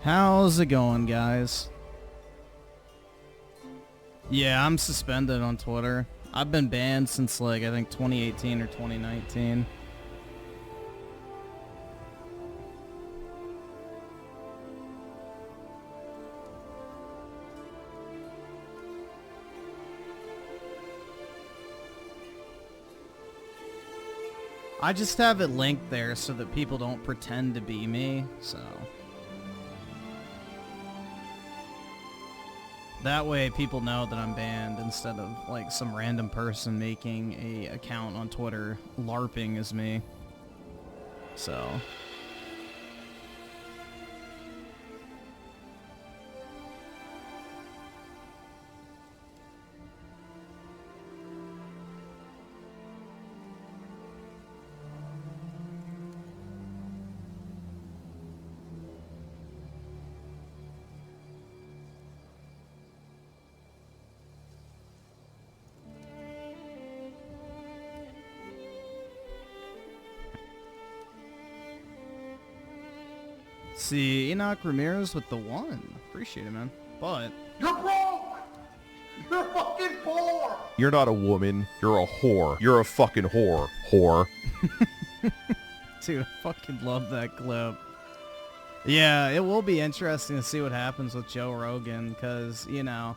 How's it going, guys? Yeah, I'm suspended on Twitter. I've been banned since, like, I think 2018 or 2019. I just have it linked there so that people don't pretend to be me, so... That way people know that I'm banned instead of, like, some random person making a account on Twitter LARPing as me. So... See, Enoch Ramirez with the 1. Appreciate it, man. But... You're broke! You're fucking poor! You're not a woman. You're a whore. You're a fucking whore. Whore. Dude, I fucking love that clip. Yeah, it will be interesting to see what happens with Joe Rogan, because, you know...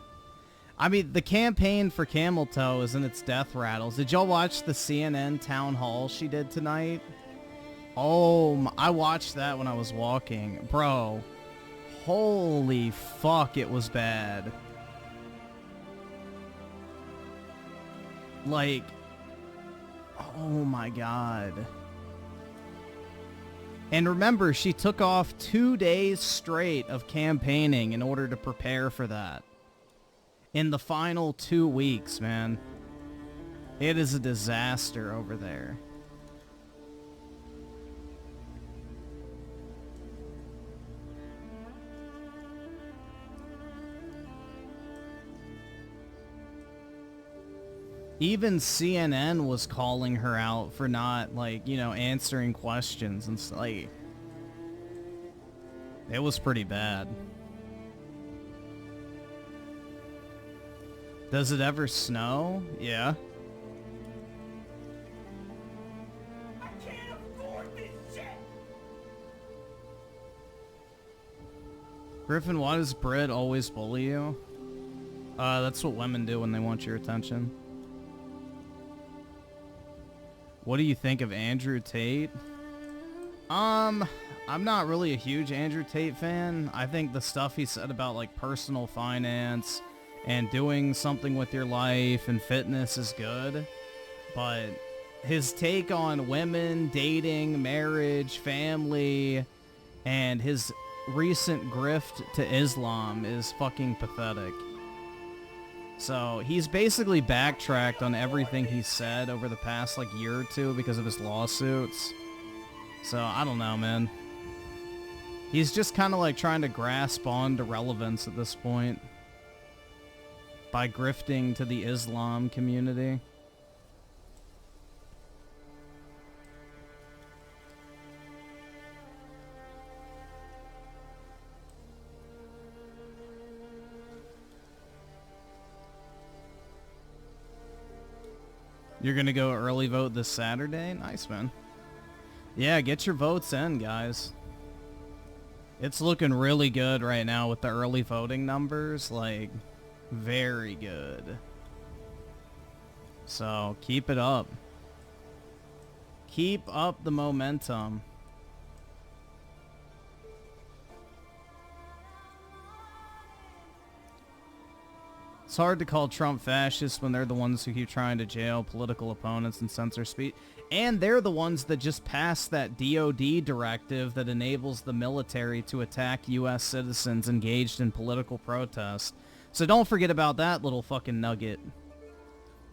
I mean, the campaign for Camel Toe is in its death rattles. Did y'all watch the CNN Townhall she did tonight? Oh, I watched that when I was walking. Bro, holy fuck, it was bad. Like, oh my god. And remember, she took off 2 days straight of campaigning in order to prepare for that. In the final 2 weeks, man. It is a disaster over there. Even CNN was calling her out for not, like, you know, answering questions and stuff. Like, it was pretty bad. Does it ever snow? Yeah. I can't afford this shit! Griffin, why does Brit always bully you? That's what women do when they want your attention. What do you think of Andrew Tate? I'm not really a huge Andrew Tate fan. I think the stuff he said about, like, personal finance and doing something with your life and fitness is good. But his take on women, dating, marriage, family, and his recent grift to Islam is fucking pathetic. So, he's basically backtracked on everything he said over the past, like, year or two because of his lawsuits. So, I don't know, man. He's just kind of, like, trying to grasp on to relevance at this point by grifting to the Islam community. You're gonna go early vote this Saturday? Nice, man. Yeah, get your votes in, guys. It's looking really good right now with the early voting numbers. Like, very good. So, keep it up. Keep up the momentum. It's hard to call Trump fascist when they're the ones who keep trying to jail political opponents and censor speech. And they're the ones that just passed that DOD directive that enables the military to attack U.S. citizens engaged in political protest. So don't forget about that little fucking nugget.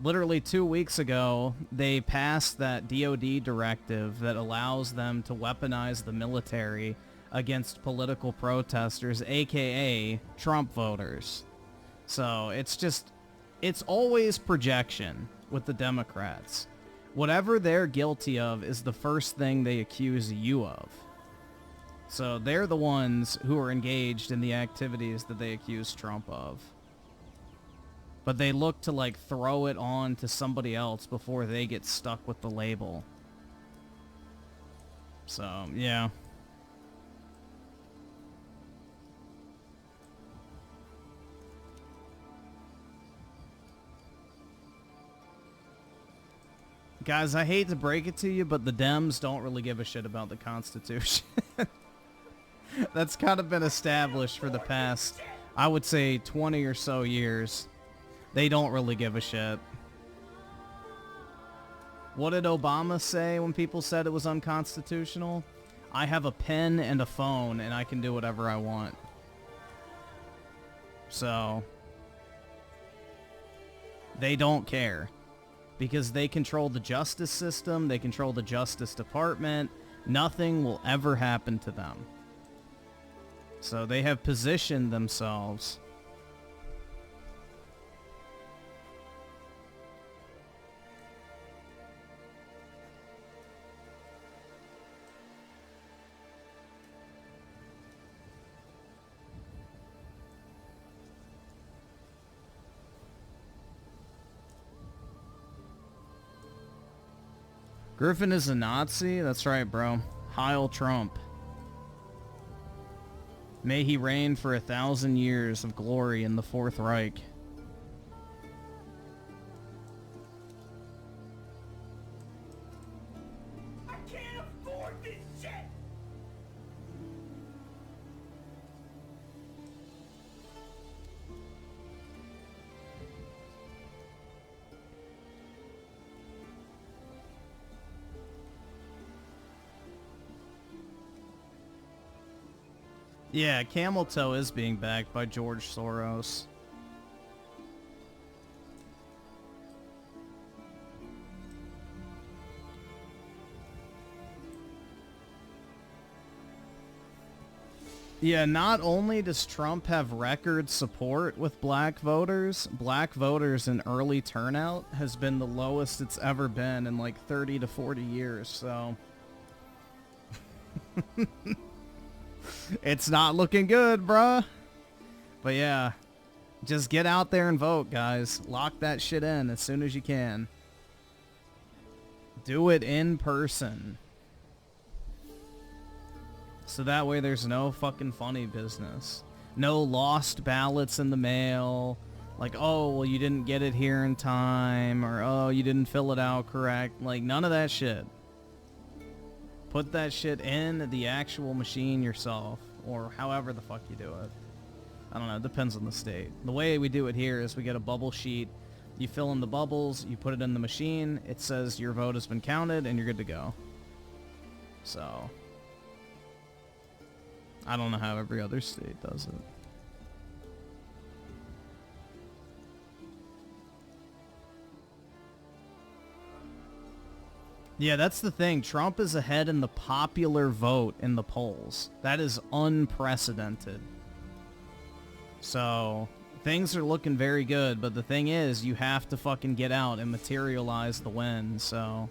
Literally 2 weeks ago, they passed that DOD directive that allows them to weaponize the military against political protesters, aka Trump voters. So, it's always projection with the Democrats. Whatever they're guilty of is the first thing they accuse you of. So they're the ones who are engaged in the activities that they accuse Trump of. But they look to, like, throw it on to somebody else before they get stuck with the label. So, yeah. Guys, I hate to break it to you, but the Dems don't really give a shit about the Constitution. That's kind of been established for the past, I would say, 20 or so years. They don't really give a shit. What did Obama say when people said it was unconstitutional? I have a pen and a phone, and I can do whatever I want. So, they don't care. Because they control the justice system, they control the Justice Department. Nothing will ever happen to them. So they have positioned themselves. Griffin is a Nazi? That's right, bro. Heil Trump. May he reign for 1,000 years of glory in the Fourth Reich. I can't afford this shit! Yeah, Camel Toe is being backed by George Soros. Yeah, not only does Trump have record support with black voters in early turnout has been the lowest it's ever been in like 30 to 40 years, so... It's not looking good, bruh. But yeah, just get out there and vote, guys. Lock that shit in as soon as you can. Do it in person. So that way there's no fucking funny business. No lost ballots in the mail. Like, oh, well, you didn't get it here in time. Or, oh, you didn't fill it out correct. Like, none of that shit. Put that shit in the actual machine yourself, or however the fuck you do it. I don't know, it depends on the state. The way we do it here is we get a bubble sheet, you fill in the bubbles, you put it in the machine, it says your vote has been counted, and you're good to go. So, I don't know how every other state does it. Yeah, that's the thing. Trump is ahead in the popular vote in the polls. That is unprecedented. So, things are looking very good, but the thing is, you have to fucking get out and materialize the win, so...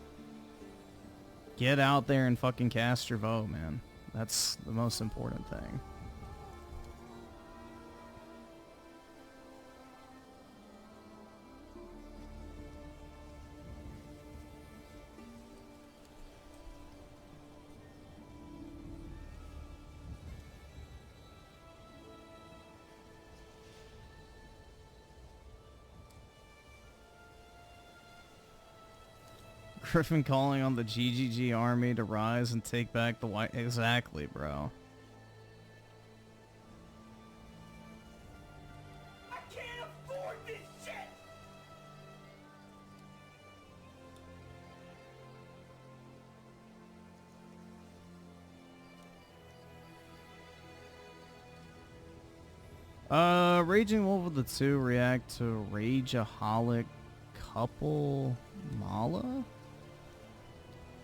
Get out there and fucking cast your vote, man. That's the most important thing. Griffin calling on the GGG army to rise and take back the White... Exactly, bro. I can't afford this shit! Raging Wolf of the 2 react to Rageaholic couple Mala?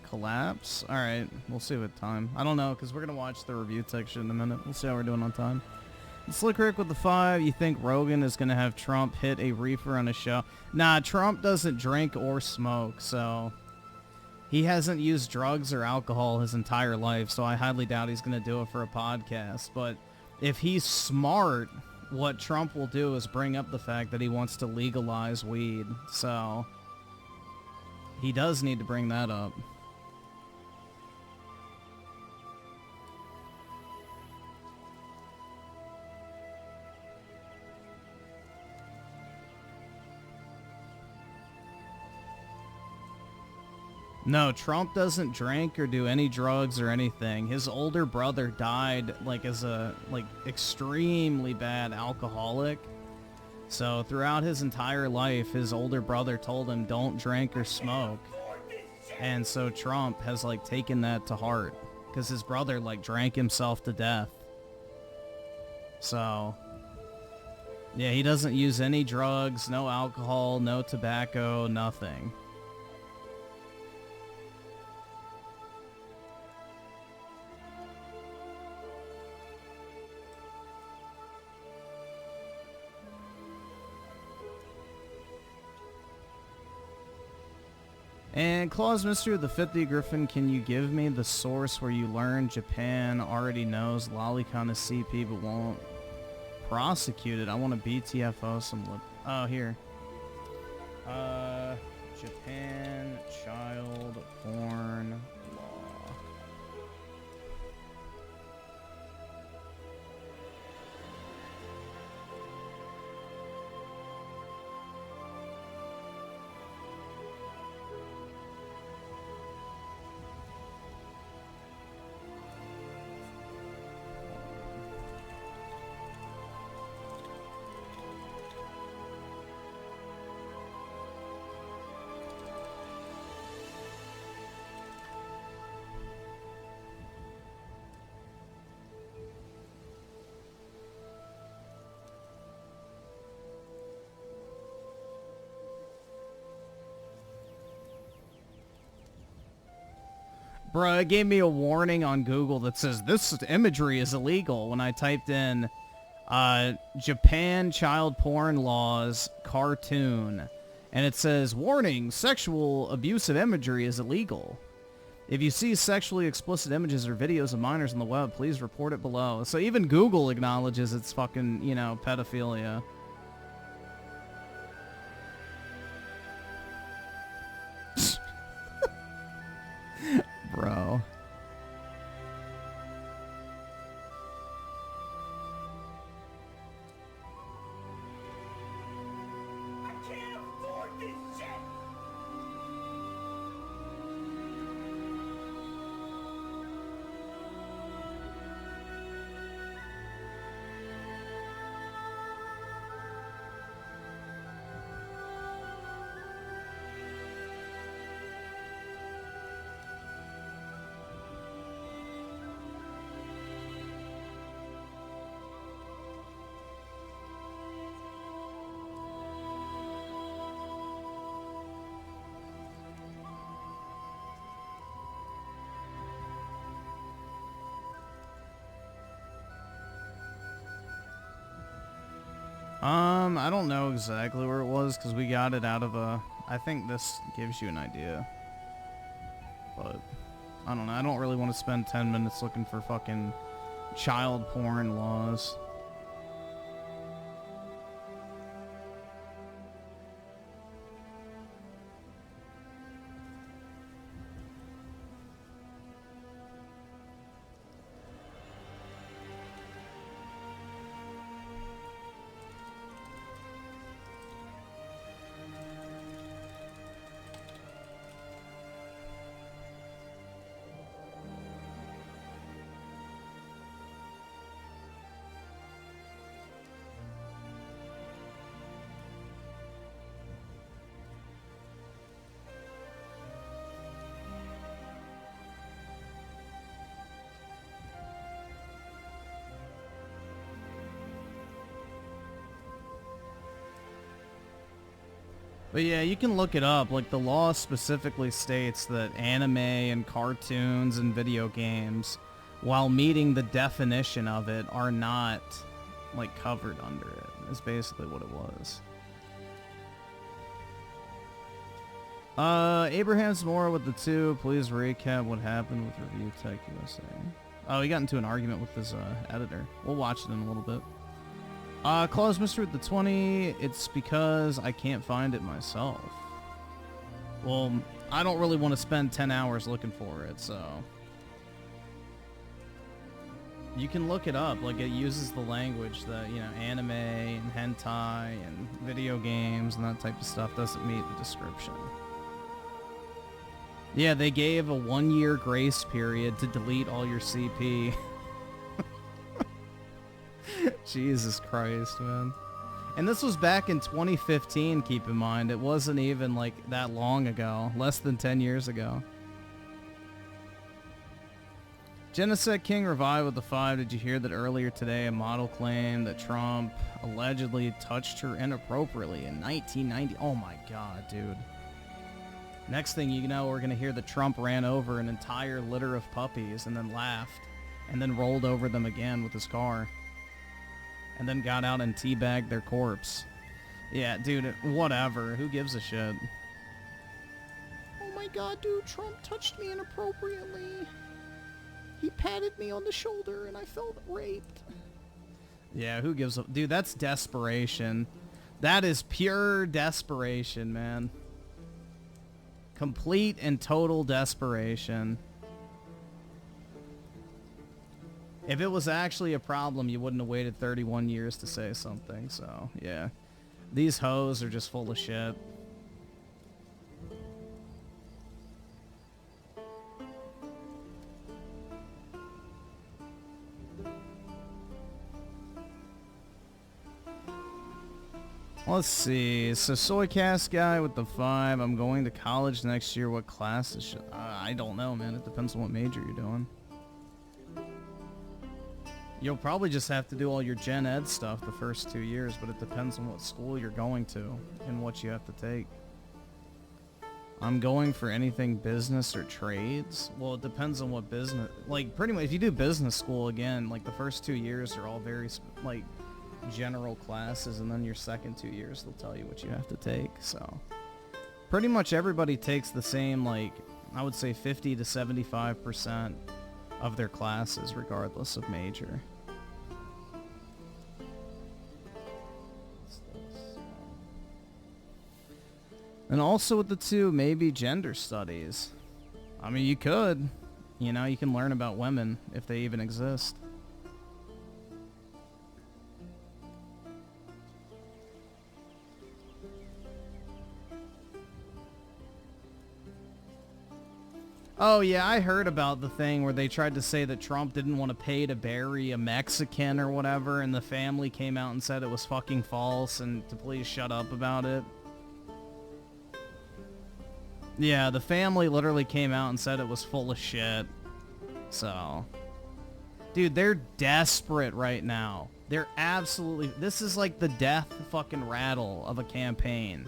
Collapse? Alright, we'll see what time. I don't know, because we're going to watch the review section in a minute. We'll see how we're doing on time. Slick Rick with the 5. You think Rogan is going to have Trump hit a reefer on a show? Nah, Trump doesn't drink or smoke, so... he hasn't used drugs or alcohol his entire life, so I highly doubt he's going to do it for a podcast. But if he's smart, what Trump will do is bring up the fact that he wants to legalize weed. So he does need to bring that up. No, Trump doesn't drink or do any drugs or anything. His older brother died like as a extremely bad alcoholic. So throughout his entire life, his older brother told him don't drink or smoke. And so Trump has like taken that to heart because his brother like drank himself to death. So yeah, he doesn't use any drugs, no alcohol, no tobacco, nothing. And Claus Mystery of the 50 Griffin, can you give me the source where you learned Japan already knows Lolcow is CP but won't prosecute it? I want to BTFO some lip. Oh, here. Japan child porn law. Bruh, it gave me a warning on Google that says this imagery is illegal when I typed in Japan child porn laws cartoon. And it says, warning, sexual abusive imagery is illegal. If you see sexually explicit images or videos of minors on the web, please report it below. So even Google acknowledges it's fucking, you know, pedophilia. Bro. I can't afford this shit! I don't know exactly where it was because we got it out of a... I think this gives you an idea. But, I don't know. I don't really want to spend 10 minutes looking for fucking child porn laws. But yeah, you can look it up. Like, the law specifically states that anime and cartoons and video games, while meeting the definition of it, are not, like, covered under it. Is basically what it was. Abraham Zamora with the 2. Please recap what happened with Review Tech USA. Oh, he got into an argument with his editor. We'll watch it in a little bit. Claus Mister with the 20. It's because I can't find it myself. Well, I don't really want to spend 10 hours looking for it, so... You can look it up. Like, it uses the language that, you know, anime and hentai and video games and that type of stuff doesn't meet the description. Yeah, they gave a 1-year grace period to delete all your CP. Jesus Christ, man. And this was back in 2015, keep in mind. It wasn't even, like, that long ago. Less than 10 years ago. Genesect King Revive with the 5. Did you hear that earlier today a model claimed that Trump allegedly touched her inappropriately in 1990? Oh my god, dude. Next thing you know, we're going to hear that Trump ran over an entire litter of puppies and then laughed and then rolled over them again with his car. And then got out and teabagged their corpse. Yeah, dude, whatever. Who gives a shit? Oh my god, dude, Trump touched me inappropriately. He patted me on the shoulder and I felt raped. Yeah, who gives a... Dude, that's desperation. That is pure desperation, man. Complete and total desperation. If it was actually a problem, you wouldn't have waited 31 years to say something, so, yeah. These hoes are just full of shit. Let's see. So, Soycast guy with the 5. I'm going to college next year. What classes should... I don't know, man. It depends on what major you're doing. You'll probably just have to do all your gen ed stuff the first 2 years, but it depends on what school you're going to and what you have to take. I'm going for anything business or trades. Well, it depends on what business... Like, pretty much, if you do business school, again, like, the first 2 years are all very, like, general classes, and then your second 2 years, they'll tell you what you have to take, so... Pretty much everybody takes the same, like, I would say 50 to 75% of their classes, regardless of major. And also with the 2, maybe gender studies. I mean, you could. You know, you can learn about women, if they even exist. Oh, yeah, I heard about the thing where they tried to say that Trump didn't want to pay to bury a Mexican or whatever, and the family came out and said it was fucking false and to please shut up about it. Yeah, the family literally came out and said it was full of shit. So... Dude, they're desperate right now. They're absolutely... This is like the death fucking rattle of a campaign.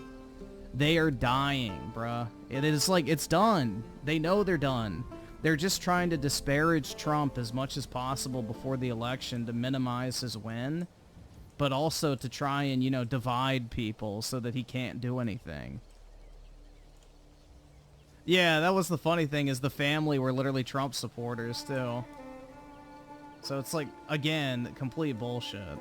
They are dying, bruh. It is like, it's done. They know they're done. They're just trying to disparage Trump as much as possible before the election to minimize his win, but also to try and, you know, divide people so that he can't do anything. Yeah, that was the funny thing, is the family were literally Trump supporters, too. So it's like, again, complete bullshit.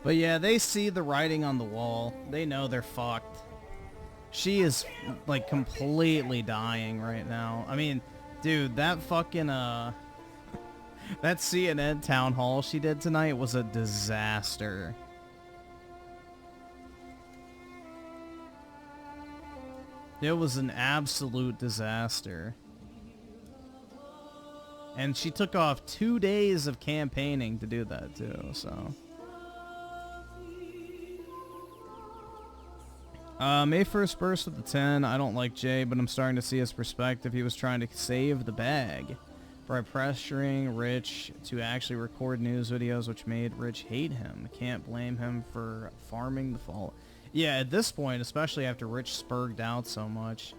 But yeah, they see the writing on the wall. They know they're fucked. She is, like, completely dying right now. I mean, dude, that fucking, that CNN town hall she did tonight was a disaster. It was an absolute disaster. And she took off 2 days of campaigning to do that, too, so... May 1st burst with the 10. I don't like Jay, but I'm starting to see his perspective. He was trying to save the bag by pressuring Rich to actually record news videos, which made Rich hate him. Can't blame him for farming the fall. Yeah, at this point, especially after Rich spurged out so much.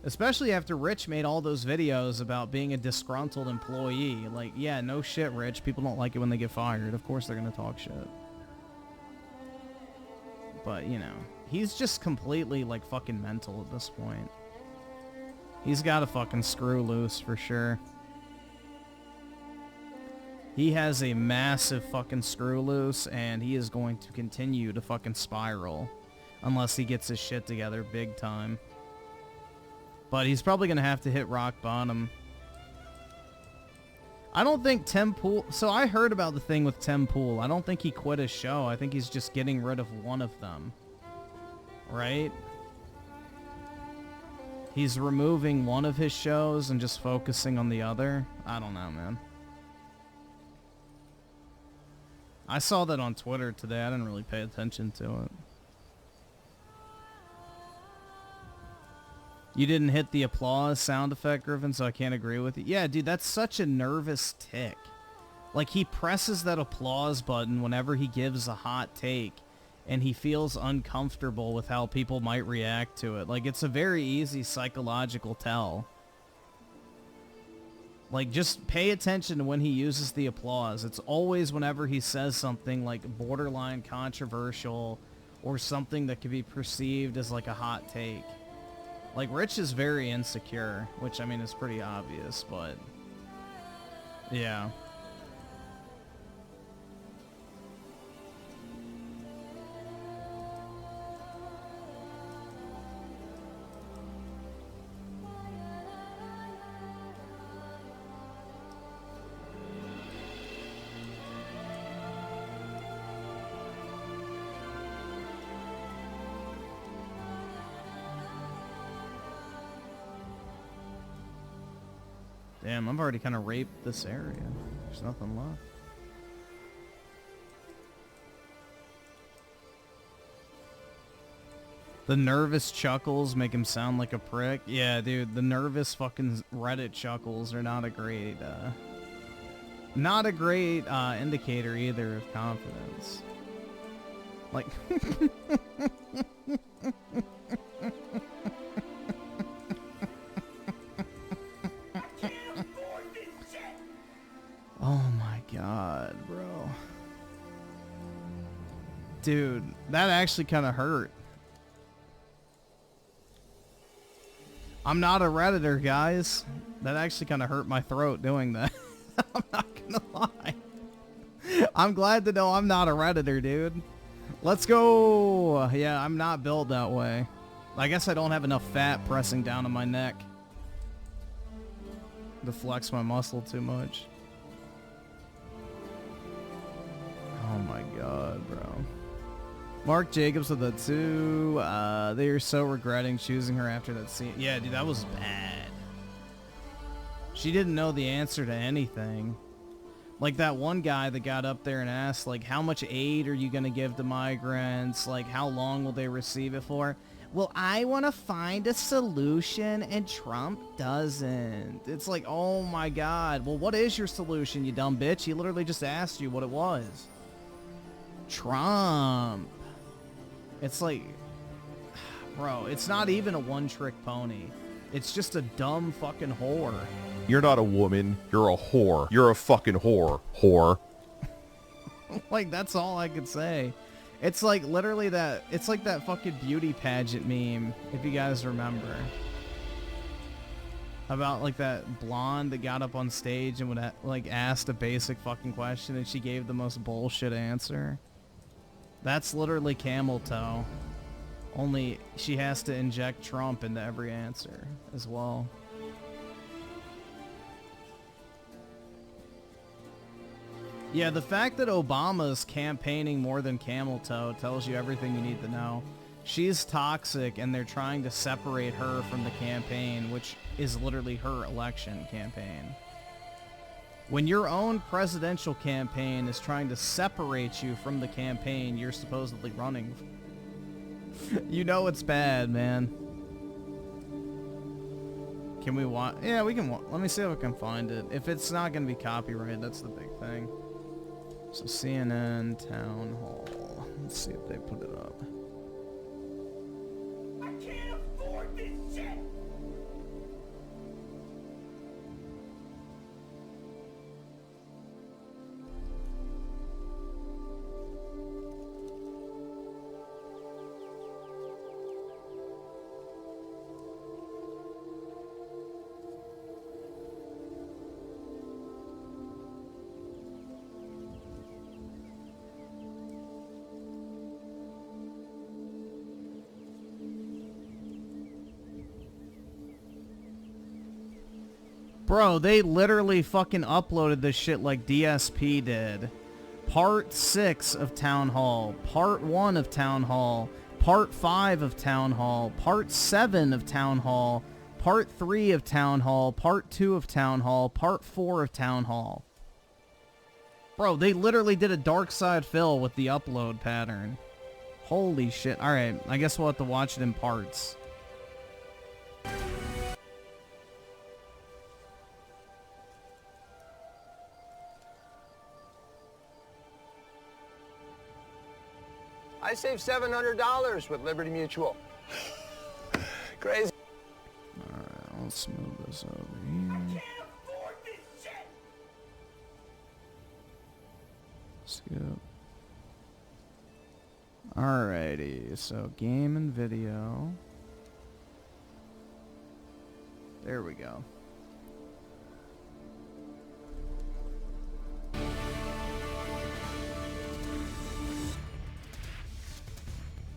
Especially after Rich made all those videos about being a disgruntled employee. Like, yeah, no shit, Rich. People don't like it when they get fired. Of course they're going to talk shit. But, you know, he's just completely, like, fucking mental at this point. He's got a fucking screw loose for sure. He has a massive fucking screw loose, and he is going to continue to fucking spiral. Unless he gets his shit together big time. But he's probably going to have to hit rock bottom. I don't think Tim Pool... So I heard about the thing with Tim Pool. I don't think he quit his show. I think he's just getting rid of one of them. Right? He's removing one of his shows and just focusing on the other. I don't know, man. I saw that on Twitter today. I didn't really pay attention to it. You didn't hit the applause sound effect, Griffin, so I can't agree with you. Yeah, dude, that's such a nervous tick. Like, he presses that applause button whenever he gives a hot take, and he feels uncomfortable with how people might react to it. Like, it's a very easy psychological tell. Like, just pay attention to when he uses the applause. It's always whenever he says something, like, borderline controversial or something that could be perceived as, like, a hot take. Like, Rich is very insecure, which, I mean, is pretty obvious, but... yeah. Damn, I've already kind of raped this area. There's nothing left. The nervous chuckles make him sound like a prick. Yeah, dude, the nervous fucking Reddit chuckles are not a great, indicator either of confidence. Like... oh my god, bro. Dude, that actually kind of hurt. I'm not a Redditor, guys. That actually kind of hurt my throat doing that. I'm not gonna lie. I'm glad to know I'm not a Redditor, dude. Let's go. Yeah, I'm not built that way. I guess I don't have enough fat pressing down on my neck to flex my muscle too much. Oh my god, bro. Mark Jacobs with a 2. They are so regretting choosing her after that scene. Yeah, dude, that was bad. She didn't know the answer to anything. Like that one guy that got up there and asked, like, how much aid are you going to give to migrants? Like, how long will they receive it for? Well, I want to find a solution, and Trump doesn't. It's like, oh my god. Well, what is your solution, you dumb bitch? He literally just asked you what it was. Trump. It's like, bro, it's not even a one-trick pony. It's just a dumb fucking whore. You're not a woman. You're a whore. You're a fucking whore. Whore. Like, that's all I could say. It's like literally that, it's like that fucking beauty pageant meme, if you guys remember. About like that blonde that got up on stage and would like asked a basic fucking question and she gave the most bullshit answer. That's literally Camel Toe. Only she has to inject Trump into every answer as well. Yeah, the fact that Obama's campaigning more than Camel Toe tells you everything you need to know. She's toxic and they're trying to separate her from the campaign, which is literally her election campaign. When your own presidential campaign is trying to separate you from the campaign you're supposedly running You know it's bad, man. Can we watch? Yeah, we can. Let me see if I can find it. If it's not gonna be copyrighted, that's the big thing. So CNN Town Hall. Let's see if they put it up. I can't afford this shit! Bro, they literally fucking uploaded this shit like DSP did. Part 6 of Town Hall, Part 1 of Town Hall, Part 5 of Town Hall, Part 7 of Town Hall, Part 3 of Town Hall, Part 2 of Town Hall, Part 4 of Town Hall. Bro, they literally did a dark side fill with the upload pattern. Holy shit. Alright, I guess we'll have to watch it in parts. I saved $700 with Liberty Mutual. Crazy. Alright, let's move this over I here. can't afford this shit! Skip. Alrighty, so game and video. There we go.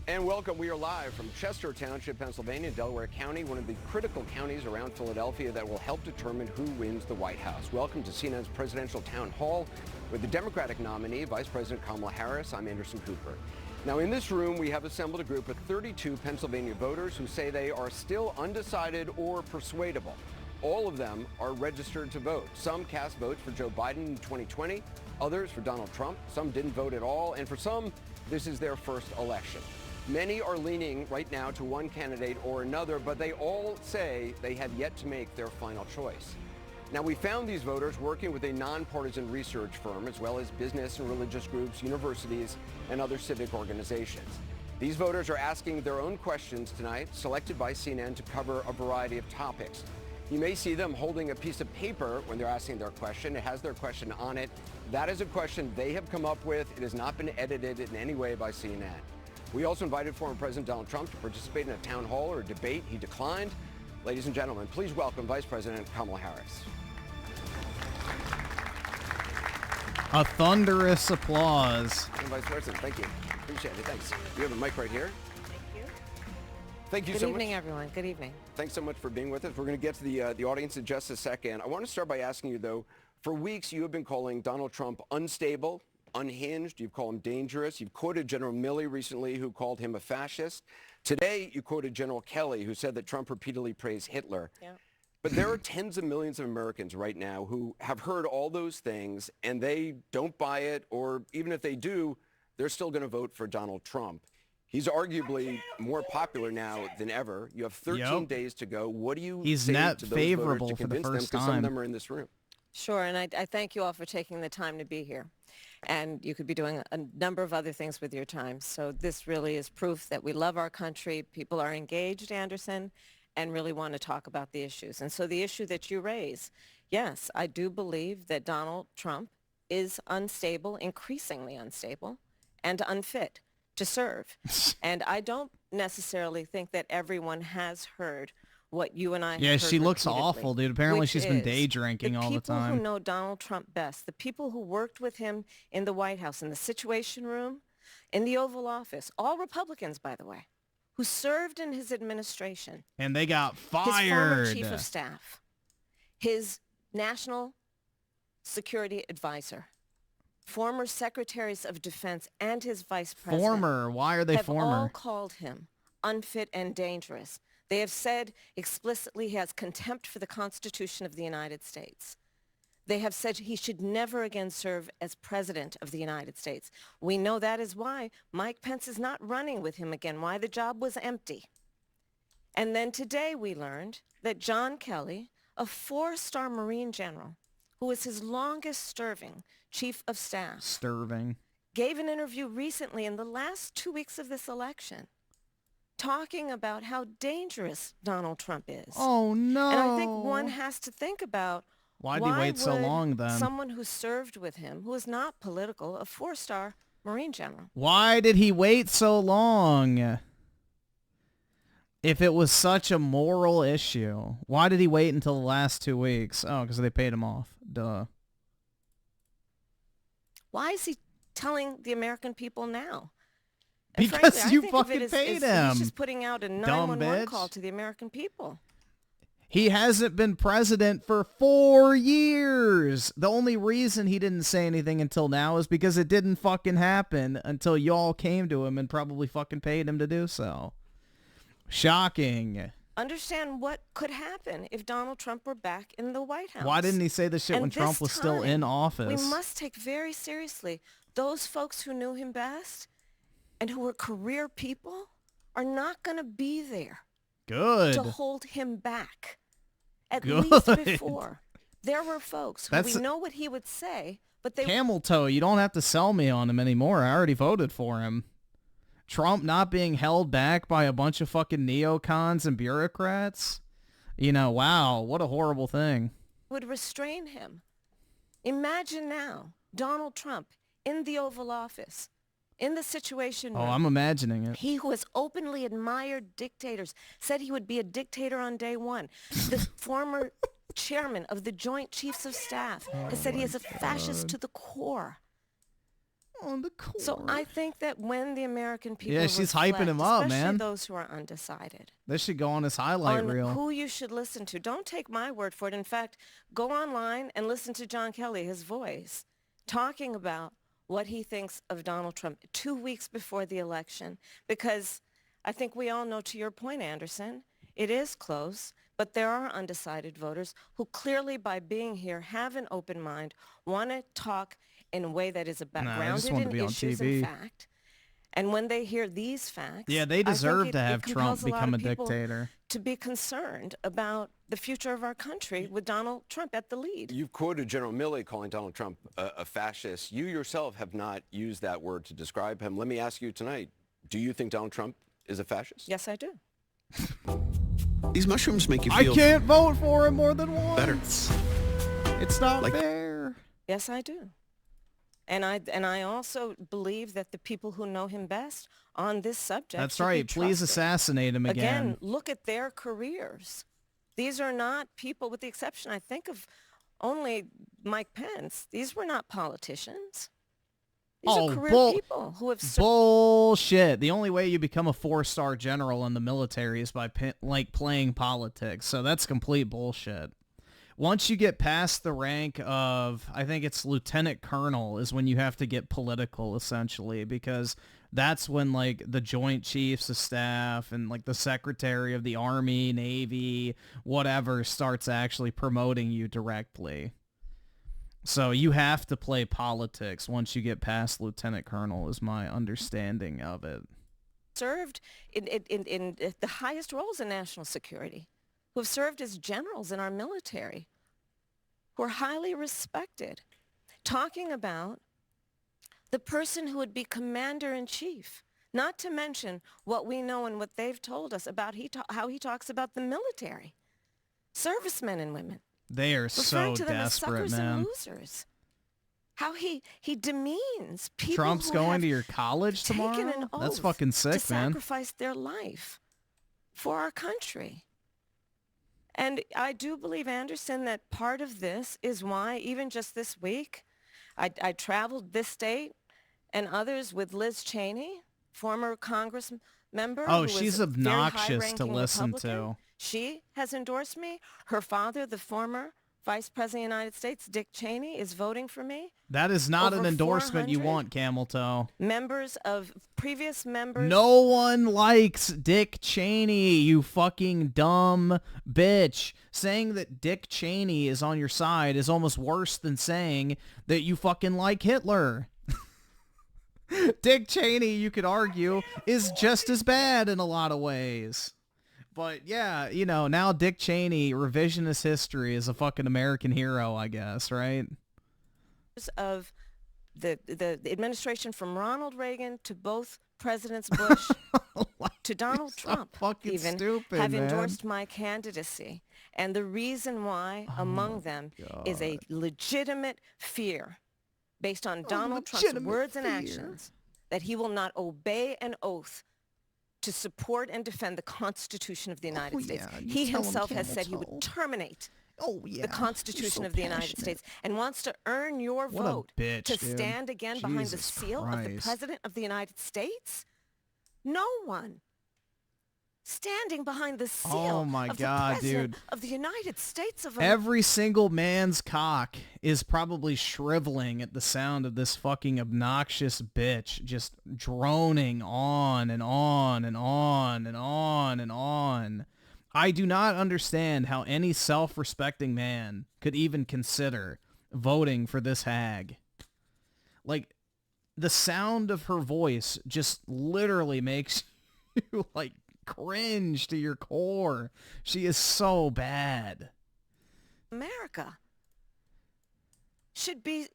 And welcome. We are live from Chester Township, Pennsylvania, Delaware County, one of the critical counties around Philadelphia that will help determine who wins the White House. Welcome to CNN's presidential town hall with the Democratic nominee, Vice President Kamala Harris. I'm Anderson Cooper. Now, in this room, we have assembled a group of 32 Pennsylvania voters who say they are still undecided or persuadable. All of them are registered to vote. Some cast votes for Joe Biden in 2020, others for Donald Trump. Some didn't vote at all, and for some, this is their first election. Many are leaning right now to one candidate or another, but they all say they have yet to make their final choice. Now, we found these voters working with a nonpartisan research firm, as well as business and religious groups, universities, and other civic organizations. These voters are asking their own questions tonight, selected by CNN to cover a variety of topics. You may see them holding a piece of paper when they're asking their question. It has their question on it. That is a question they have come up with. It has not been edited in any way by CNN. We also invited former President Donald Trump to participate in a town hall or a debate. He declined. Ladies and gentlemen, please welcome Vice President Kamala Harris. A thunderous applause. And Vice President, thank you. Appreciate it. Thanks. You have a mic right here. Thank you. Thank you Good so much. Good evening, everyone. Good evening. Thanks so much for being with us. We're going to get to the audience in just a second. I want to start by asking you, though, for weeks you have been calling Donald Trump unstable, unhinged. You've called him dangerous. You've quoted General Milley recently, who called him a fascist. Today, you quoted General Kelly, who said that Trump repeatedly praised Hitler. Yeah. But there are tens of millions of Americans right now who have heard all those things, and they don't buy it, or even if they do, they're still going to vote for Donald Trump. He's arguably more popular now than ever. You have 13 days to go. What do you He's say net to those favorable voters to for the convince them? first Because some of time. them are in this room. Sure, and I thank you all for taking the time to be here. And you could be doing a number of other things with your time. So this really is proof that we love our country. People are engaged, Anderson, and really want to talk about the issues. And so the issue that you raise, yes, I do believe that Donald Trump is unstable, increasingly unstable, and unfit to serve. And I don't necessarily think that everyone has heard what you and I have Yeah, heard she looks repeatedly, awful, dude. Apparently which she's been is day drinking all the The people time. who know Donald Trump best, the people who worked with him in the White House, in the Situation Room, in the Oval Office, all Republicans, by the way, who served in his administration. And they got His former fired. chief of staff, his national security advisor, former secretaries of defense, and his vice president. Former. Why are they have former? all called him unfit and dangerous. They have said explicitly he has contempt for the Constitution of the United States. They have said he should never again serve as president of the United States. We know that is why Mike Pence is not running with him again, why the job was empty. And then today we learned that John Kelly, a 4-star Marine general, who was his longest-serving chief of staff, gave an interview recently in the last 2 weeks of this election, talking about how dangerous Donald Trump is. Oh, no. And I think one has to think about why did he wait so long then? Someone who served with him, who is not political, a 4-star Marine general. Why did he wait so long? If it was such a moral issue, why did he wait until the last 2 weeks? Oh, because they paid him off. Duh. Why is he telling the American people now? And because frankly, you fucking paid him. He's just putting out a 911 call to the American people. He hasn't been president for 4 years. The only reason he didn't say anything until now is because it didn't fucking happen until y'all came to him and probably fucking paid him to do so. Shocking. Understand what could happen if Donald Trump were back in the White House. Why didn't he say this shit when Trump was still in office? We must take very seriously those folks who knew him best and who were career people are not going to be there. Good. To hold him back. At least before. There were folks who we know what he would say, but they... Camel toe, you don't have to sell me on him anymore. I already voted for him. Trump not being held back by a bunch of fucking neocons and bureaucrats? You know, wow, what a horrible thing. Would restrain him. Imagine now, Donald Trump in the Oval Office, in the Situation Room. Oh, I'm imagining it. He who has openly admired dictators, said he would be a dictator on day one. The former chairman of the Joint Chiefs of Staff has said he is a fascist to the core. On the core. So I think that when the American people she's reflect, hyping him up, especially man. those who are undecided. This should go on his highlight reel. Who you should listen to. Don't take my word for it. In fact, go online and listen to John Kelly, his voice, talking about what he thinks of Donald Trump 2 weeks before the election. Because I think we all know, to your point, Anderson, it is close, but there are undecided voters who clearly, by being here, have an open mind, want to talk in a way that is grounded in issues and fact. And when they hear these facts, they deserve to have Trump become a dictator. To be concerned about the future of our country with Donald Trump at the lead. You've quoted General Milley calling Donald Trump a fascist. You yourself have not used that word to describe him. Let me ask you tonight, do you think Donald Trump is a fascist? Yes, I do. These mushrooms make you feel... I can't vote for him more than once. Better. It's not fair. Yes, I do. And I also believe that the people who know him best on this subject That's right. Please assassinate him again. Again, look at their careers. These are not people, with the exception, I think, of only Mike Pence. These were not politicians. These are career people who have... Bullshit. The only way you become a 4-star general in the military is by playing politics. So that's complete bullshit. Once you get past the rank of, I think it's lieutenant colonel, is when you have to get political, essentially, because that's when, the Joint Chiefs of Staff and, the Secretary of the Army, Navy, whatever, starts actually promoting you directly. So you have to play politics once you get past lieutenant colonel, is my understanding of it. Served in the highest roles in national security, who have served as generals in our military, who are highly respected, talking about the person who would be commander-in-chief, not to mention what we know and what they've told us about how he talks about the military, servicemen and women. They are so to them desperate, as suckers man. And losers. How he demeans people Trump's who going have to your college tomorrow? taken an oath That's fucking sick, to man. Sacrifice their life for our country. And I do believe, Anderson, that part of this is why, even just this week, I traveled this state and others with Liz Cheney, former Congress member. Oh, who she's was a obnoxious very to high-ranking listen Republican. to. She has endorsed me. Her father, the former Vice President of the United States, Dick Cheney, is voting for me. That is not an Over endorsement you 400 want, Camel Toe. Previous members. No one likes Dick Cheney, you fucking dumb bitch. Saying that Dick Cheney is on your side is almost worse than saying that you fucking like Hitler. Dick Cheney, you could argue, is just as bad in a lot of ways. But yeah, you know, now Dick Cheney, revisionist history, is a fucking American hero, I guess, right? Of the administration from Ronald Reagan to both Presidents Bush to Donald Trump fucking even stupid, have man. endorsed my candidacy. And the reason why among them is a legitimate fear based on Donald Trump's words and actions that he will not obey an oath to support and defend the Constitution of the United States. He himself has said he would terminate the Constitution of the United States and wants to earn your vote to stand again behind the seal of the President of the United States? No one standing behind the seal of the President of the United States of America. Every single man's cock is probably shriveling at the sound of this fucking obnoxious bitch just droning on and on and on and on and on. I do not understand how any self-respecting man could even consider voting for this hag. Like, the sound of her voice just literally makes you, like, cringe to your core. She is so bad. America should be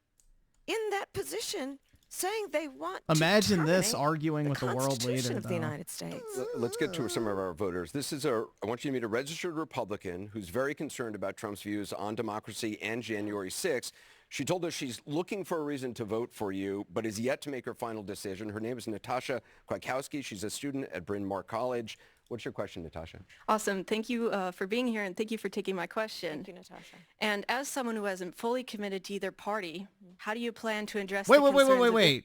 in that position saying they want Imagine to this terminate arguing with a world Constitution leader, of the though. United States. Let's get to some of our voters. I want you to meet a registered Republican who's very concerned about Trump's views on democracy and January 6th. She told us she's looking for a reason to vote for you, but is yet to make her final decision. Her name is Natasha Kwiatkowski. She's a student at Bryn Mawr College. What's your question, Natasha? Awesome. Thank you for being here, and thank you for taking my question. Thank you, Natasha. And as someone who hasn't fully committed to either party, how do you plan to address Wait.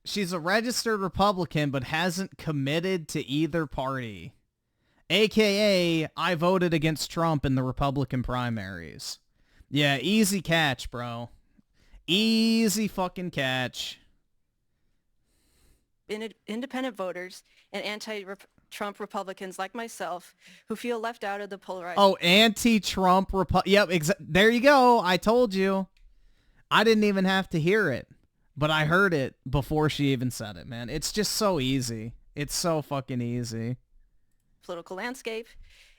She's a registered Republican, but hasn't committed to either party. AKA, I voted against Trump in the Republican primaries. Yeah, easy catch, bro. Easy fucking catch. independent voters and anti-Trump Republicans like myself who feel left out of the polarized... Oh, anti-Trump Yep, there you go. I told you. I didn't even have to hear it. But I heard it before she even said it, man. It's just so easy. It's so fucking easy. Political landscape.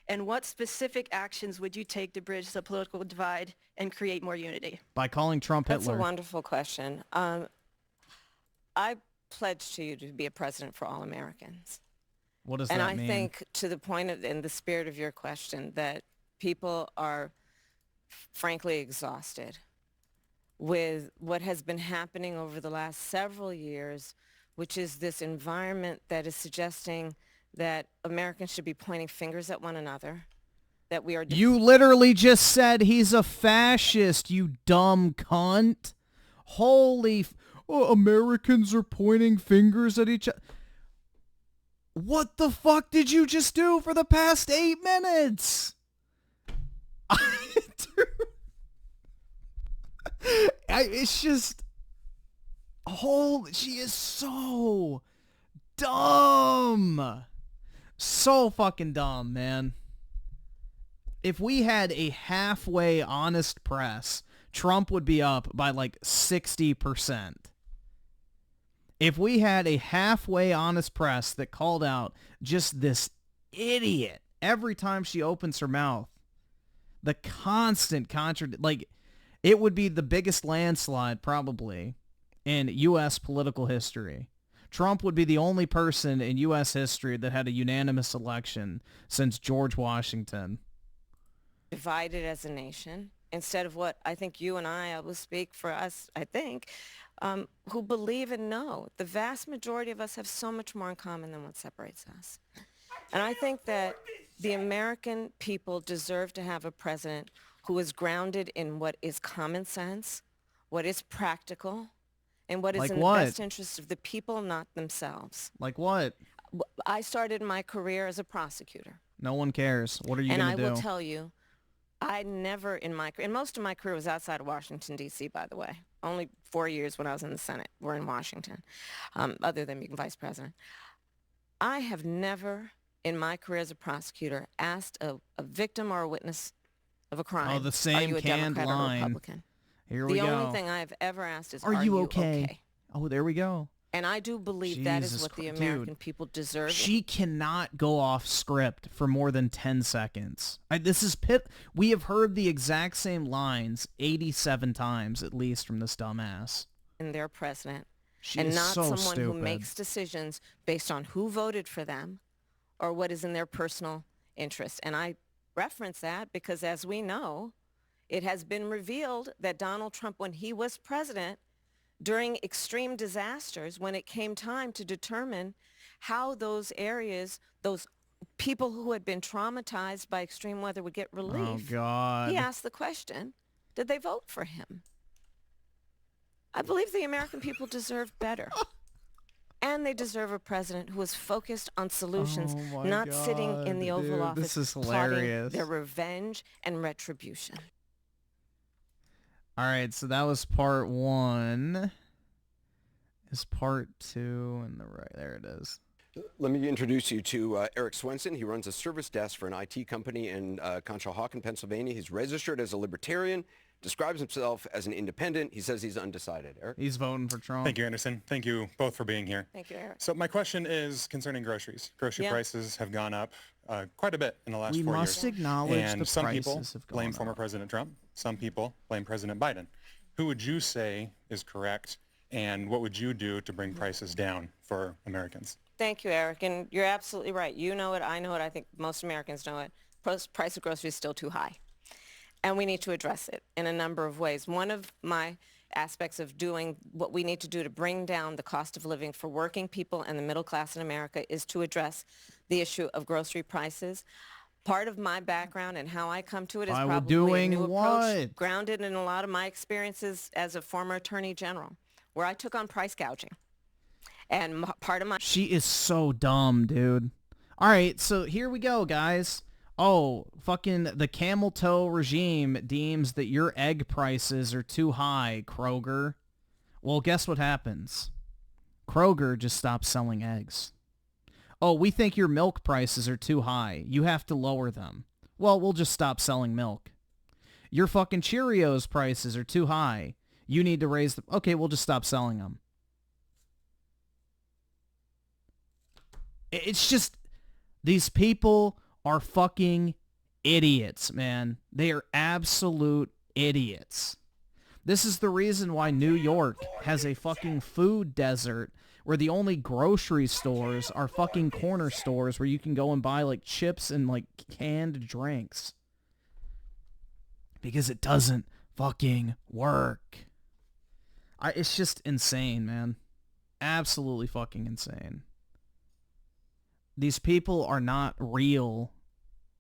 And what specific actions would you take to bridge the political divide and create more unity? By calling Trump Hitler. That's a wonderful question. I pledge to you to be a president for all Americans. What does that mean? And I think to the point of, in the spirit of your question, that people are frankly exhausted with what has been happening over the last several years, which is this environment that is suggesting that Americans should be pointing fingers at one another, that we are... You literally just said he's a fascist, you dumb cunt. Holy... Americans are pointing fingers at each other. What the fuck did you just do for the past 8 minutes? It's just... she is so dumb. So fucking dumb, man. If we had a halfway honest press, Trump would be up by like 60%. If we had a halfway honest press that called out just this idiot every time she opens her mouth, the constant like, it would be the biggest landslide probably in U.S. political history. Trump would be the only person in U.S. history that had a unanimous election since George Washington. Divided as a nation, instead of what I think you and I will speak for us, I think, who believe and know. The vast majority of us have so much more in common than what separates us. And I think that the American people deserve to have a president who is grounded in what is common sense, what is practical, and what is like in what? the best interest of the people, not themselves. Like what? I started my career as a prosecutor. No one cares. What are you going to do? And I will tell you, I never in most of my career was outside of Washington, D.C., by the way. Only 4 years when I was in the Senate were in Washington, other than being vice president. I have never in my career as a prosecutor asked a victim or a witness of a crime, the are same you a canned Democrat or a line. Republican? Here we The go. only thing I've ever asked is, Are you okay? Oh, there we go. And I do believe that is what the American Dude, people deserve. She cannot go off script for more than 10 seconds. This is We have heard the exact same lines 87 times at least from this dumbass. In their president. She and is not so someone stupid. who makes decisions based on who voted for them or what is in their personal interest. And I reference that because, as we know, it has been revealed that Donald Trump, when he was president, during extreme disasters, when it came time to determine how those areas, those people who had been traumatized by extreme weather would get relief, Oh, God. he asked the question, did they vote for him? I believe the American people deserve better. And they deserve a president who is focused on solutions, Oh my not sitting in the God, Oval dude, Office this is plotting hilarious. their revenge and retribution. All right, so that was part 1. Is part 2 and the right there it is. Let me introduce you to Eric Swenson. He runs a service desk for an IT company in Conshohocken, Pennsylvania. He's registered as a libertarian, describes himself as an independent. He says he's undecided. Eric? He's voting for Trump. Thank you, Anderson. Thank you both for being here. Thank you, Eric. So my question is concerning groceries. Grocery prices have gone up quite a bit in the last 4 years. We must acknowledge and the some prices people have gone blame up. former President Trump. Some people blame President Biden. Who would you say is correct, and what would you do to bring prices down for Americans? Thank you, Eric. And you're absolutely right. You know it. I know it. I think most Americans know it. Price of groceries is still too high. And we need to address it in a number of ways. One of my aspects of doing what we need to do to bring down the cost of living for working people and the middle class in America is to address the issue of grocery prices. Part of my background and how I come to it is Why we're probably doing a new what? approach grounded in a lot of my experiences as a former attorney general, where I took on price gouging. And part of my... She is so dumb, dude. All right, so here we go, guys. Oh, fucking the camel toe regime deems that your egg prices are too high, Kroger. Well, guess what happens? Kroger just stops selling eggs. Oh, we think your milk prices are too high. You have to lower them. Well, we'll just stop selling milk. Your fucking Cheerios prices are too high. You need to raise them. Okay, we'll just stop selling them. It's just, these people are fucking idiots, man. They are absolute idiots. This is the reason why New York has a fucking food desert where the only grocery stores are fucking corner stores where you can go and buy like chips and like canned drinks. Because it doesn't fucking work. It's just insane, man. Absolutely fucking insane. These people are not real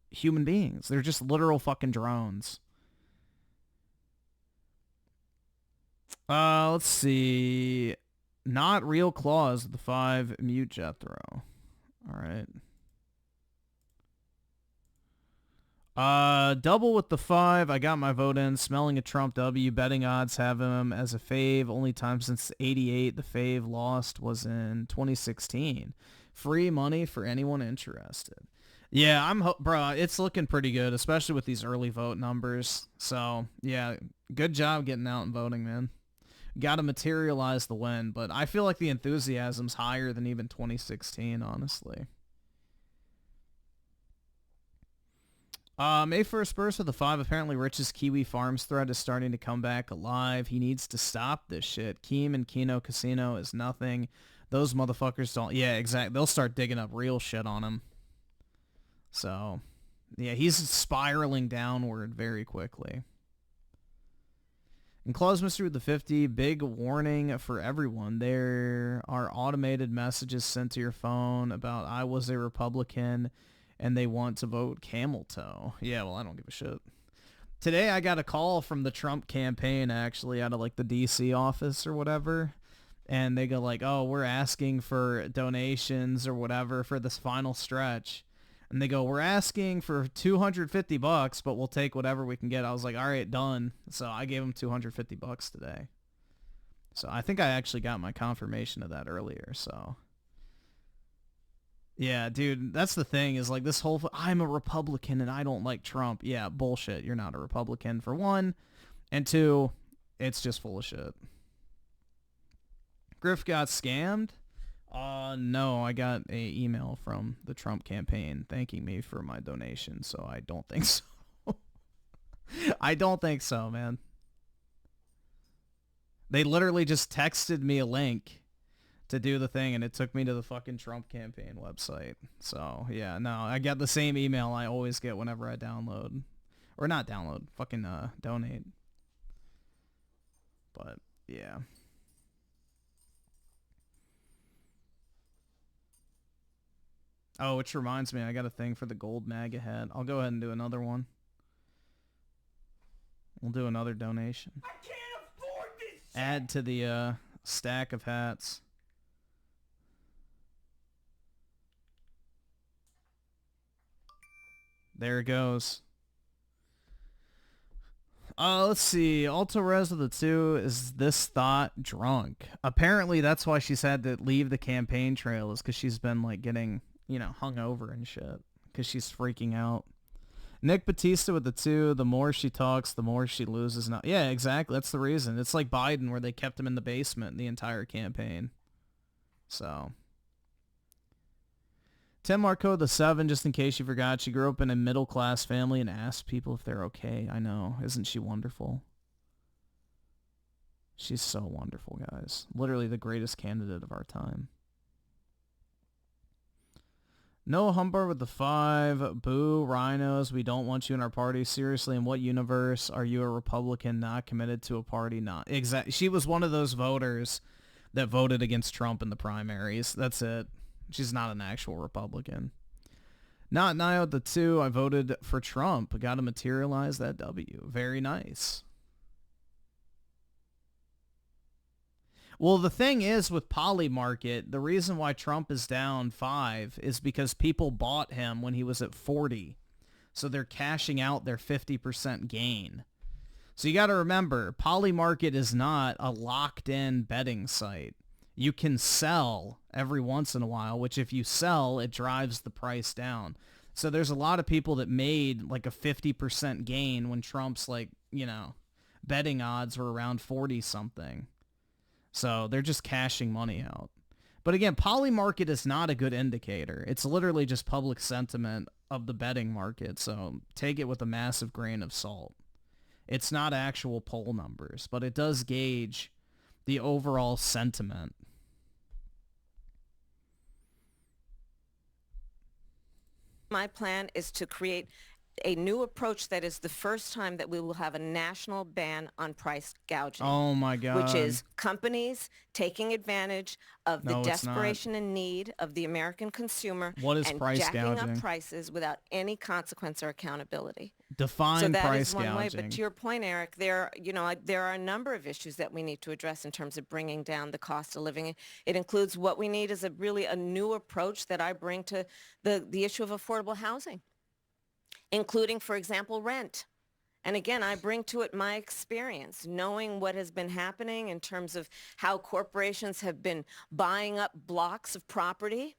human beings. They're just literal fucking drones. Let's see. Not real claws, the 5 mute Jethro. All right. Double with the 5. I got my vote in. Smelling a Trump W. Betting odds have him as a fave. Only time since 88 the fave lost was in 2016. Free money for anyone interested. Yeah, bro, it's looking pretty good, especially with these early vote numbers. So, yeah, good job getting out and voting, man. Got to materialize the win, but I feel like the enthusiasm's higher than even 2016, honestly. May 1st burst with the 5. Apparently Rich's Kiwi Farms thread is starting to come back alive. He needs to stop this shit. Keem and Keno Casino is nothing. Those motherfuckers don't... Yeah, exactly. They'll start digging up real shit on him. So, yeah, he's spiraling downward very quickly. And Claus Mystery with the 50, big warning for everyone. There are automated messages sent to your phone about I was a Republican and they want to vote camel toe. Yeah, well, I don't give a shit. Today I got a call from the Trump campaign, actually, out of like the DC office or whatever. And they go like, oh, we're asking for donations or whatever for this final stretch. And they go, we're asking for $250, but we'll take whatever we can get. I was like, all right, done. So I gave them $250 today. So I think I actually got my confirmation of that earlier. So yeah, dude, that's the thing is like this whole, I'm a Republican and I don't like Trump. Yeah, bullshit. You're not a Republican for one. And two, it's just full of shit. Griff got scammed. No, I got a email from the Trump campaign thanking me for my donation, so I don't think so. I don't think so, man. They literally just texted me a link to do the thing, and it took me to the fucking Trump campaign website. So, yeah, no, I got the same email I always get whenever I download. Or not download, fucking donate. But, yeah. Oh, which reminds me, I got a thing for the gold MAGA hat. I'll go ahead and do another one. We'll do another donation. I can't afford this shit. Add to the stack of hats. There it goes. Let's see. Alto Res of the 2, is this thought drunk? Apparently that's why she's had to leave the campaign trail, is because she's been like getting, you know, hungover and shit. Because she's freaking out. Nick Batista with the 2, the more she talks, the more she loses. Now, yeah, exactly. That's the reason. It's like Biden where they kept him in the basement the entire campaign. So. Tim Marco the 7, just in case you forgot, she grew up in a middle-class family and asked people if they're okay. I know. Isn't she wonderful? She's so wonderful, guys. Literally the greatest candidate of our time. Noah Humbard with the 5. Boo, rhinos. We don't want you in our party. Seriously, in what universe are you a Republican not committed to a party? Not exactly. She was one of those voters that voted against Trump in the primaries. That's it. She's not an actual Republican. Not Nio the 2. I voted for Trump. Got to materialize that W. Very nice. Well, the thing is with Poly Market, the reason why Trump is down 5 is because people bought him when he was at 40. So they're cashing out their 50% gain. So you got to remember, Poly Market is not a locked-in betting site. You can sell every once in a while, which if you sell, it drives the price down. So there's a lot of people that made like a 50% gain when Trump's like, you know, betting odds were around 40 something. So they're just cashing money out. But again, Poly Market is not a good indicator. It's literally just public sentiment of the betting market. So take it with a massive grain of salt. It's not actual poll numbers, but it does gauge the overall sentiment. My plan is to create a new approach that is the first time that we will have a national ban on price gouging. Oh my God. Which is companies taking advantage of the No, it's desperation and need of the American consumer What is and price jacking gouging? up prices without any consequence or accountability. Define So that price is one way, gouging. but to your point, Eric, there are a number of issues that we need to address in terms of bringing down the cost of living. It includes what we need is a new approach that I bring to the issue of affordable housing, including, for example, rent. And again, I bring to it my experience, knowing what has been happening in terms of how corporations have been buying up blocks of property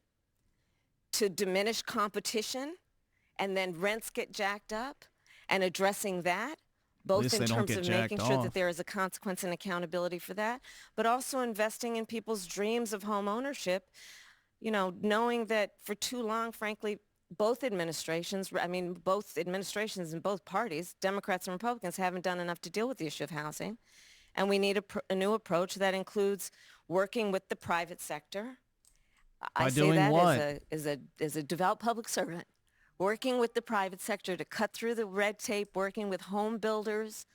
to diminish competition, and then rents get jacked up, and addressing that, both least in they don't terms get of jacked making sure off. that there is a consequence and accountability for that, but also investing in people's dreams of home ownership, you know, knowing that for too long, frankly, both administrations in both parties, Democrats and Republicans, haven't done enough to deal with the issue of housing. And we need a new approach that includes working with the private sector. I say doing that what? as a devout public servant, working with the private sector to cut through the red tape, working with home builders,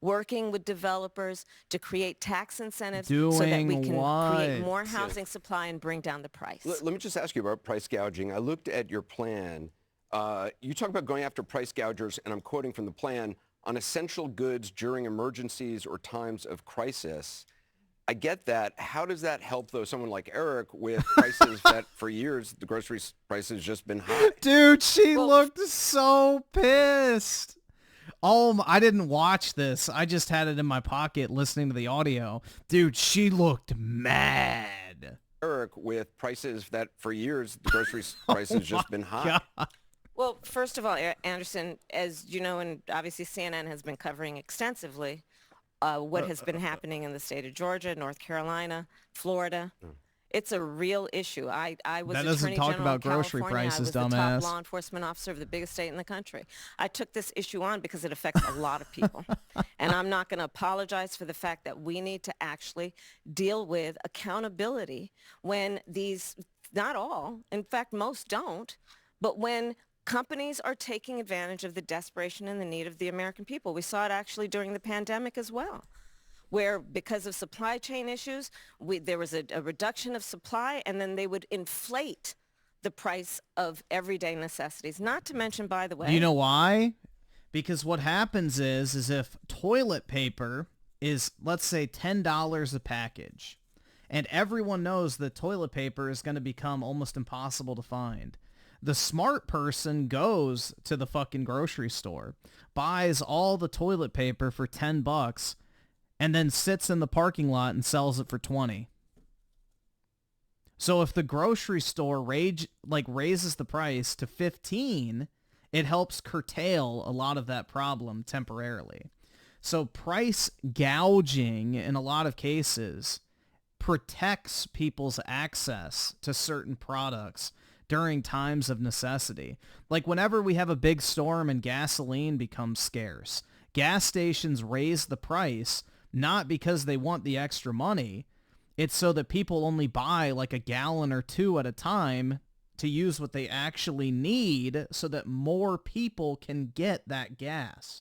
working with developers to create tax incentives so that we Doing can create what? more housing supply and bring down the price. Let me just ask you about price gouging. I looked at your plan. You talk about going after price gougers, and I'm quoting from the plan, on essential goods during emergencies or times of crisis. I get that. How does that help, though, someone like Eric with prices that for years the grocery prices just been high? Dude, she looked so pissed. Oh, I didn't watch this. I just had it in my pocket listening to the audio. Dude, she looked mad. Eric with prices that for years the grocery prices just been high. God. Well, first of all, Anderson, as you know, and obviously CNN has been covering extensively what has been happening in the state of Georgia, North Carolina, Florida. It's a real issue. I was That doesn't Attorney talk General about of grocery California. prices, I was the dumbass. top law enforcement officer of the biggest state in the country. I took this issue on because it affects a lot of people. And I'm not going to apologize for the fact that we need to actually deal with accountability when these, not all, in fact, most don't, but when companies are taking advantage of the desperation and the need of the American people. We saw it actually during the pandemic as well, where because of supply chain issues, there was a reduction of supply, and then they would inflate the price of everyday necessities. Not to mention, by the way... You know why? Because what happens is if toilet paper is, let's say, $10 a package, and everyone knows that toilet paper is going to become almost impossible to find, the smart person goes to the fucking grocery store, buys all the toilet paper for $10, and then sits in the parking lot and sells it for $20. So if the grocery store raises the price to $15, it helps curtail a lot of that problem temporarily. So price gouging in a lot of cases protects people's access to certain products during times of necessity. Like whenever we have a big storm and gasoline becomes scarce, gas stations raise the price not because they want the extra money. It's so that people only buy like a gallon or two at a time to use what they actually need so that more people can get that gas.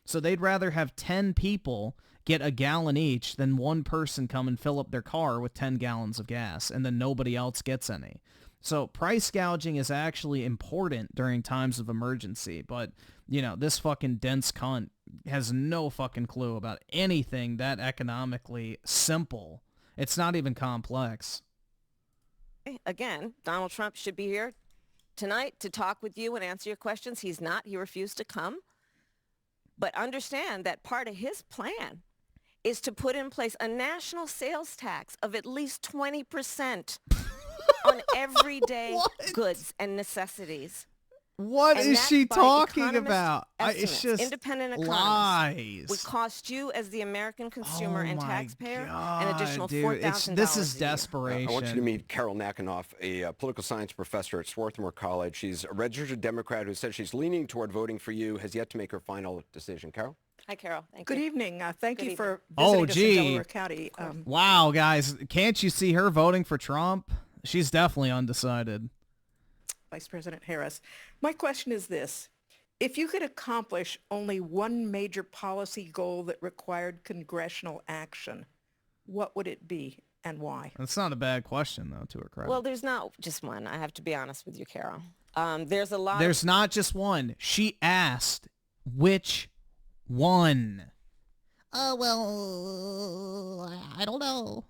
So they'd rather have 10 people get a gallon each than one person come and fill up their car with 10 gallons of gas and then nobody else gets any. So price gouging is actually important during times of emergency, but, you know, this fucking dense cunt has no fucking clue about anything that economically simple. It's not even complex. Again, Donald Trump should be here tonight to talk with you and answer your questions. He's not. He refused to come. But understand that part of his plan is to put in place a national sales tax of at least 20% on everyday goods and necessities. What And is that, she by talking economist about? It's estimates, just independent economists, lies. would cost you as the American consumer Oh and my taxpayer God, an additional dude. $4,000 This is a year. desperation. I want you to meet Carol Nakanoff, a political science professor at Swarthmore College. She's a registered Democrat who says she's leaning toward voting for you, has yet to make her final decision. Carol? Hi, Carol. Thank Good you. evening. Thank Good you evening. for Oh, visiting us gee. in Delaware County. Wow, guys. Can't you see her voting for Trump? She's definitely undecided. Vice President Harris. My question is this. If you could accomplish only one major policy goal that required congressional action, what would it be and why? That's not a bad question, though, to her credit. Well, there's not just one. I have to be honest with you, Carol. There's a lot. There's not just one. She asked which one. Oh, well, I don't know.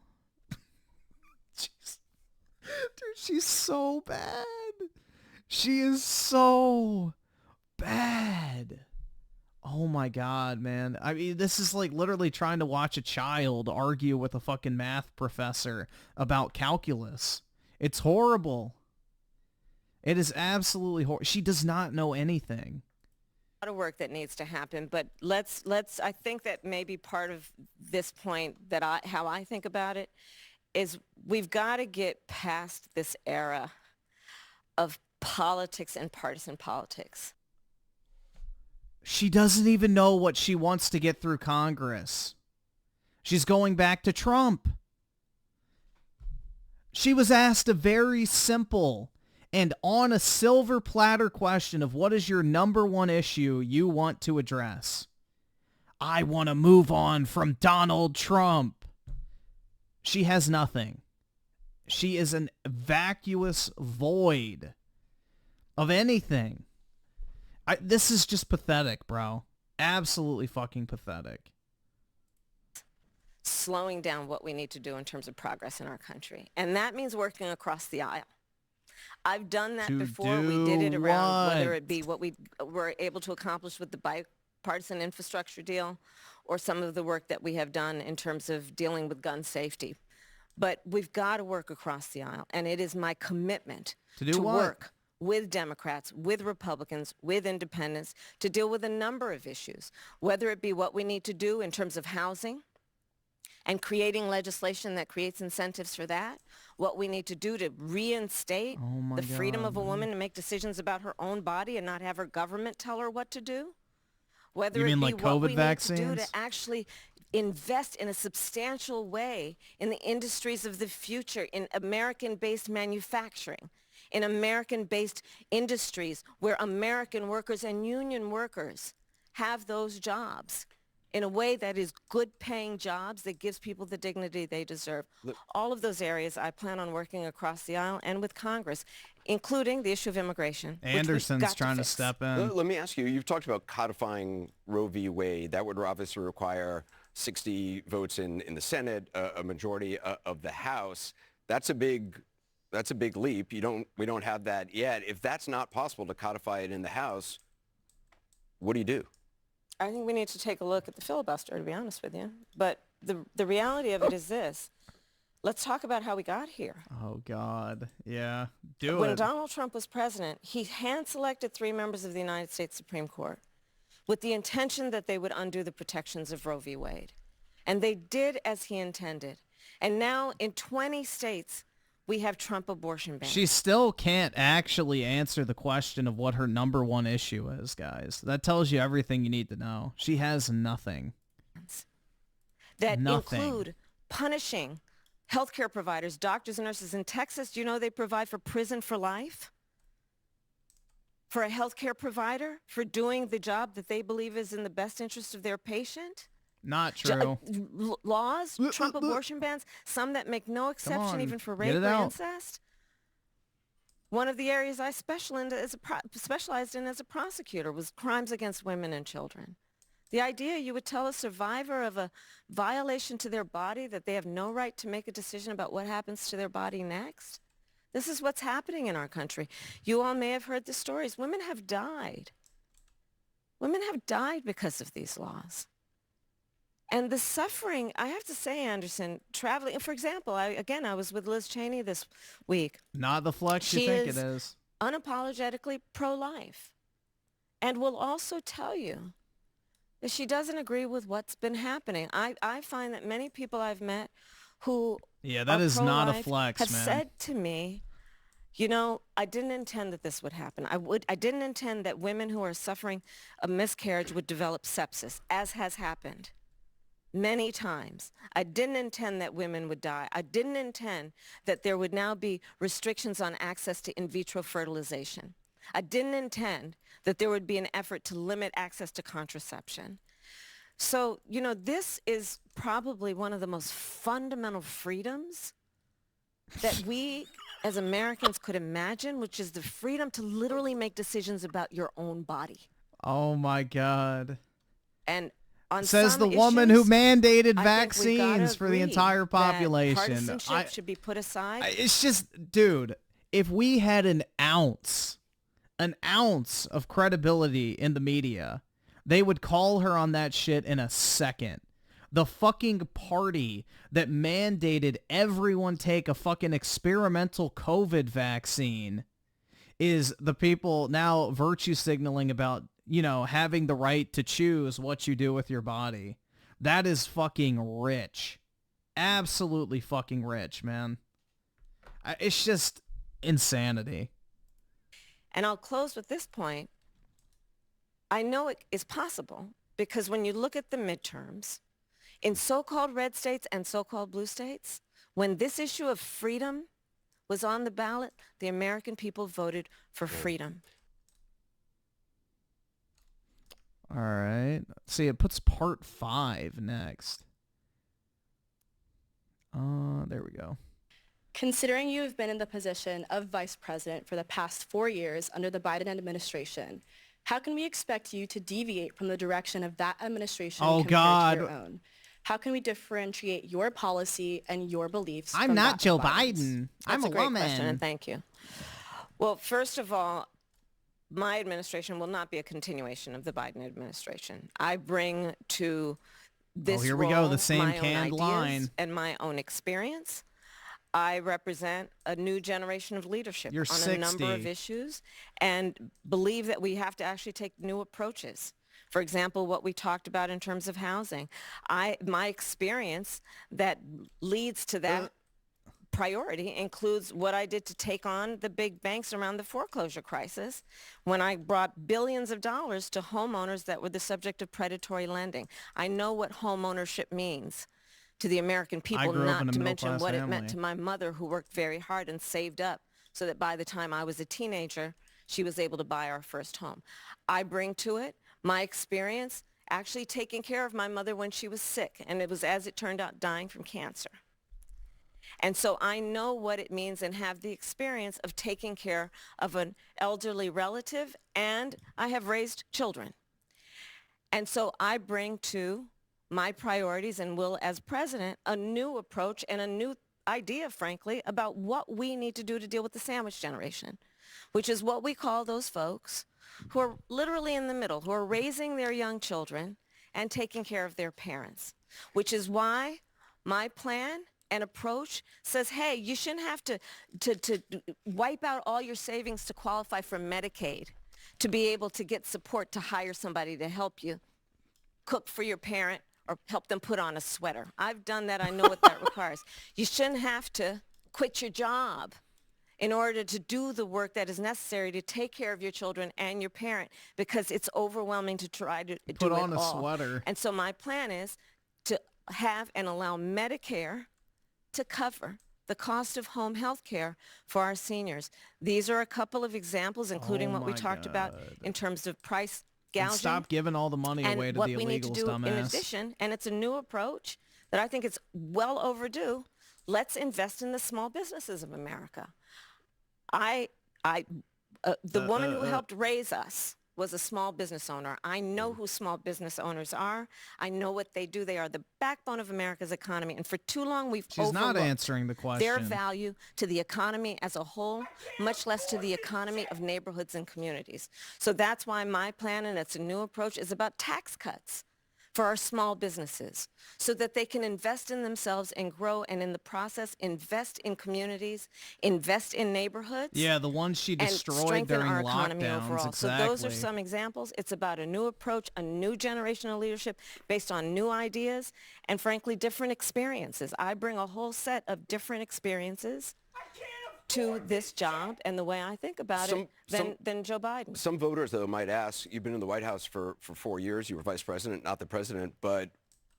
Dude, she's so bad. She is so bad. Oh my God, man. I mean, this is like literally trying to watch a child argue with a fucking math professor about calculus. It's horrible. It is absolutely horrible. She does not know anything. A lot of work that needs to happen, but let's I think that maybe part of this point that how I think about it is we've got to get past this era of politics and partisan politics. She doesn't even know what she wants to get through Congress. She's going back to Trump. She was asked a very simple and on a silver platter question of what is your number one issue you want to address. I want to move on from Donald Trump. She has nothing. She is an vacuous void of anything. This is just pathetic, bro. Absolutely fucking pathetic. slowing down what we need to do in terms of progress in our country. And that means working across the aisle. I've done that before. We did it around whether it be what we were able to accomplish with the bipartisan infrastructure deal or some of the work that we have done in terms of dealing with gun safety. But we've got to work across the aisle. And it is my commitment to work with Democrats, with Republicans, with independents, to deal with a number of issues, whether it be what we need to do in terms of housing and creating legislation that creates incentives for that, what we need to do to reinstate the freedom of a woman to make decisions about her own body and not have her government tell her what to do, whether You it mean be like what COVID we vaccines? need to do to actually invest in a substantial way in the industries of the future, in American-based manufacturing, in American-based industries where American workers and union workers have those jobs in a way that is good-paying jobs that gives people the dignity they deserve. All of those areas I plan on working across the aisle and with Congress, including the issue of immigration. Anderson's trying to step in. Let me ask you, you've talked about codifying Roe v. Wade. That would obviously require 60 votes in the Senate, a majority of the House. That's a big leap. We don't have that yet. If that's not possible to codify it in the House, what do you do? I think we need to take a look at the filibuster, to be honest with you. But the reality of it is this. Let's talk about how we got here. Oh, God. Yeah. Do When it. Donald Trump was president, he hand-selected 3 members of the United States Supreme Court with the intention that they would undo the protections of Roe v. Wade. And they did as he intended. And now in 20 states, we have Trump abortion bans. She still can't actually answer the question of what her number one issue is, guys. That tells you everything you need to know. She has nothing. That include punishing healthcare providers, doctors and nurses. In Texas, do you know they provide for prison for life? For a healthcare provider for doing the job that they believe is in the best interest of their patient? Not true. Laws, Trump abortion bans, some that make no exception even for rape or incest. One of the areas I specialized in as a prosecutor was crimes against women and children. The idea you would tell a survivor of a violation to their body that they have no right to make a decision about what happens to their body next. This is what's happening in our country. You all may have heard the stories. Women have died. Women have died because of these laws. And the suffering, I have to say, Anderson, traveling, for example, I was with Liz Cheney this week. Not the flex you think it is. Unapologetically pro-life. And will also tell you that she doesn't agree with what's been happening. I find that many people I've met who that is not a flex, have man. said to me, you know, I didn't intend that this would happen. I didn't intend that women who are suffering a miscarriage would develop sepsis, as has happened many times. I didn't intend that women would die. I didn't intend that there would now be restrictions on access to in vitro fertilization. I didn't intend that there would be an effort to limit access to contraception. So, you know, this is probably one of the most fundamental freedoms that we as Americans could imagine, which is the freedom to literally make decisions about your own body. Oh, my God. And on says some the woman who issues, mandated I vaccines for the entire population. Partisanship should be put aside. It's just, dude, if we had an ounce of credibility in the media, they would call her on that shit in a second. The fucking party that mandated everyone take a fucking experimental COVID vaccine is the people now virtue signaling about, you know, having the right to choose what you do with your body. That is fucking rich. Absolutely fucking rich, man. It's just insanity. And I'll close with this point. I know it is possible because when you look at the midterms, in so-called red states and so-called blue states, when this issue of freedom was on the ballot, the American people voted for freedom. All right. See, it puts part 5 next. There we go. Considering you have been in the position of vice president for the past 4 years under the Biden administration, how can we expect you to deviate from the direction of that administration compared to your own? How can we differentiate your policy and your beliefs I'm from not that Joe of Biden's? Biden. That's I'm a a great woman. question, and thank you. Well, first of all, my administration will not be a continuation of the Biden administration. I bring to this here we go, role the same my own canned ideas line. and my own experience. I represent a new generation of leadership You're on a number of 60. issues and believe that we have to actually take new approaches. For example, what we talked about in terms of housing. My experience that leads to that priority includes what I did to take on the big banks around the foreclosure crisis when I brought billions of dollars to homeowners that were the subject of predatory lending. I know what home ownership means to the American people, grew up in not a to mention middle-class what it family. meant to my mother, who worked very hard and saved up so that by the time I was a teenager, she was able to buy our first home. I bring to it my experience actually taking care of my mother when she was sick, and it was, as it turned out, dying from cancer. And so I know what it means and have the experience of taking care of an elderly relative, and I have raised children. And so I bring to my priorities and will, as president, a new approach and a new idea, frankly, about what we need to do to deal with the sandwich generation, which is what we call those folks who are literally in the middle, who are raising their young children and taking care of their parents, which is why my plan and approach says, hey, you shouldn't have to wipe out all your savings to qualify for Medicaid to be able to get support to hire somebody to help you cook for your parent or help them put on a sweater. I've done that. I know what that requires. You shouldn't have to quit your job in order to do the work that is necessary to take care of your children and your parent, because it's overwhelming to try to do Put it on a all. sweater. And so my plan is to have and allow Medicare to cover the cost of home health care for our seniors. These are a couple of examples, including what we my talked about in terms of price gouging. And stop giving all the money And away to what the we need to illegals, do in dumbass. addition, and it's a new approach that I think it's well overdue, let's invest in the small businesses of America. The woman who helped raise us was a small business owner. I know who small business owners are. I know what they do. They are the backbone of America's economy. And for too long, we've She's not overlooked answering the question. their value to the economy as a whole, much less to the economy of neighborhoods and communities. So that's why my plan, and it's a new approach, is about tax cuts for our small businesses so that they can invest in themselves and grow, and in the process invest in communities, invest in neighborhoods. Yeah, the ones she And destroyed strengthen during our economy lockdowns. overall. Exactly. So those are some examples. It's about a new approach, a new generation of leadership based on new ideas and, frankly, different experiences. I bring a whole set of different experiences to this job and the way I think about it than Joe Biden. Some voters, though, might ask, you've been in the White House for 4 years. You were vice president, not the president. But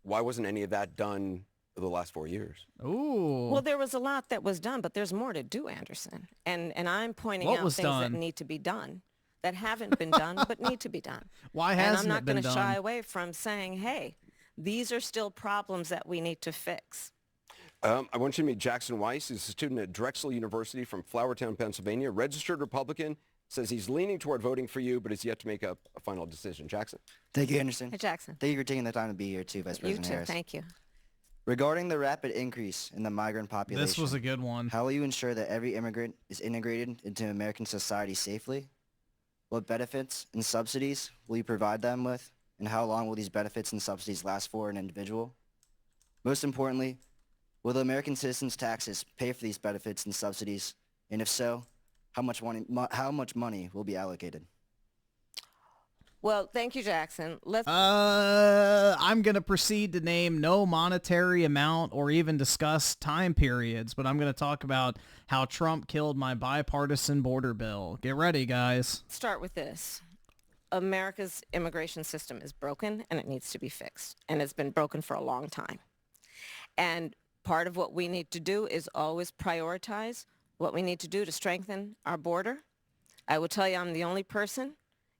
why wasn't any of that done the last 4 years? Ooh. Well, there was a lot that was done, but there's more to do, Anderson. And I'm pointing What out was things done? that need to be done, that haven't been done, but need to be done. Why and hasn't I'm not it been going to shy done? away from saying, hey, these are still problems that we need to fix. I want you to meet Jackson Weiss. He's a student at Drexel University from Flourtown, Pennsylvania. Registered Republican. Says he's leaning toward voting for you, but has yet to make a final decision. Jackson. Thank you, Anderson. Hey, Jackson. Thank you for taking the time to be here, too, Vice You President too. Harris. Thank you. Regarding the rapid increase in the migrant population, This was a good one. how will you ensure that every immigrant is integrated into American society safely? What benefits and subsidies will you provide them with? And how long will these benefits and subsidies last for an individual? Most importantly, will the American citizens' taxes pay for these benefits and subsidies? And if so, how much money will be allocated? Well, thank you, Jackson. I'm going to proceed to name no monetary amount or even discuss time periods, but I'm going to talk about how Trump killed my bipartisan border bill. Get ready, guys. Start with this. America's immigration system is broken, and it needs to be fixed. And it's been broken for a long time. And part of what we need to do is always prioritize what we need to do to strengthen our border. I will tell you, I'm the only person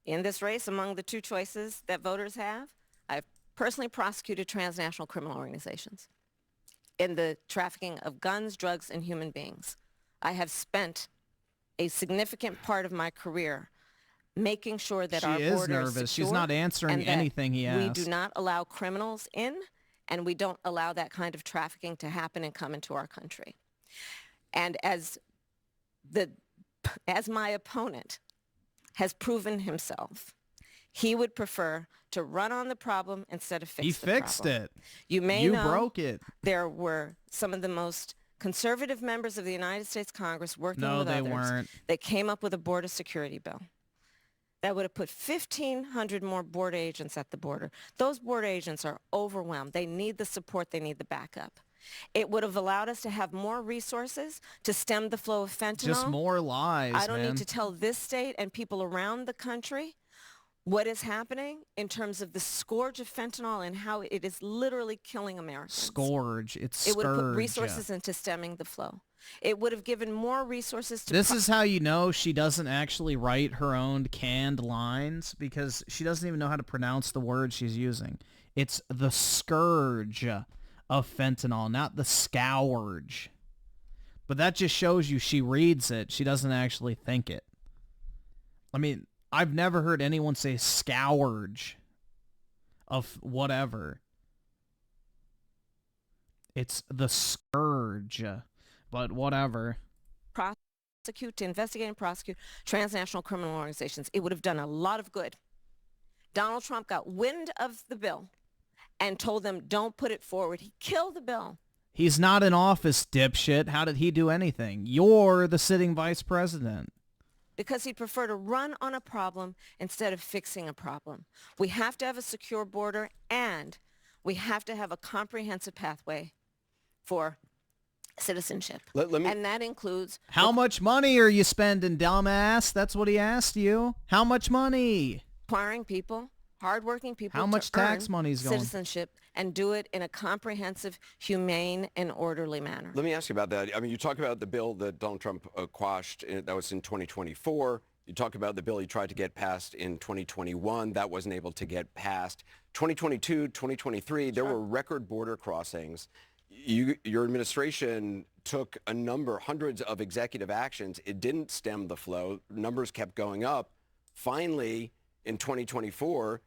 in this race among the two choices that voters have. I've personally prosecuted transnational criminal organizations in the trafficking of guns, drugs, and human beings. I have spent a significant part of my career making sure that She our is border nervous. is She's secure not answering and that anything he we asked. do not allow criminals in, and we don't allow that kind of trafficking to happen and come into our country. And as my opponent has proven himself, he would prefer to run on the problem instead of fix the problem. He fixed it. You may You know broke it. there were some of the most conservative members of the United States Congress working with others. No, they weren't. They came up with a border security bill that would have put 1,500 more border agents at the border. Those border agents are overwhelmed. They need the support. They need the backup. It would have allowed us to have more resources to stem the flow of fentanyl. Just more lies, I don't man. need to tell this state and people around the country what is happening in terms of the scourge of fentanyl and how it is literally killing Americans. Scourge. It's It would have put scourge. resources into stemming the flow. It would have given more resources to... This is how you know she doesn't actually write her own canned lines, because she doesn't even know how to pronounce the word she's using. It's the scourge of fentanyl, not the scourge. But that just shows you she reads it. She doesn't actually think it. I mean, I've never heard anyone say scourge of whatever. It's the scourge, but whatever. To investigate and prosecute transnational criminal organizations. It would have done a lot of good. Donald Trump got wind of the bill and told them, don't put it forward. He killed the bill. He's not in office, dipshit. How did he do anything? You're the sitting vice president. Because he'd prefer to run on a problem instead of fixing a problem. We have to have a secure border, and we have to have a comprehensive pathway for citizenship. And that includes... How much money are you spending, dumbass? That's what he asked you. How much money? Requiring people, hardworking people, How much to tax earn money is going? citizenship and do it in a comprehensive, humane, and orderly manner. Let me ask you about that. I mean, you talk about the bill that Donald Trump quashed. That was in 2024. You talk about the bill he tried to get passed in 2021. That wasn't able to get passed. 2022, 2023, there were record border crossings. Your administration took hundreds of executive actions. It didn't stem the flow. Numbers kept going up. Finally, in 2024,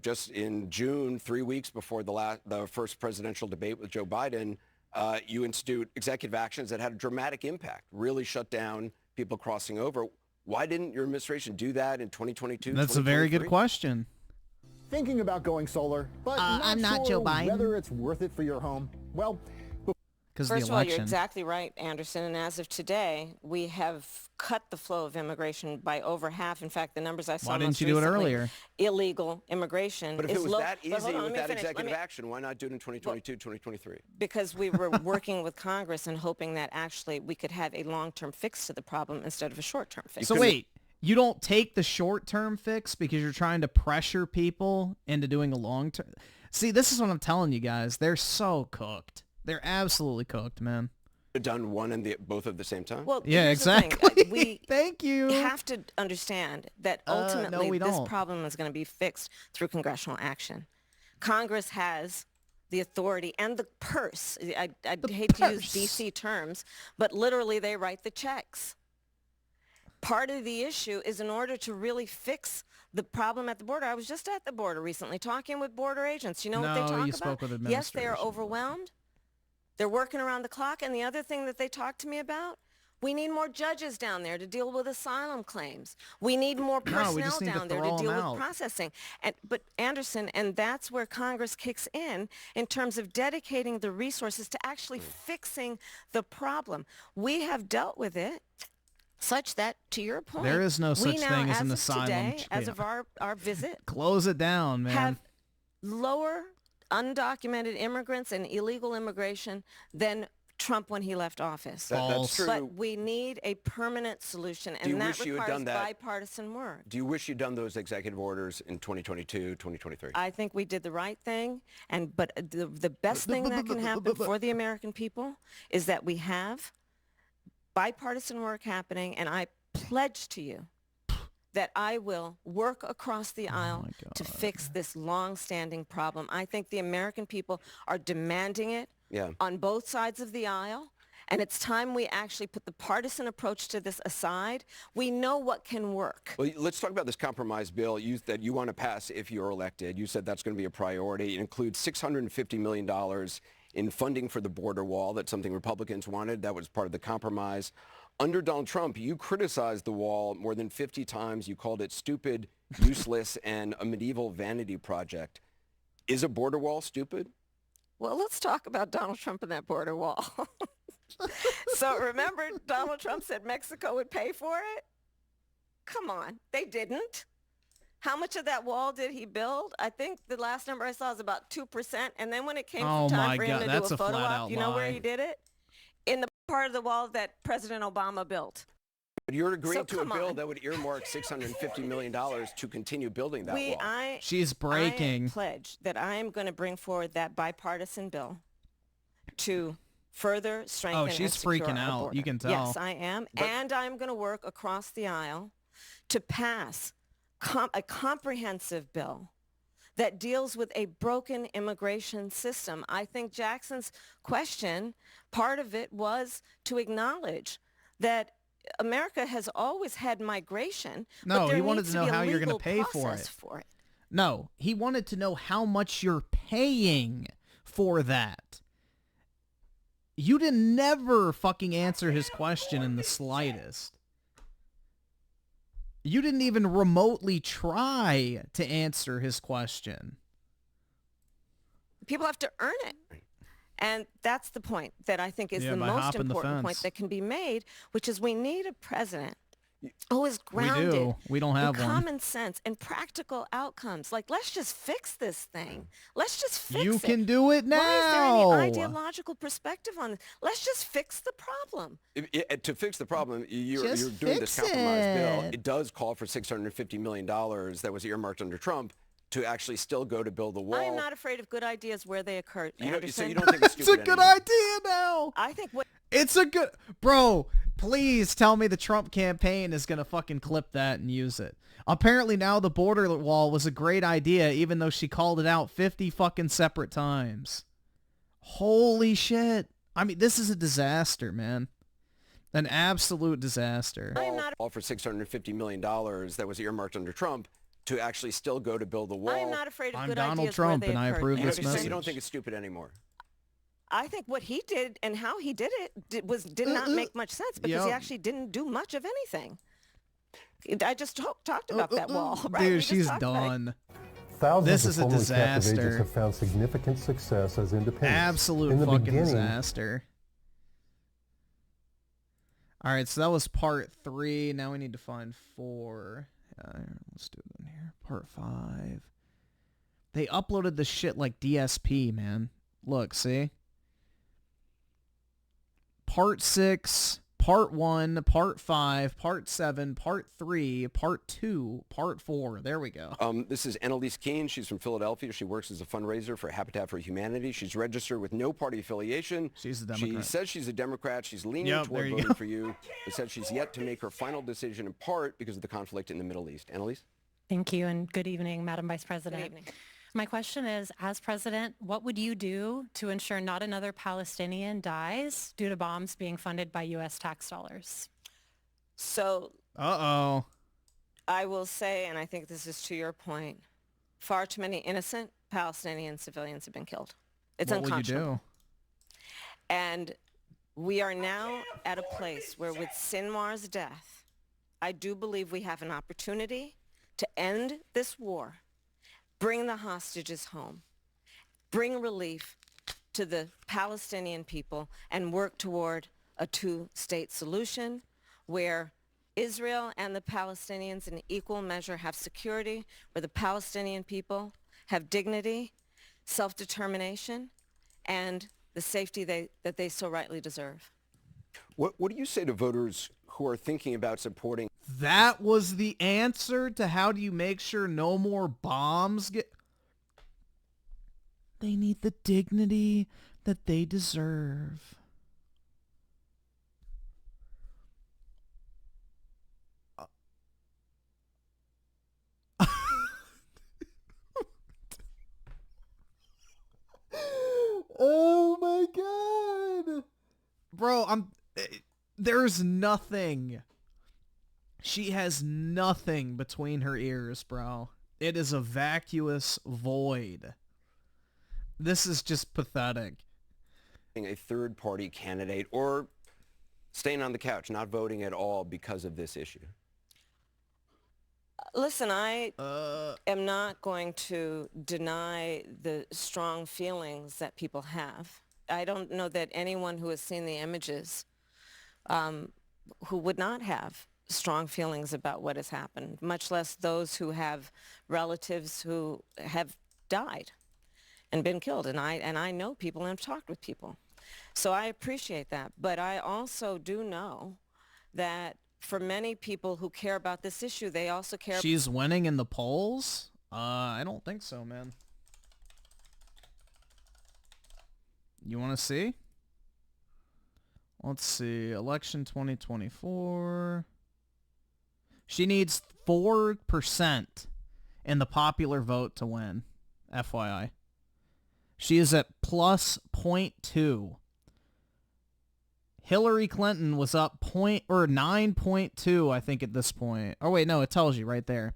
just in June, 3 weeks before the first presidential debate with Joe Biden, you institute executive actions that had a dramatic impact, really shut down people crossing over. Why didn't your administration do that in 2022? That's a very good question. Thinking about going solar, but I'm not sure Joe Biden. whether it's worth it for your home. Well, First of all, you're exactly right, Anderson. And as of today, we have cut the flow of immigration by over half. In fact, the numbers I saw Why didn't most you do it recently, earlier? Illegal immigration But if is it was low. that But hold easy on, with let me that finish. executive action, why not do it in 2022, 2023? Because we were working with Congress and hoping that actually we could have a long-term fix to the problem instead of a short-term fix. So wait, you don't take the short-term fix because you're trying to pressure people into doing a long-term... See, this is what I'm telling you guys. They're so cooked. They're absolutely cooked, man. Done one and both at the same time? Well, yeah, here's the exactly. thing. We Thank you. have to understand that ultimately we this don't. problem is going to be fixed through congressional action. Congress has the authority and the purse. I hate to use DC terms, but literally they write the checks. Part of the issue is in order to really fix the problem at the border. I was just at the border recently talking with border agents. You know what they No, talk you about? spoke with Yes, they are administration. overwhelmed. They're working around the clock. And the other thing that they talk to me about, we need more judges down there to deal with asylum claims. We need more No, we personnel just need to down there throw to 'em deal with out. processing. But Anderson, and that's where Congress kicks in terms of dedicating the resources to actually fixing the problem. We have dealt with it such that, to your point, There is no we such now, thing as an of asylum today, as jail. of our visit, Close it down, man. have lower undocumented immigrants and illegal immigration than Trump when he left office. That's true. But we need a permanent solution, Do you and that wish you had requires done that? bipartisan work. Do you wish you'd done those executive orders in 2022, 2023? I think we did the right thing, but the best thing that can happen for the American people is that we have bipartisan work happening, and I pledge to you that I will work across the aisle to fix this long-standing problem. I think the American people are demanding it on both sides of the aisle, And it's time we actually put the partisan approach to this aside. We know what can work. Well, let's talk about this compromise bill that you want to pass if you're elected. You said that's going to be a priority. It includes $650 million in funding for the border wall. That's something Republicans wanted. That was part of the compromise. Under Donald Trump, you criticized the wall more than 50 times. You called it stupid, useless, and a medieval vanity project. Is a border wall stupid? Well, let's talk about Donald Trump and that border wall. So remember, Donald Trump said Mexico would pay for it? Come on, they didn't. How much of that wall did he build? I think the last number I saw was about 2%. And then when it came time for him to do a photo op, you know where he did it? In the part of the wall that President Obama built. But you're agreeing to a bill that would earmark $650 million to continue building that wall. She's breaking. I pledge that I am going to bring forward that bipartisan bill to further strengthen and she's secure freaking our out. border. You can tell. Yes, I am. And I'm going to work across the aisle to pass a comprehensive bill that deals with a broken immigration system. I think Jackson's question, part of it was to acknowledge that America has always had migration. No, but there he wanted needs to know be a how you're going to legal pay for process it. No, he wanted to know how much you're paying for that. You didn't never fucking answer his question in the slightest. You didn't even remotely try to answer his question. People have to earn it. And that's the point that I think is the most important point that can be made, which is we need a president who is grounded We don't have in one. common sense and practical outcomes. Like, let's just fix this thing. Let's just fix it. You can do it now. Why is there any ideological perspective on this? Let's just fix the problem. To fix the problem, you're doing this compromise bill. It does call for $650 million that was earmarked under Trump to actually still go to build the wall. I am not afraid of good ideas where they occur, So Anderson. you don't think it's stupid It's a good anymore. idea now. I think what... It's a good... Bro, please tell me the Trump campaign is going to fucking clip that and use it. Apparently now the border wall was a great idea, even though she called it out 50 fucking separate times. Holy shit. I mean, this is a disaster, man. An absolute disaster. All for $650 million that was earmarked under Trump to actually still go to build the wall. I am not afraid of I'm good Donald ideas Trump, where they and I occur. approve this So message. you don't think it's stupid anymore? I think what he did and how he did it did not make much sense because he actually didn't do much of anything. I just talked about that wall, right? Dude, she's done. Thousands This of is a formerly captive agents disaster. have found significant success as independents. Absolute In the fucking beginning, disaster. All right, so that was part 3. Now we need to find 4. Let's do it in here. Part 5. They uploaded the shit like DSP, man. Look, see? Part 6, Part 1, Part 5, Part 7, Part 3, Part 2, Part 4. There we go. This is Annalise Keene. She's from Philadelphia. She works as a fundraiser for Habitat for Humanity. She's registered with no party affiliation. She's a Democrat. She says she's a Democrat. She's leaning Yep, toward there you voting go. for you, but said she's yet to make her final decision in part because of the conflict in the Middle East. Annalise? Thank you, and good evening, Madam Vice President. Good evening. My question is, as president, what would you do to ensure not another Palestinian dies due to bombs being funded by U.S. tax dollars? So Uh-oh. I will say, and I think this is to your point, far too many innocent Palestinian civilians have been killed. It's What will you unconscionable. do? And we are now at a place where with Sinwar's death, I do believe we have an opportunity to end this war, bring the hostages home, bring relief to the Palestinian people, and work toward a two-state solution where Israel and the Palestinians in equal measure have security, where the Palestinian people have dignity, self-determination, and the safety that they so rightly deserve. What do you say to voters who are thinking about supporting? That was the answer to how do you make sure no more bombs get... They need the dignity that they deserve. Oh my god! bro, there's nothing. She has nothing between her ears, bro. It is a vacuous void. This is just pathetic. A third-party candidate or staying on the couch, not voting at all because of this issue? Listen, I am not going to deny the strong feelings that people have. I don't know that anyone who has seen the images who would not have strong feelings about what has happened, much less those who have relatives who have died and been killed. And I know people and have talked with people. So I appreciate that. But I also do know that for many people who care about this issue, they also care. She's winning in the polls? I don't think so, man. You want to see? Let's see. Election 2024. She needs 4% in the popular vote to win. FYI. She is at plus 0.2. Hillary Clinton was up 9.2, I think, at this point. Oh, wait, no, it tells you right there.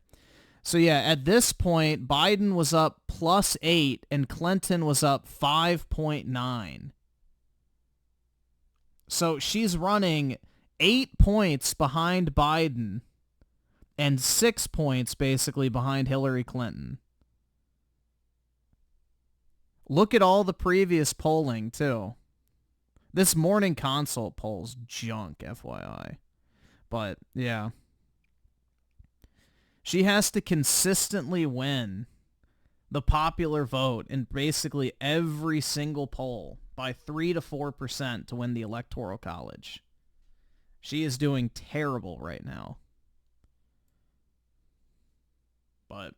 So, yeah, at this point, Biden was up plus 8, and Clinton was up 5.9. So she's running 8 points behind Biden and 6 points, basically, behind Hillary Clinton. Look at all the previous polling, too. This morning consult poll's junk, FYI. But, yeah. She has to consistently win the popular vote in basically every single poll by 3 to 4% to win the Electoral College. She is doing terrible right now. But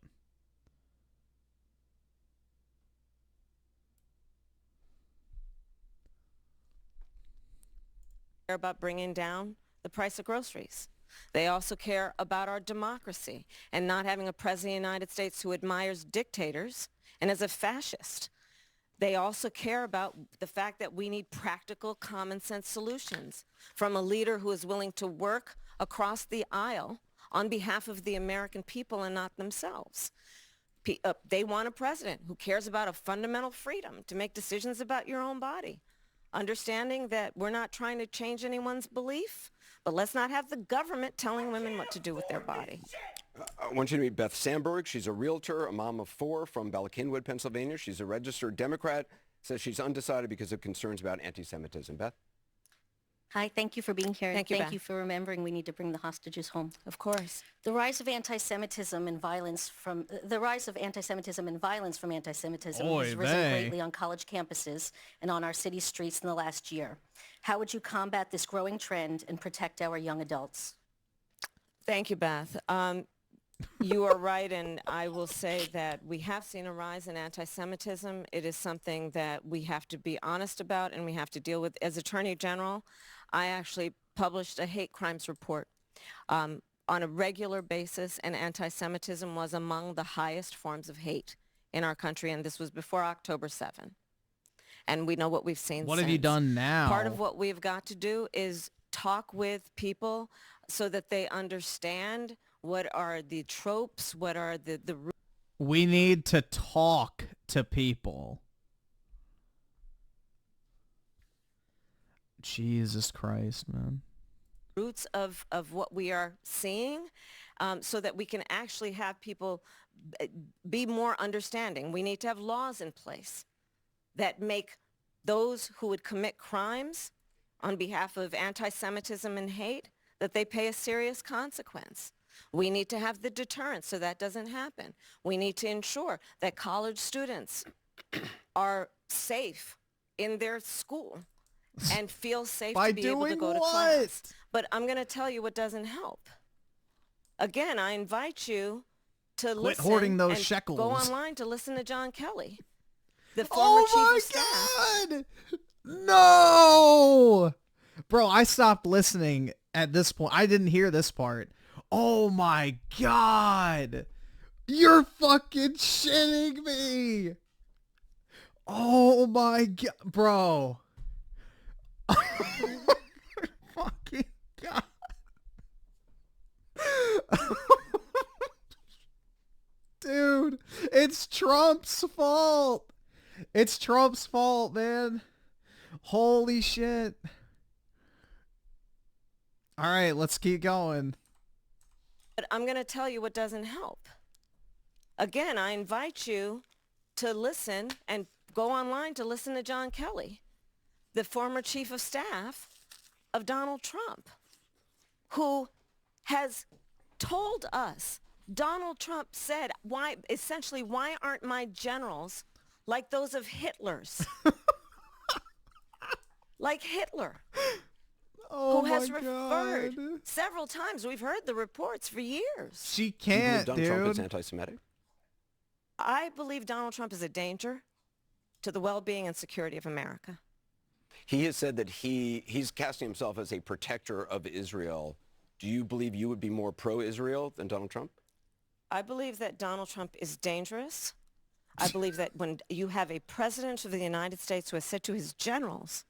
about bringing down the price of groceries. They also care about our democracy and not having a president of the United States who admires dictators and is a fascist. They also care about the fact that we need practical, common sense solutions from a leader who is willing to work across the aisle on behalf of the American people and not themselves. They want a president who cares about a fundamental freedom to make decisions about your own body. Understanding that we're not trying to change anyone's belief, but let's not have the government telling women what to do with their body. I want you to meet Beth Sandberg. She's a realtor, a mom of 4 from Bella Cynwyd, Pennsylvania. She's a registered Democrat, says she's undecided because of concerns about anti-Semitism. Beth? Hi, thank you for being here. Thank you, Thank Beth. you for remembering we need to bring the hostages home. Of course. The rise of anti-Semitism and violence from anti-Semitism Oy has risen vey. greatly on college campuses and on our city streets in the last year. How would you combat this growing trend and protect our young adults? Thank you, Beth. You are right, and I will say that we have seen a rise in anti-Semitism. It is something that we have to be honest about and we have to deal with. As Attorney General, I actually published a hate crimes report on a regular basis, and anti-Semitism was among the highest forms of hate in our country, and this was before October 7. And we know what we've seen what since. have you done now? Part of what we've got to do is talk with people so that they understand what are the tropes, what are the We need to talk to people. Jesus Christ, man. roots of what we are seeing, so that we can actually have people be more understanding. We need to have laws in place that make those who would commit crimes on behalf of anti-Semitism and hate, that they pay a serious consequence. We need to have the deterrence so that doesn't happen. We need to ensure that college students are safe in their school and feel safe By to be able to doing go to what? class. But I'm going to tell you what doesn't help. Again, I invite you to Quit listen hoarding those and shekels. go online to listen to John Kelly, the former chief of staff. Oh my God! No! Bro, I stopped listening at this point. I didn't hear this part. Oh my God! You're fucking shitting me! Oh my God, bro. Fucking God. Dude, it's Trump's fault. It's Trump's fault, man. Holy shit. All right, let's keep going. But I'm going to tell you what doesn't help. Again, I invite you to listen and go online to listen to John Kelly, the former chief of staff of Donald Trump, who has told us, Donald Trump said, why aren't my generals like those of Hitler's? Like Hitler. Oh, who has my referred God. several times. We've heard the reports for years. She Do you believe can't, Donald Trump is dude. anti-Semitic? I believe Donald Trump is a danger to the well-being and security of America. He has said that he's casting himself as a protector of Israel. Do you believe you would be more pro-Israel than Donald Trump? I believe that Donald Trump is dangerous. I believe that when you have a president of the United States who has said to his generals,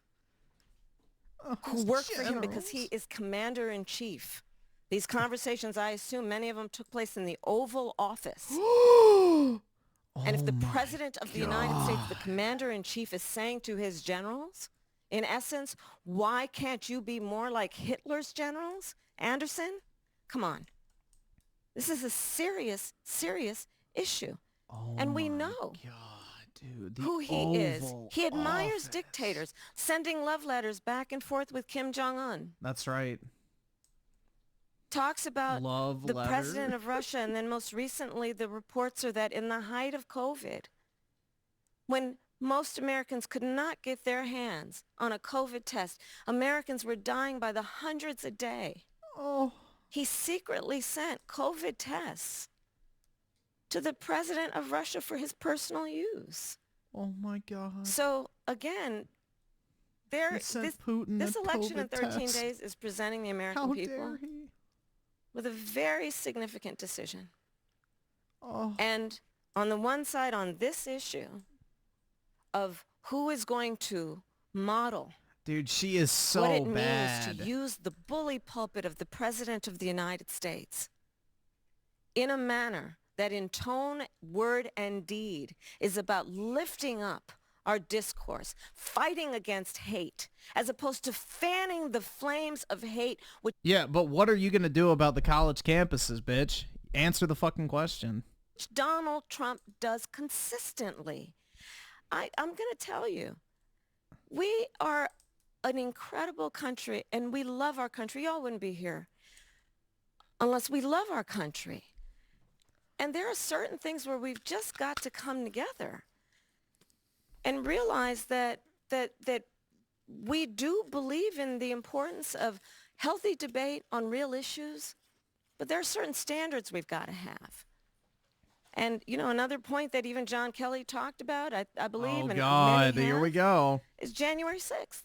who work for him because he is commander-in-chief. These conversations, I assume many of them took place in the Oval Office. And if the president of the United States, the commander-in-chief, is saying to his generals, in essence, why can't you be more like Hitler's generals, Anderson? Come on. This is a serious, serious issue. And we know Dude, who he is. He admires dictators, sending love letters back and forth with Kim Jong-un. That's right. Talks about Love the letter. president of Russia, and then most recently the reports are that in the height of COVID, when most Americans could not get their hands on a COVID test, Americans were dying by the hundreds a day. Oh. He secretly sent COVID tests to the president of Russia for his personal use. Oh my God. So again, He sent Putin this a election in COVID 13 test. days is presenting the American How people dare he? with a very significant decision. Oh. And on the one side, on this issue of who is going to model Dude, she is so what it bad. means to use the bully pulpit of the President of the United States in a manner that in tone, word, and deed is about lifting up our discourse, fighting against hate, as opposed to fanning the flames of hate. Which Yeah, but what are you going to do about the college campuses, bitch? Answer the fucking question. Donald Trump does consistently. I'm going to tell you, we are an incredible country, and we love our country. Y'all wouldn't be here unless we love our country. And there are certain things where we've just got to come together and realize that we do believe in the importance of healthy debate on real issues, but there are certain standards we've got to have. And, you know, another point that even John Kelly talked about, I believe, Oh, and God, many here have, we go. is January 6th,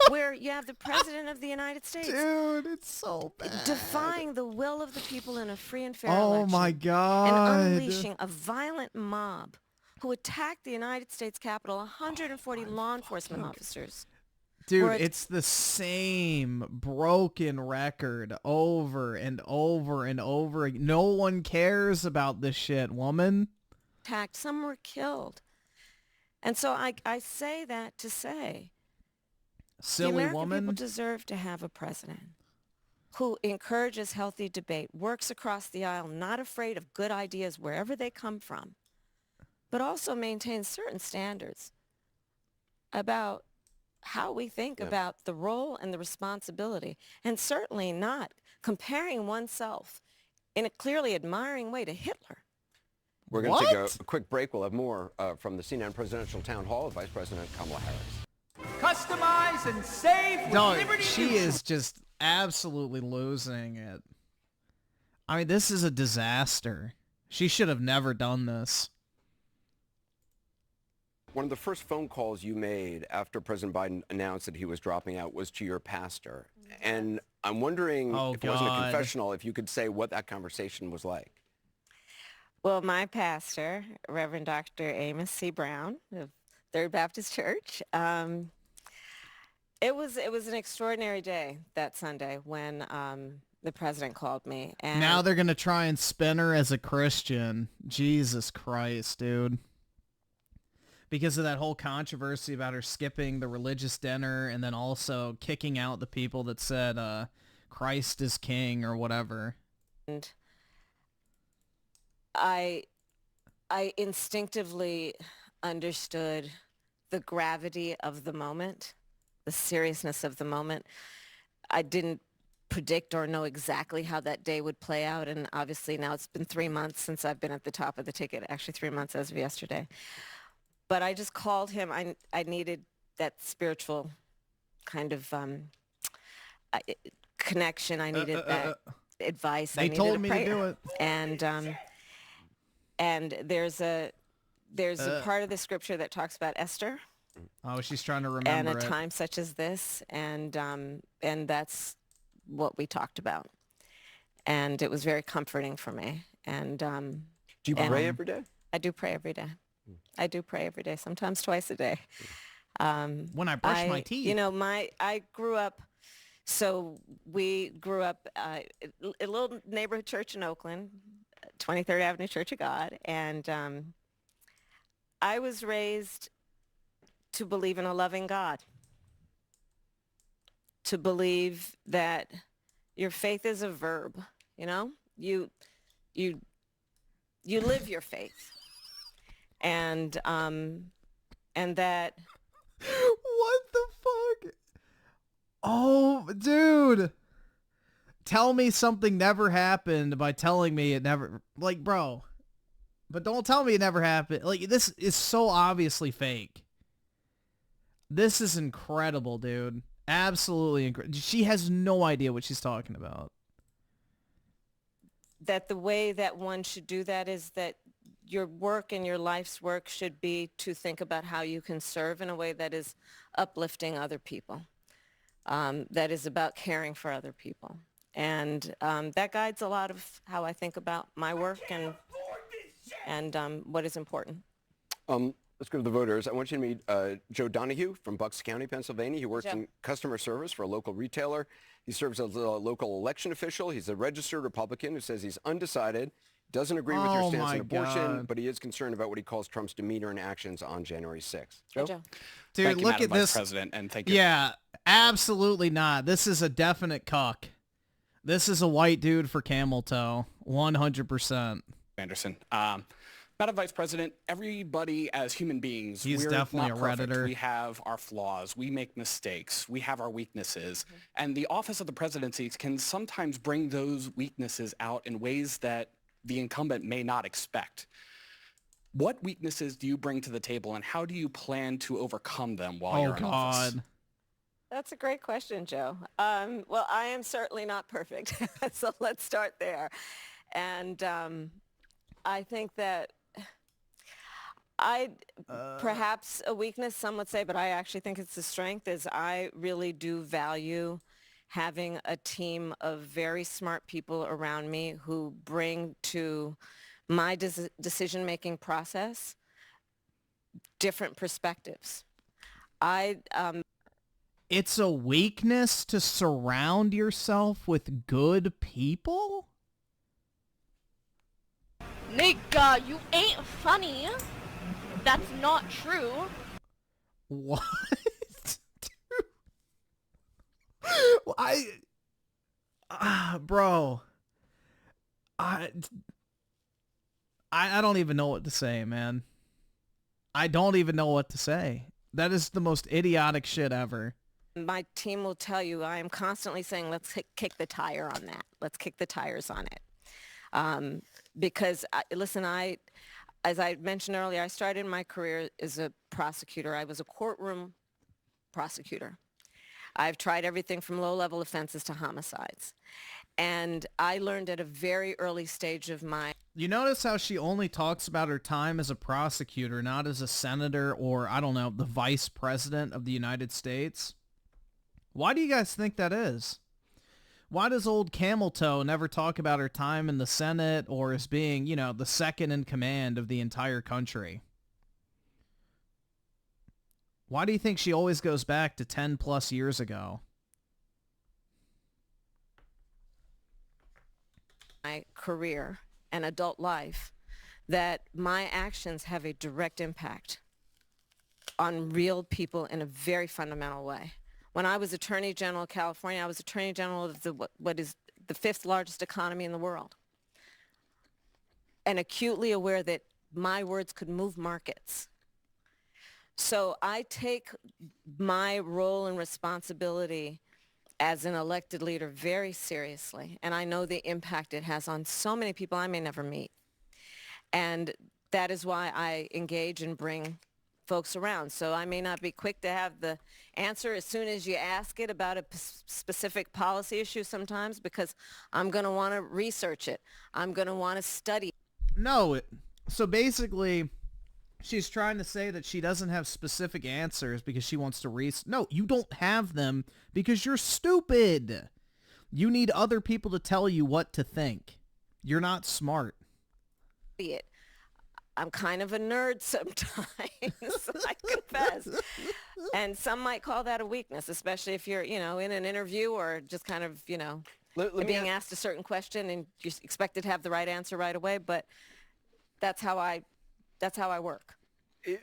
where you have the President of the United States. Dude, it's so bad. Defying the will of the people in a free and fair Oh, election. my God. And unleashing a violent mob who attacked the United States Capitol, 140 law enforcement officers. Dude, it's the same broken record over and over and over again. No one cares about this shit, woman. Attacked. Some were killed. And so I say that to say, Silly the American woman. people deserve to have a president who encourages healthy debate, works across the aisle, not afraid of good ideas wherever they come from, but also maintains certain standards about how we think about the role and the responsibility, and certainly not comparing oneself in a clearly admiring way to Hitler. We're going to take a quick break. We'll have more from the CNN Presidential Town Hall with Vice President Kamala Harris. Customize and save with No, Liberty she Mutual. is just absolutely losing it. I mean, this is a disaster. She should have never done this. One of the first phone calls you made after President Biden announced that he was dropping out was to your pastor. And I'm wondering, if it wasn't a God. confessional, if you could say what that conversation was like. Well, my pastor, Reverend Dr. Amos C. Brown of Third Baptist Church, It was an extraordinary day that Sunday when the president called me. And Now they're going to try and spin her as a Christian. Jesus Christ, dude. Because of that whole controversy about her skipping the religious dinner and then also kicking out the people that said Christ is king or whatever. And I instinctively understood the gravity of the moment, the seriousness of the moment. I didn't predict or know exactly how that day would play out, and obviously now it's been 3 months since I've been at the top of the ticket, actually 3 months as of yesterday. But I just called him. I needed that spiritual kind of connection. I needed that advice. They I needed told a me prayer. to do it. And there's a part of the scripture that talks about Esther. Oh, she's trying to remember And a it. time such as this, and that's what we talked about, and it was very comforting for me. And do you pray every day? I do pray every day. I do pray every day, sometimes twice a day. When I brush my teeth. You know, I grew up. So we grew up a little neighborhood church in Oakland, 23rd Avenue Church of God, and I was raised to believe in a loving God, to believe that your faith is a verb, you know? You live your faith. And that... What the fuck? Oh, dude. Tell me something never happened by telling me it never... Like, bro. But don't tell me it never happened. Like, this is so obviously fake. This is incredible, dude. Absolutely incredible. She has no idea what she's talking about. That the way that one should do that is that your work and your life's work should be to think about how you can serve in a way that is uplifting other people, that is about caring for other people. And that guides a lot of how I think about my work and what is important. Let's go to the voters. I want you to meet Joe Donahue from Bucks County, Pennsylvania. He works in customer service for a local retailer. He serves as a local election official. He's a registered Republican who says he's undecided, doesn't agree with your stance on abortion, but he is concerned about what he calls Trump's demeanor and actions on January 6th. Joe? Dude, Thank you, look Madam at Vice this. President, and thank you. Yeah, absolutely not. This is a definite cuck. This is a white dude for camel toe. 100%. Anderson. Madam Vice President, everybody as human beings, He's we're definitely not a perfect. Redditor. We have our flaws. We make mistakes. We have our weaknesses. And the office of the presidency can sometimes bring those weaknesses out in ways that the incumbent may not expect. What weaknesses do you bring to the table, and how do you plan to overcome them while you're in office? That's a great question, Joe. Well, I am certainly not perfect, so let's start there. And I think that perhaps a weakness, some would say, but I actually think it's a strength, is I really do value having a team of very smart people around me who bring to my decision-making process different perspectives. It's a weakness to surround yourself with good people? Nigga, you ain't funny. That's not true. What? Bro. I don't even know what to say, man. I don't even know what to say. That is the most idiotic shit ever. My team will tell you I am constantly saying, let's kick the tire on that. Let's kick the tires on it. Because, listen, as I mentioned earlier, I started my career as a prosecutor. I was a courtroom prosecutor. I've tried everything from low-level offenses to homicides. And I learned at a very early stage of my... You notice how she only talks about her time as a prosecutor, not as a senator or, I don't know, the vice president of the United States? Why do you guys think that is? Why does old Camel Toe never talk about her time in the Senate or as being, you know, the second in command of the entire country? Why do you think she always goes back to 10 plus years ago? My career and adult life, that my actions have a direct impact on real people in a very fundamental way. When I was Attorney General of California, I was Attorney General of what is the 5th largest economy in the world, and acutely aware that my words could move markets. So I take my role and responsibility as an elected leader very seriously, and I know the impact it has on so many people I may never meet. And that is why I engage and bring folks around. So I may not be quick to have the answer as soon as you ask it about a specific policy issue sometimes, because I'm going to want to research it. I'm going to want to study. No, so basically, she's trying to say that she doesn't have specific answers because she wants to No, you don't have them because you're stupid. You need other people to tell you what to think. You're not smart. It. I'm kind of a nerd sometimes, I confess. And some might call that a weakness, especially if you're, in an interview or just kind of, being asked a certain question and you're expected to have the right answer right away. But that's how I work. I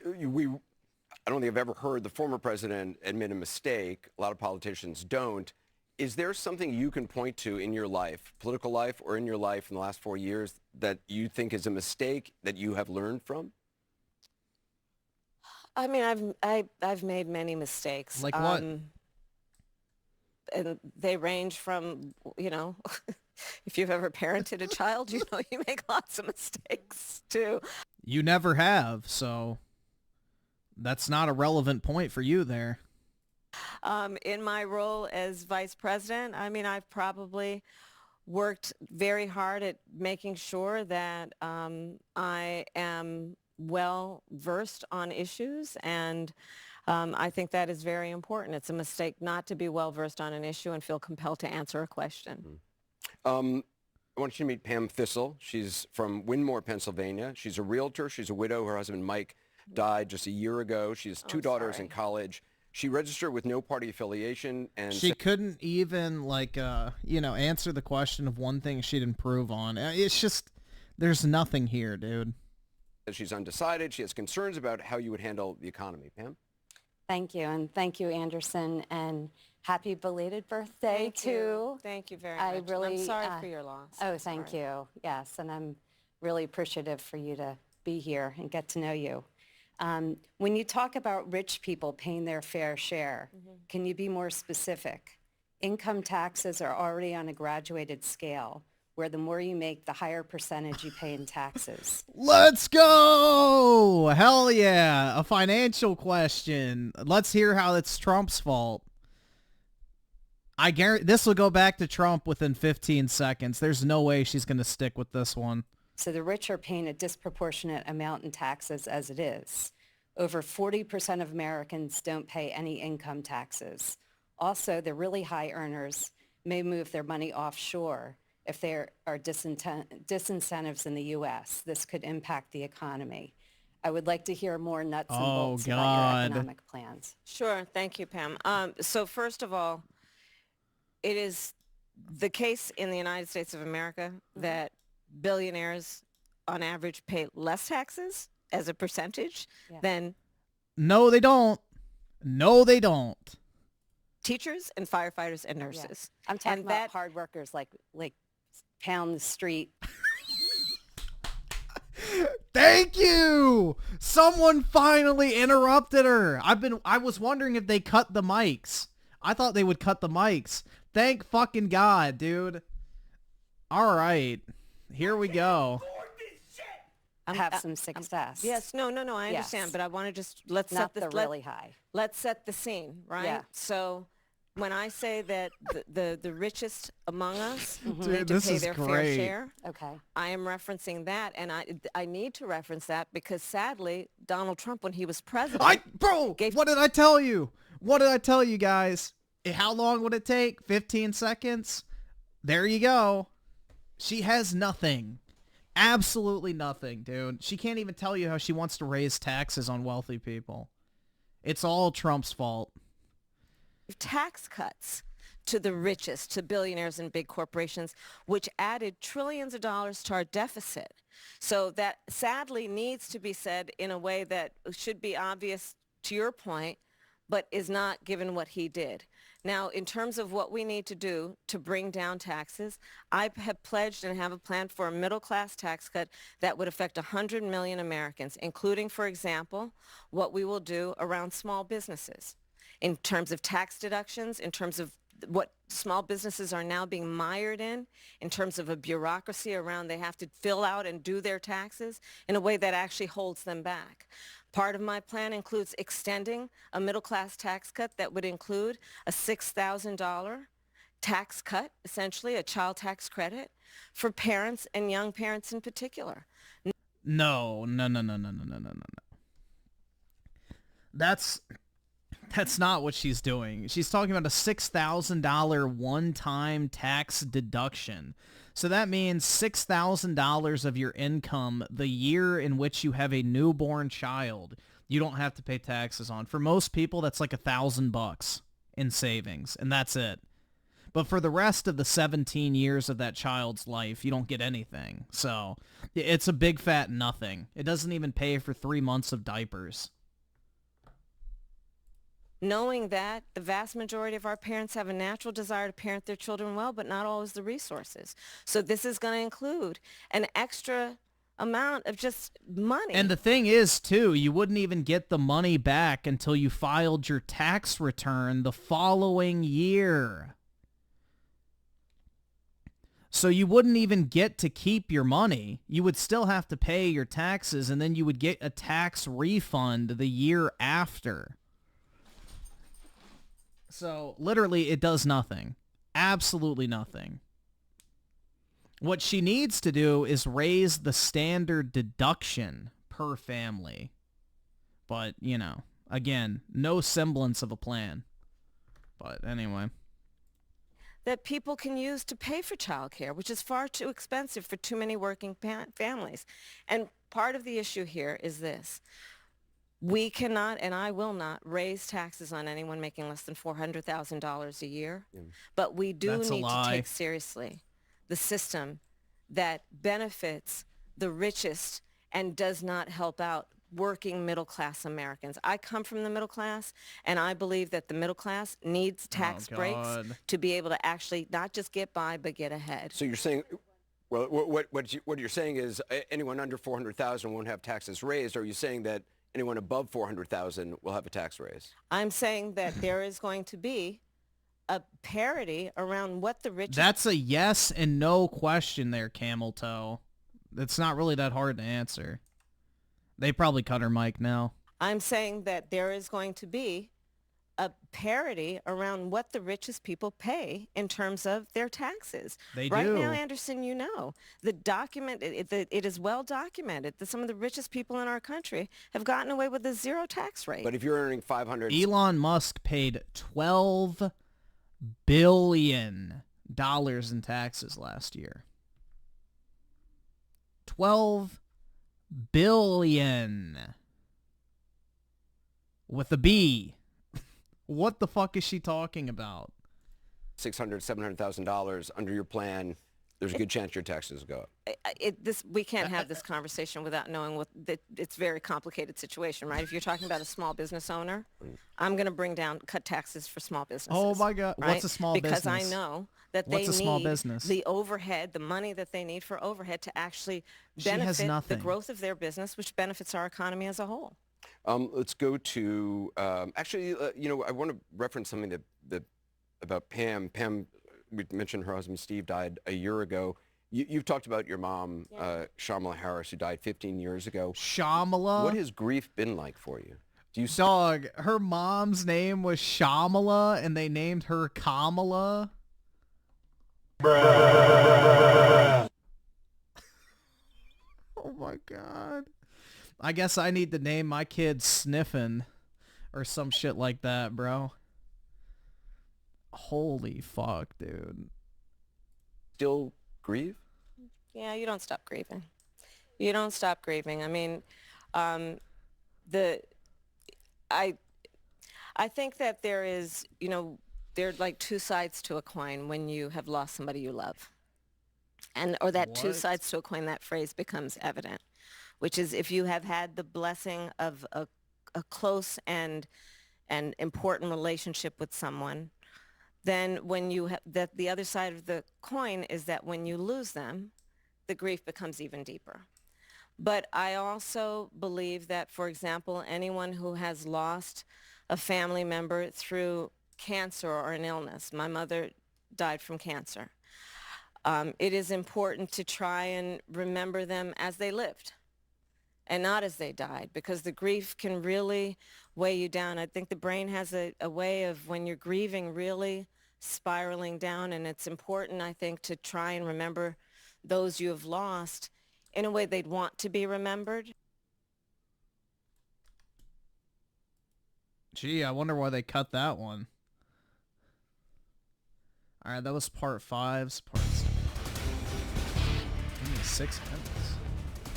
don't think I've ever heard the former president admit a mistake. A lot of politicians don't. Is there something you can point to in your life, political life, or in your life in the last 4 years that you think is a mistake that you have learned from? I mean, I've made many mistakes. Like what? And they range from, if you've ever parented a child, you make lots of mistakes too. You never have, so that's not a relevant point for you there. In my role as vice president, I mean, I've probably worked very hard at making sure that I am well versed on issues, and I think that is very important. It's a mistake not to be well versed on an issue and feel compelled to answer a question. I want you to meet Pam Thistle. She's from Wynmoor, Pennsylvania. She's a realtor. She's a widow. Her husband, Mike, died just a year ago. She has two daughters in college. She registered with no party affiliation, and she couldn't even answer the question of one thing she'd improve on. It's just, there's nothing here, dude. She's undecided. She has concerns about how you would handle the economy. Pam? Thank you, and thank you, Anderson, and happy belated birthday Thank to you. Thank you very much. Really, I'm sorry for your loss. Oh, thank you. Yes, and I'm really appreciative for you to be here and get to know you. When you talk about rich people paying their fair share, can you be more specific? Income taxes are already on a graduated scale, where the more you make, the higher percentage you pay in taxes. Let's go! Hell yeah! A financial question. Let's hear how it's Trump's fault. I guarantee this will go back to Trump within 15 seconds. There's no way she's going to stick with this one. So the rich are paying a disproportionate amount in taxes as it is. Over 40% of Americans don't pay any income taxes. Also, the really high earners may move their money offshore if there are disincentives in the U.S. This could impact the economy. I would like to hear more nuts and bolts about your economic plans. Sure. Thank you, Pam. So first of all, it is the case in the United States of America that billionaires on average pay less taxes as a percentage than No, they don't. No, they don't. teachers and firefighters and nurses. I'm talking about hard workers like pound the street. Thank you! Someone finally interrupted her. I was wondering if they cut the mics. I thought they would cut the mics. Thank fucking God, dude. All right. Here we go. Have some success. Yes, no, I understand, but I want to just let's Not set the really high. Let's set the scene, right? Yeah. So when I say that the richest among us Dude, need to this pay is their fair great. share, okay, I am referencing that, and I need to reference that because sadly, Donald Trump, when he was president, what did I tell you? What did I tell you guys? How long would it take? 15 seconds? There you go. She has nothing. Absolutely nothing, dude. She can't even tell you how she wants to raise taxes on wealthy people. It's all Trump's fault. Tax cuts to the richest, to billionaires and big corporations, which added trillions of dollars to our deficit. So that sadly needs to be said in a way that should be obvious to your point, but is not given what he did. Now, in terms of what we need to do to bring down taxes, I have pledged and have a plan for a middle-class tax cut that would affect 100 million Americans, including, for example, what we will do around small businesses, in terms of tax deductions, in terms of what small businesses are now being mired in terms of a bureaucracy around they have to fill out and do their taxes in a way that actually holds them back. Part of my plan includes extending a middle-class tax cut that would include a $6,000 tax cut, essentially a child tax credit for parents and young parents in particular. No. That's not what she's doing. She's talking about a $6,000 one-time tax deduction. So that means $6,000 of your income the year in which you have a newborn child, you don't have to pay taxes on. For most people, that's like $1,000 in savings, and that's it. But for the rest of the 17 years of that child's life, you don't get anything. So it's a big fat nothing. It doesn't even pay for 3 months of diapers. Knowing that the vast majority of our parents have a natural desire to parent their children well, but not always the resources. So this is going to include an extra amount of just money. And the thing is, too, you wouldn't even get the money back until you filed your tax return the following year. So you wouldn't even get to keep your money. You would still have to pay your taxes, and then you would get a tax refund the year after. So literally it does nothing. Absolutely nothing. What she needs to do is raise the standard deduction per family. But, you know, again, no semblance of a plan. But anyway. That people can use to pay for childcare, which is far too expensive for too many working families. And part of the issue here is this. We cannot, and I will not, raise taxes on anyone making less than $400,000 a year. But we do need to take seriously the system that benefits the richest and does not help out working middle-class Americans. I come from the middle class, and I believe that the middle class needs tax breaks to be able to actually not just get by, but get ahead. So you're saying, well, what you're saying is anyone under $400,000 won't have taxes raised. Or are you saying that anyone above $400,000 will have a tax raise? I'm saying that there is going to be a parity around what the rich... That's a yes and no question there, Camel Toe. It's not really that hard to answer. They probably cut her mic now. I'm saying that there is going to be a parity around what the richest people pay in terms of their taxes. They right do. Now, Anderson, you know, the document, it is well documented that some of the richest people in our country have gotten away with a zero tax rate. But if you're earning $500... Elon Musk paid $12 billion in taxes last year. 12 billion. With a B. What the fuck is she talking about? $600,000, $700,000 under your plan, there's a good chance your taxes go up. We can't have this conversation without knowing it's a very complicated situation, right? If you're talking about a small business owner, I'm going to cut taxes for small businesses. Oh my God. Right? What's a small business? Because I know that What's they a small need business? The overhead, the money that they need for overhead to actually benefit the growth of their business, which benefits our economy as a whole. Let's go to, you know, I want to reference something that about Pam. Pam, we mentioned her husband Steve died a year ago. You've talked about your mom, Shamala Harris, who died 15 years ago. Shamala? What has grief been like for you? Dog, her mom's name was Shamala, and they named her Kamala. Bruh. Oh my God. I guess I need to name my kid Sniffin' or some shit like that, bro. Holy fuck, dude. Still grieve? Yeah, you don't stop grieving. You don't stop grieving. I mean, I think that there is, there are like two sides to a coin when you have lost somebody you love. Or that two What? sides to a coin, that phrase becomes evident, which is if you have had the blessing of a close and important relationship with someone, then when you have that, the other side of the coin is that when you lose them, the grief becomes even deeper. But I also believe that, for example, anyone who has lost a family member through cancer or an illness, my mother died from cancer, it is important to try and remember them as they lived and not as they died, because the grief can really weigh you down. I think the brain has a way of, when you're grieving, really spiraling down, and it's important, I think, to try and remember those you have lost in a way they'd want to be remembered. Gee, I wonder why they cut that one. All right, that was part 5. Part 6. Give me 6 minutes.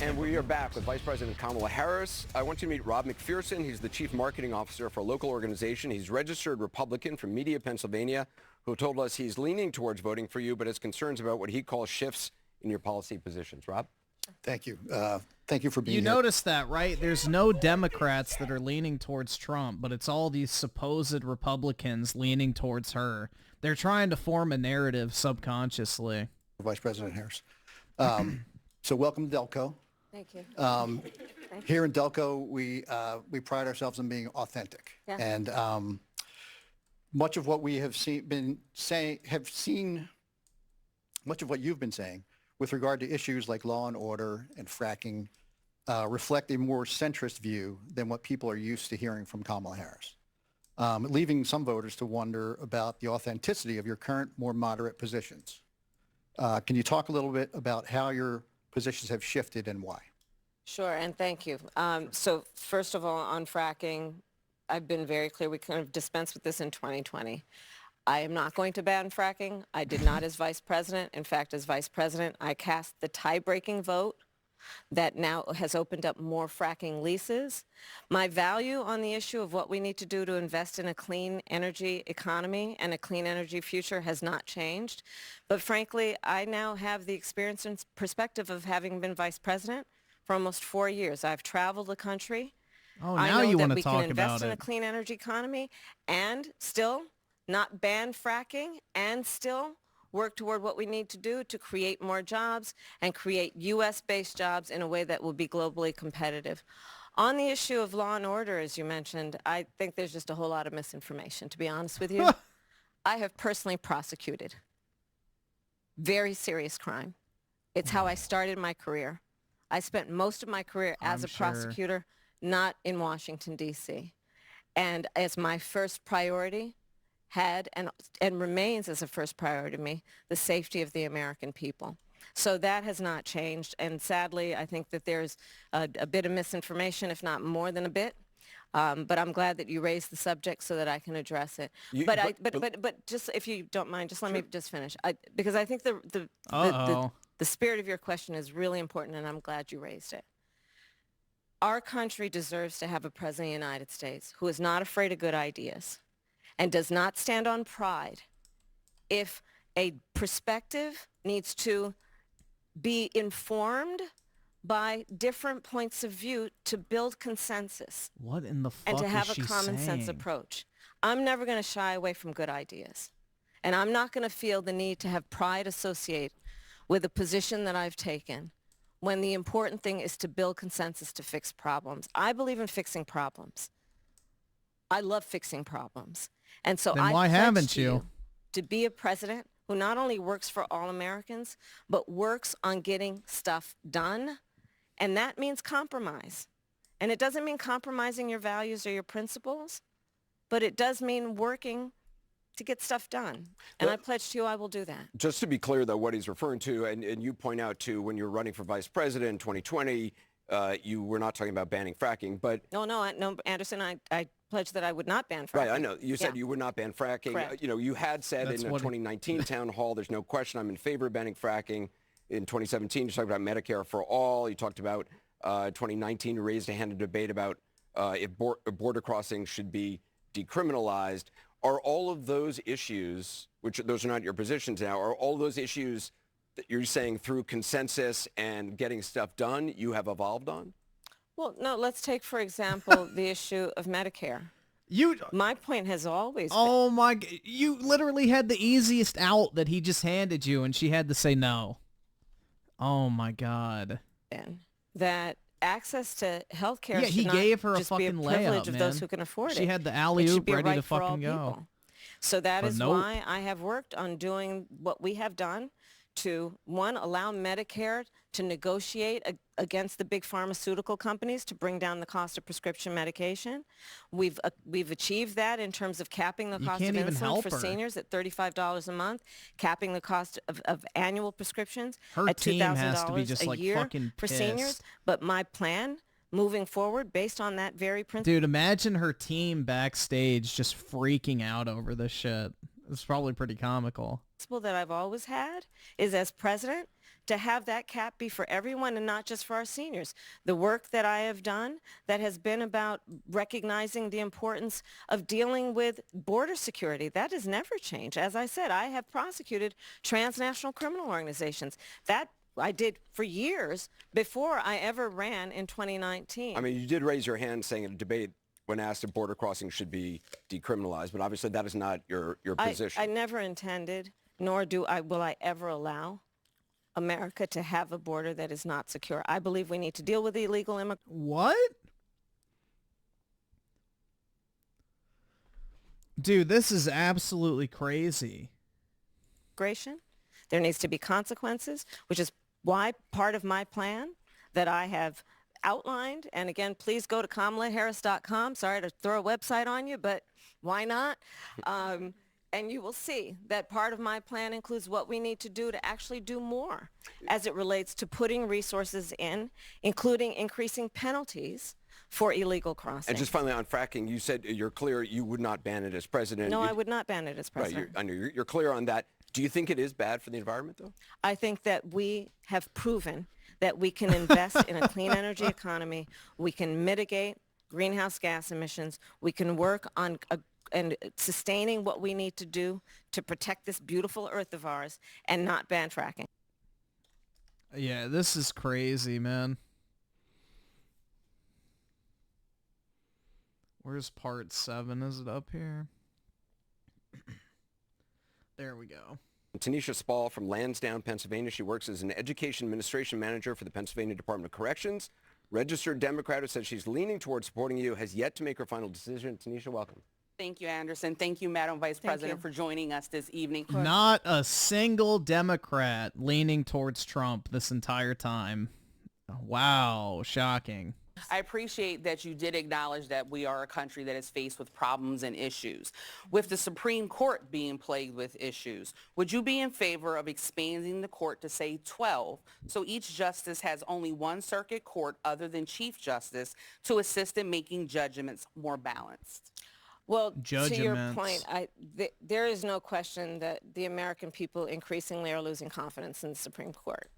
And we are back with Vice President Kamala Harris. I want you to meet Rob McPherson. He's the Chief Marketing Officer for a local organization. He's registered Republican from Media, Pennsylvania, who told us he's leaning towards voting for you, but has concerns about what he calls shifts in your policy positions. Rob? Thank you. Thank you for being You here. notice that, right? There's no Democrats that are leaning towards Trump, but it's all these supposed Republicans leaning towards her. They're trying to form a narrative subconsciously. Vice President Harris. So welcome to Delco. Thank you. Here in Delco, we pride ourselves on being authentic. Yeah. And much of what we have seen, much of what you've been saying with regard to issues like law and order and fracking reflect a more centrist view than what people are used to hearing from Kamala Harris, leaving some voters to wonder about the authenticity of your current, more moderate positions. Can you talk a little bit about how your positions have shifted and why? Sure, and thank you. So first of all, on fracking, I've been very clear. We kind of dispensed with this in 2020. I am not going to ban fracking. I did not as vice president. In fact, as vice president, I cast the tie-breaking vote that now has opened up more fracking leases. My value on the issue of what we need to do to invest in a clean energy economy and a clean energy future has not changed. But frankly, I now have the experience and perspective of having been vice president for almost 4 years. I've traveled the country. Oh, now you want to talk I know that we can invest about in a it. clean energy economy and still not ban fracking and still work toward what we need to do to create more jobs and create U.S.-based jobs in a way that will be globally competitive. On the issue of law and order, as you mentioned, I think there's just a whole lot of misinformation, to be honest with you. I have personally prosecuted very serious crime. It's how I started my career. I spent most of my career as a prosecutor, not in Washington, D.C. And as my first priority had and remains as a first priority to me, the safety of the American people. So that has not changed. And sadly, I think that there's a bit of misinformation, if not more than a bit. But I'm glad that you raised the subject so that I can address it. But just, if you don't mind, just let me just finish. Because I think the spirit of your question is really important, and I'm glad you raised it. Our country deserves to have a president of the United States who is not afraid of good ideas and does not stand on pride. If a perspective needs to be informed by different points of view to build consensus. What in the fuck and to have is she a common sense saying? approach. I'm never going to shy away from good ideas. And I'm not going to feel the need to have pride associated with a position that I've taken when the important thing is to build consensus to fix problems. I believe in fixing problems. I love fixing problems. And so Then I why pledge haven't to you? to be a president who not only works for all Americans, but works on getting stuff done. And that means compromise. And it doesn't mean compromising your values or your principles, but it does mean working to get stuff done. And I pledge to you I will do that. Just to be clear, though, what he's referring to, and you point out to when you were running for vice president in 2020, you were not talking about banning fracking, but... No, Anderson, I pledged that I would not ban fracking. Right, I know. You said you would not ban fracking. Correct. You had said That's in a what 2019 town hall, there's no question I'm in favor of banning fracking. In 2017, you talked about Medicare for all. You talked about 2019, you raised a hand in debate about if border crossings should be decriminalized. Are all of those issues, which those are not your positions now, are all those issues that you're saying through consensus and getting stuff done you have evolved on? Well, no, let's take, for example, the issue of Medicare. My point has always Oh my, you literally had the easiest out that he just handed you and she had to say no. Oh my God. been that access to health care Yeah, should he not gave her a just be a fucking privilege layup, of those man. who can afford it. She had the It alley-oop should be a ready to right for all fucking go. people. So that But is nope. why I have worked on doing what we have done to, one, allow Medicare to negotiate against the big pharmaceutical companies to bring down the cost of prescription medication. We've achieved that in terms of capping the You cost of can't even insulin help for her. seniors at $35 a month, capping the cost of annual prescriptions Her at team has to be $2,000 just, a like, year fucking for seniors. pissed. But my plan moving forward based on that very principle. Dude, imagine her team backstage just freaking out over this shit. It's probably pretty comical. That I've always had is, as president, to have that cap be for everyone and not just for our seniors. The work that I have done that has been about recognizing the importance of dealing with border security, that has never changed. As I said, I have prosecuted transnational criminal organizations. That I did for years before I ever ran in 2019. I mean, you did raise your hand saying in a debate when asked if border crossing should be decriminalized, but obviously that is not your position. I never intended, nor will I ever allow America to have a border that is not secure. I believe we need to deal with illegal immigration. What? Dude, this is absolutely crazy. There needs to be consequences, which is why part of my plan that I have outlined, and again, please go to KamalaHarris.com. Sorry to throw a website on you, but why not? And you will see that part of my plan includes what we need to do to actually do more as it relates to putting resources in, including increasing penalties for illegal crossing. And just finally on fracking, you said you're clear you would not ban it as president. No, I would not ban it as president. Right, I know you're clear on that. Do you think it is bad for the environment, though? I think that we have proven that we can invest in a clean energy economy. We can mitigate greenhouse gas emissions. We can work on and sustaining what we need to do to protect this beautiful earth of ours and not ban fracking. Yeah, this is crazy, man. Where's part 7? Is it up here? There we go. Tanisha Spall from Lansdowne, Pennsylvania. She works as an education administration manager for the Pennsylvania Department of Corrections. Registered Democrat who says she's leaning towards supporting you, has yet to make her final decision. Tanisha, welcome. Thank you, Anderson. Thank you, Madam Vice President, for joining us this evening. Not a single Democrat leaning towards Trump this entire time. Wow, shocking. I appreciate that you did acknowledge that we are a country that is faced with problems and issues. With the Supreme Court being plagued with issues, would you be in favor of expanding the court to, say, 12, so each justice has only one circuit court other than Chief Justice to assist in making judgments more balanced? Well, to your point, there is no question that the American people increasingly are losing confidence in the Supreme Court.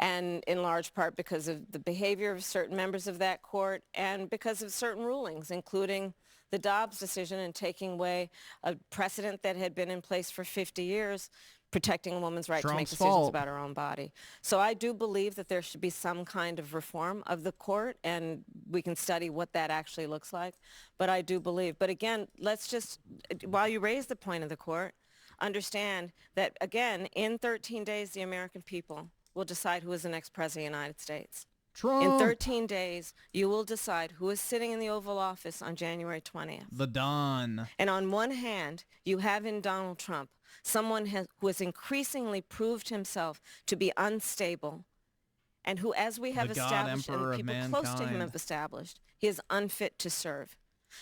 And in large part because of the behavior of certain members of that court and because of certain rulings, including the Dobbs decision and taking away a precedent that had been in place for 50 years, protecting a woman's right to make decisions about her own body. So I do believe that there should be some kind of reform of the court, and we can study what that actually looks like. But I do believe. But again, let's just, while you raise the point of the court, understand that, again, in 13 days, the American people will decide who is the next president of the United States. Trump. In 13 days, you will decide who is sitting in the Oval Office on January 20th. The Don. And on one hand, you have in Donald Trump someone who has increasingly proved himself to be unstable and who, as we have established and people close to him have established, he is unfit to serve.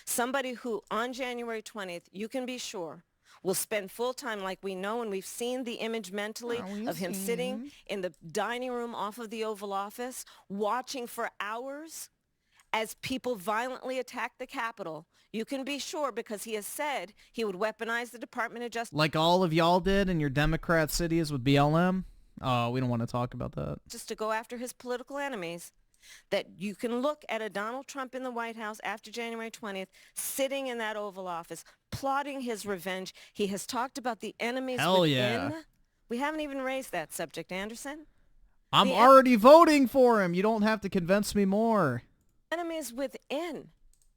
Somebody who, on January 20th, you can be sure, will spend full time, like we know, and we've seen the image mentally of him sitting in the dining room off of the Oval Office, watching for hours as people violently attack the Capitol. You can be sure, because he has said he would weaponize the Department of Justice. Like all of y'all did in your Democrat cities with BLM? Oh, we don't want to talk about that. Just to go after his political enemies. that you can look at a Donald Trump in the White House after January 20th, sitting in that Oval Office, plotting his revenge. He has talked about the enemies Hell within. yeah. We haven't even raised that subject, Anderson. I'm The already voting for him. You don't have to convince me more. enemies within.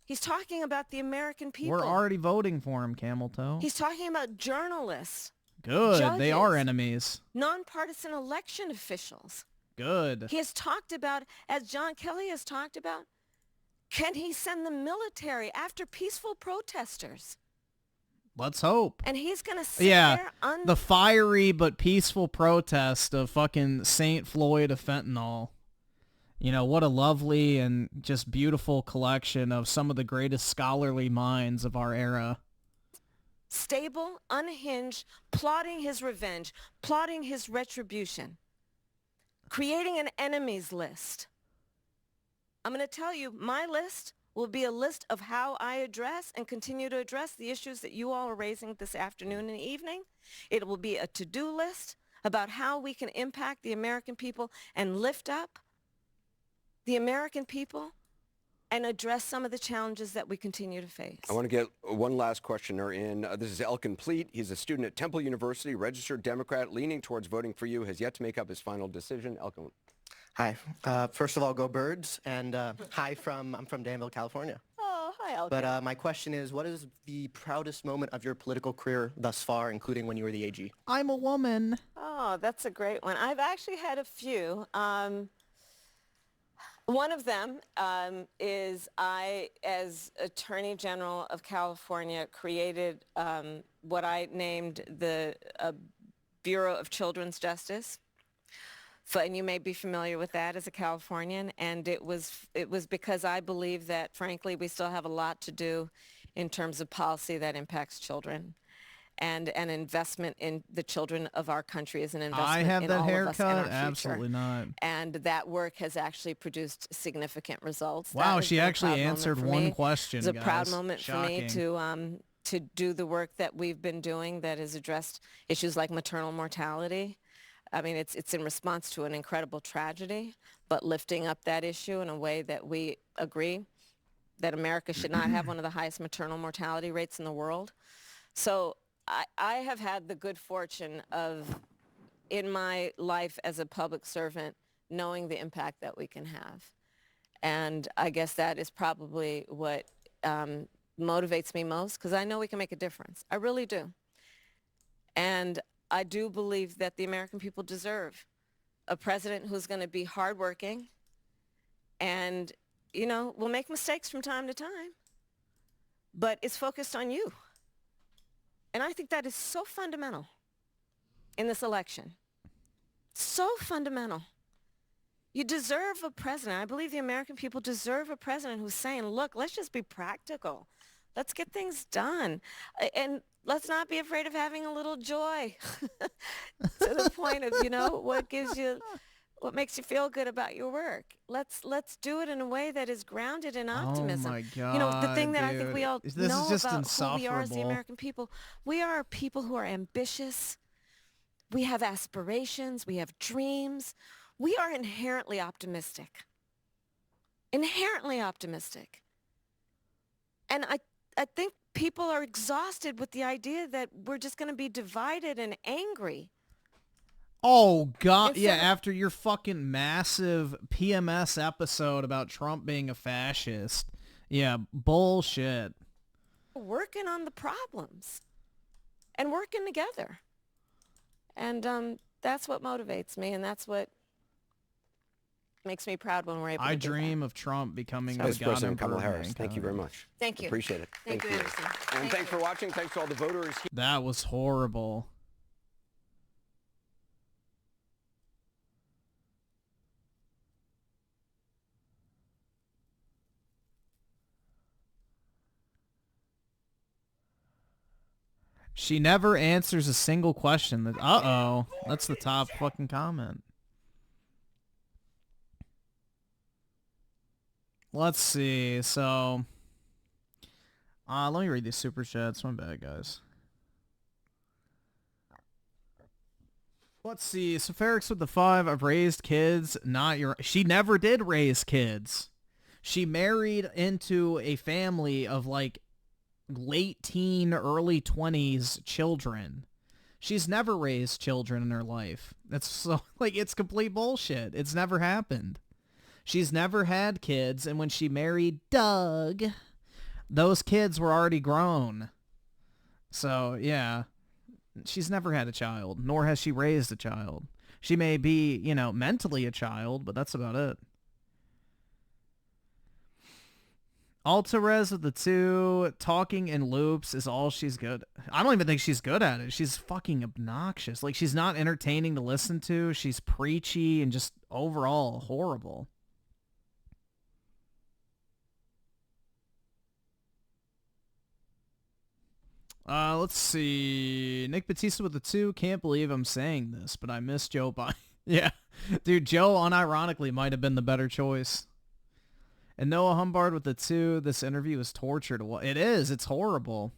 He's talking about the American people. We're already voting for him, Camel Toe. He's talking about journalists. Good. They are judges, enemies. Nonpartisan election officials. Good. He has talked about, as John Kelly has talked about, can he send the military after peaceful protesters? Let's hope. And he's going to sit Yeah, there the fiery but peaceful protest of fucking St. Floyd of fentanyl. You know, what a lovely and just beautiful collection of some of the greatest scholarly minds of our era. stable, unhinged, plotting his revenge, plotting his retribution, creating an enemies list. I'm going to tell you, my list will be a list of how I address and continue to address the issues that you all are raising this afternoon and evening. It will be a to-do list about how we can impact the American people and lift up the American people and address some of the challenges that we continue to face. I want to get one last questioner in. This is Elkin Pleat. He's a student at Temple University, registered Democrat, leaning towards voting for you, has yet to make up his final decision. Elkin. Hi. First of all, go Birds, and I'm from Danville, California. Oh, hi, Elkin. But my question is, what is the proudest moment of your political career thus far, including when you were the AG? I'm a woman. Oh, that's a great one. I've actually had a few. One of them is I, as Attorney General of California, created what I named the Bureau of Children's Justice. And you may be familiar with that as a Californian. And it was because I believe that, frankly, we still have a lot to do in terms of policy that impacts children. And an investment in the children of our country is an investment I have in that all of us and our haircut? future. Absolutely not. And that work has actually produced significant results. Wow, That has she been a actually proud moment answered for one me. question, It's a proud guys. moment Shocking. for me to do the work that we've been doing that has addressed issues like maternal mortality. I mean, it's in response to an incredible tragedy, but lifting up that issue in a way that we agree that America should not have one of the highest maternal mortality rates in the world. So I have had the good fortune of, in my life as a public servant, knowing the impact that we can have. And I guess that is probably what motivates me most, because I know we can make a difference. I really do. And I do believe that the American people deserve a president who's going to be hardworking and, you know, will make mistakes from time to time, but is focused on you. And I think that is so fundamental in this election. So fundamental. You deserve a president. I believe the American people deserve a president who's saying, look, let's just be practical. Let's get things done. And let's not be afraid of having a little joy to the point of, you know, what makes you feel good about your work. Let's do it in a way that is grounded in optimism. Oh my God, you know, the thing that I think dude. we all This know is just about who we are as the insufferable. American people, we are people who are ambitious. We have aspirations. We have dreams. We are inherently optimistic. Inherently optimistic. And I think people are exhausted with the idea that we're just going to be divided and angry. Oh, God. Yeah, after your fucking massive PMS episode about Trump being a fascist. Yeah, bullshit. Working on the problems and working together. And that's what motivates me, and that's what makes me proud when we're able to I do dream of Trump becoming the Vice God President Emperor Kamala of Harris, thank you very much. Thank you. Appreciate it. Thank you, Anderson. And Thank thanks for watching. Thanks to all the voters. That was horrible. She never answers a single question. Uh-oh. That's the top fucking comment. Let's see. So, let me read these super chats. My bad, guys. Let's see. So Ferrex with the 5. I've raised kids. Not your. She never did raise kids. She married into a family of like late teen, early 20s children. She's never raised children in her life. That's so like it's complete bullshit. It's never happened. She's never had kids, and when she married Doug, those kids were already grown. So, yeah. She's never had a child, nor has she raised a child. She may be, you know, mentally a child, but that's about it. Altarez with the 2, talking in loops is all she's good. I don't even think she's good at it. She's fucking obnoxious. Like, she's not entertaining to listen to. She's preachy and just overall horrible. Let's see. Nick Batista with the 2. Can't believe I'm saying this, but I miss Joe Biden. Yeah. Dude, Joe unironically might have been the better choice. And Noah Humbard with the 2. This interview is tortured. Well, it is. It's horrible.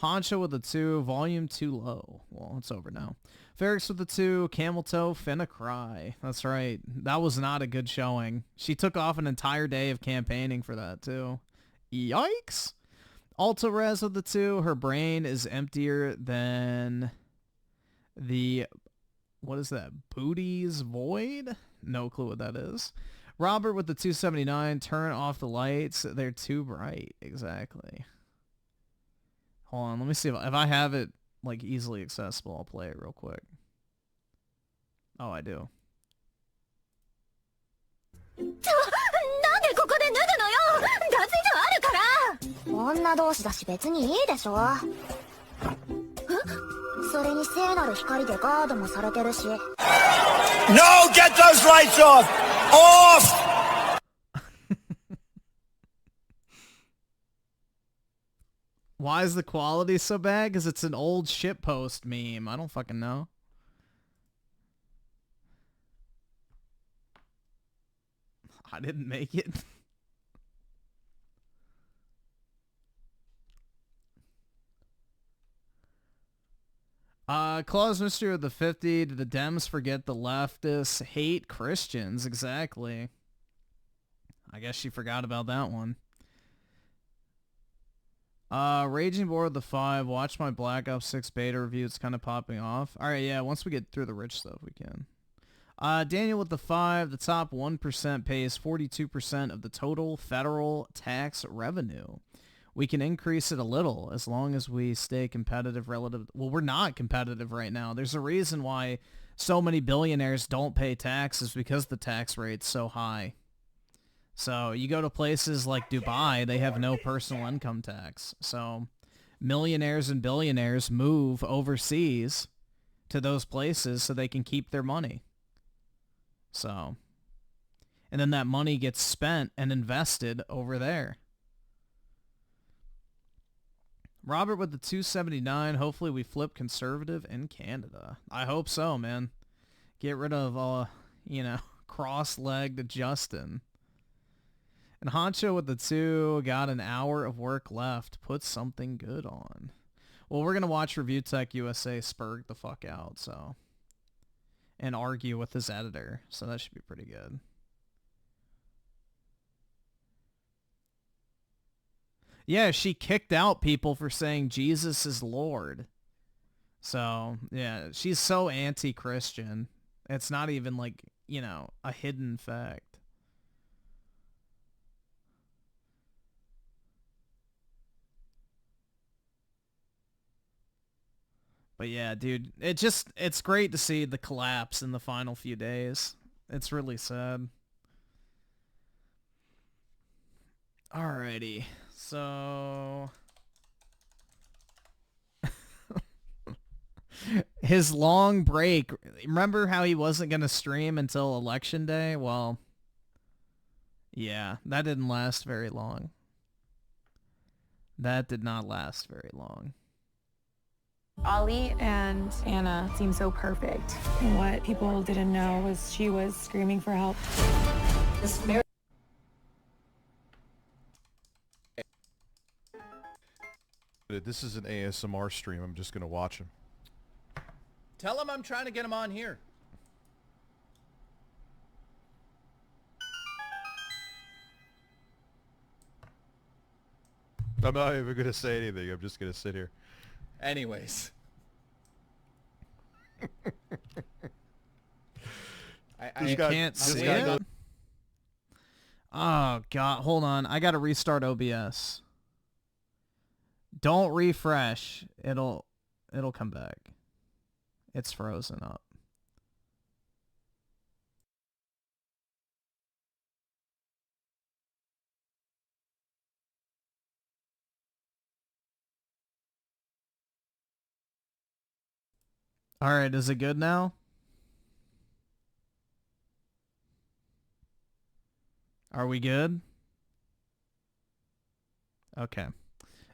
Honcho with the 2. Volume too low. Well, it's over now. Ferrex with the 2. Camel Toe, finna cry. That's right. That was not a good showing. She took off an entire day of campaigning for that, too. Yikes. Altarez with the 2. Her brain is emptier than the, what is that? Booty's void? No clue what that is. Robert with the 279. Turn off the lights. They're too bright. Exactly. Hold on. Let me see if I have it like easily accessible. I'll play it real quick. Oh, I do. No, get those lights off! Off! Why is the quality so bad? Because it's an old shitpost meme. I don't fucking know. I didn't make it. Claus Mystery with the 50. Did the Dems forget the leftists hate Christians? Exactly. I guess she forgot about that one. Raging Board with the 5. Watch my Black Ops 6 beta review. It's kind of popping off. Alright, yeah, once we get through the rich stuff, we can. Daniel with the 5. The top 1% pays 42% of the total federal tax revenue. We can increase it a little as long as we stay competitive relative. Well, we're not competitive right now. There's a reason why so many billionaires don't pay taxes because the tax rate's so high. So you go to places like Dubai, they have no personal income tax. So millionaires and billionaires move overseas to those places so they can keep their money. So, and then that money gets spent and invested over there. Robert with the 279. Hopefully we flip conservative in Canada. I hope so, man. Get rid of, cross-legged Justin. And Honcho with the 2. Got an hour of work left. Put something good on. Well, we're going to watch Review Tech USA spurg the fuck out, so. And argue with his editor. So that should be pretty good. Yeah, she kicked out people for saying Jesus is Lord. So, yeah, she's so anti-Christian. It's not even like, a hidden fact. But yeah, dude, it's great to see the collapse in the final few days. It's really sad. Alrighty. So his long break. Remember how he wasn't going to stream until election day? Well, yeah, that didn't last very long. That did not last very long. Ollie and Anna seemed so perfect. And what people didn't know was she was screaming for help. This is an ASMR stream. I'm just going to watch him. Tell him I'm trying to get him on here. I'm not even going to say anything. I'm just going to sit here. Anyways. You can't see it? Oh, God. Hold on. I got to restart OBS. Don't refresh. It'll come back. It's frozen up. All right, is it good now? Are we good? Okay.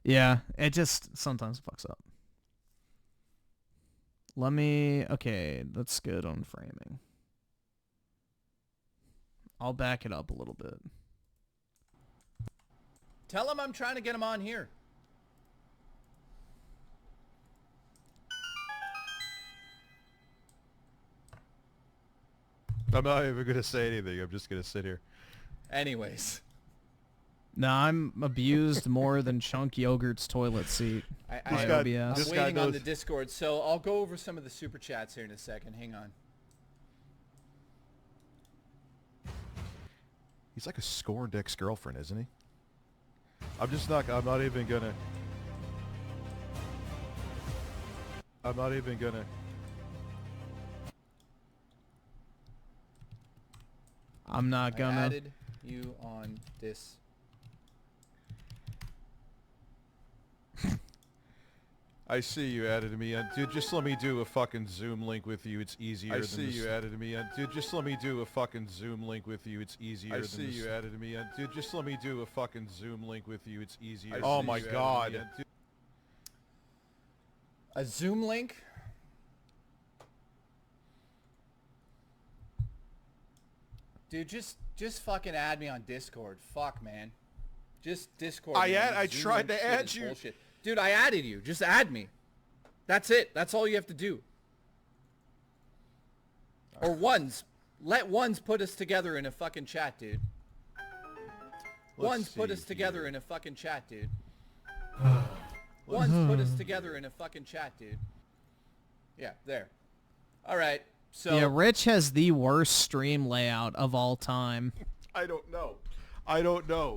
Yeah, it just sometimes fucks up. Okay, that's good on framing. I'll back it up a little bit. Tell him I'm trying to get him on here. I'm not even going to say anything. I'm just going to sit here. Anyways. No, I'm abused more than Chunk Yogurt's toilet seat. I'm waiting on the Discord, so I'll go over some of the super chats here in a second. Hang on. He's like a scorned ex-girlfriend, isn't he? I'm not even gonna. I added you on this. I see you added me on. Dude, just let me do a fucking Zoom link with you. It's easier than this. I see you added me on. Dude, just let me do a fucking Zoom link with you. It's easier than this. I see you added me on. Dude, just let me do a fucking Zoom link with you. It's easier. Oh my God. A Zoom link? Dude, just fucking add me on Discord. Fuck, man. Just Discord. I tried to add you. Bullshit. Dude, I added you. Just add me. That's it. That's all you have to do. Or ones. Let ones put us together in a fucking chat, dude. Ones put us together in a fucking chat, dude. Ones put us together in a fucking chat, dude. Yeah, there. All right. So yeah, Rich has the worst stream layout of all time. I don't know.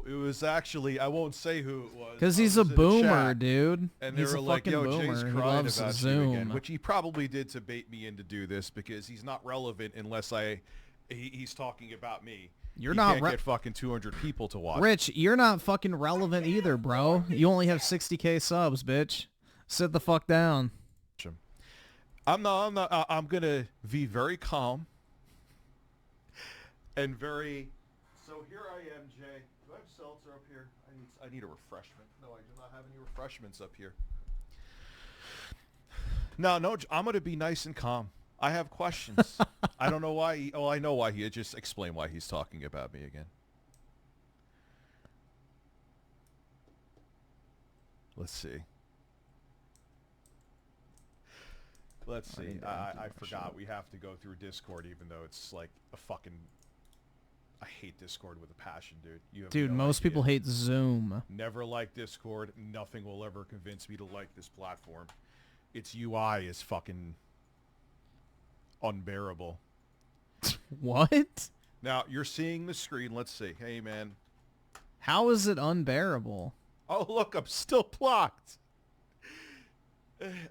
It was actually, I won't say who it was. Because he's a boomer, dude. And they he's were a like, fucking yo, boomer. Jay's He crying loves about Zoom. you again. Which he probably did to bait me in to do this because he's not relevant unless he's talking about me. You're he not can't get fucking 200 people to watch. Rich, you're not fucking relevant either, bro. You only have 60K subs, bitch. Sit the fuck down. I'm gonna be very calm and very. So here I am, Jay. Do I have seltzer up here? I need a refreshment. No, I do not have any refreshments up here. No, I'm gonna be nice and calm. I have questions. I don't know why. I know why he. Just explain why he's talking about me again. Let's see. I forgot. We have to go through Discord, even though it's like a fucking. I hate Discord with a passion, dude. Dude, most people hate Zoom. Never like Discord. Nothing will ever convince me to like this platform. Its UI is fucking unbearable. What? Now, you're seeing the screen. Let's see. Hey, man. How is it unbearable? Oh, look, I'm still blocked.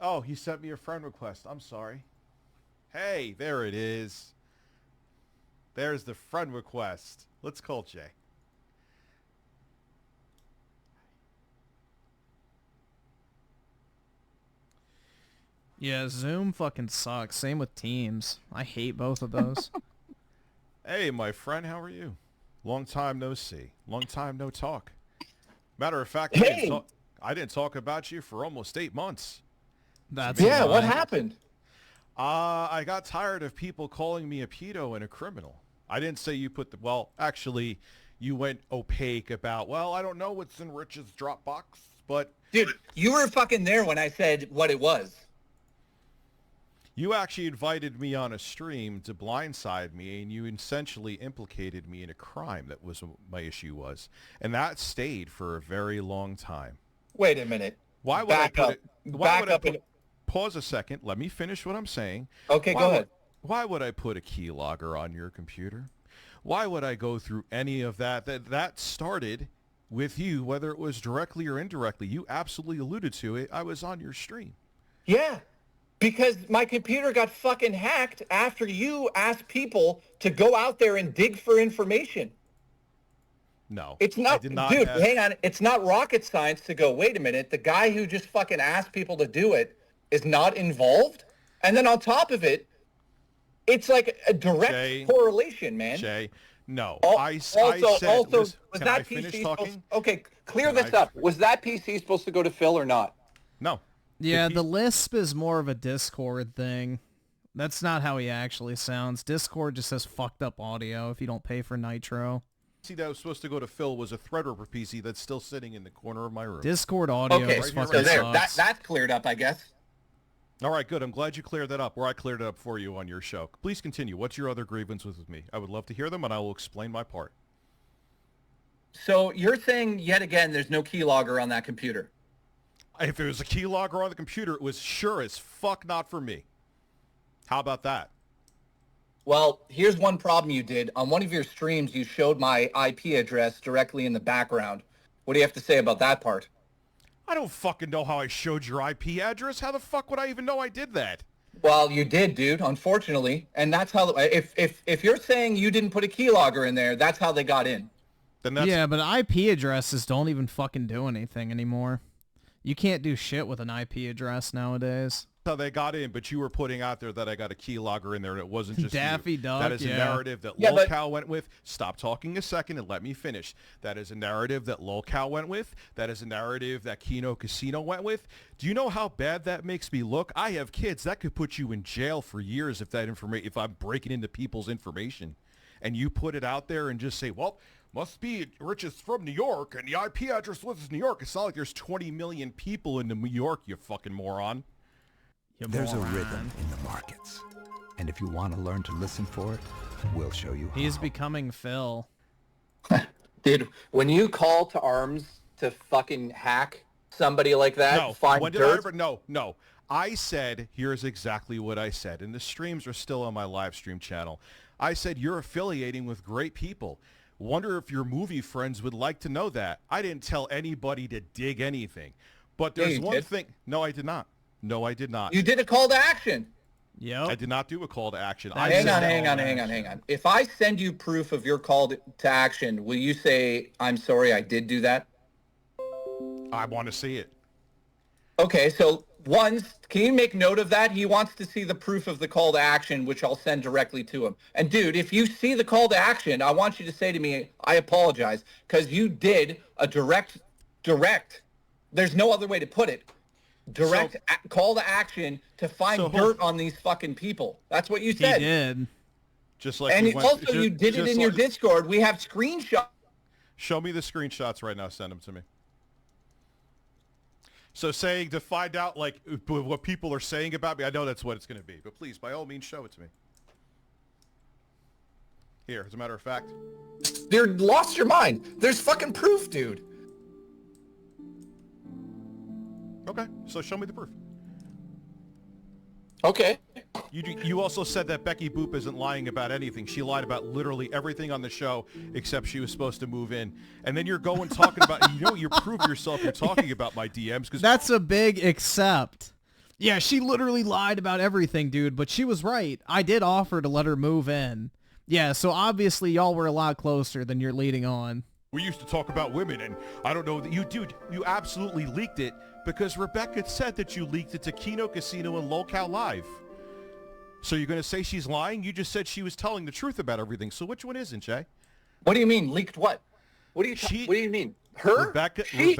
Oh, he sent me a friend request. I'm sorry. Hey, there it is. There's the friend request. Let's call Jay. Yeah, Zoom fucking sucks. Same with Teams. I hate both of those. Hey, my friend, how are you? Long time no see. Long time no talk. Matter of fact, I didn't talk about you for almost 8 months. Yeah, what happened? I got tired of people calling me a pedo and a criminal. I didn't say you put the... Well, actually, you went opaque about, well, I don't know what's in Rich's Dropbox, but... Dude, you were fucking there when I said what it was. You actually invited me on a stream to blindside me, and you essentially implicated me in a crime. That was what my issue was. And that stayed for a very long time. Wait a minute. Why would Back I put up. it? Why Back would I up put, and- Pause a second. Let me finish what I'm saying. Okay, go ahead. Why would I put a keylogger on your computer? Why would I go through any of that? That started with you, whether it was directly or indirectly. You absolutely alluded to it. I was on your stream. Yeah, because my computer got fucking hacked after you asked people to go out there and dig for information. No, It's not, I did not dude, ask- hang on. It's not rocket science to go, wait a minute, the guy who just fucking asked people to do it is not involved? And then on top of it, it's like a direct correlation, man. Jay, no. I said, was can I that finish PC talking? supposed, okay, clear Can this I- up. Was that PC supposed to go to Phil or not? No. Yeah, the Lisp is more of a Discord thing. That's not how he actually sounds. Discord just has fucked up audio if you don't pay for Nitro. PC that was supposed to go to Phil was a Threadripper PC that's still sitting in the corner of my room. Discord audio Okay, just so fucking there, sucks. that's cleared up, I guess. All right, good. I'm glad you cleared that up, or I cleared it up for you on your show. Please continue. What's your other grievances with me? I would love to hear them, and I will explain my part. So you're saying yet again there's no keylogger on that computer? If there was a keylogger on the computer, it was sure as fuck not for me. How about that? Well, here's one problem you did. On one of your streams, you showed my IP address directly in the background. What do you have to say about that part? I don't fucking know how I showed your IP address. How the fuck would I even know I did that? Well, you did, dude, unfortunately. And that's how, if you're saying you didn't put a keylogger in there, that's how they got in. Then that's... Yeah, but IP addresses don't even fucking do anything anymore. You can't do shit with an IP address nowadays. How they got in, but you were putting out there that I got a keylogger in there, and it wasn't just Daffy you. Duck, That is yeah. a narrative that Yeah, but- Lolcow went with. Stop talking a second and let me finish. That is a narrative that Lolcow went with. That is a narrative that Kino Casino went with. Do you know how bad that makes me look? I have kids. That could put you in jail for years if I'm breaking into people's information. And you put it out there and just say, well, must be Rich is from New York, and the IP address was New York. It's not like there's 20 million people in New York, you fucking moron. There's a rhythm in the markets. And if you want to learn to listen for it, we'll show you how. He's becoming Phil. Dude, when you call to arms to fucking hack somebody like that, No, find when did I dirt, ever? No. I said, here's exactly what I said, and the streams are still on my live stream channel. I said, you're affiliating with great people. Wonder if your movie friends would like to know that. I didn't tell anybody to dig anything. But Yeah, there's you one did. thing. No, I did not. No, I did not. you did a call to action. Yep. I did not do a call to action. Hang on. If I send you proof of your call to action, will you say, I'm sorry, I did do that? I want to see it. Okay, so can you make note of that? He wants to see the proof of the call to action, which I'll send directly to him. And dude, if you see the call to action, I want you to say to me, I apologize, because you did a direct, there's no other way to put it, call to action to find dirt on these fucking people. That's what you said. He did. Just like And we went- also you did it just in your like- Discord. We have screenshots. Show me the screenshots right now. Send them to me. So saying to find out like what people are saying about me, I know that's what it's going to be. But please, by all means, show it to me. Here, as a matter of fact. You're lost your mind. There's fucking proof, dude. Okay, so show me the proof. Okay. You also said that Becky Boop isn't lying about anything. She lied about literally everything on the show except she was supposed to move in. And then you're going talking about, you prove yourself you're talking about my DMs. Cause That's a big except. Yeah, she literally lied about everything, dude, but she was right. I did offer to let her move in. Yeah, so obviously y'all were a lot closer than you're leading on. we used to talk about women, and I don't know that you, dude, you absolutely leaked it because Rebecca said that you leaked it to Kino Casino and Lolcow Live. So you're going to say she's lying? You just said she was telling the truth about everything. So which one isn't, Jay? What do you mean, leaked what? What do you mean? Her? Rebecca, Dude,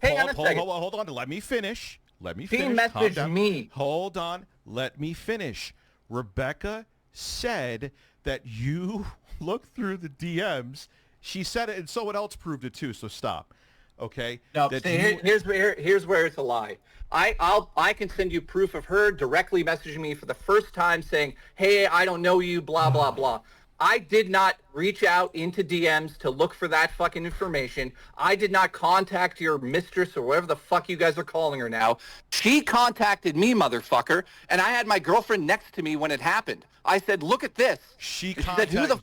hang on a second. Hold on. Let me finish. She Calm messaged down. me. Hold on. Let me finish. Rebecca said that you looked through the DMs. She said it, and someone else proved it too, so stop. okay? No, that see, you- here's where it's a lie. I can send you proof of her directly messaging me for the first time saying, hey, I don't know you, blah, blah, blah. I did not reach out into DMs to look for that fucking information. I did not contact your mistress or whatever the fuck you guys are calling her now. She contacted me, motherfucker, and I had my girlfriend next to me when it happened. I said, look at this. She said, who the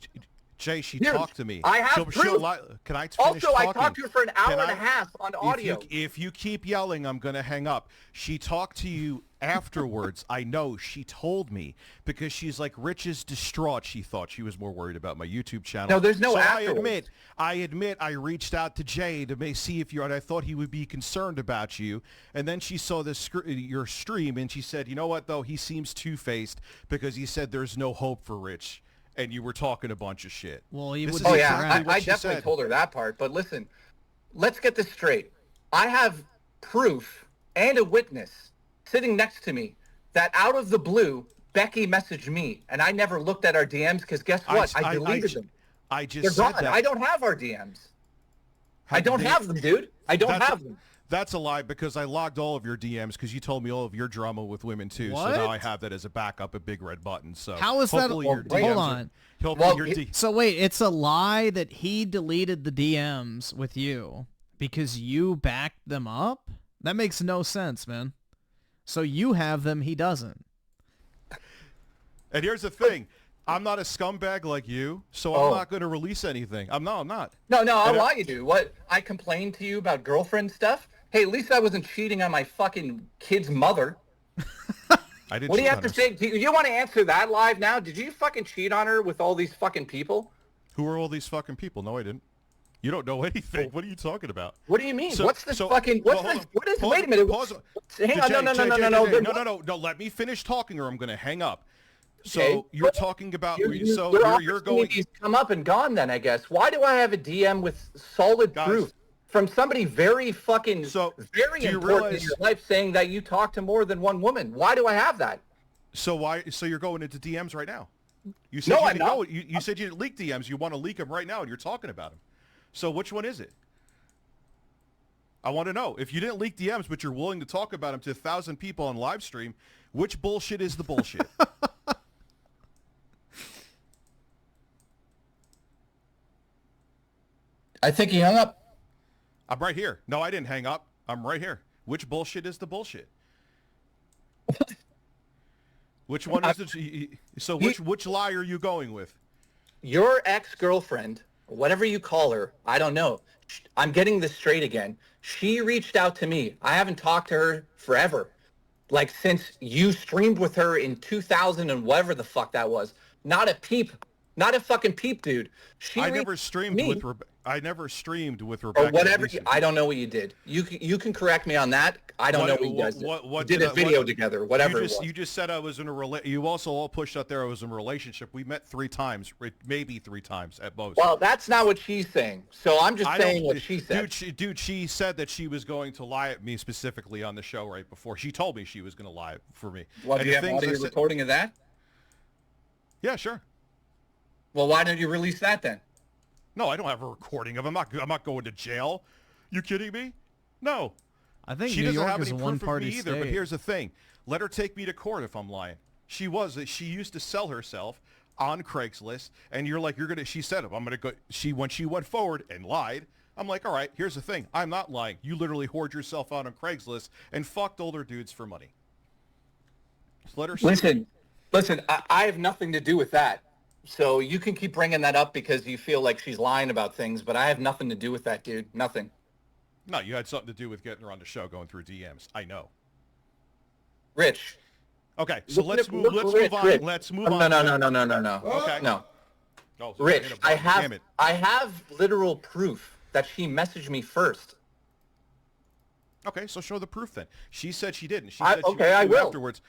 Jay, she Here, talked to me. I have proof. Can I finish Also, talking? I talked to her for an hour and a half on audio. If you keep yelling, I'm going to hang up. She talked to you afterwards. I know. She told me because she's like, Rich is distraught. She thought she was more worried about my YouTube channel. No, there's no so afterwards. I admit I reached out to Jay to see if you're, and I thought he would be concerned about you. And then she saw your stream and she said, you know what, though? He seems two-faced because he said there's no hope for Rich. And you were talking a bunch of shit. Well, I definitely told her that part. But listen, let's get this straight. I have proof and a witness sitting next to me that out of the blue, Becky messaged me, and I never looked at our DMs because guess what? I deleted them. I just They're said gone. that. I don't have our DMs. I don't have them, dude. I don't have them. That's a lie because I logged all of your DMs because you told me all of your drama with women too. What? So now I have that as a backup, a big red button. So How is that? hopefully your Hold DMs on. So So wait, it's a lie that he deleted the DMs with you because you backed them up? That makes no sense, man. So you have them, he doesn't. And here's the thing. I'm not a scumbag like you, so I'm not going to release anything. I'm not. No, I want you to. What? I complained to you about girlfriend stuff? Hey, at least I wasn't cheating on my fucking kid's mother. I didn't. What do you have to say? Do you want to answer that live now? Did you fucking cheat on her with all these fucking people? Who are all these fucking people? No, I didn't. You don't know anything. What are you talking about? What do you mean? So- what's this so- fucking? well, What's this? hold on. What is? Pause- Wait a minute. pause- Hang on. Jay, No. Let me finish talking, or I'm going to hang up. So Okay. you're talking about. Your You're going. opportunities come up and gone. Then I guess. Why do I have a DM with solid proof from somebody very fucking very do you important realize- in your life saying that you talk to more than one woman? Why do I have that? So why? So you're going into DMs right now? You said No, you I'm didn't not. go. You said you didn't leak DMs. You want to leak them right now, and you're talking about them. So which one is it? I want to know. If you didn't leak DMs, but you're willing to talk about them to 1,000 people on live stream, which bullshit is the bullshit? I think he hung up. I'm right here. No, I didn't hang up. I'm right here. Which bullshit is the bullshit? Which one is the? So which lie are you going with? Your ex-girlfriend, whatever you call her, I don't know. I'm getting this straight again. She reached out to me. I haven't talked to her forever. Like since you streamed with her in 2000 and whatever the fuck that was. Not a peep. Not a fucking peep, dude. I never streamed with Rebecca. I never streamed with Or Rebecca. whatever. I don't know what you did. You can correct me on that. I don't know what you guys did. What did a video together, whatever it was. You just said I was in a You also all pushed out there I was in a relationship. We met 3 times, maybe 3 times at most. Well, that's not what she's saying. So I'm just saying what she said. Dude, she said that she was going to lie at me specifically on the show right before. She told me she was going to lie for me. Well, And do you the have things I audio said- recording of that? Yeah, sure. Well, why don't you release that then? No, I don't have a recording of him. I'm not going to jail. You kidding me? No. I think She New doesn't York have is any a proof of one-party me either. But state. here's the thing: let her take me to court if I'm lying. She used to sell herself on Craigslist, and you're like, She said, I'm gonna go. When she went forward and lied, I'm like, all right. Here's the thing: I'm not lying. You literally whored yourself out on Craigslist and fucked older dudes for money. Just let her. Listen. I have nothing to do with that. So you can keep bringing that up because you feel like she's lying about things, but I have nothing to do with that, dude. Nothing. No, you had something to do with getting her on the show, going through DMs. I know. Rich. Okay, so let's move on. Let's move on. No. Okay. No. Oh, Rich, I damn it. have literal proof that she messaged me first. Okay, so show the proof then. She said she didn't. She I said she went will. through afterwards.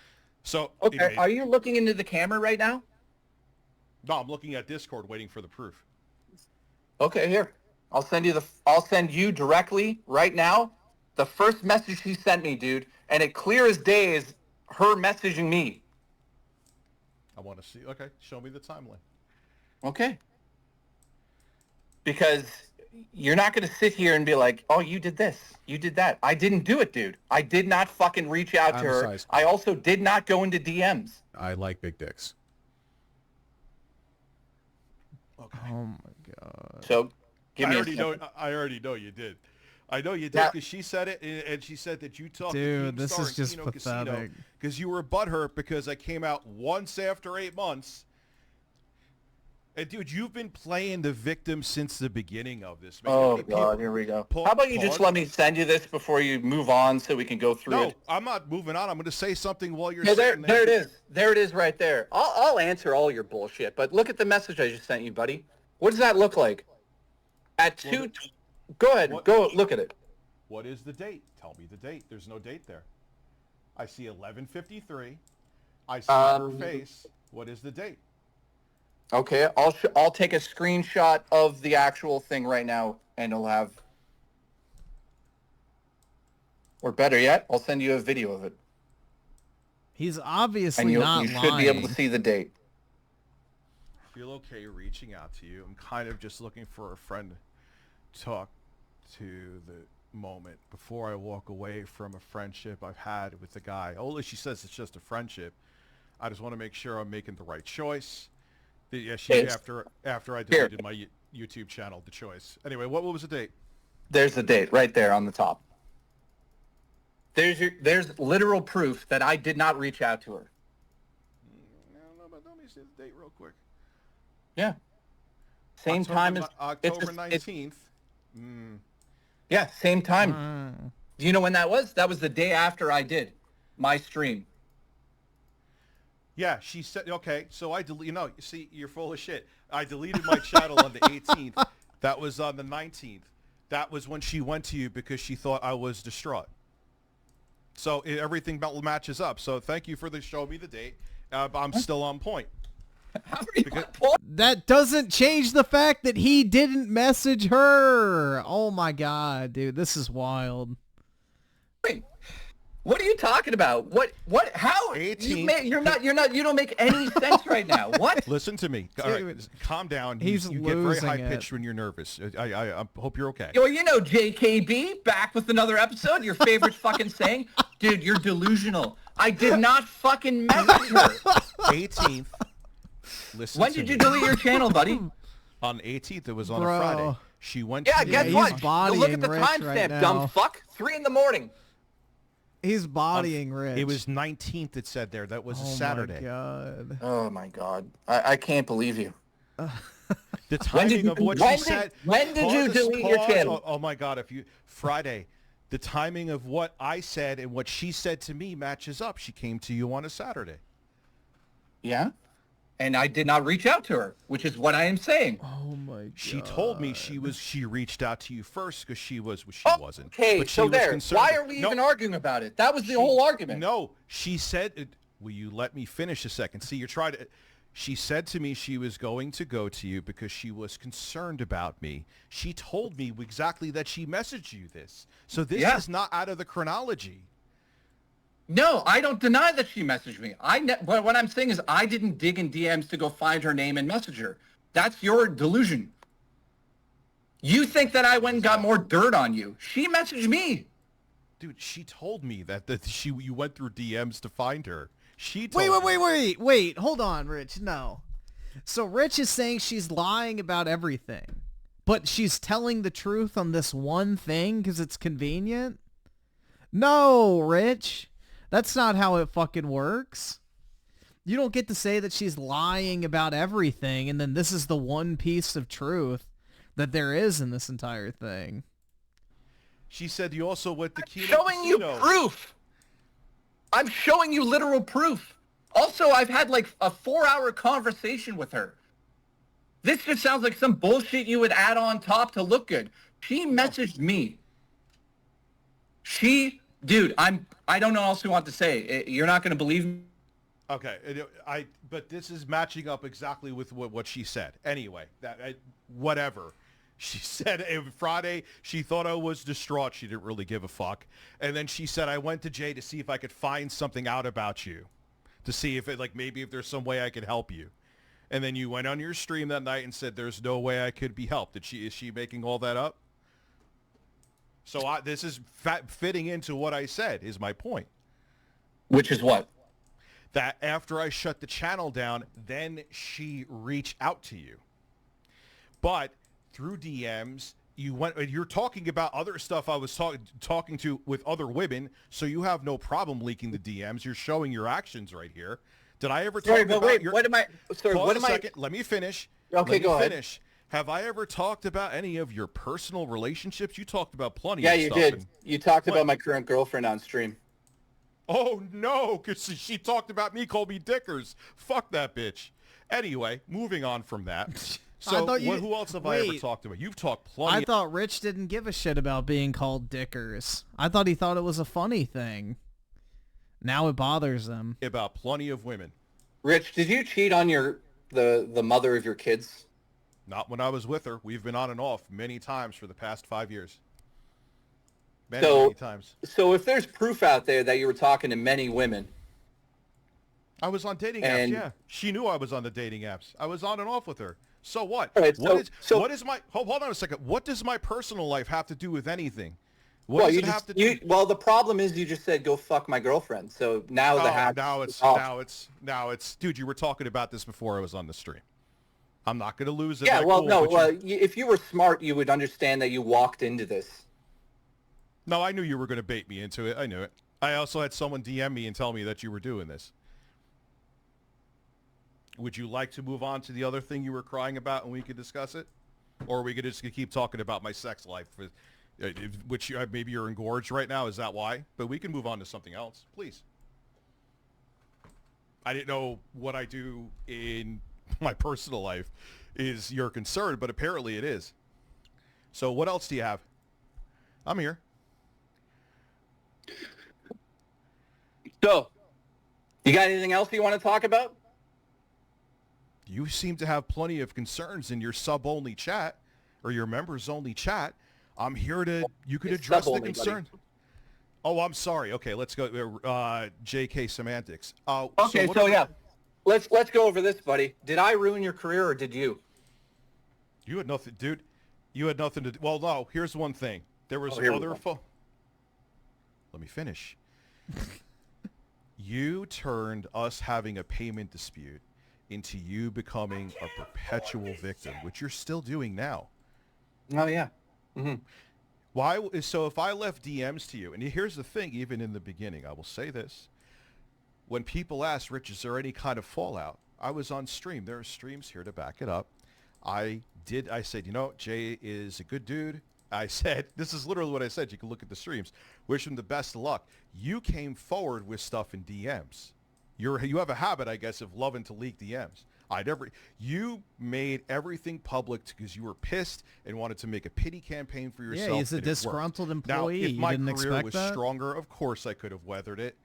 So Okay, are you looking into the camera right now? No, I'm looking at Discord waiting for the proof. Okay, here. I'll send you directly right now the first message she sent me, dude, and it clear as day is her messaging me. I want to see. Okay, show me the timeline. Okay. Because you're not going to sit here and be like, oh, you did this, you did that. I didn't do it, dude. I did not fucking reach out to her. I also did not go into DMs. I like big dicks. Okay. Oh my god. So, give me I already know you did. I know you did because she said it, and she said that you talked to Dude, this is just pathetic. Because you were butthurt because I came out once after 8 months. And dude, you've been playing the victim since the beginning of this. Man. Oh god, here we go. How about you just let me send you this before you move on so we can go through it? No, I'm not moving on. I'm going to say something while you're there. sitting There it is. There it is right there. I'll answer all your bullshit, but look at the message I just sent you, buddy. What does that look like? At 2... Go ahead. Go look at it. What is the date? Tell me the date. There's no date there. I see 11:53. I see her face. What is the date? Okay, I'll take a screenshot of the actual thing right now, and it'll have... Or better yet, I'll send you a video of it. He's obviously and you not should lying. be able to see the date. I feel okay reaching out to you. I'm kind of just looking for a friend to talk to the moment before I walk away from a friendship I've had with the guy. Although she says it's just a friendship, I just want to make sure I'm making the right choice. Yeah, after I deleted my YouTube channel, the choice. Anyway, what was the date? There's the date right there on the top. There's literal proof that I did not reach out to her. No, but let me see the date real quick. Yeah. Same time as October 19th. Yeah, same time. Do you know when that was? That was the day after I did my stream. Yeah, she said, okay, so see, you're full of shit. I deleted my channel on the 18th. That was on the 19th. That was when she went to you because she thought I was distraught. So everything matches up. So thank you for showing me the date. I'm still on point. That doesn't change the fact that he didn't message her. Oh my god, dude, this is wild. Wait. What are you talking about? How? 18th. You don't make any sense right now. What? Listen to me. All right, calm down. You get very high-pitched when you're nervous. I hope you're okay. Well, you know, JKB, back with another episode. Your favorite fucking saying? Dude, you're delusional. I did not fucking message her. 18th. Listen when did you delete your channel, buddy? On 18th. It was on a Friday. She went to guess what? Look at the timestamp, dumb fuck. 3 in the morning. He's bodying Rich. It was 19th, it said there. That was a Saturday. God. Oh, my God. I can't believe you. The timing of what she said. When did you delete your channel? Oh, my God. Friday. The timing of what I said and what she said to me matches up. She came to you on a Saturday. Yeah? And I did not reach out to her, which is what I am saying. Oh my god! She told me she reached out to you first because she wasn't. Okay, but so there. Why are we even arguing about it? That was the whole argument. No, she said. Will you let me finish a second? See, you're trying to. She said to me she was going to go to you because she was concerned about me. She told me exactly that she messaged you this. So this is not out of the chronology. No, I don't deny that she messaged me. What I'm saying is I didn't dig in DMs to go find her name and message her. That's your delusion. You think that I went and got more dirt on you. She messaged me. Dude, she told me that you went through DMs to find her. She told Wait, hold on, Rich. No. So Rich is saying she's lying about everything, but she's telling the truth on this one thing because it's convenient? No, Rich. That's not how it fucking works. You don't get to say that she's lying about everything and then this is the one piece of truth that there is in this entire thing. She said you also went to Kino showing you proof. I'm showing you literal proof. Also, I've had like a 4-hour conversation with her. This just sounds like some bullshit you would add on top to look good. She messaged me. Dude, I don't know what else you want to say. You're not going to believe me. Okay, but this is matching up exactly with what she said. Anyway, whatever. She said Friday she thought I was distraught. She didn't really give a fuck. And then she said I went to Jay to see if I could find something out about you, to see if maybe if there's some way I could help you. And then you went on your stream that night and said, there's no way I could be helped. Is she making all that up? So this is fitting into what I said, is my point. Which is what? That after I shut the channel down, then she reached out to you. But through DMs, you're talking about other stuff I was talking to with other women, so you have no problem leaking the DMs. You're showing your actions right here. Did I ever talk about what am I? Sorry, Pause what a am I? second. Let me finish. Okay, go ahead. Finish. Have I ever talked about any of your personal relationships? You talked about plenty Yeah, of you stuff. did. You talked about my current girlfriend on stream. Oh, no, because she talked about me, called me Dickers. Fuck that bitch. Anyway, moving on from that. So, who else have I ever talked about? You've talked plenty. I thought Rich didn't give a shit about being called Dickers. I thought he thought it was a funny thing. Now it bothers him. About plenty of women. Rich, did you cheat on the mother of your kids? Not when I was with her. We've been on and off many times for the past 5 years. Many times. So if there's proof out there that you were talking to many women. I was on dating apps, yeah. She knew I was on the dating apps. I was on and off with her. So what? Right, what is my... Hold on a second. What does my personal life have to do with anything? What does it have to do? Well, the problem is you just said, go fuck my girlfriend. So now now it's... Dude, you were talking about this before I was on the stream. I'm not going to lose it. Yeah, well, no. If you were smart, you would understand that you walked into this. No, I knew you were going to bait me into it. I knew it. I also had someone DM me and tell me that you were doing this. Would you like to move on to the other thing you were crying about and we could discuss it? Or are we going to just keep talking about my sex life, which maybe you're engorged right now? Is that why? But we can move on to something else, please. I didn't know what I do in my personal life is your concern, but apparently it is. So what else do you have? I'm here. So, you got anything else you want to talk about? You seem to have plenty of concerns in your sub-only chat, or your members-only chat. I'm here to... You could address the concern. Buddy. Oh, I'm sorry. Okay, let's go. JK semantics. Okay, so yeah. Let's go over this, buddy. Did I ruin your career, or did you? You had nothing, dude. You had nothing to... Well, no. Here's one thing. There was other... Let me finish. You turned us having a payment dispute into you becoming a perpetual victim, which you're still doing now. Oh, yeah. Mm-hmm. Why? So if I left DMs to you, and here's the thing, even in the beginning, I will say this. When people ask, Rich, is there any kind of fallout? I was on stream. There are streams here to back it up. I said, Jay is a good dude. I said, this is literally what I said. You can look at the streams. Wish him the best of luck. You came forward with stuff in DMs. You have a habit, I guess, of loving to leak DMs. You made everything public because you were pissed and wanted to make a pity campaign for yourself. Yeah, he's a disgruntled employee. Now, if my career was that? stronger, of course I could have weathered it.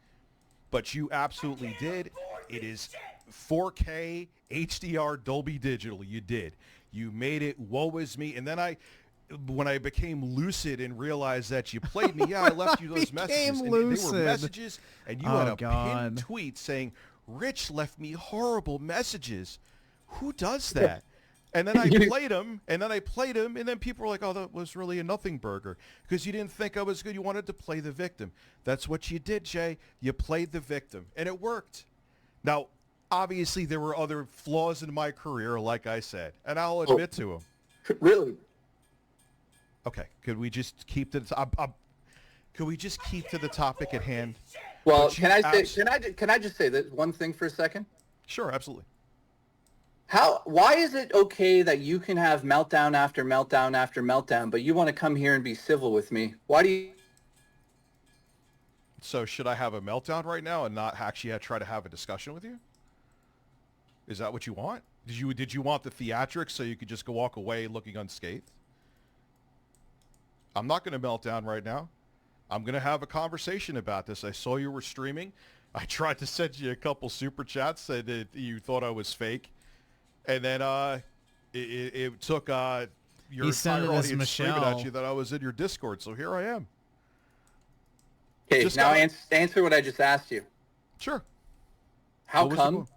But you absolutely did. It is 4K, HDR, Dolby Digital. You did. You made it, woe is me. And then when I became lucid and realized that you played me, I left you those messages. And they were messages, and you had a pinned tweet saying, Rich left me horrible messages. Who does that? And then I played them, and then people were like, oh, that was really a nothing burger. Because you didn't think I was good. You wanted to play the victim. That's what you did, Jay. You played the victim, and it worked. Now, obviously, there were other flaws in my career, like I said, and I'll admit to them. Really? Okay, could we just keep to the topic at hand? Well, can I just say that one thing for a second? Sure, absolutely. Why is it okay that you can have meltdown after meltdown after meltdown, but you want to come here and be civil with me? Why do you? So should I have a meltdown right now and not actually try to have a discussion with you? Is that what you want? Did you want the theatrics so you could just walk away looking unscathed? I'm not going to melt down right now. I'm going to have a conversation about this. I saw you were streaming. I tried to send you a couple super chats, said that you thought I was fake. And then it took your entire audience screaming at you that I was in your Discord. So here I am. Okay, now answer what I just asked you. Sure. How come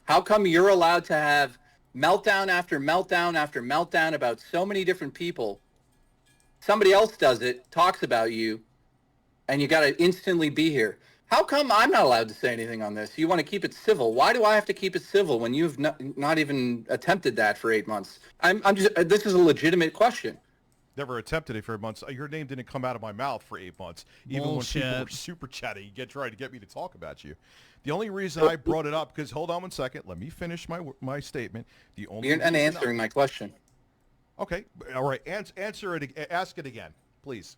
How come you're allowed to have meltdown after meltdown after meltdown about so many different people? Somebody else does it, talks about you, and you got to instantly be here. How come I'm not allowed to say anything on this? You want to keep it civil. Why do I have to keep it civil when you've not even attempted that for 8 months? I'm just, this is a legitimate question. Never attempted it for months. Your name didn't come out of my mouth for 8 months. Even Bullshit. when people were super chatty, trying to get me to talk about you. The only reason I brought it up, because hold on one second, let me finish my statement. The only You're not answering my question. Okay, all right, answer it. Ask it again, please.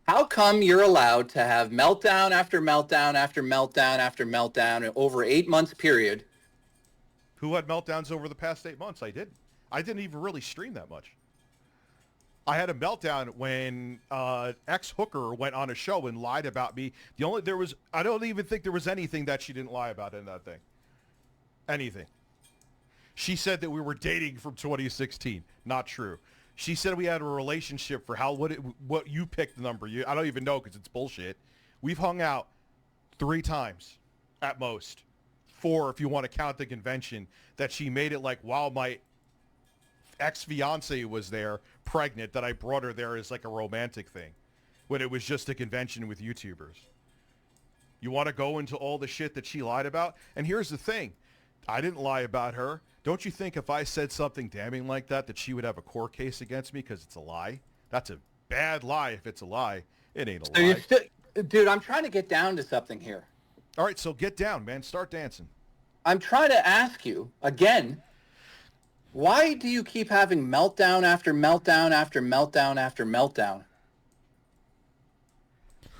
How come you're allowed to have meltdown after meltdown after meltdown after meltdown over 8 months period? Who had meltdowns over the past 8 months? I didn't. I didn't even really stream that much. I had a meltdown when ex-hooker went on a show and lied about me. I don't even think there was anything that she didn't lie about in that thing. Anything. She said that we were dating from 2016. Not true. She said we had a relationship for what you picked the number. I don't even know because it's bullshit. We've hung out 3 times at most. 4 if you want to count the convention that she made it like while my ex-fiance was there, pregnant, that I brought her there as like a romantic thing when it was just a convention with YouTubers. You want to go into all the shit that she lied about? And here's the thing. I didn't lie about her. Don't you think if I said something damning like that she would have a court case against me because it's a lie? That's a bad lie if it's a lie. It ain't a lie. Dude, I'm trying to get down to something here. All right, so get down, man. Start dancing. I'm trying to ask you, again, why do you keep having meltdown after meltdown after meltdown after meltdown?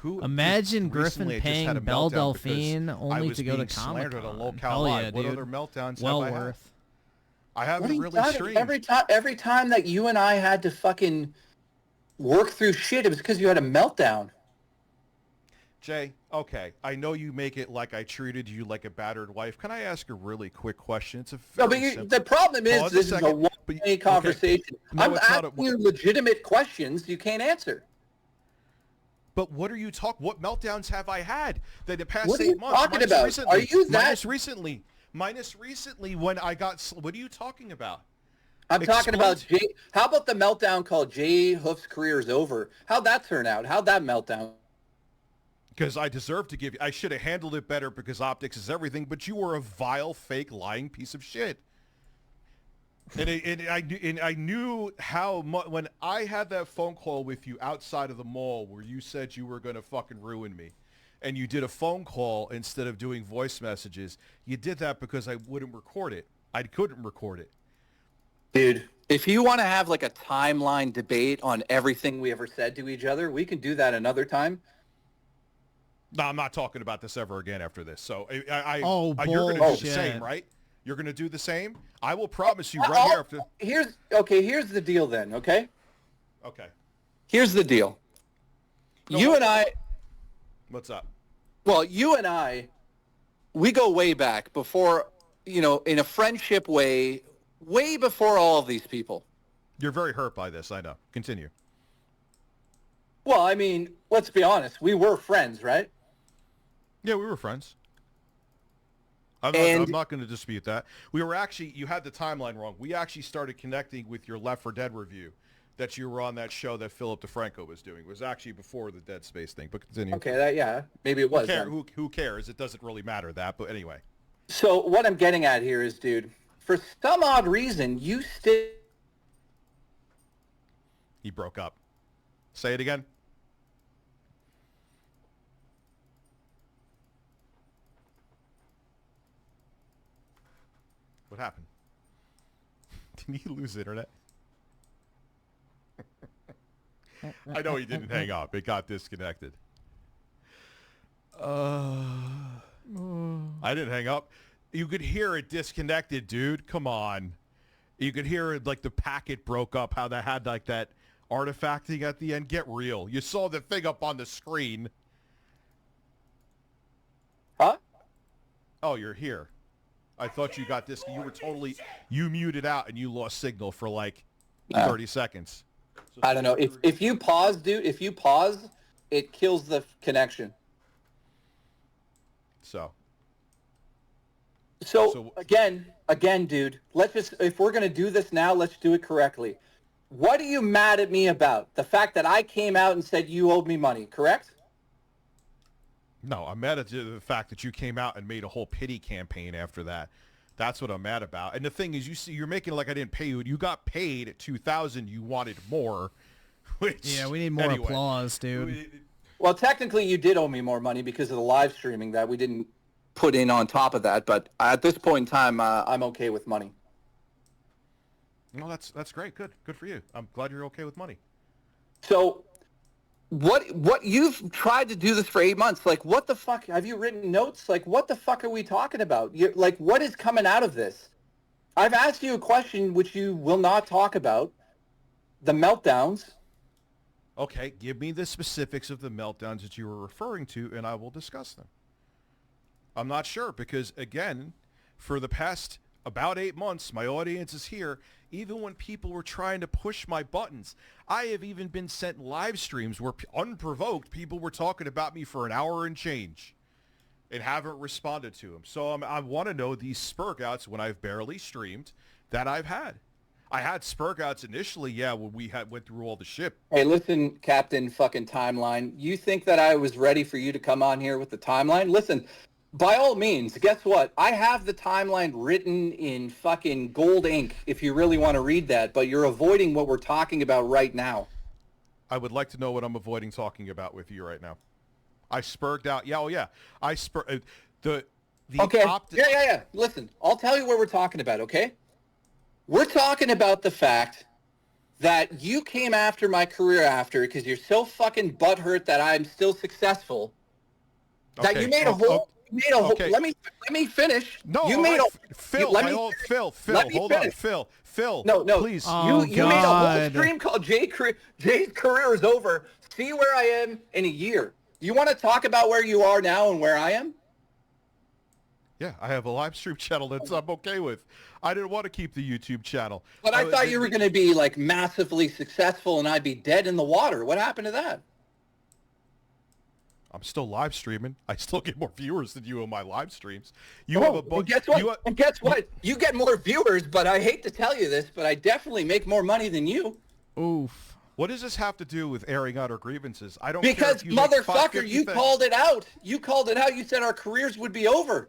Imagine Griffin paying Belle Delphine only to go to Comic-Con. Hell yeah, what dude. other meltdowns well have I had? worth. I haven't really streamed. Every time that you and I had to fucking work through shit, it was because you had a meltdown. Jay, okay, I know you make it like I treated you like a battered wife. Can I ask a really quick question? It's a the problem is this is a one-way conversation. No, I'm asking you legitimate questions you can't answer. But what are you talking? What meltdowns have I had the past What are 8 you months? talking about? Recently, Are you that? Minus recently when I got. What are you talking about? I'm talking about Jay. How about the meltdown called Jay Hoof's career is over? How'd that turn out? How'd that meltdown? Because I deserve to give you. I should have handled it better because optics is everything. But you were a vile, fake, lying piece of shit. And I knew how much when I had that phone call with you outside of the mall where you said you were going to fucking ruin me, and you did a phone call instead of doing voice messages. You did that because I wouldn't record it. I couldn't record it. Dude, if you want to have like a timeline debate on everything we ever said to each other, we can do that another time. No, I'm not talking about this ever again after this. So you're going to do the same, right? You're going to do the same? I will promise you right here after. Here's the deal then, okay? Okay. Here's the deal. You and I... What's up? Well, you and I, we go way back before, in a friendship way before all of these people. You're very hurt by this, I know. Continue. Well, I mean, let's be honest. We were friends, right? Yeah, we were friends. I'm not going to dispute that. We were actually, you had the timeline wrong. We actually started connecting with your Left 4 Dead review that you were on that show that Philip DeFranco was doing. It was actually before the Dead Space thing, but continue. Okay, maybe it was. Who cares? It doesn't really matter that, but anyway. So what I'm getting at here is, dude, for some odd reason, you still... He broke up. Say it again. What happened? Did he lose internet? I know he didn't hang up. It got disconnected. I didn't hang up. You could hear it disconnected, dude. Come on. You could hear it like the packet broke up, how that had like that artifacting at the end. Get real. You saw the thing up on the screen. Huh? Oh, you're here. I thought you got this. You muted out and you lost signal for like 30 seconds. So I don't know. If you pause, dude, it kills the connection. So So again, dude, let's just, if we're going to do this now, let's do it correctly. What are you mad at me about? The fact that I came out and said you owed me money, correct? No, I'm mad at the fact that you came out and made a whole pity campaign after that. That's what I'm mad about. And the thing is, you're making it like I didn't pay you. You got paid at $2,000. You wanted more. Which, yeah, we need more applause, dude. Well, technically, you did owe me more money because of the live streaming that we didn't put in on top of that. But at this point in time, I'm okay with money. No, that's great. Good for you. I'm glad you're okay with money. So, what you've tried to do this for 8 months? Like, what the fuck? Have you written notes? Like, what the fuck are we talking about? Like, what is coming out of this? I've asked you a question which you will not talk about. The meltdowns. Okay, give me the specifics of the meltdowns that you were referring to, and I will discuss them. I'm not sure because, again, for the past about 8 months, my audience is here. Even when people were trying to push my buttons, I have even been sent live streams where unprovoked people were talking about me for an hour and change and haven't responded to them. So I want to know these spurgouts when I've barely streamed that I've had. I had spurgouts initially, yeah, when we went through all the shit. Hey, listen, Captain fucking Timeline. You think that I was ready for you to come on here with the timeline? Listen, by all means, guess what? I have the timeline written in fucking gold ink if you really want to read that, but you're avoiding what we're talking about right now. I would like to know what I'm avoiding talking about with you right now. I spurged out. Yeah, oh yeah. I spurred the okay. Yeah. Listen, I'll tell you what we're talking about, okay? We're talking about the fact that you came after my career after because you're so fucking butthurt that I'm still successful. Okay. That you made a whole... Okay. Let me finish. No, you made Phil, hold on, Phil. No, please. You made a whole stream called Jay's career is over. See where I am in a year. You want to talk about where you are now and where I am? Yeah, I have a live stream channel that I'm okay with. I didn't want to keep the YouTube channel. But I thought you were going to be like massively successful and I'd be dead in the water. What happened to that? I'm still live streaming. I still get more viewers than you on my live streams. You have a bunch. And guess what? You get more viewers, but I hate to tell you this, but I definitely make more money than you. Oof. What does this have to do with airing out our grievances? I don't because care if you motherfucker, you called it out. You called it out. You said our careers would be over.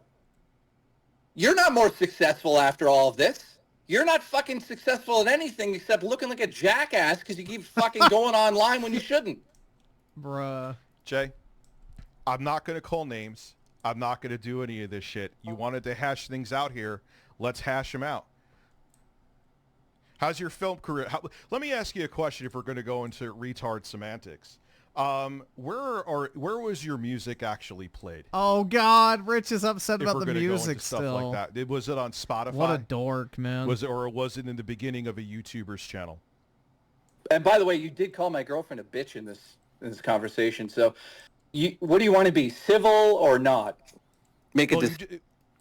You're not more successful after all of this. You're not fucking successful at anything except looking like a jackass because you keep fucking going online when you shouldn't. Bruh. Jay, I'm not going to call names. I'm not going to do any of this shit. You wanted to hash things out here. Let's hash them out. How's your film career? Let me ask you a question if we're going to go into retard semantics. Where was your music actually played? Oh God, Rich is upset about the music stuff still. Like that. Was it on Spotify? What a dork, man. Was it in the beginning of a YouTuber's channel? And by the way, you did call my girlfriend a bitch in this conversation. So, what do you want to be, civil or not?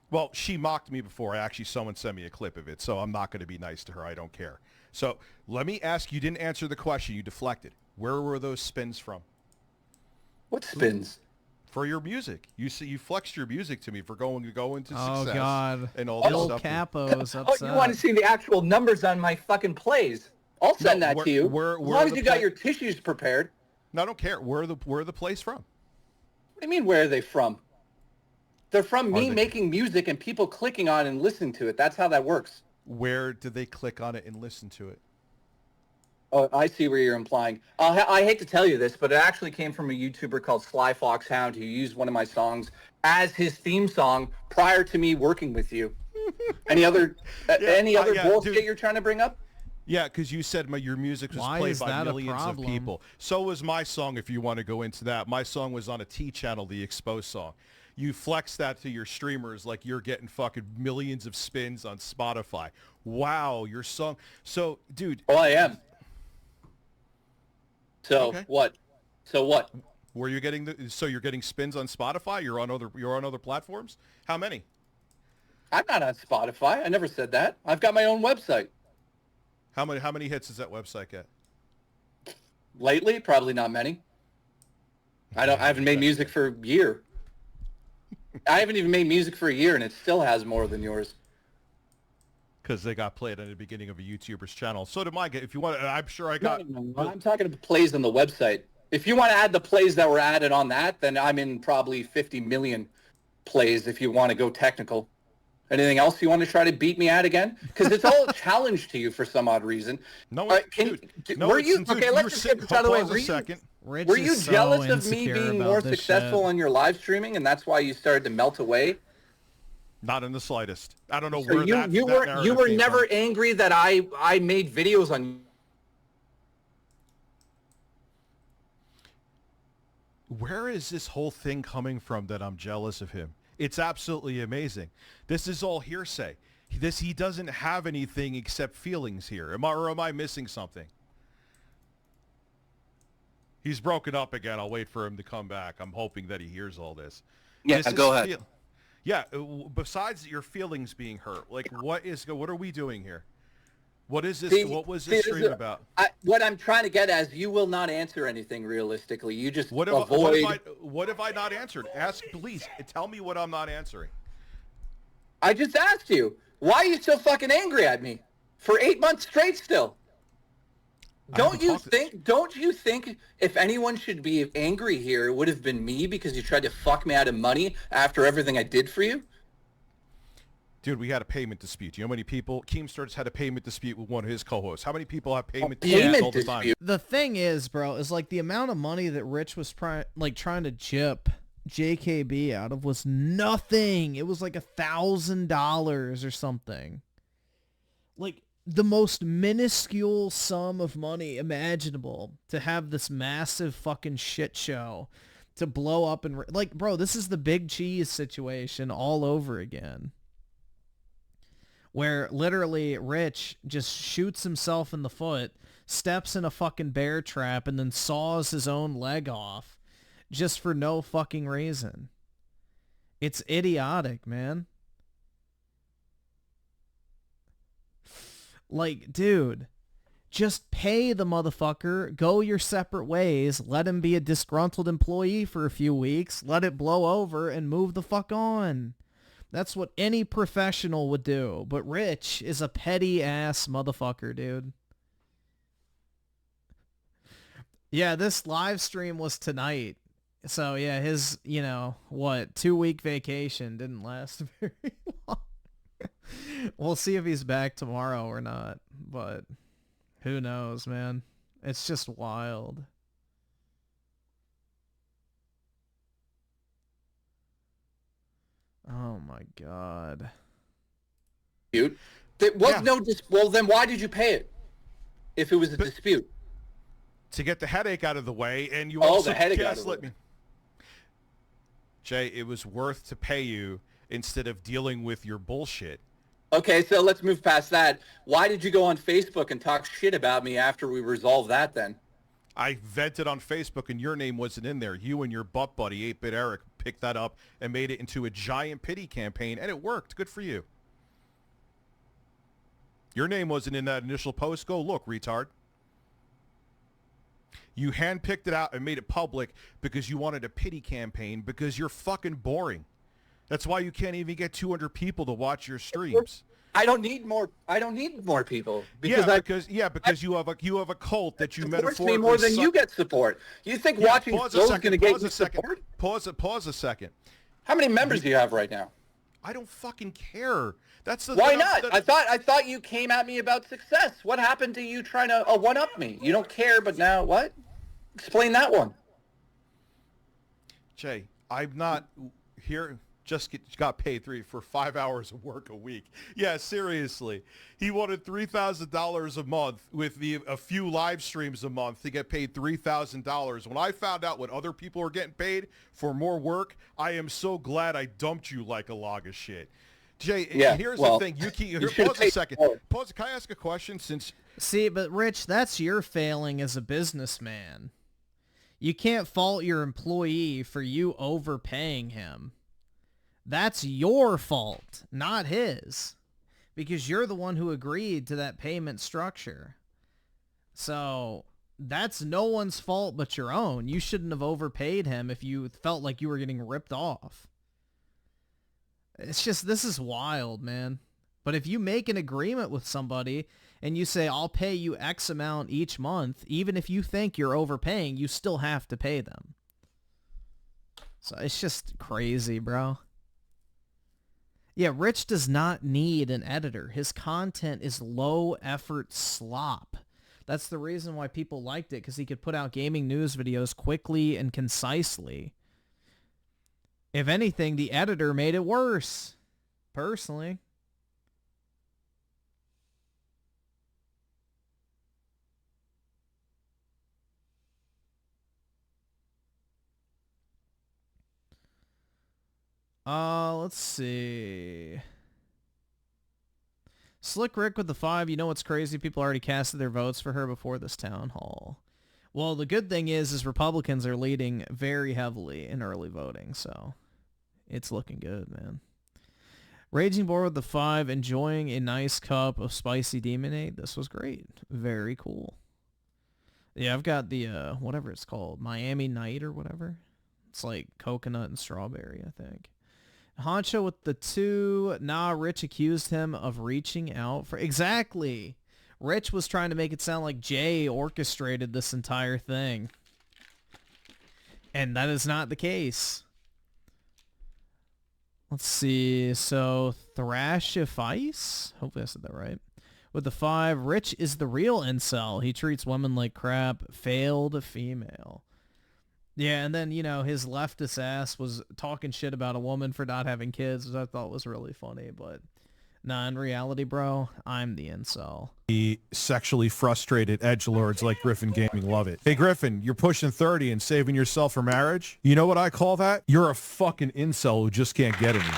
Well, she mocked me before. Someone sent me a clip of it, so I'm not going to be nice to her. I don't care. So let me ask you. Didn't answer the question. You deflected. Where were those spins from? What spins? For your music. You flexed your music to me for going to go into success. Oh God. And all this stuff. Capo's upset. Oh, you want to see the actual numbers on my fucking plays? I'll send that to you. As long as you got your tissues prepared. No, I don't care. Where are the plays from? What do you mean? Where are they from? They're from me making music and people clicking on it and listening to it. That's how that works. Where did they click on it and listen to it? Oh, I see where you're implying. I hate to tell you this, but it actually came from a YouTuber called Sly Fox Hound who used one of my songs as his theme song prior to me working with you. Any other bullshit you're trying to bring up? Yeah, because you said your music was played by millions of people. So was my song, if you want to go into that. My song was on a T channel, the Exposed song. You flex that to your streamers like you're getting fucking millions of spins on Spotify. Wow, your song. So, dude. Oh, I am. So okay. What? So what? Were you getting you're getting spins on Spotify? You're on other platforms? How many? I'm not on Spotify. I never said that. I've got my own website. How many hits does that website get? Lately, probably not many. I haven't made music for a year. I haven't even made music for a year, and it still has more than yours. Because they got played at the beginning of a YouTuber's channel. So did mine. If you want, I'm sure I got. No, I'm talking about plays on the website. If you want to add the plays that were added on that, then I'm in probably 50 million plays if you want to go technical. Anything else you want to try to beat me at again? Because it's all a challenge to you for some odd reason. No, were you okay? Let's just get this out of the way. Were you jealous of me being more successful on your live streaming, and that's why you started to melt away? Not in the slightest. I don't know So where that you were never angry that I made videos on. Where is this whole thing coming from that I'm jealous of him? It's absolutely amazing. This is all hearsay. He doesn't have anything except feelings here. Am I missing something? He's broken up again. I'll wait for him to come back. I'm hoping that he hears all this. Yeah, go ahead. Besides your feelings being hurt, like what are we doing here? What is this? What was this stream about? What I'm trying to get at is you will not answer anything realistically. You just what have I not answered? Ask, please. Tell me what I'm not answering. I just asked you. Why are you so fucking angry at me for 8 months straight still? Don't you think if anyone should be angry here, it would have been me because you tried to fuck me out of money after everything I did for you? Dude, we had a payment dispute. You know how many people? Keemster's had a payment dispute with one of his co-hosts. How many people have payment disputes all the time? The thing is, bro, is like the amount of money that Rich was trying to chip JKB out of was nothing. It was like $1,000 or something. Like the most minuscule sum of money imaginable to have this massive fucking shit show to blow up and like, bro, this is the Big Cheese situation all over again. Where literally Rich just shoots himself in the foot, steps in a fucking bear trap, and then saws his own leg off just for no fucking reason. It's idiotic, man. Like, dude, just pay the motherfucker, go your separate ways, let him be a disgruntled employee for a few weeks, let it blow over, and move the fuck on. That's what any professional would do. But Rich is a petty ass motherfucker, dude. Yeah, this live stream was tonight. So yeah, his, 2-week vacation didn't last very long. We'll see if he's back tomorrow or not. But who knows, man? It's just wild. Oh my god. Dispute. There was no well, then why did you pay it? If it was a dispute. To get the headache out of the way, and you also the headache out of the way. Jay, it was worth to pay you instead of dealing with your bullshit. Okay, so let's move past that. Why did you go on Facebook and talk shit about me after we resolved that then? I vented on Facebook and your name wasn't in there. You and your butt buddy, 8-Bit Eric, picked that up and made it into a giant pity campaign, and it worked. Good for you. Your name wasn't in that initial post. Go look, retard. You handpicked it out and made it public because you wanted a pity campaign because you're fucking boring. That's why you can't even get 200 people to watch your streams. I don't need more people because because you have a cult that you metaphorically me more than you get support. You think watching those is going to get you support? Pause a second. How many members do you have right now? I don't fucking care. Why not? I thought you came at me about success. What happened to you trying to one-up me? You don't care, but now what? Explain that one. Jay, I'm not here. Just got paid for 5 hours of work a week. Yeah, seriously. He wanted $3,000 a month with a few live streams a month to get paid $3,000. When I found out what other people are getting paid for more work, I am so glad I dumped you like a log of shit. Jay, here's the thing. Pause a second. Pause. Can I ask a question? See, but Rich, that's your failing as a businessman. You can't fault your employee for you overpaying him. That's your fault, not his, because you're the one who agreed to that payment structure. So that's no one's fault but your own. You shouldn't have overpaid him if you felt like you were getting ripped off. It's just, this is wild, man. But if you make an agreement with somebody and you say, I'll pay you X amount each month, even if you think you're overpaying, you still have to pay them. So it's just crazy, bro. Yeah, Rich does not need an editor. His content is low-effort slop. That's the reason why people liked it, because he could put out gaming news videos quickly and concisely. If anything, the editor made it worse, personally. Let's see. Slick Rick with the 5. You know what's crazy? People already casted their votes for her before this town hall. Well, the good thing is Republicans are leading very heavily in early voting, so it's looking good, man. Raging Boar with the 5. Enjoying a nice cup of spicy demonade. This was great. Very cool. Yeah, I've got the, whatever it's called. Miami Night or whatever. It's like coconut and strawberry, I think. Honcho with the 2. Nah, Rich accused him of reaching out for... Exactly. Rich was trying to make it sound like Jay orchestrated this entire thing. And that is not the case. Let's see. So, Thrashifice? Hopefully I said that right. With the 5. Rich is the real incel. He treats women like crap. Failed female. Yeah, and then, you know, his leftist ass was talking shit about a woman for not having kids, which I thought was really funny, but nah, in reality, bro, I'm the incel. The sexually frustrated edgelords like Griffin Gaming love it. Hey, Griffin, you're pushing 30 and saving yourself for marriage? You know what I call that? You're a fucking incel who just can't get any.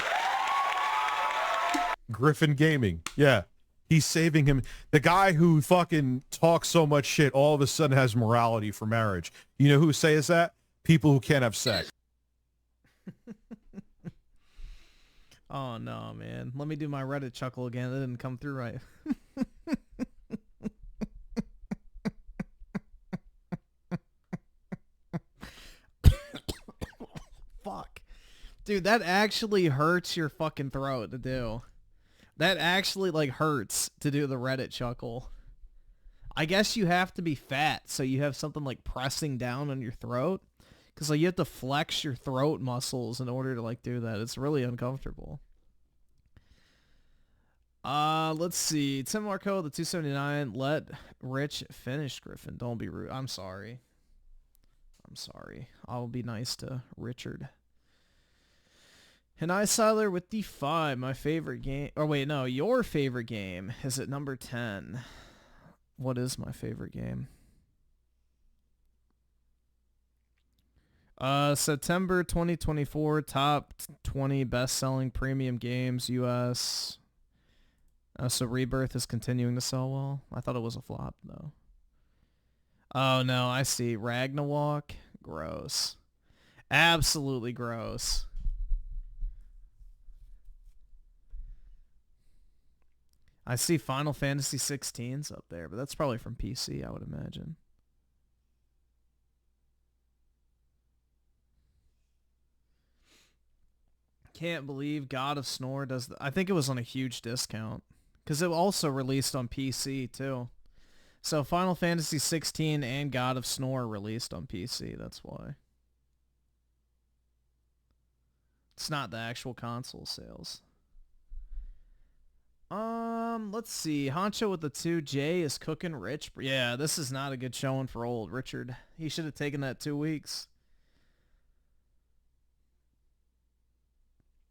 Griffin Gaming, yeah. He's saving him. The guy who fucking talks so much shit all of a sudden has morality for marriage. You know who says that? People who can't have sex. Oh, no, man. Let me do my Reddit chuckle again. That didn't come through right. Fuck. Dude, that actually hurts your fucking throat to do. That actually, like, hurts to do the Reddit chuckle. I guess you have to be fat, so you have something, like, pressing down on your throat. Because, like, you have to flex your throat muscles in order to, like, do that. It's really uncomfortable. Let's see. Tim Marco, the 279. Let Rich finish, Griffin. Don't be rude. I'm sorry. I'm sorry. I'll be nice to Richard. And I Siler with the 5. My favorite game. Oh, wait, no. Your favorite game is at number 10. What is my favorite game? September 2024, top 20 best-selling premium games, U.S. So Rebirth is continuing to sell well. I thought it was a flop, though. Oh, no, I see. Ragnarok? Gross. Absolutely gross. I see Final Fantasy 16's up there, but that's probably from PC, I would imagine. Can't believe God of Snore does... I think it was on a huge discount. Because it also released on PC, too. So Final Fantasy 16 and God of Snore released on PC, that's why. It's not the actual console sales. Let's see. Honcho with the 2. Jay is cooking rich. Yeah, this is not a good showing for old Richard. He should have taken that 2 weeks.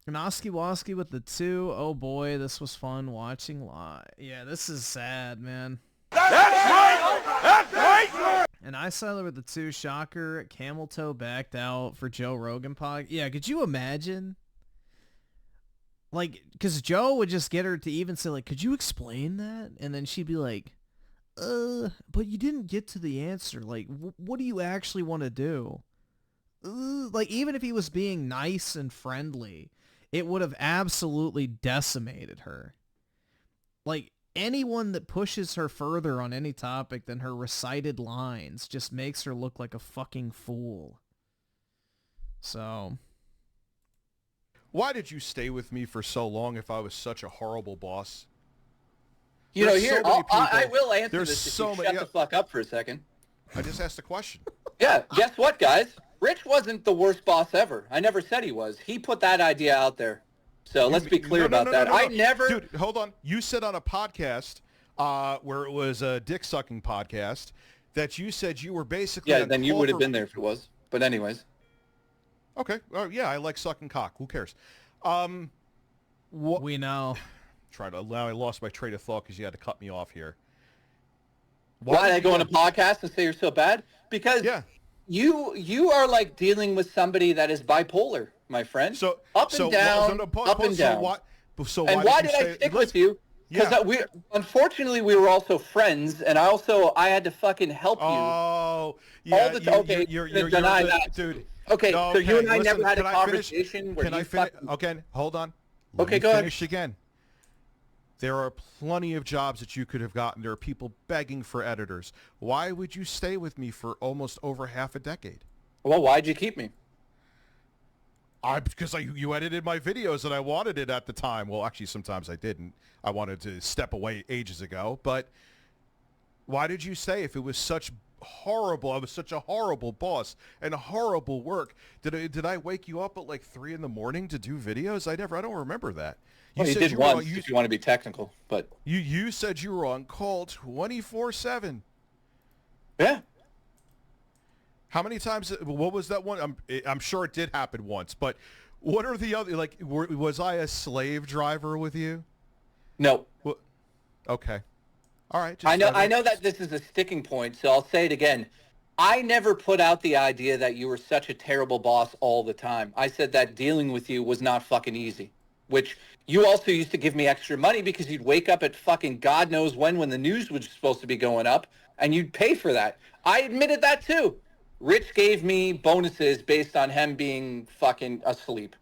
Noski Woski with the 2. Oh boy, this was fun watching live. Yeah, this is sad, man. That's right! That's right! And I Siler with the 2. Shocker. Camel Toe backed out for Joe Rogan pod. Yeah, could you imagine? Like, because Joe would just get her to even say, like, could you explain that? And then she'd be like, but you didn't get to the answer. Like, what do you actually want to do? Like, even if he was being nice and friendly, it would have absolutely decimated her. Like, anyone that pushes her further on any topic than her recited lines just makes her look like a fucking fool. So... Why did you stay with me for so long if I was such a horrible boss? You know, There's here, so many I people- will answer there's this if so you many- shut the fuck up for a second. I just asked a question. Yeah, guess what, guys? Rich wasn't the worst boss ever. I never said he was. He put that idea out there. So let's be clear about that. I never... Dude, hold on. You said on a podcast where it was a dick-sucking podcast that you said you were basically... Yeah, on then you call would have for- been there if it was. But anyways. Okay. Yeah, I like sucking cock. Who cares? We know. Now I lost my train of thought because you had to cut me off here. Why did I go on a podcast and say you're so bad? Because you are like dealing with somebody that is bipolar, my friend. So up and down, up and down. And why did I stick with you? Because unfortunately we were also friends, and I had to fucking help you. Oh, all the time. Okay, you're deny that, dude. Okay, No, so you and I listen, never had a can I finish? conversation where Can I you finish? fucking... Okay, hold on. Let Okay, me go ahead. finish again. There are plenty of jobs that you could have gotten. There are people begging for editors. Why would you stay with me for almost over half a decade? Well, why'd you keep me? Because you edited my videos and I wanted it at the time. Well, actually, sometimes I didn't. I wanted to step away ages ago. But why did you stay if it was such horrible? I was such a horrible boss and horrible work. Did I wake you up at like 3 a.m. to do videos? I don't remember that. You did once, if you want to be technical, but... You said you were on call 24/7. Yeah. How many times? What was that one? I'm sure it did happen once, but what are the other? Like, was I a slave driver with you? No. Well, okay. All right. I know that this is a sticking point, so I'll say it again. I never put out the idea that you were such a terrible boss all the time. I said that dealing with you was not fucking easy, which you also used to give me extra money because you'd wake up at fucking God knows when the news was supposed to be going up, and you'd pay for that. I admitted that too. Rich gave me bonuses based on him being fucking asleep.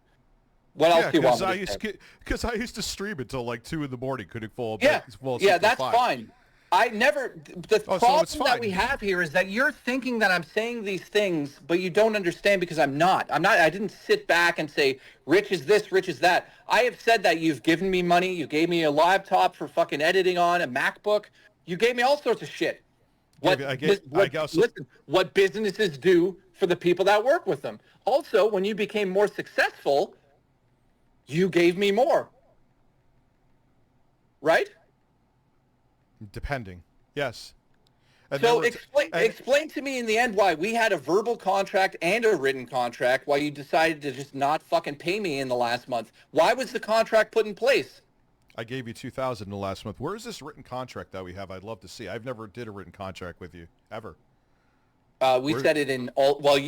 What else do you want me to say? Because I used to stream until like 2 a.m. Couldn't fall Yeah, back. Fall yeah, asleep till that's 5. fine. I never... The Oh, so problem it's that fine. we have here is that you're thinking that I'm saying these things, but you don't understand because I'm not. I didn't sit back and say, Rich is this, Rich is that. I have said that you've given me money. You gave me a laptop for fucking editing on, a MacBook. You gave me all sorts of shit. Listen, what businesses do for the people that work with them. Also, when you became more successful, you gave me more. Right? Depending. Yes. And So explain to me in the end why we had a verbal contract and a written contract, why you decided to just not fucking pay me in the last month. Why was the contract put in place? I gave you $2,000 in the last month. Where is this written contract that we have? I'd love to see. I've never did a written contract with you ever. We said it in all. Well,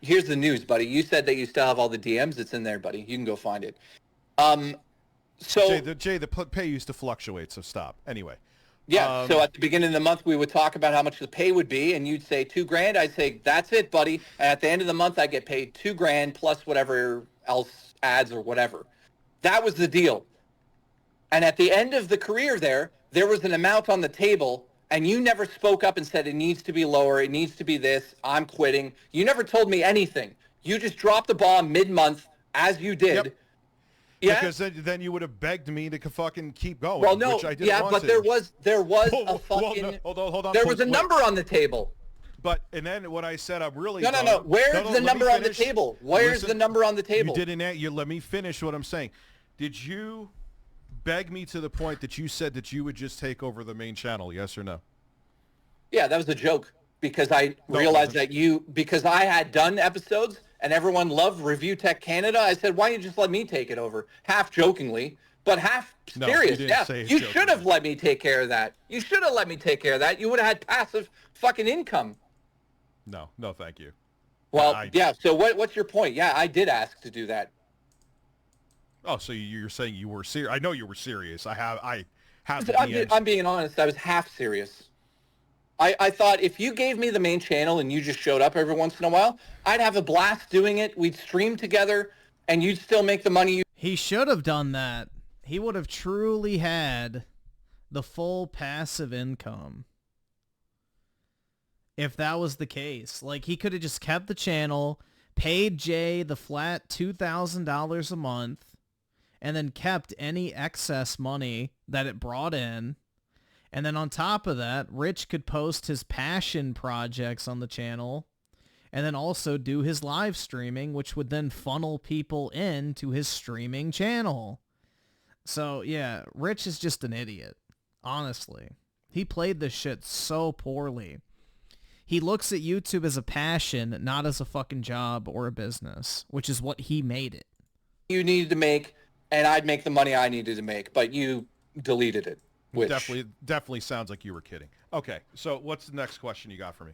here's the news, buddy. You said that you still have all the DMs. It's in there, buddy. You can go find it. So Jay, the pay used to fluctuate. So stop. Anyway. Yeah. So at the beginning of the month, we would talk about how much the pay would be, and you'd say $2,000. I'd say that's it, buddy. And at the end of the month, I get paid $2,000 plus whatever else ads or whatever. That was the deal. And at the end of the career there was an amount on the table, and you never spoke up and said it needs to be lower, it needs to be this, I'm quitting. You never told me anything. You just dropped the ball mid-month, as you did. Yep. Yeah? Because then you would have begged me to fucking keep going. Well, no, which I didn't yeah, want but to. there was Whoa, a fucking... hold on. There was a number on the table. But, and then when I said I'm really... No. Where's the number on the table? Where's the number on the table? You didn't... You let me finish what I'm saying. Did you beg me to the point that you said that you would just take over the main channel, yes or no? Yeah, that was a joke because I realized that because I had done episodes and everyone loved Review Tech Canada. I said, why don't you just let me take it over? Half jokingly, but half serious. You should have let me take care of that. You should have let me take care of that. You would have had passive fucking income. No, thank you. Well, yeah, so what's your point? Yeah, I did ask to do that. Oh, so you're saying you were serious? I know you were serious. I'm being honest. I was half serious. I thought if you gave me the main channel and you just showed up every once in a while, I'd have a blast doing it. We'd stream together, and you'd still make the money. He should have done that. He would have truly had the full passive income. If that was the case. Like, he could have just kept the channel, paid Jay the flat $2,000 a month, and then kept any excess money that it brought in. And then on top of that, Rich could post his passion projects on the channel and then also do his live streaming, which would then funnel people into his streaming channel. So, yeah, Rich is just an idiot, honestly. He played this shit so poorly. He looks at YouTube as a passion, not as a fucking job or a business, which is what he made it. You needed to make, and I'd make the money I needed to make, but you deleted it. Which... Definitely sounds like you were kidding. Okay, so what's the next question you got for me?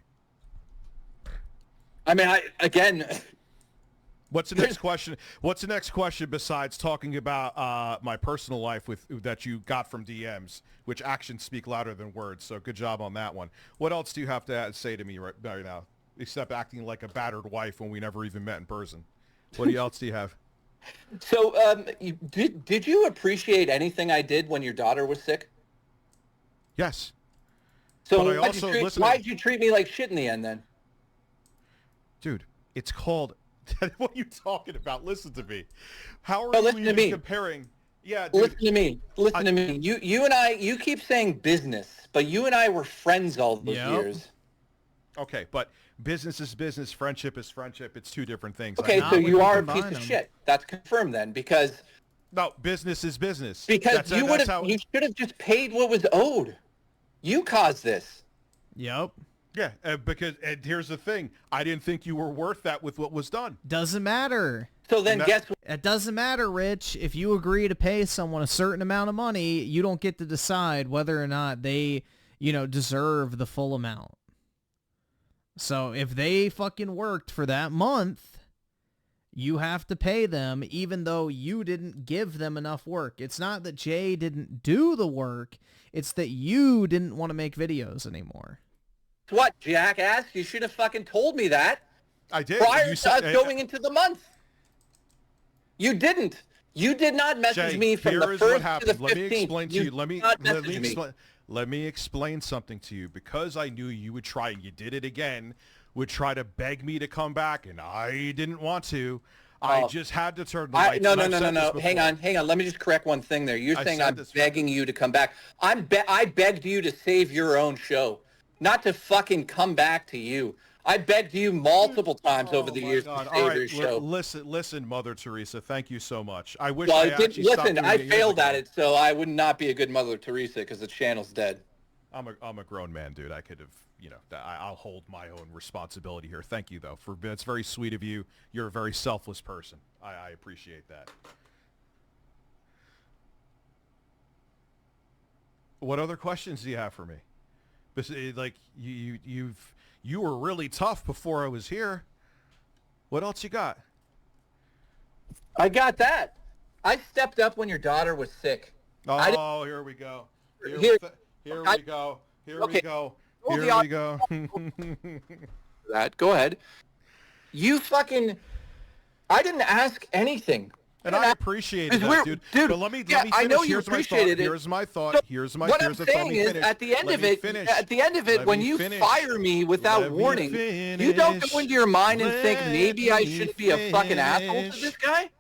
I mean, again... What's the next question? What's the next question besides talking about my personal life that you got from DMs, which actions speak louder than words? So good job on that one. What else do you have to say to me right now, except acting like a battered wife when we never even met in person? What else do you have? So did you appreciate anything I did when your daughter was sick? Yes. So why'd you treat me like shit in the end then? Dude, it's called... What are you talking about? Listen to me. How are you even comparing? Yeah, dude. Listen to me. You and I, you keep saying business, but you and I were friends all those years. Okay, but business is business, friendship is friendship. It's two different things. Okay, so you are a piece of shit. That's confirmed then, because... No, business is business. Because you should have just paid what was owed. You caused this. Yep. Yeah, because here's the thing. I didn't think you were worth that with what was done. Doesn't matter. So then guess what? It doesn't matter, Rich. If you agree to pay someone a certain amount of money, you don't get to decide whether or not they, deserve the full amount. So if they fucking worked for that month, you have to pay them even though you didn't give them enough work. It's not that Jay didn't do the work. It's that you didn't want to make videos anymore. What, jackass? You should have fucking told me that. I did. Prior to us going into the month. You didn't. You did not message me from the 1st to the 15th. Let me explain to you. Let me explain something to you. Because I knew you would try, and you did it again, would try to beg me to come back, and I didn't want to. I just had to turn the lights. No. Hang on. Let me just correct one thing there. You're saying I'm begging you to come back. I begged you to save your own show. Not to fucking come back to you. I begged you multiple times over the years to save your show. Listen, Mother Teresa, thank you so much. I wish I failed at it, so I would not be a good Mother Teresa because the channel's dead. I'm a grown man, dude. I could have, I'll hold my own responsibility here. Thank you, though. That's very sweet of you. You're a very selfless person. I appreciate that. What other questions do you have for me? Like you were really tough before I was here. What else you got? I got that. I stepped up when your daughter was sick. Oh, here we go. Here we go. That. Go ahead. You fucking... I didn't ask anything. And I appreciated that, dude. But let me finish. I know you appreciated it. Here's my thought. What I'm saying is, at the end of it, when you fire me without warning, you don't go into your mind and think maybe I shouldn't be a fucking asshole to this guy?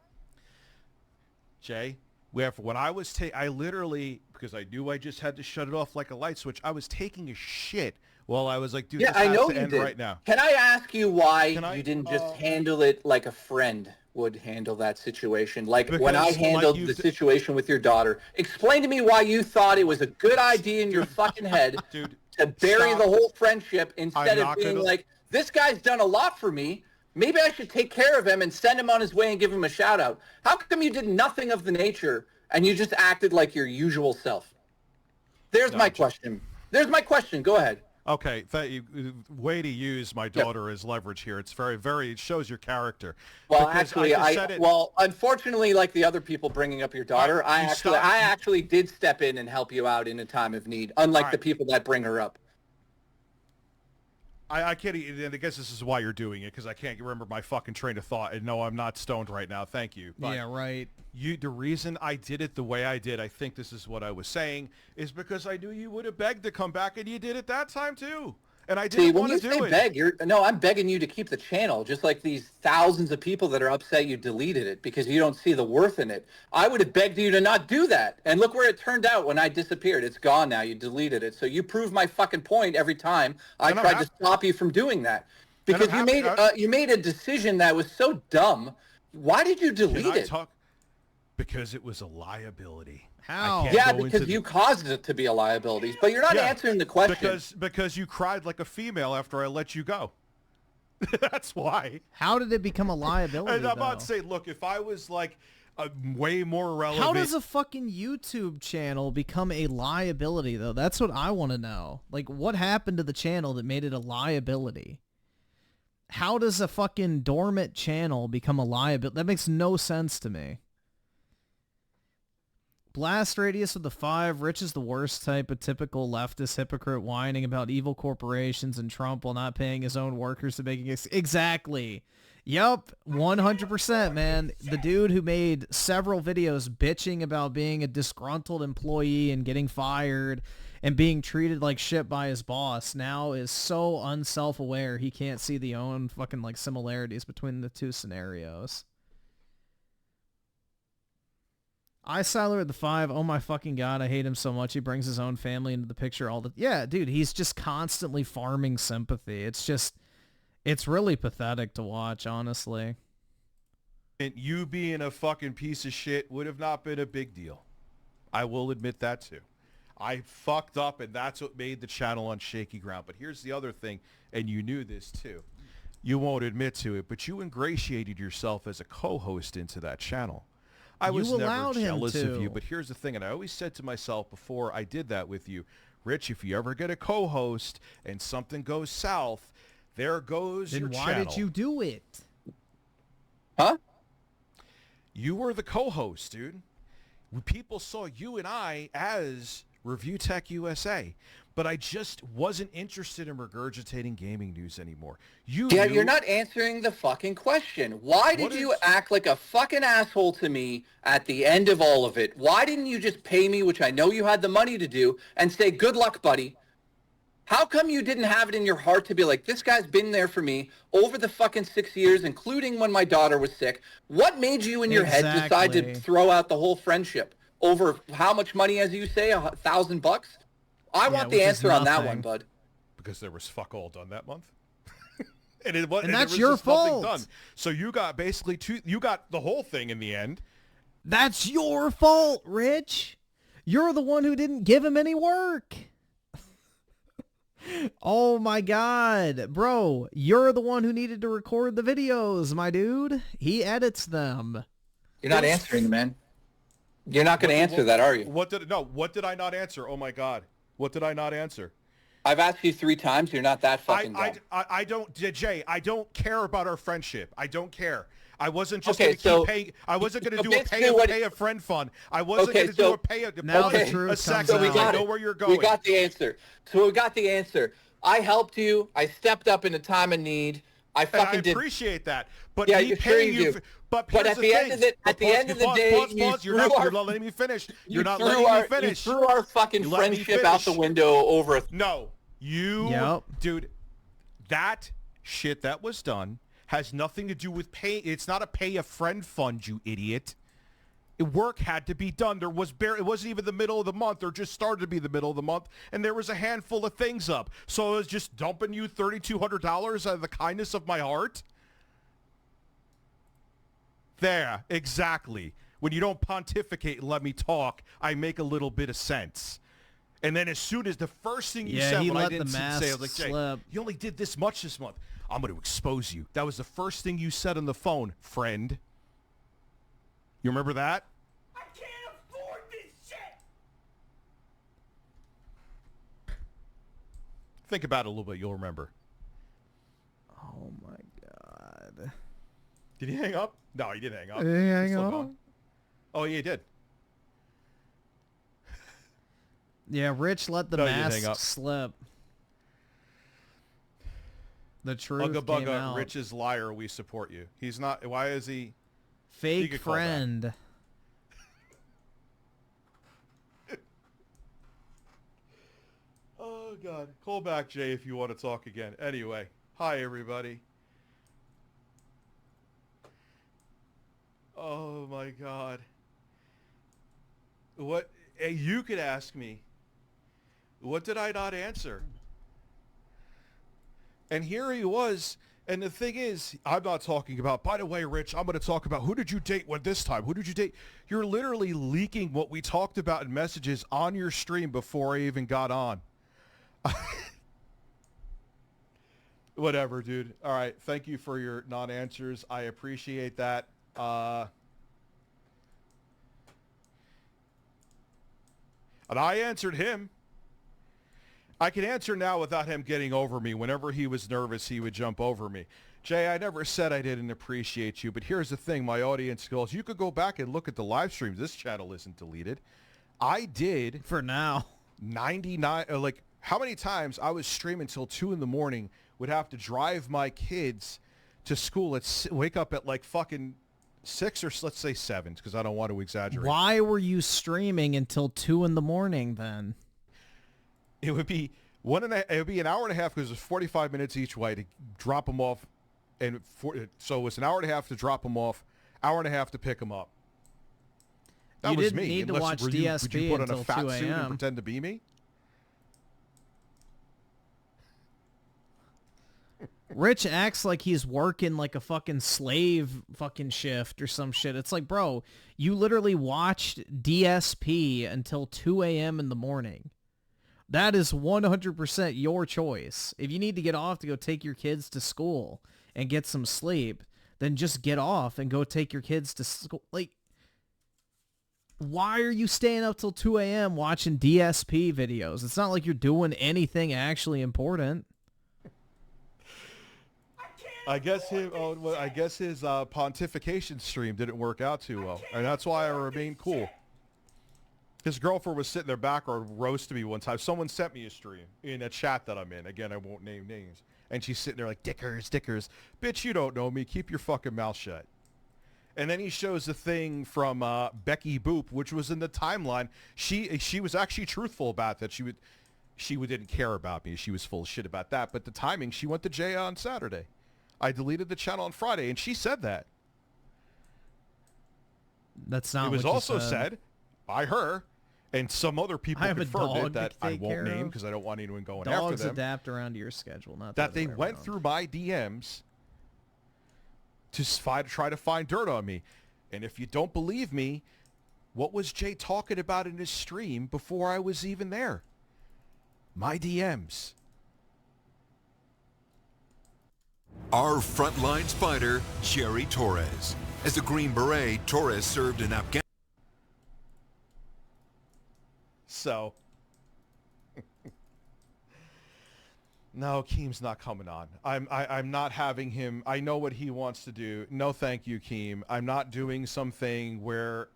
Jay, when I literally, because I knew I just had to shut it off like a light switch, I was taking a shit while I was like, dude, this has to end right now. Can I ask you why you didn't just handle it like a friend would handle that situation? When I handled the situation with your daughter, explain to me why you thought it was a good idea in your fucking head to bury the whole friendship instead of being like, this guy's done a lot for me. Maybe I should take care of him and send him on his way and give him a shout out. How come you did nothing of the nature and you just acted like your usual self? There's my question. Go ahead. Okay, way to use my daughter as leverage here. It's it shows your character. Well, actually, unfortunately, like the other people bringing up your daughter, I actually did step in and help you out in a time of need, unlike the people that bring her up. I can't, and I guess this is why you're doing it, because I can't remember my fucking train of thought, and no, I'm not stoned right now, thank you. But yeah, right. The reason I did it the way I did, I think this is what I was saying, is because I knew you would have begged to come back, and you did it that time too. and I See, didn't when want you to say do it. beg, no, I'm begging you to keep the channel, just like these thousands of people that are upset you deleted it because you don't see the worth in it. I would have begged you to not do that. And look where it turned out when I disappeared. It's gone now. You deleted it. So you prove my fucking point every time I tried to stop you from doing that. Because you made a decision that was so dumb. Why did you delete it? Because it was a liability. How? Yeah, because you caused it to be a liability. But you're not answering the question. Because you cried like a female after I let you go. That's why. How did it become a liability, And I'm though? about to say, look, if I was like way more relevant. How does a fucking YouTube channel become a liability, though? That's what I want to know. Like, what happened to the channel that made it a liability? How does a fucking dormant channel become a liability? That makes no sense to me. Blast Radius with the 5. Rich is the worst type of typical leftist hypocrite whining about evil corporations and Trump while not paying his own workers to make it. Exactly. Yup. 100%, man. The dude who made several videos bitching about being a disgruntled employee and getting fired and being treated like shit by his boss now is so unself-aware he can't see the own fucking like similarities between the two scenarios. Siler at the 5. Oh my fucking god, I hate him so much. He brings his own family into the picture all the... Yeah, dude, he's just constantly farming sympathy. It's really pathetic to watch, honestly. And you being a fucking piece of shit would have not been a big deal. I will admit that too. I fucked up, and that's what made the channel on shaky ground. But here's the other thing, and you knew this too. You won't admit to it, but you ingratiated yourself as a co-host into that channel. I was never jealous of you, but here's the thing, and I always said to myself before I did that with you, Rich, if you ever get a co-host and something goes south, there goes your channel. Then why did you do it? Huh? You were the co-host, dude. People saw you and I as Review Tech USA, but I just wasn't interested in regurgitating gaming news anymore. You're not answering the fucking question. Why did you act like a fucking asshole to me at the end of all of it? Why didn't you just pay me, which I know you had the money to do, and say, good luck, buddy? How come you didn't have it in your heart to be like, this guy's been there for me over the fucking 6 years, including when my daughter was sick? What made you in your head decide to throw out the whole friendship over how much money, as you say, $1,000? I want the answer on that one, bud. Because there was fuck all done that month. and that's your fault. Done. So you got basically you got the whole thing in the end. That's your fault, Rich. You're the one who didn't give him any work. Oh my god, bro, you're the one who needed to record the videos, my dude. He edits them. You're not answering, man. You're not going to answer that, are you? What did I not answer? Oh my god. What did I not answer? I've asked you 3 times. You're not that fucking dumb. I don't, Jay, I don't care about our friendship. I don't care. I wasn't just going to keep paying. I wasn't going to do a pay a friend fund. I wasn't going to do a pay a deposit. The second, I know where you're going. We got the answer. So we got the answer. I helped you. I stepped up in a time of need. I fucking did. I appreciate that. But yeah, me paying you. But at the end of the day, you're not letting me finish. You're not letting me finish. You threw our fucking friendship out the window over. No, dude, that shit that was done has nothing to do with pay. It's not a pay a friend fund, you idiot. Work had to be done. It wasn't even the middle of the month, or just started to be the middle of the month, and there was a handful of things up. So I was just dumping you $3,200 out of the kindness of my heart. There, exactly. When you don't pontificate and let me talk, I make a little bit of sense. And then as soon as the first thing you said, when I didn't say, I was like, Jay, you only did this much this month. I'm going to expose you. That was the first thing you said on the phone, friend. You remember that? I can't afford this shit! Think about it a little bit. You'll remember. Oh, my God. Did he hang up? No, he didn't hang up. Did he hang up? Going. Oh, yeah, he did. Yeah, Rich let the mask slip. The truth came out. Rich is liar. We support you. He's not. Why is he? Fake friend. Oh God. Call back, Jay, if you want to talk again. Anyway, hi, everybody. Oh, my God. What? You could ask me, what did I not answer? And here he was. And the thing is, I'm not talking about, by the way, Rich, I'm going to talk about who did you date when this time? Who did you date? You're literally leaking what we talked about in messages on your stream before I even got on. Whatever, dude. All right. Thank you for your non-answers. I appreciate that. And I answered him. I can answer now without him getting over me. Whenever he was nervous, he would jump over me. Jay, I never said I didn't appreciate you, but here's the thing. My audience goes, you could go back and look at the live streams. This channel isn't deleted. I did. For now. 99, like, how many times I was streaming until 2 in the morning, would have to drive my kids to school, wake up at like fucking 6 or let's say 7, because I don't want to exaggerate. Why were you streaming until 2 in the morning then? It would be it would be an hour and a half because it's 45 minutes each way to drop them off, and so it's an hour and a half to drop them off, hour and a half to pick them up. That you was didn't me. need to Unless, watch would DSP you put on until a fat 2 suit and a.m. pretend to be me? Rich acts like he's working like a fucking slave fucking shift or some shit. It's like, bro, you literally watched DSP until 2 a.m. in the morning. That is 100% your choice. If you need to get off to go take your kids to school and get some sleep, then just get off and go take your kids to school. Like, why are you staying up till 2 a.m. watching DSP videos? It's not like you're doing anything actually important. I guess his pontification stream didn't work out too well, and that's why I remained cool. His girlfriend was sitting there back or roasting me one time. Someone sent me a stream in a chat that I'm in. Again, I won't name names. And she's sitting there like, Dickers. Bitch, you don't know me. Keep your fucking mouth shut. And then he shows the thing from Becky Boop, which was in the timeline. She was actually truthful about that. She didn't care about me. She was full of shit about that. But the timing, she went to Jay on Saturday. I deleted the channel on Friday, and she said that. That's not what you said. It was also said by her, and some other people confirmed it that I won't name because I don't want anyone going after them. Dogs adapt around to your schedule, not that they went through my DMs to try to find dirt on me. And if you don't believe me, what was Jay talking about in his stream before I was even there? My DMs. Our frontline fighter, Jerry Torres. As a Green Beret, Torres served in Afghanistan. So, no, Keem's not coming on. I'm not having him. I know what he wants to do. No, thank you, Keem. I'm not doing something where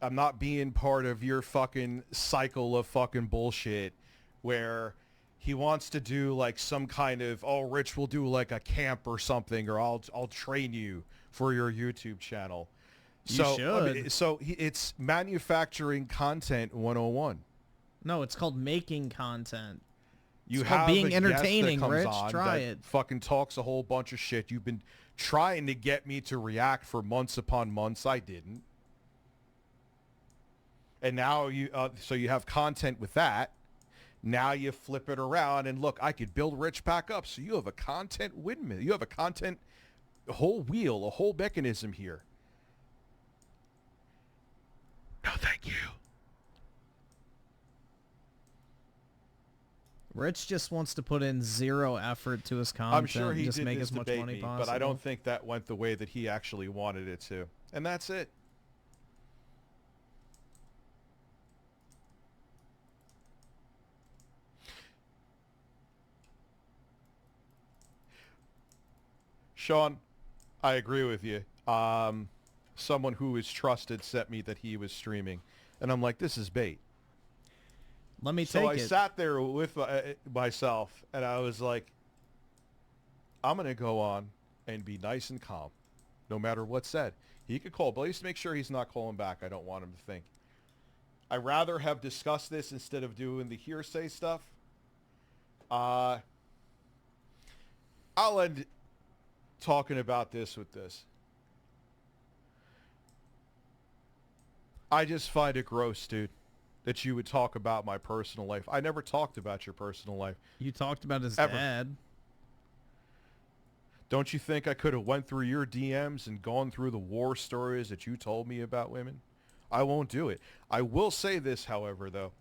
I'm not being part of your fucking cycle of fucking bullshit where he wants to do like some kind of, oh, Rich will do like a camp or something, or I'll train you for your YouTube channel. You should. I mean, it's manufacturing content 101. No, it's called making content. You it's have called being a guest entertaining, that comes Rich. on Try that it. Fucking talks a whole bunch of shit. You've been trying to get me to react for months upon months. I didn't. And now so you have content with that. Now you flip it around and look, I could build Rich back up. So you have a content windmill. You have a whole wheel, a whole mechanism here. No, thank you. Rich just wants to put in zero effort to his content. I'm sure he and just did make this as much debate money me, possible. but I don't think that went the way that he actually wanted it to. And that's it. Sean, I agree with you. Someone who is trusted sent me that he was streaming. And I'm like, this is bait. Let me so take I it. sat there with myself, and I was like, I'm going to go on and be nice and calm, no matter what's said. He could call, but at least make sure he's not calling back. I don't want him to think. I'd rather have discussed this instead of doing the hearsay stuff. I'll end talking about this with this. I just find it gross, dude, that you would talk about my personal life. I never talked about your personal life. You talked about his Ever. dad. Don't you think I could have went through your DMs and gone through the war stories that you told me about women? I won't do it. I will say this, however, though.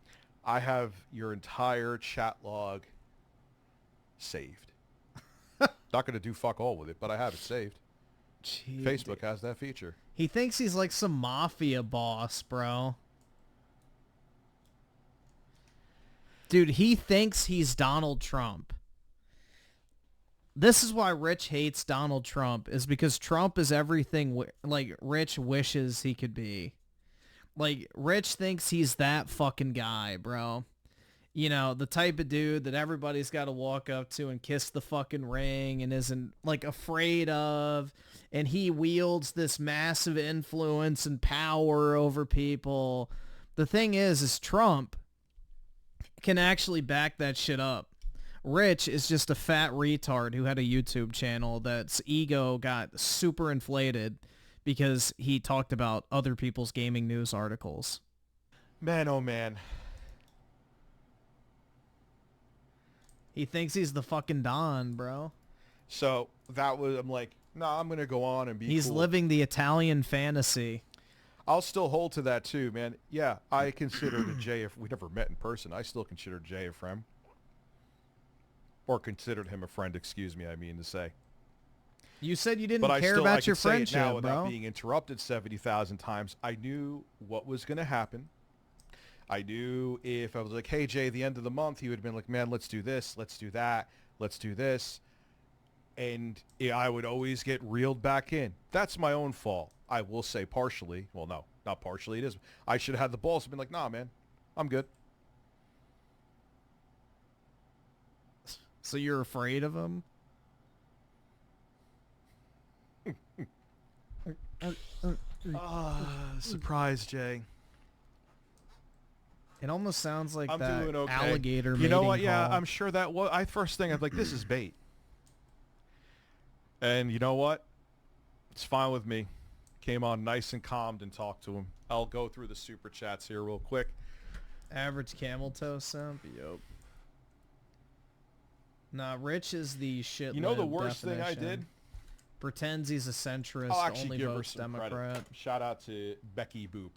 I have your entire chat log saved. Not going to do fuck all with it, but I have it saved. Gee, Facebook has that feature. He thinks he's like some mafia boss, bro. Dude, he thinks he's Donald Trump. This is why Rich hates Donald Trump, is because Trump is everything like Rich wishes he could be. Like, Rich thinks he's that fucking guy, bro. You know, the type of dude that everybody's got to walk up to and kiss the fucking ring and isn't, like, afraid of. And he wields this massive influence and power over people. The thing is Trump can actually back that shit up. Rich is just a fat retard who had a YouTube channel that's ego got super inflated because he talked about other people's gaming news articles. Man, oh man. He thinks he's the fucking Don, bro. So that was, I'm like, no, I'm going to go on and be He's cool. living the Italian fantasy. I'll still hold to that too, man. Yeah, I considered Jay, we never met in person. I still considered Jay a friend. Or considered him a friend, excuse me, I mean to say. You said you didn't But care I about your say it friendship, now without bro. being interrupted 70,000 times. I knew what was going to happen. I knew if I was like, hey, Jay, the end of the month, he would have been like, man, let's do this, let's do that, let's do this. And I would always get reeled back in. That's my own fault. I will say partially. Well, no, not partially. It is. I should have had the balls and been like, nah, man, I'm good. So you're afraid of him? Surprise, Jay. It almost sounds like I'm that doing okay. alligator You know what? mating Yeah, call. I'm sure that was. First thing, I'm like, this is bait. And you know what? It's fine with me. Came on nice and calmed and talked to him. I'll go through the super chats here real quick. Average camel toe simp? Yup. Nah, Rich is the shit. You know the worst thing I did? Pretends he's a centrist, I'll actually only give her votes some Democrat. credit. Shout out to Becky Boop.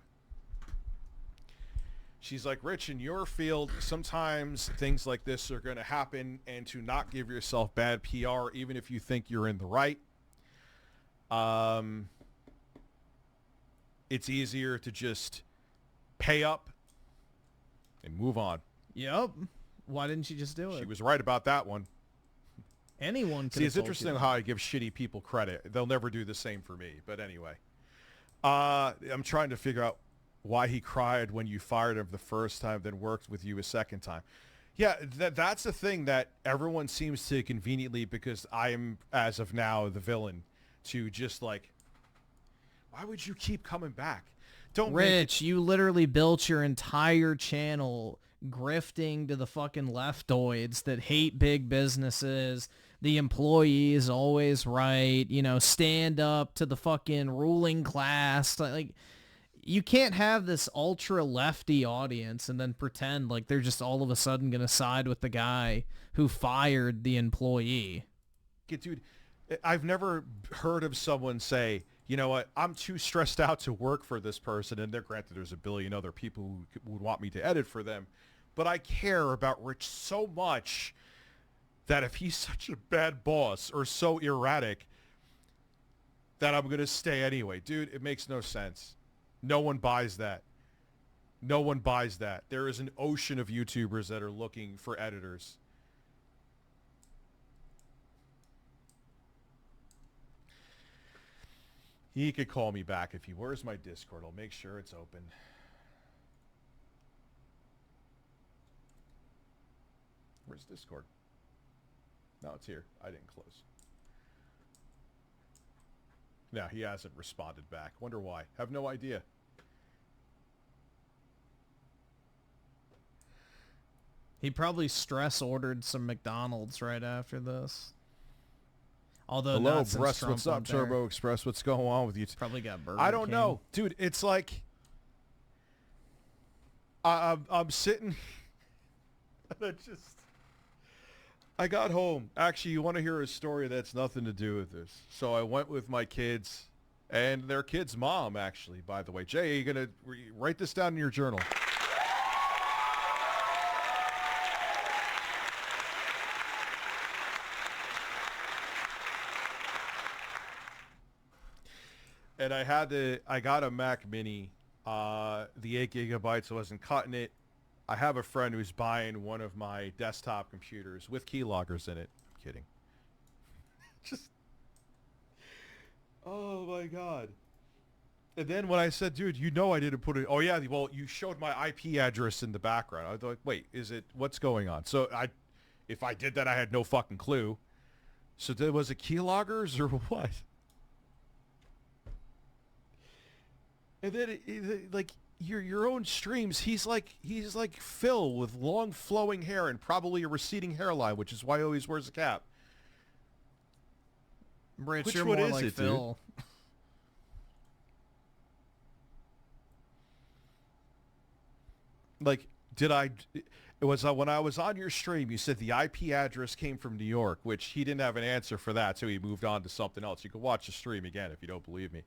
She's like, Rich, in your field, sometimes things like this are going to happen, and to not give yourself bad PR, even if you think you're in the right, it's easier to just pay up and move on. Yep. Why didn't you just do it? She was right about that one. Anyone could See, have it's told interesting you how I give shitty people credit. They'll never do the same for me. But anyway, I'm trying to figure out why he cried when you fired him the first time, then worked with you a second time. Yeah, that's the thing that everyone seems to conveniently, because I am, as of now, the villain, to just like, why would you keep coming back? Don't Rich, you literally built your entire channel grifting to the fucking leftoids that hate big businesses. The employee is always right. You know, stand up to the fucking ruling class. Like, you can't have this ultra lefty audience and then pretend like they're just all of a sudden going to side with the guy who fired the employee. Dude, I've never heard of someone say, you know what, I'm too stressed out to work for this person. And granted, there's a billion other people who would want me to edit for them. But I care about Rich so much that if he's such a bad boss or so erratic, that I'm going to stay anyway. Dude, it makes no sense. No one buys that. No one buys that. There is an ocean of YouTubers that are looking for editors. He could call me back if he... Where's my Discord? I'll make sure it's open. Where's Discord? No, it's here. I didn't close. No, he hasn't responded back. Wonder why. Have no idea. He probably stress ordered some McDonald's right after this. Although Hello, not since Breast, Trump what's up, went there. Turbo Express? What's going on with you? Probably got Burger I don't King. know. Dude, it's like... I'm sitting... and I got home. Actually, you want to hear a story that's nothing to do with this. So I went with my kids and their kid's mom, actually, by the way. Jay, are you going to write this down in your journal? And I got a Mac Mini. The 8 gigabytes, I wasn't cutting it. I have a friend who's buying one of my desktop computers with keyloggers in it. I'm kidding. Oh my God. And then when I said, dude, you know I didn't put it. Oh yeah, well, you showed my IP address in the background. I was like, wait, what's going on? So if I did that, I had no fucking clue. So was it keyloggers or what? And then like your own streams, he's like Phil with long flowing hair and probably a receding hairline, which is why he always wears a cap. Rich, Which you're one more is like it, Phil. dude? Like, when I was on your stream, you said the IP address came from New York, which he didn't have an answer for that, so he moved on to something else. You can watch the stream again if you don't believe me.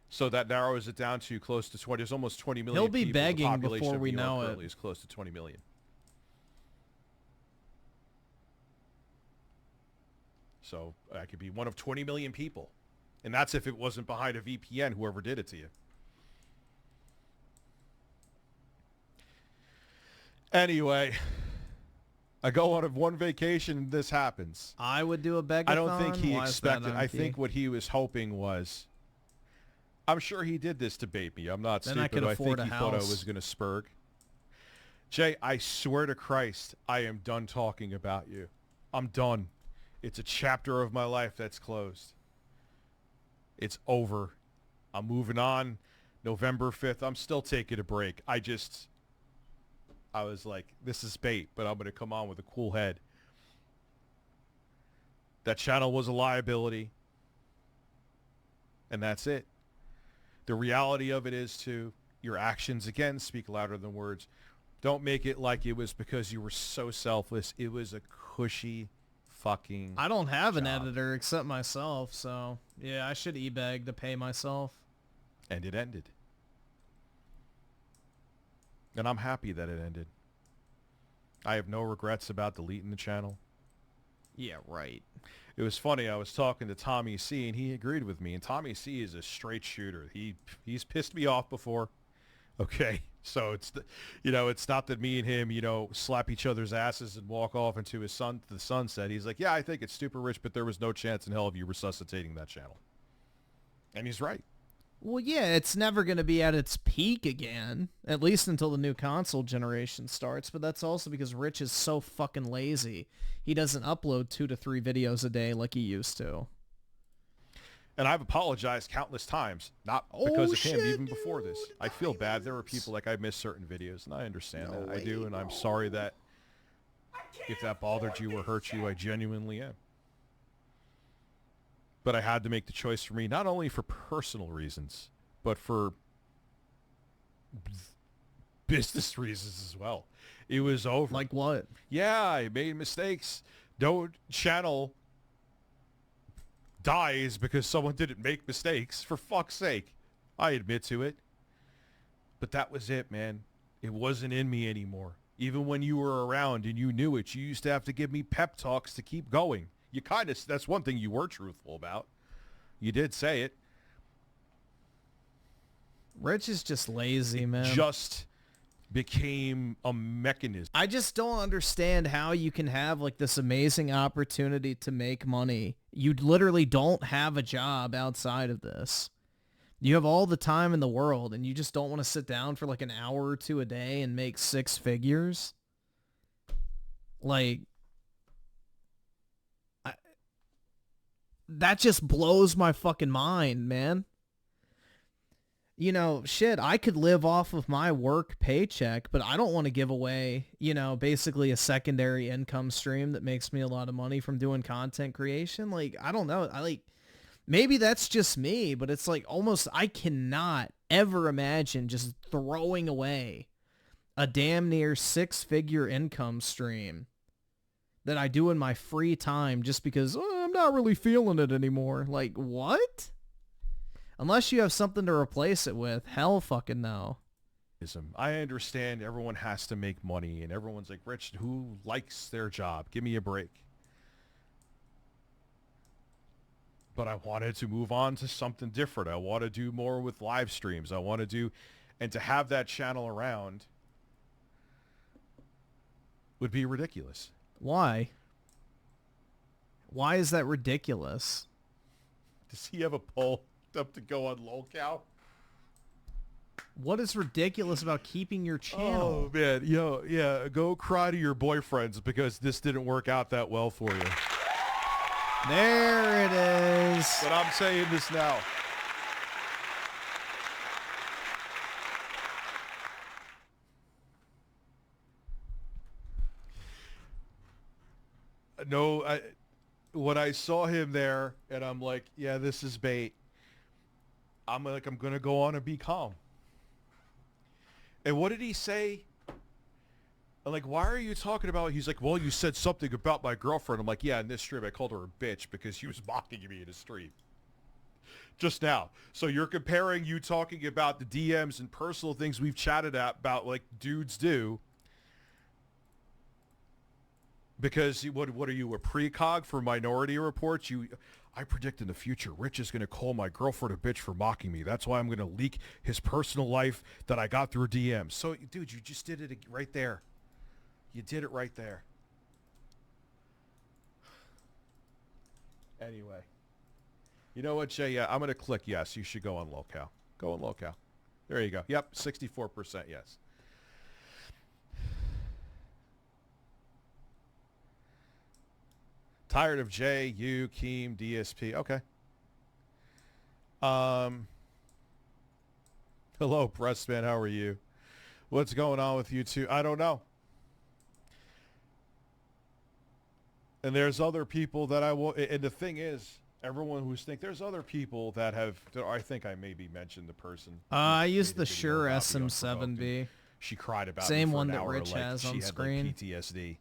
So that narrows it down to close to 20. There's almost 20 million. He'll be people. begging The population before of we New York know it. currently is close to 20 million. So I could be one of 20 million people, and that's if it wasn't behind a VPN. Whoever did it to you. Anyway, I go on one vacation and this happens. I would do a begathon. I don't think he Why is that expected. on I key? think what he was hoping was. I'm sure he did this to bait me. I'm not Then stupid. I could I afford think a he thought I house. was going to spurg. Jay, I swear to Christ, I am done talking about you. I'm done. It's a chapter of my life that's closed. It's over. I'm moving on. November 5th, I'm still taking a break. I was like, this is bait, but I'm going to come on with a cool head. That channel was a liability. And that's it. The reality of it is, too, your actions, again, speak louder than words. Don't make it like it was because you were so selfless. It was a cushy fucking I don't have an job. editor except myself, so yeah, I should e-bag to pay myself. And it ended. And I'm happy that it ended. I have no regrets about deleting the channel. Yeah, right. It was funny. I was talking to Tommy C, and he agreed with me. And Tommy C is a straight shooter. He's pissed me off before. Okay, so it's not that me and him slap each other's asses and walk off into the sunset. He's like, yeah, I think it's super rich, but there was no chance in hell of you resuscitating that channel. And he's right. Well, yeah, it's never going to be at its peak again, at least until the new console generation starts, but that's also because Rich is so fucking lazy. He doesn't upload 2 to 3 videos a day like he used to. And I've apologized countless times, not because of him, even before this. I feel bad. There were people like I missed certain videos, and I understand that. I do, and I'm sorry that if that bothered you or hurt you, I genuinely am. But I had to make the choice for me, not only for personal reasons, but for business reasons as well. It was over. Like what? Yeah, I made mistakes. No channel dies because someone didn't make mistakes. For fuck's sake. I admit to it. But that was it, man. It wasn't in me anymore. Even when you were around and you knew it, you used to have to give me pep talks to keep going. That's one thing you were truthful about. You did say it. Rich is just lazy, man. Just became a mechanism. I just don't understand how you can have like this amazing opportunity to make money. You literally don't have a job outside of this. You have all the time in the world and you just don't want to sit down for like an hour or 2 a day and make 6 figures. Like, that just blows my fucking mind, man. you know, shit, I could live off of my work paycheck, but I don't want to give away, you know, basically a secondary income stream that makes me a lot of money from doing content creation. Like, I don't know. Maybe that's just me, but it's like almost, I cannot ever imagine just throwing away a damn near 6-figure income stream that I do in my free time just because I'm not really feeling it anymore. Like, what? Unless you have something to replace it with, hell fucking no. I understand everyone has to make money, and everyone's like, Rich, who likes their job? Give me a break. But I wanted to move on to something different. I want to do more with live streams. I want to do, and to have that channel around would be ridiculous. Why? Why is that ridiculous? Does he have a poll up to go on Lolcow? What is ridiculous about keeping your channel? Oh, man. Yo, yeah, go cry to your boyfriends because this didn't work out that well for you. There it is. But I'm saying this now. No, when I saw him there, and I'm like, yeah, this is bait. I'm going to go on and be calm. And what did he say? I'm like, why are you talking about? He's like, well, you said something about my girlfriend. I'm like, yeah, in this stream, I called her a bitch because she was mocking me in a stream. Just now. So you're comparing you talking about the DMs and personal things we've chatted about like dudes do. Because what are you, a precog for Minority Report? I predict in the future, Rich is going to call my girlfriend a bitch for mocking me. That's why I'm going to leak his personal life that I got through DMs. So, dude, you just did it right there. You did it right there. Anyway. You know what, Jay? Yeah, I'm going to click yes. You should go on Lolcow. Go on Lolcow. There you go. Yep, 64% yes. Tired of J, U, Keem, DSP. Okay. Hello, Pressman. How are you? What's going on with you two? I don't know. And there's other people that I will. And the thing is, everyone who's there's other people that have. I think I maybe mentioned the person. I used the Shure SM7B. She cried about same me for one an that hour, Rich like has she on had, screen. Like, PTSD.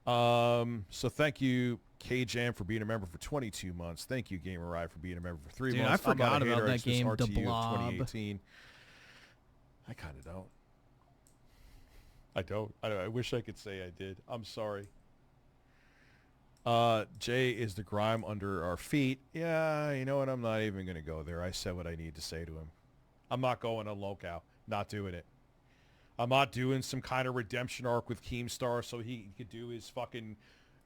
So thank you, K-Jam, for being a member for 22 months. Thank you, Gamer Ride, for being a member for 3 months. I forgot about that It's game, RTU The of Blob. 2018. I kind of don't. I wish I could say I did. I'm sorry. Jay is the grime under our feet. Yeah, you know what? I'm not even going to go there. I said what I need to say to him. I'm not going on Lolcow. Not doing it. I'm not doing some kind of redemption arc with Keemstar so he could do his fucking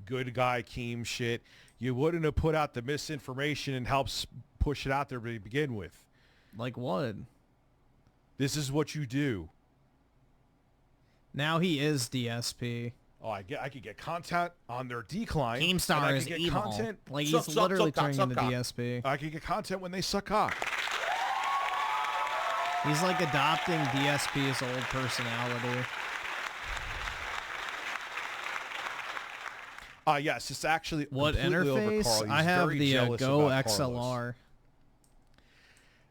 good guy Keem shit. You wouldn't have put out the misinformation and helped push it out there to begin with. Like what? This is what you do. Now he is DSP. Oh, I could get content on their decline. Keemstar is evil. Content. Like he's literally turning into DSP. I could get content when they suck cock. He's like adopting DSP's old personality. Yes, it's actually what completely over interface? Carl. He's I have very the jealous Go about XLR. Carlos.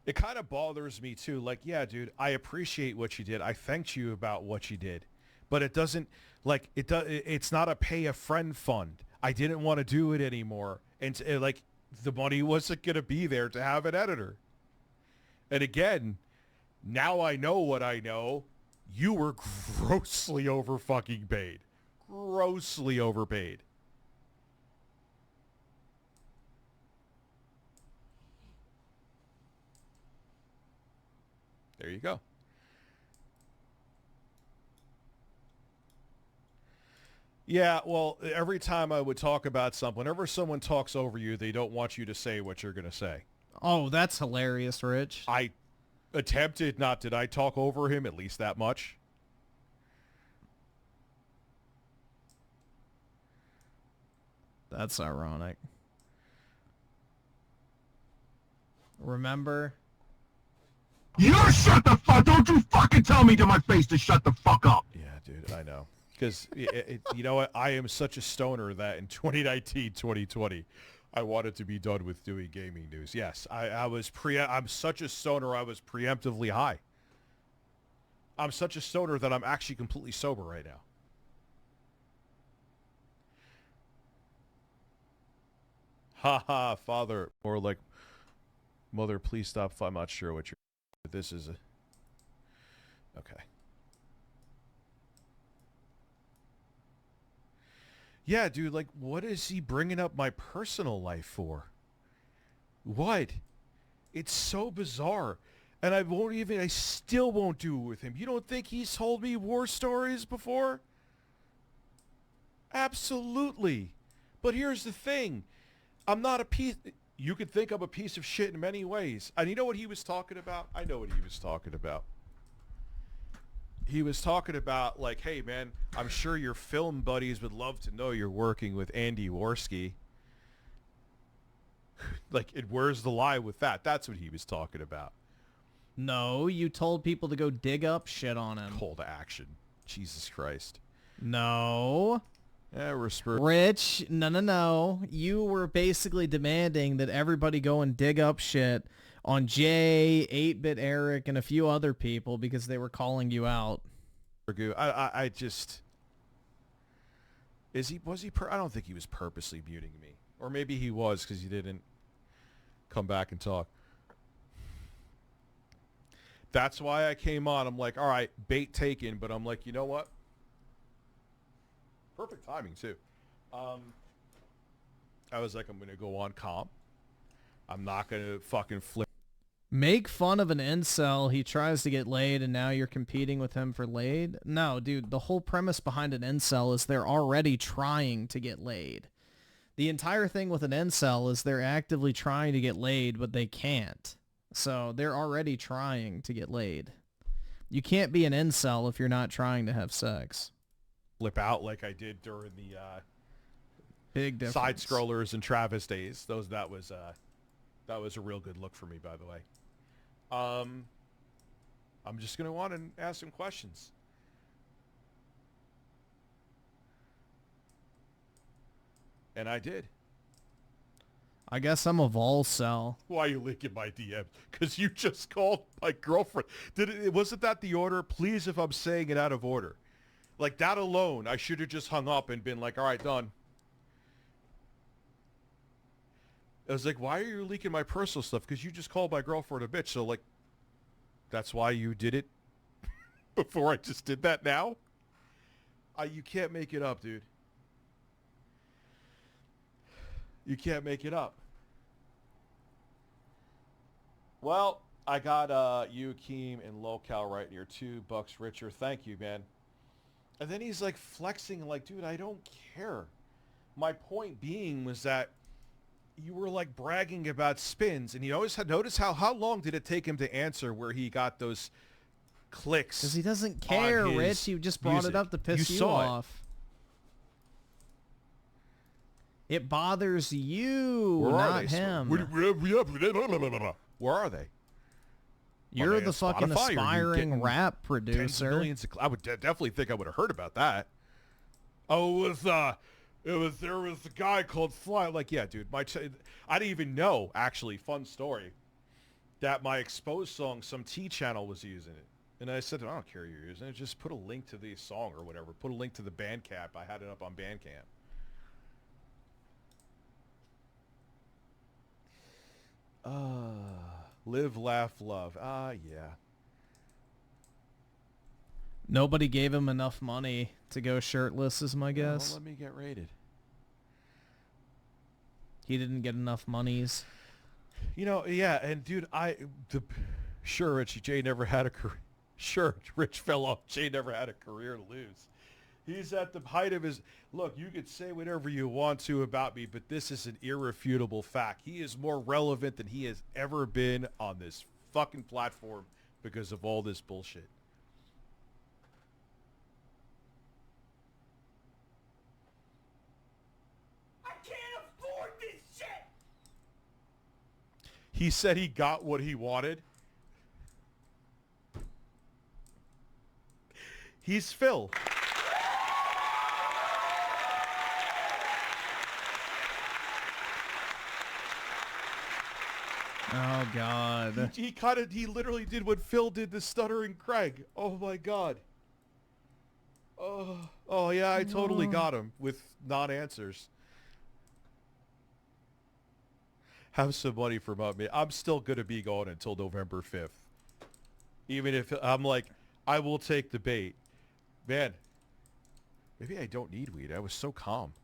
It kind of bothers me too. Like, yeah, dude, I appreciate what you did. I thanked you about what you did, but it doesn't like it. It's not a pay a friend fund. I didn't want to do it anymore, and like the money wasn't going to be there to have an editor. And again, now I know what I know. You were grossly over fucking paid. Grossly overpaid. There you go. Yeah, well, every time I would talk about something, whenever someone talks over you, they don't want you to say what you're going to say. Oh, that's hilarious, Rich. I attempted not. Did I talk over him at least that much? That's ironic. You shut the fuck. Don't you fucking tell me to my face to shut the fuck up. Yeah, dude, I know. Because, you know what? I am such a stoner that in 2019, 2020, I wanted to be done with doing gaming news. Yes, I'm such a stoner, I was preemptively high. I'm such a stoner that I'm actually completely sober right now. Ha ha, father. Or like, mother, please stop. I'm not sure what you're... This is a... Okay. Yeah, dude, like, what is he bringing up my personal life for? What? It's so bizarre. And I still won't do it with him. You don't think he's told me war stories before? Absolutely. But here's the thing. I'm not a piece... You could think I'm a piece of shit in many ways. And you know what he was talking about? I know what he was talking about. He was talking about, like, hey, man, I'm sure your film buddies would love to know you're working with Andy Worski. Like, where's the lie with that? That's what he was talking about. No, you told people to go dig up shit on him. Call to action. Jesus Christ. No. Yeah, Rich, no. You were basically demanding that everybody go and dig up shit on Jay, 8-Bit Eric, and a few other people because they were calling you out. I just... I don't think he was purposely muting me. Or maybe he was because he didn't come back and talk. That's why I came on. I'm like, all right, bait taken, but I'm like, you know what? Perfect timing, too. I was like, I'm going to go on calm. I'm not going to fucking flip. Make fun of an incel. He tries to get laid, and now you're competing with him for laid? No, dude, the whole premise behind an incel is they're already trying to get laid. The entire thing with an incel is they're actively trying to get laid, but they can't. So they're already trying to get laid. You can't be an incel if you're not trying to have sex. Flip out like I did during the big difference. Side scrollers and Travis days. That was a real good look for me, by the way. I'm just gonna want to ask some questions. And I did. I guess I'm a vol-cell. Why are you leaking my DMs? Because you just called my girlfriend. Wasn't that the order? Please, if I'm saying it out of order. Like, that alone, I should have just hung up and been like, all right, done. I was like, why are you leaking my personal stuff? Because you just called my girlfriend a bitch. So, like, that's why you did it before I just did that now? You can't make it up, dude. You can't make it up. Well, I got you, Keem, and Lolcow right here. $2 richer. Thank you, man. And then he's like flexing like, dude, I don't care. My point being was that you were like bragging about spins, and you always had notice how long did it take him to answer where he got those clicks? Because he doesn't care, Rich. He just brought it up to piss you off. It bothers you, not him. Where are they? You're the fucking aspiring rap producer. I would definitely think I would have heard about that. Oh, there was a guy called Fly. Like, yeah, dude, I didn't even know, actually, fun story, that my exposed song, some T channel was using it. And I said, I don't care you're using it. Just put a link to the song or whatever. Put a link to the Bandcamp. I had it up on Bandcamp. Live, laugh, love. Yeah. Nobody gave him enough money to go shirtless, is my guess. Well, let me get rated. He didn't get enough monies. You know, yeah, and dude, sure, Richie J never had a career. Sure, Rich fell off. Jay never had a career to lose. He's at the height of his... Look, you could say whatever you want to about me, but this is an irrefutable fact. He is more relevant than he has ever been on this fucking platform because of all this bullshit. I can't afford this shit! He said he got what he wanted. He's Phil. Oh God. He literally did what Phil did to Stuttering Craig. Oh my God. Oh yeah, I totally got him with non-answers. Have some money from me. I'm still gonna be going until November 5th. Even if I'm like, I will take the bait. Man, maybe I don't need weed. I was so calm.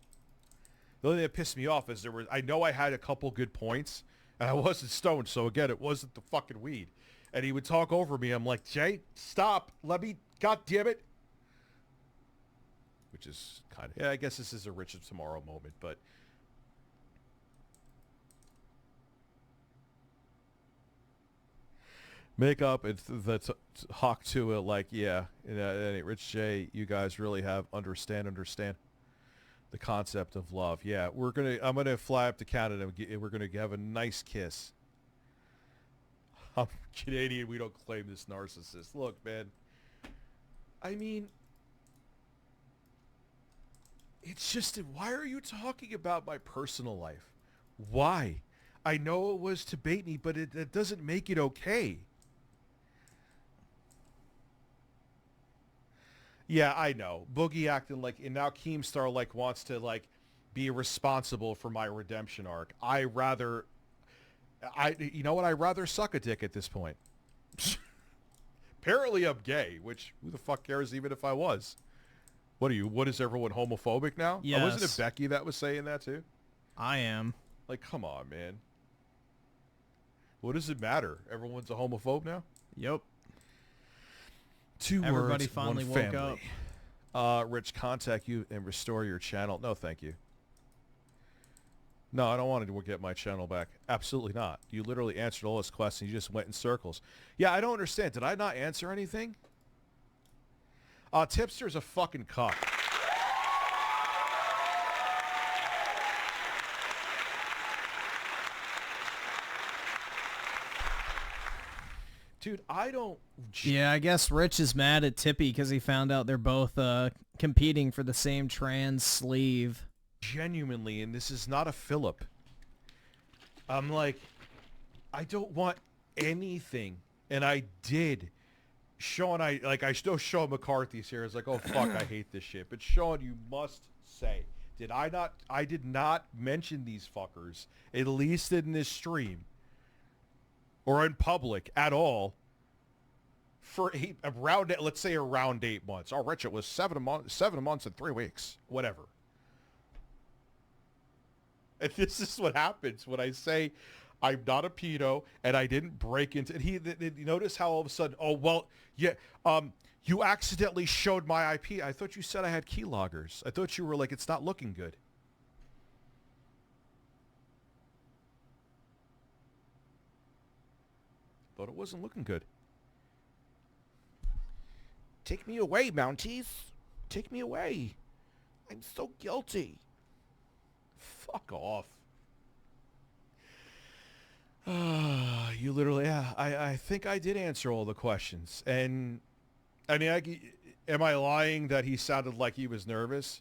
The only thing that pissed me off is I know I had a couple good points, and I wasn't stoned, so again, it wasn't the fucking weed. And he would talk over me. I'm like, Jay, stop. Let me, God damn it. Which is kind of, yeah, I guess this is a Rich of Tomorrow moment, but. Make up and hawk to it like, yeah, Rich J, you guys really have understand the concept of love. Yeah, I'm gonna fly up to Canada and we're gonna have a nice kiss. I'm Canadian. We don't claim this narcissist. Look, man. I mean, it's just, why are you talking about my personal life? Why? I know it was to bait me, but it doesn't make it okay. Yeah, I know. Boogie acting like, and now Keemstar like wants to like be responsible for my redemption arc. You know what? I'd rather suck a dick at this point. Apparently I'm gay, which who the fuck cares even if I was? What is everyone homophobic now? Yes. Wasn't it Becky that was saying that too? I am. Like, come on, man. What does it matter? Everyone's a homophobe now? Yep. Everybody words, finally one woke family. Up. Rich, contact you and restore your channel. No, thank you. No, I don't want to get my channel back. Absolutely not. You literally answered all his questions. You just went in circles. Yeah, I don't understand. Did I not answer anything? Tipster's a fucking cuck. Dude, I don't... Yeah, I guess Rich is mad at Tippy because he found out they're both competing for the same trans sleeve. Genuinely, and this is not a Philip. I'm like, I don't want anything. And I did. Sean, I know Sean McCarthy's here. It's like, oh, fuck, I hate this shit. But Sean, you must say, I did not mention these fuckers, at least in this stream. Or in public at all for let's say around 8 months. Oh, Rich, it was 7 months and 3 weeks, whatever. And this is what happens when I say I'm not a pedo and I didn't break into. And you notice how all of a sudden, oh well, yeah, you accidentally showed my IP. I thought you said I had keyloggers. I thought you were like, it's not looking good. Thought it wasn't looking good. Take me away, Mounties. Take me away. I'm so guilty. Fuck off. You literally, yeah, I think I did answer all the questions. And, I mean, am I lying that he sounded like he was nervous?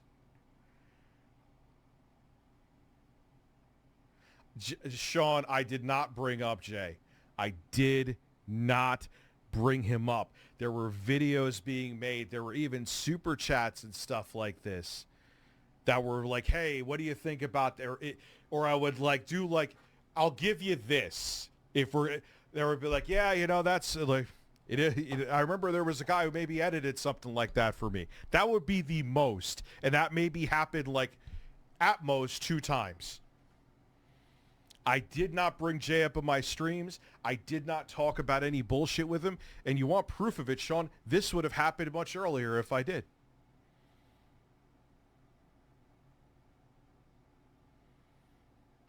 Sean, I did not bring up Jay. I did not bring him up. There were videos being made. There were even super chats and stuff like this that were like, hey, what do you think about there? Or I would like do like, I'll give you this. There would be like, yeah, you know, that's like, I remember there was a guy who maybe edited something like that for me. That would be the most. And that maybe happened like at most 2 times. I did not bring Jay up in my streams. I did not talk about any bullshit with him. And you want proof of it, Sean? This would have happened much earlier if I did.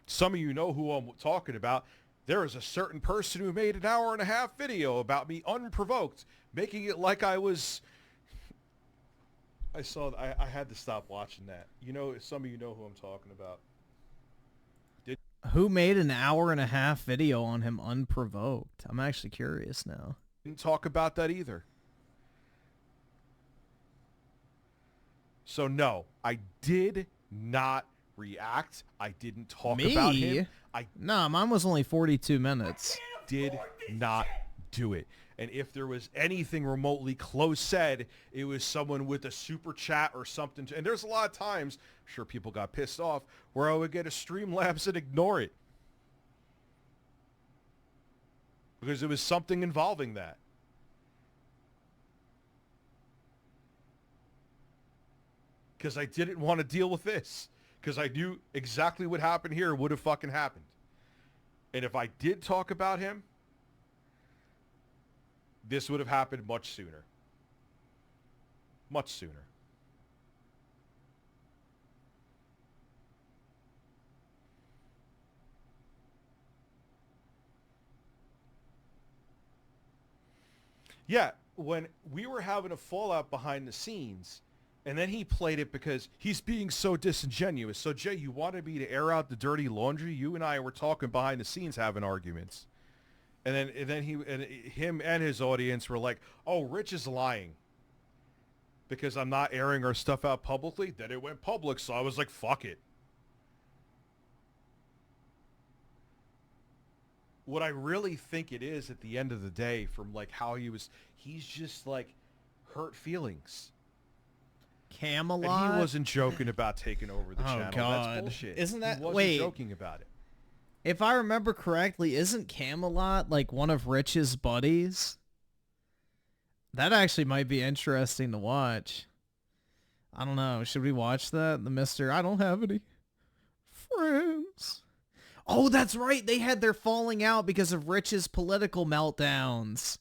Some of you know who I'm talking about. There is a certain person who made an 1.5-hour video about me unprovoked, making it like I was... I had to stop watching that. You know, some of you know who I'm talking about. Who made an 1.5-hour video on him unprovoked? I'm actually curious now. Didn't talk about that either. So no, I did not react. I didn't talk Me? about him. Nah, mine was only 42 minutes. Did not do it. And if there was anything remotely close said, it was someone with a super chat or something. And there's a lot of times, I'm sure people got pissed off, where I would get a Streamlabs and ignore it. Because it was something involving that. Because I didn't want to deal with this. Because I knew exactly what happened here would have fucking happened. And if I did talk about him, this would have happened much sooner. Much sooner. Yeah, when we were having a fallout behind the scenes, and then he played it because he's being so disingenuous. So, Jay, you wanted me to air out the dirty laundry? You and I were talking behind the scenes, having arguments. And then him and his audience were like, oh, Rich is lying because I'm not airing our stuff out publicly. Then it went public, so I was like, fuck it. What I really think it is at the end of the day, from like how he's just like hurt feelings. Camelot? And he wasn't joking about taking over the channel. God. That's bullshit. Isn't that... He wasn't Wait. joking about it. If I remember correctly, isn't Camelot like one of Rich's buddies? That actually might be interesting to watch. I don't know. Should we watch that? The Mr. I don't have any friends. Oh, that's right. They had their falling out because of Rich's political meltdowns.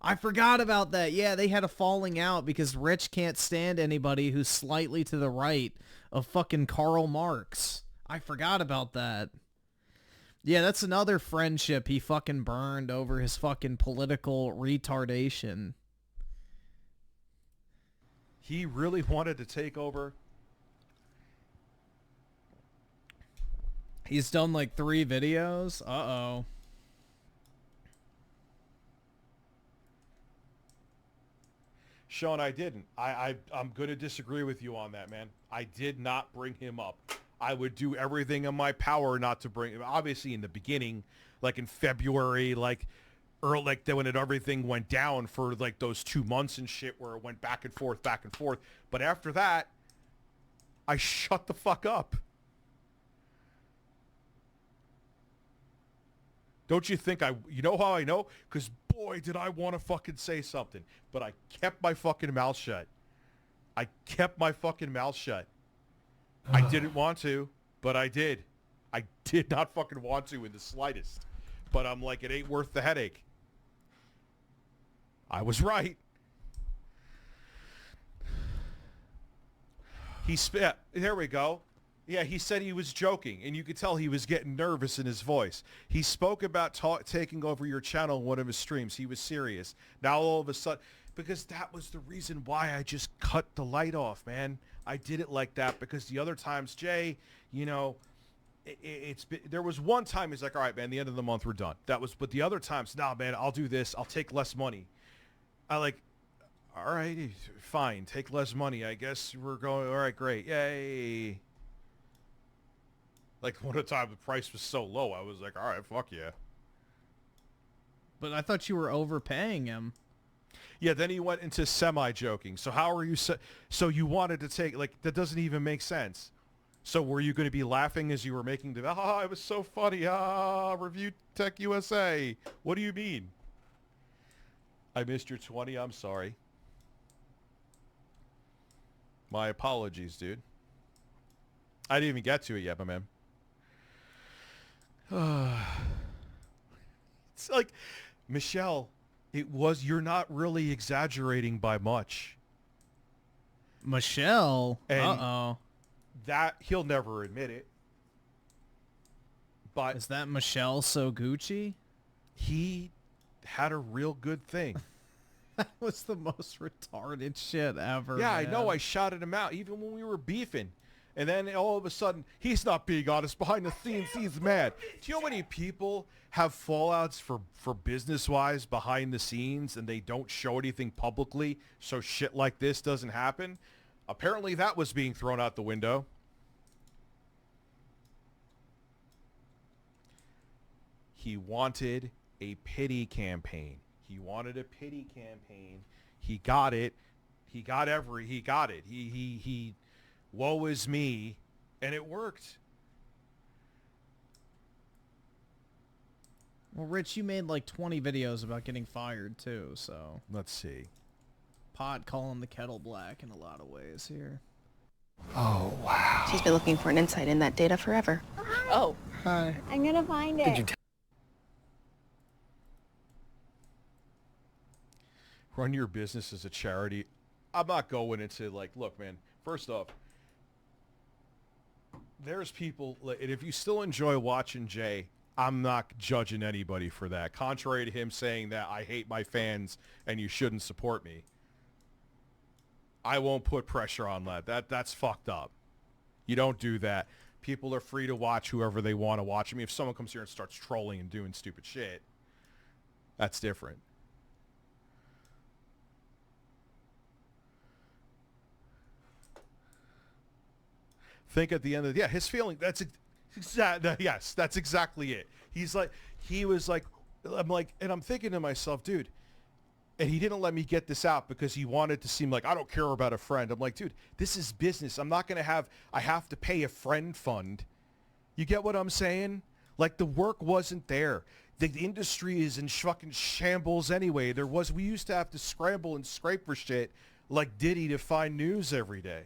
I forgot about that. Yeah, they had a falling out because Rich can't stand anybody who's slightly to the right of fucking Karl Marx. I forgot about that. Yeah, that's another friendship he fucking burned over his fucking political retardation. He really wanted to take over. He's done like 3 videos. Uh-oh. Sean, I didn't. I'm going to disagree with you on that, man. I did not bring him up. I would do everything in my power not to bring him. Obviously, in the beginning, like in February, like when everything went down for like those 2 months and shit where it went back and forth. But after that, I shut the fuck up. Don't you think you know how I know? Because boy, did I want to fucking say something. But I kept my fucking mouth shut. I didn't want to, but I did. I did not fucking want to in the slightest. But I'm like, it ain't worth the headache. I was right. There we go. Yeah, he said he was joking, and you could tell he was getting nervous in his voice. He spoke about taking over your channel in one of his streams. He was serious. Now all of a sudden, because that was the reason why I just cut the light off, man. I did it like that because the other times, Jay, you know, there was one time he's like, all right, man, the end of the month, we're done. But the other times, nah, man, I'll do this. I'll take less money. All right, fine, take less money. I guess we're going, all right, great, yay. Like, one of the time the price was so low, I was like, all right, fuck yeah. But I thought you were overpaying him. Yeah, then he went into semi-joking. So how are you... So you wanted to take... Like, that doesn't even make sense. So were you going to be laughing as you were making the... it was so funny. Review Tech USA. What do you mean? I missed your 20. I'm sorry. My apologies, dude. I didn't even get to it yet, my man. It's like, Michelle, you're not really exaggerating by much. Michelle? Uh-oh. That, he'll never admit it. But is that Michelle so Gucci? He had a real good thing. That was the most retarded shit ever. Yeah, man. I know. I shouted him out even when we were beefing. And then all of a sudden, he's not being honest. Behind the scenes, he's mad. Do you know how many people have fallouts for business-wise behind the scenes and they don't show anything publicly so shit like this doesn't happen? Apparently that was being thrown out the window. He wanted a pity campaign. He wanted a pity campaign. He got it. He got it. He woe is me, and it worked. Well, Rich, you made like 20 videos about getting fired too, so. Let's see. Pot calling the kettle black in a lot of ways here. Oh, wow. She's been looking for an insight in that data forever. Oh. Hi. I'm gonna find it. Run your business as a charity. I'm not going into like, look, man, first off, there's people, and if you still enjoy watching Jay, I'm not judging anybody for that. Contrary to him saying that I hate my fans and you shouldn't support me, I won't put pressure on that. That's fucked up. You don't do that. People are free to watch whoever they want to watch. I mean, if someone comes here and starts trolling and doing stupid shit, that's different. Think at the end of his feeling. That's yes, that's exactly it. He was like, I'm like, and I'm thinking to myself, dude, and he didn't let me get this out because he wanted to seem like I don't care about a friend. I'm like, dude, this is business. I'm not gonna I have to pay a friend fund. You get what I'm saying? Like the work wasn't there. The industry is in fucking shambles anyway. We used to have to scramble and scrape for shit like Diddy to find news every day.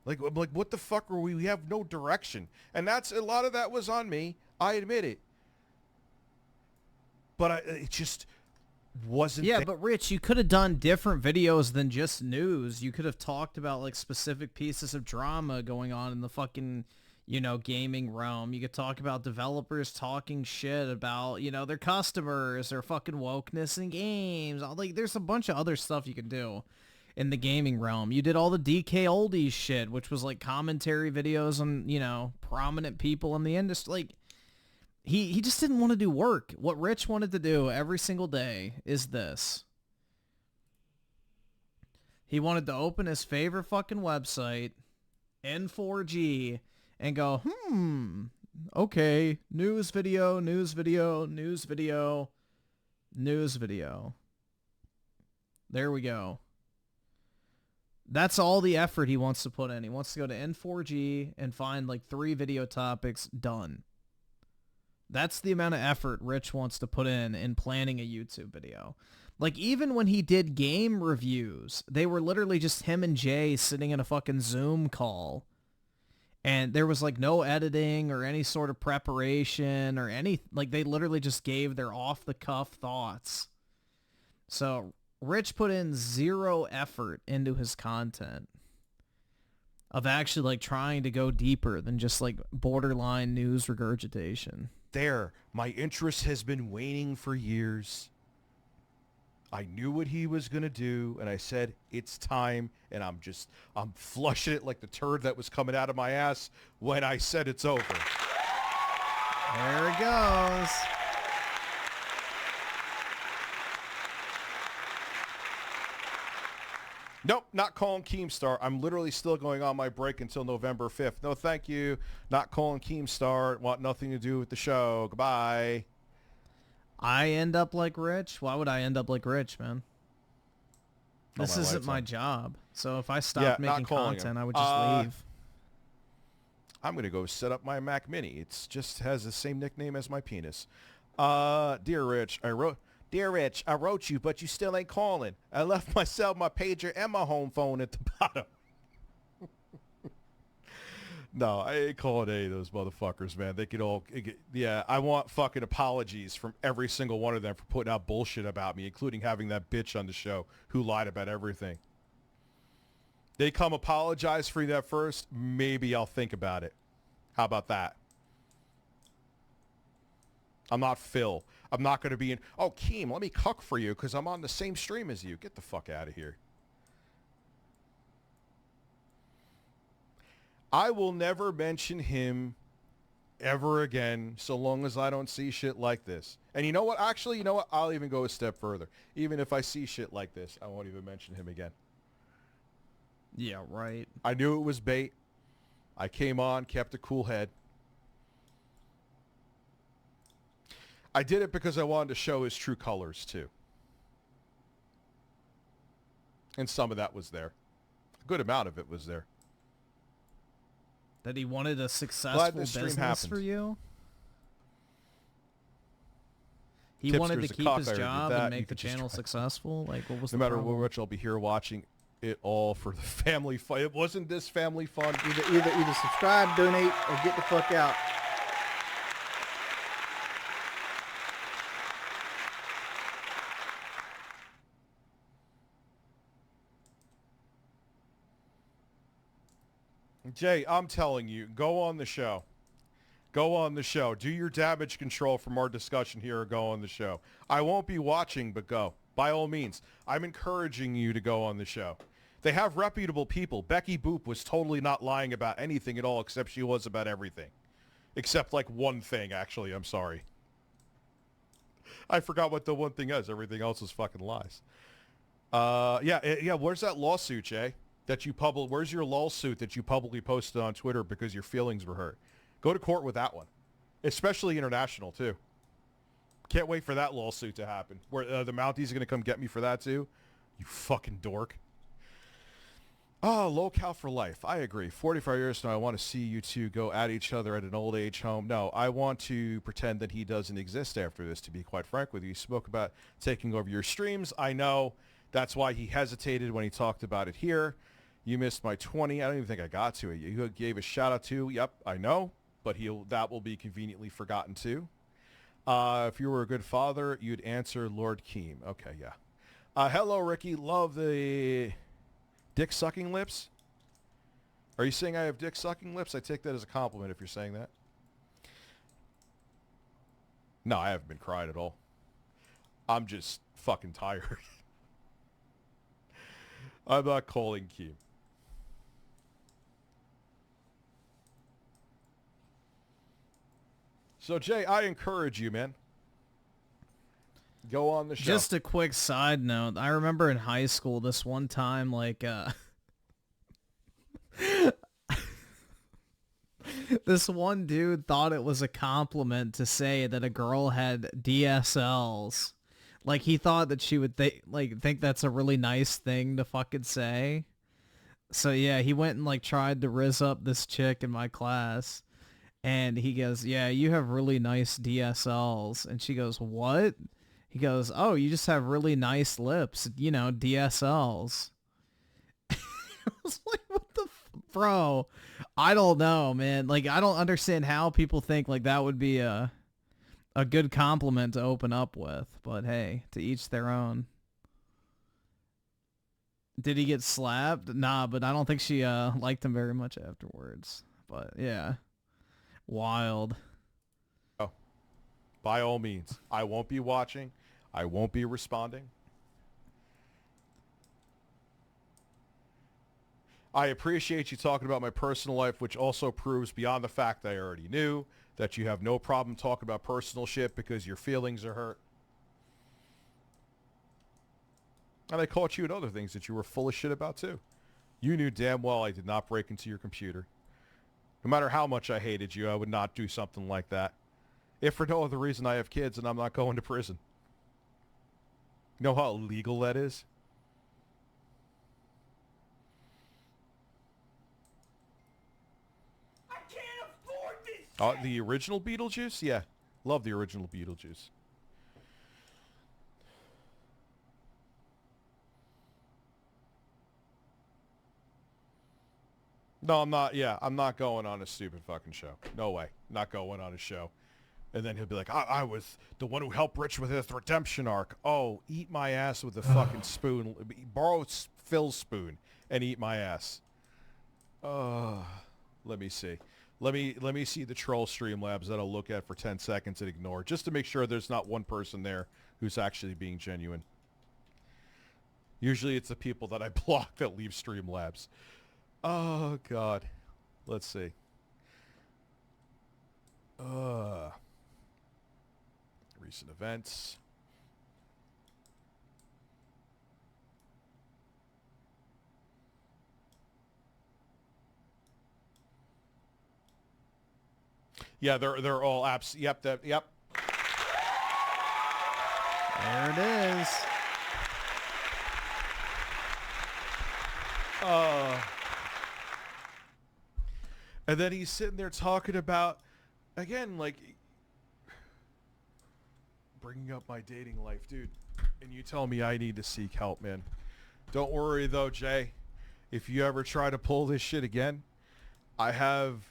Like what the fuck are we? We have no direction. And a lot of that was on me. I admit it. But it just wasn't. Yeah, but Rich, you could have done different videos than just news. You could have talked about like specific pieces of drama going on in the fucking, gaming realm. You could talk about developers talking shit about, their customers, their fucking wokeness in games. There's a bunch of other stuff you can do in the gaming realm. You did all the DK Oldies shit, which was like commentary videos on, prominent people in the industry. Like, he just didn't want to do work. What Rich wanted to do every single day is this. He wanted to open his favorite fucking website, N4G, and go, okay, news video, news video, news video, news video. There we go. That's all the effort he wants to put in. He wants to go to N4G and find like 3 video topics, done. That's the amount of effort Rich wants to put in planning a YouTube video. Like even when he did game reviews, they were literally just him and Jay sitting in a fucking Zoom call. And there was like no editing or any sort of preparation or any, like they literally just gave their off-the-cuff thoughts. So Rich put in 0 effort into his content of actually like trying to go deeper than just like borderline news regurgitation. My interest has been waning for years. I knew what he was going to do, and I said, it's time, and I'm flushing it like the turd that was coming out of my ass when I said it's over. There it goes. Nope, not calling Keemstar. I'm literally still going on my break until November 5th. No, thank you. Not calling Keemstar. Want nothing to do with the show. Goodbye. I end up like Rich? Why would I end up like Rich, man? This isn't my job. So if I stopped making content, I would just leave. I'm going to go set up my Mac Mini. It just has the same nickname as my penis. Dear Rich, I wrote you, but you still ain't calling. I left myself my pager and my home phone at the bottom. No, I ain't calling any of those motherfuckers, man. They could all... I want fucking apologies from every single one of them for putting out bullshit about me, including having that bitch on the show who lied about everything. They come apologize for that first, maybe I'll think about it. How about that? I'm not Phil. I'm not going to be in, oh, Keem, let me cuck for you because I'm on the same stream as you. Get the fuck out of here. I will never mention him ever again, so long as I don't see shit like this. And you know what? Actually, you know what? I'll even go a step further. Even if I see shit like this, I won't even mention him again. Yeah, right. I knew it was bait. I came on, kept a cool head. I did it because I wanted to show his true colors, too. And some of that was there. A good amount of it was there. That he wanted a successful business for you? He wanted to keep his job and make the channel successful? Like, what was the problem? No matter what, I'll be here watching it all for the family fun. It wasn't this family fun. Either subscribe, donate, or get the fuck out. Jay, I'm telling you, go on the show. Go on the show. Do your damage control from our discussion here or go on the show. I won't be watching, but go. By all means. I'm encouraging you to go on the show. They have reputable people. Becky Boop was totally not lying about anything at all except she was about everything. Except like one thing, actually. I'm sorry. I forgot what the one thing is. Everything else is fucking lies. Yeah, where's that lawsuit, Jay? Where's your lawsuit that you publicly posted on Twitter because your feelings were hurt? Go to court with that one. Especially international, too. Can't wait for that lawsuit to happen. Where the Mounties are going to come get me for that, too? You fucking dork. Oh, Lolcow for life. I agree. 45 years now, I want to see you two go at each other at an old age home. No, I want to pretend that he doesn't exist after this, to be quite frank with you. You spoke about taking over your streams. I know. That's why he hesitated when he talked about it here. You missed my 20. I don't even think I got to it. You gave a shout out to. Yep, I know. But that will be conveniently forgotten too. If you were a good father, you'd answer Lord Keem. Okay, yeah. Hello, Ricky. Love the dick-sucking lips. Are you saying I have dick-sucking lips? I take that as a compliment if you're saying that. No, I haven't been crying at all. I'm just fucking tired. I'm not calling Keem. So, Jay, I encourage you, man. Go on the show. Just a quick side note. I remember in high school this one time, like, this one dude thought it was a compliment to say that a girl had DSLs. Like, he thought that she would think that's a really nice thing to fucking say. So, yeah, he went and, like, tried to rizz up this chick in my class. And he goes, yeah, you have really nice DSLs. And she goes, what? He goes, oh, you just have really nice lips. You know, DSLs. I was like, what the bro? I don't know, man. Like, I don't understand how people think, like, that would be a good compliment to open up with. But, hey, to each their own. Did he get slapped? Nah, but I don't think she liked him very much afterwards. But, yeah. Wild. Oh, by all means. I won't be watching. I won't be responding. I appreciate you talking about my personal life, which also proves beyond the fact that I already knew that you have no problem talking about personal shit because your feelings are hurt. And I caught you at other things that you were full of shit about too. You knew damn well I did not break into your computer. No matter how much I hated you, I would not do something like that. If for no other reason I have kids and I'm not going to prison. You know how illegal that is? I can't afford this. The original Beetlejuice? Yeah. Love the original Beetlejuice. No, I'm not. Yeah, I'm not going on a stupid fucking show. No way. Not going on a show. And then he'll be like, I was the one who helped Rich with his redemption arc. Oh, eat my ass with a fucking spoon. Borrow Phil's spoon and eat my ass. Let me see. Let me see the troll Streamlabs that I'll look at for 10 seconds and ignore, just to make sure there's not one person there who's actually being genuine. Usually it's the people that I block that leave Streamlabs. Oh, God. Let's see. Recent events. Yeah, they're all apps. Yep, yep. There it is. And then he's sitting there talking about, again, like, bringing up my dating life, dude. And you tell me I need to seek help, man. Don't worry, though, Jay. If you ever try to pull this shit again, I have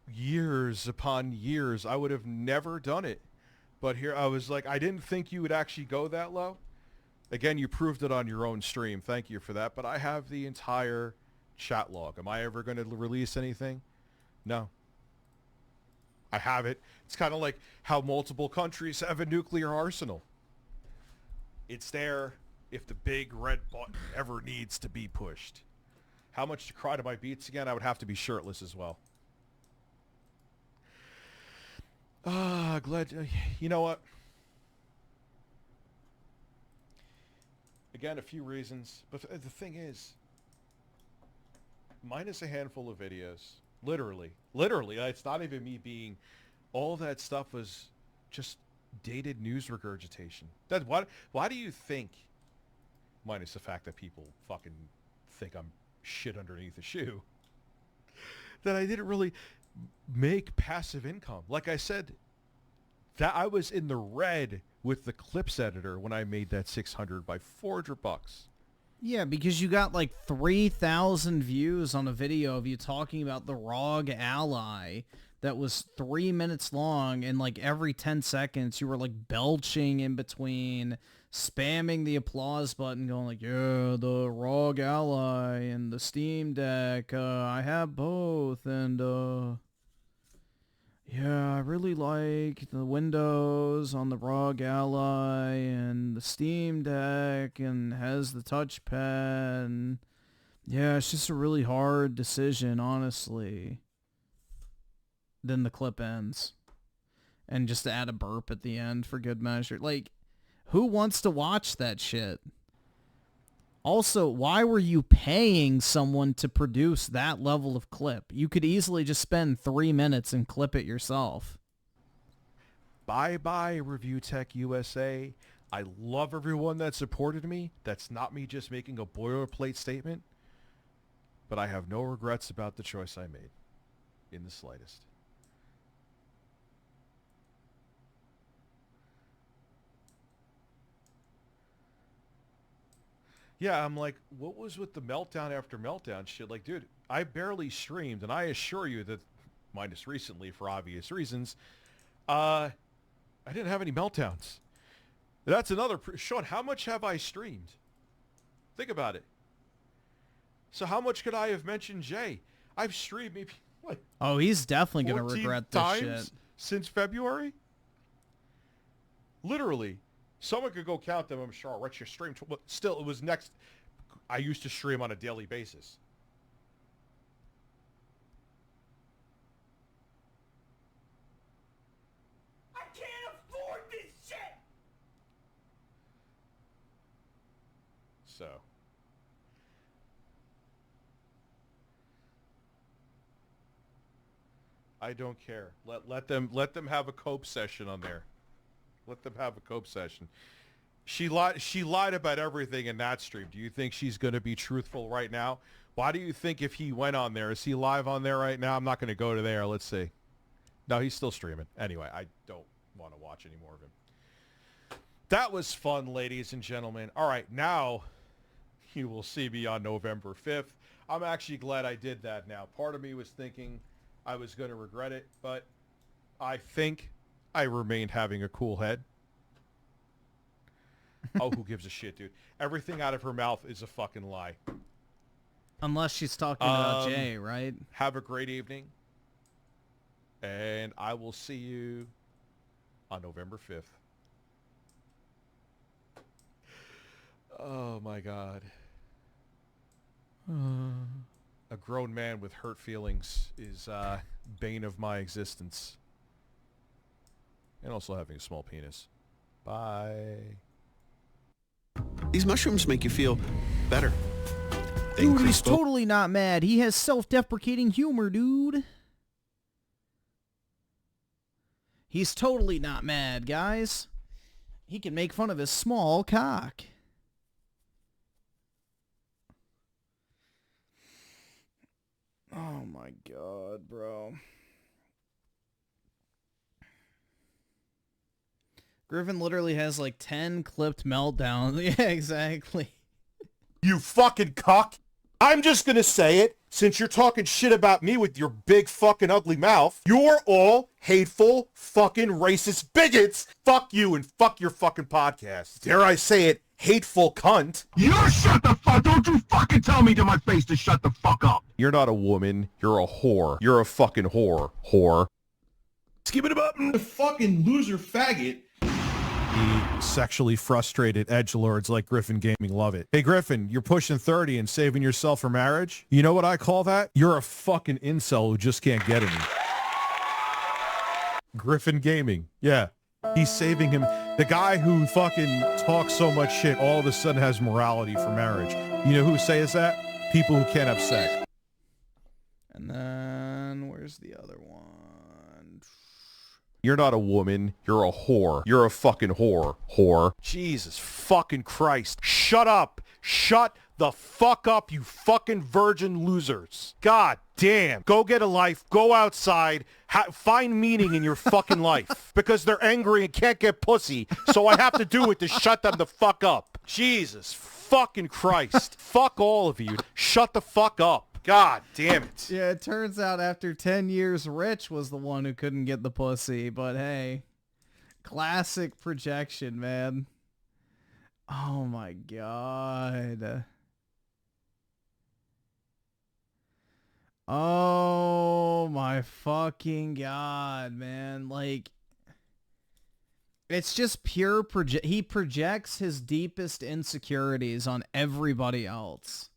years upon years. I would have never done it. But here I was like, I didn't think you would actually go that low. Again, you proved it on your own stream. Thank you for that. But I have the entire chat log. Am I ever going to release anything? No. I have it. It's kind of like how multiple countries have a nuclear arsenal. It's there if the big red button ever needs to be pushed. How much to cry to my beats again? I would have to be shirtless as well. Glad. You know what? Again, a few reasons. But the thing is, minus a handful of videos, literally, it's not even me being, all that stuff was just dated news regurgitation. That why do you think, minus the fact that people fucking think I'm shit underneath a shoe, that I didn't really make passive income? Like I said, that I was in the red with the clips editor when I made that 600 by $400. Yeah, because you got like 3,000 views on a video of you talking about the ROG Ally that was 3 minutes long, and like every 10 seconds you were like belching in between, spamming the applause button, going like, yeah, the ROG Ally and the Steam Deck, I have both, and yeah, I really like the Windows on the ROG Ally and the Steam Deck, and has the touchpad, and yeah, it's just a really hard decision, honestly. Then the clip ends. And just to add a burp at the end for good measure. Like, who wants to watch that shit? Also, why were you paying someone to produce that level of clip? You could easily just spend 3 minutes and clip it yourself. Bye-bye, Review Tech USA. I love everyone that supported me. That's not me just making a boilerplate statement. But I have no regrets about the choice I made. In the slightest. Yeah, I'm like, what was with the meltdown after meltdown shit? Like, dude, I barely streamed, and I assure you that, minus recently for obvious reasons, I didn't have any meltdowns. That's another... Sean, how much have I streamed? Think about it. So how much could I have mentioned Jay? I've streamed maybe, like... Oh, he's definitely going to regret this shit. Since February? Literally. Someone could go count them, I'm sure. What's your stream? But still, it was next... I used to stream on a daily basis. I can't afford this shit! So... I don't care. Let them have a cope session on there. Let them have a cope session. She lied about everything in that stream. Do you think she's going to be truthful right now? Why do you think if he went on there, is he live on there right now? I'm not going to go to there. Let's see. No, he's still streaming. Anyway, I don't want to watch any more of him. That was fun, ladies and gentlemen. All right, now you will see me on November 5th. I'm actually glad I did that now. Part of me was thinking I was going to regret it, but I think I remained having a cool head. Oh, who gives a shit, dude? Everything out of her mouth is a fucking lie. Unless she's talking about Jay, right? Have a great evening. And I will see you on November 5th. Oh, my God. A grown man with hurt feelings is bane of my existence. And also having a small penis. Bye. These mushrooms make you feel better. They Dude, increase he's totally not mad. He has self-deprecating humor, dude. He's totally not mad, guys. He can make fun of his small cock. Oh my god, bro. Griffin literally has like 10 clipped meltdowns. Yeah, exactly. You fucking cuck. I'm just gonna say it, since you're talking shit about me with your big fucking ugly mouth. You're all hateful fucking racist bigots. Fuck you and fuck your fucking podcast. Dare I say it, hateful cunt. You shut the fuck! Don't you fucking tell me to my face to shut the fuck up! You're not a woman. You're a whore. You're a fucking whore. Whore. Skip it up. Fucking loser faggot. Sexually frustrated edgelords like Griffin Gaming love it. Hey Griffin, you're pushing 30 and saving yourself for marriage? You know what I call that? You're a fucking incel who just can't get any. Griffin Gaming. Yeah. He's saving him. The guy who fucking talks so much shit all of a sudden has morality for marriage. You know who says that? People who can't have sex. And then, where's the other one? You're not a woman. You're a whore. You're a fucking whore. Whore. Jesus fucking Christ. Shut up. Shut the fuck up, you fucking virgin losers. God damn. Go get a life. Go outside. Find meaning in your fucking life. Because they're angry and can't get pussy. So I have to do it to shut them the fuck up. Jesus fucking Christ. Fuck all of you. Shut the fuck up. God damn it. Yeah, it turns out after 10 years, Rich was the one who couldn't get the pussy. But hey, classic projection, man. Oh my god. Oh my fucking god, man. Like, it's just pure he projects his deepest insecurities on everybody else.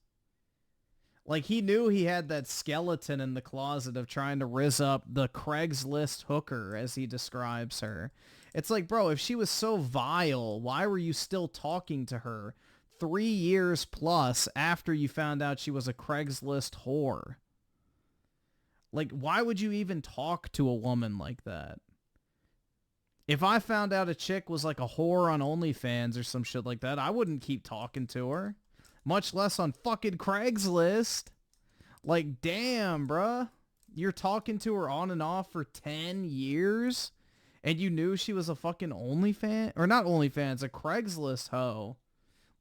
Like, he knew he had that skeleton in the closet of trying to rizz up the Craigslist hooker, as he describes her. It's like, bro, if she was so vile, why were you still talking to her 3 years plus after you found out she was a Craigslist whore? Like, why would you even talk to a woman like that? If I found out a chick was like a whore on OnlyFans or some shit like that, I wouldn't keep talking to her. Much less on fucking Craigslist. Like, damn, bruh. You're talking to her on and off for 10 years? And you knew she was a fucking OnlyFans? Or not OnlyFans, a Craigslist hoe.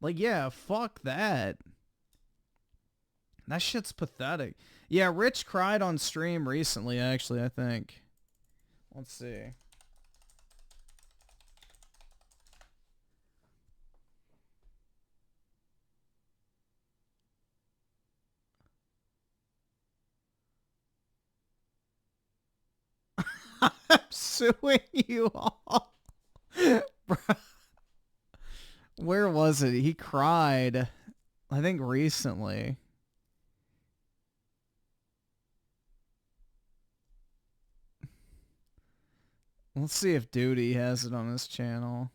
Like, yeah, fuck that. That shit's pathetic. Yeah, Rich cried on stream recently, actually, I think. Let's see. I'm suing you all. Bruh. Where was it? He cried, I think, recently. Let's see if Duty has it on his channel.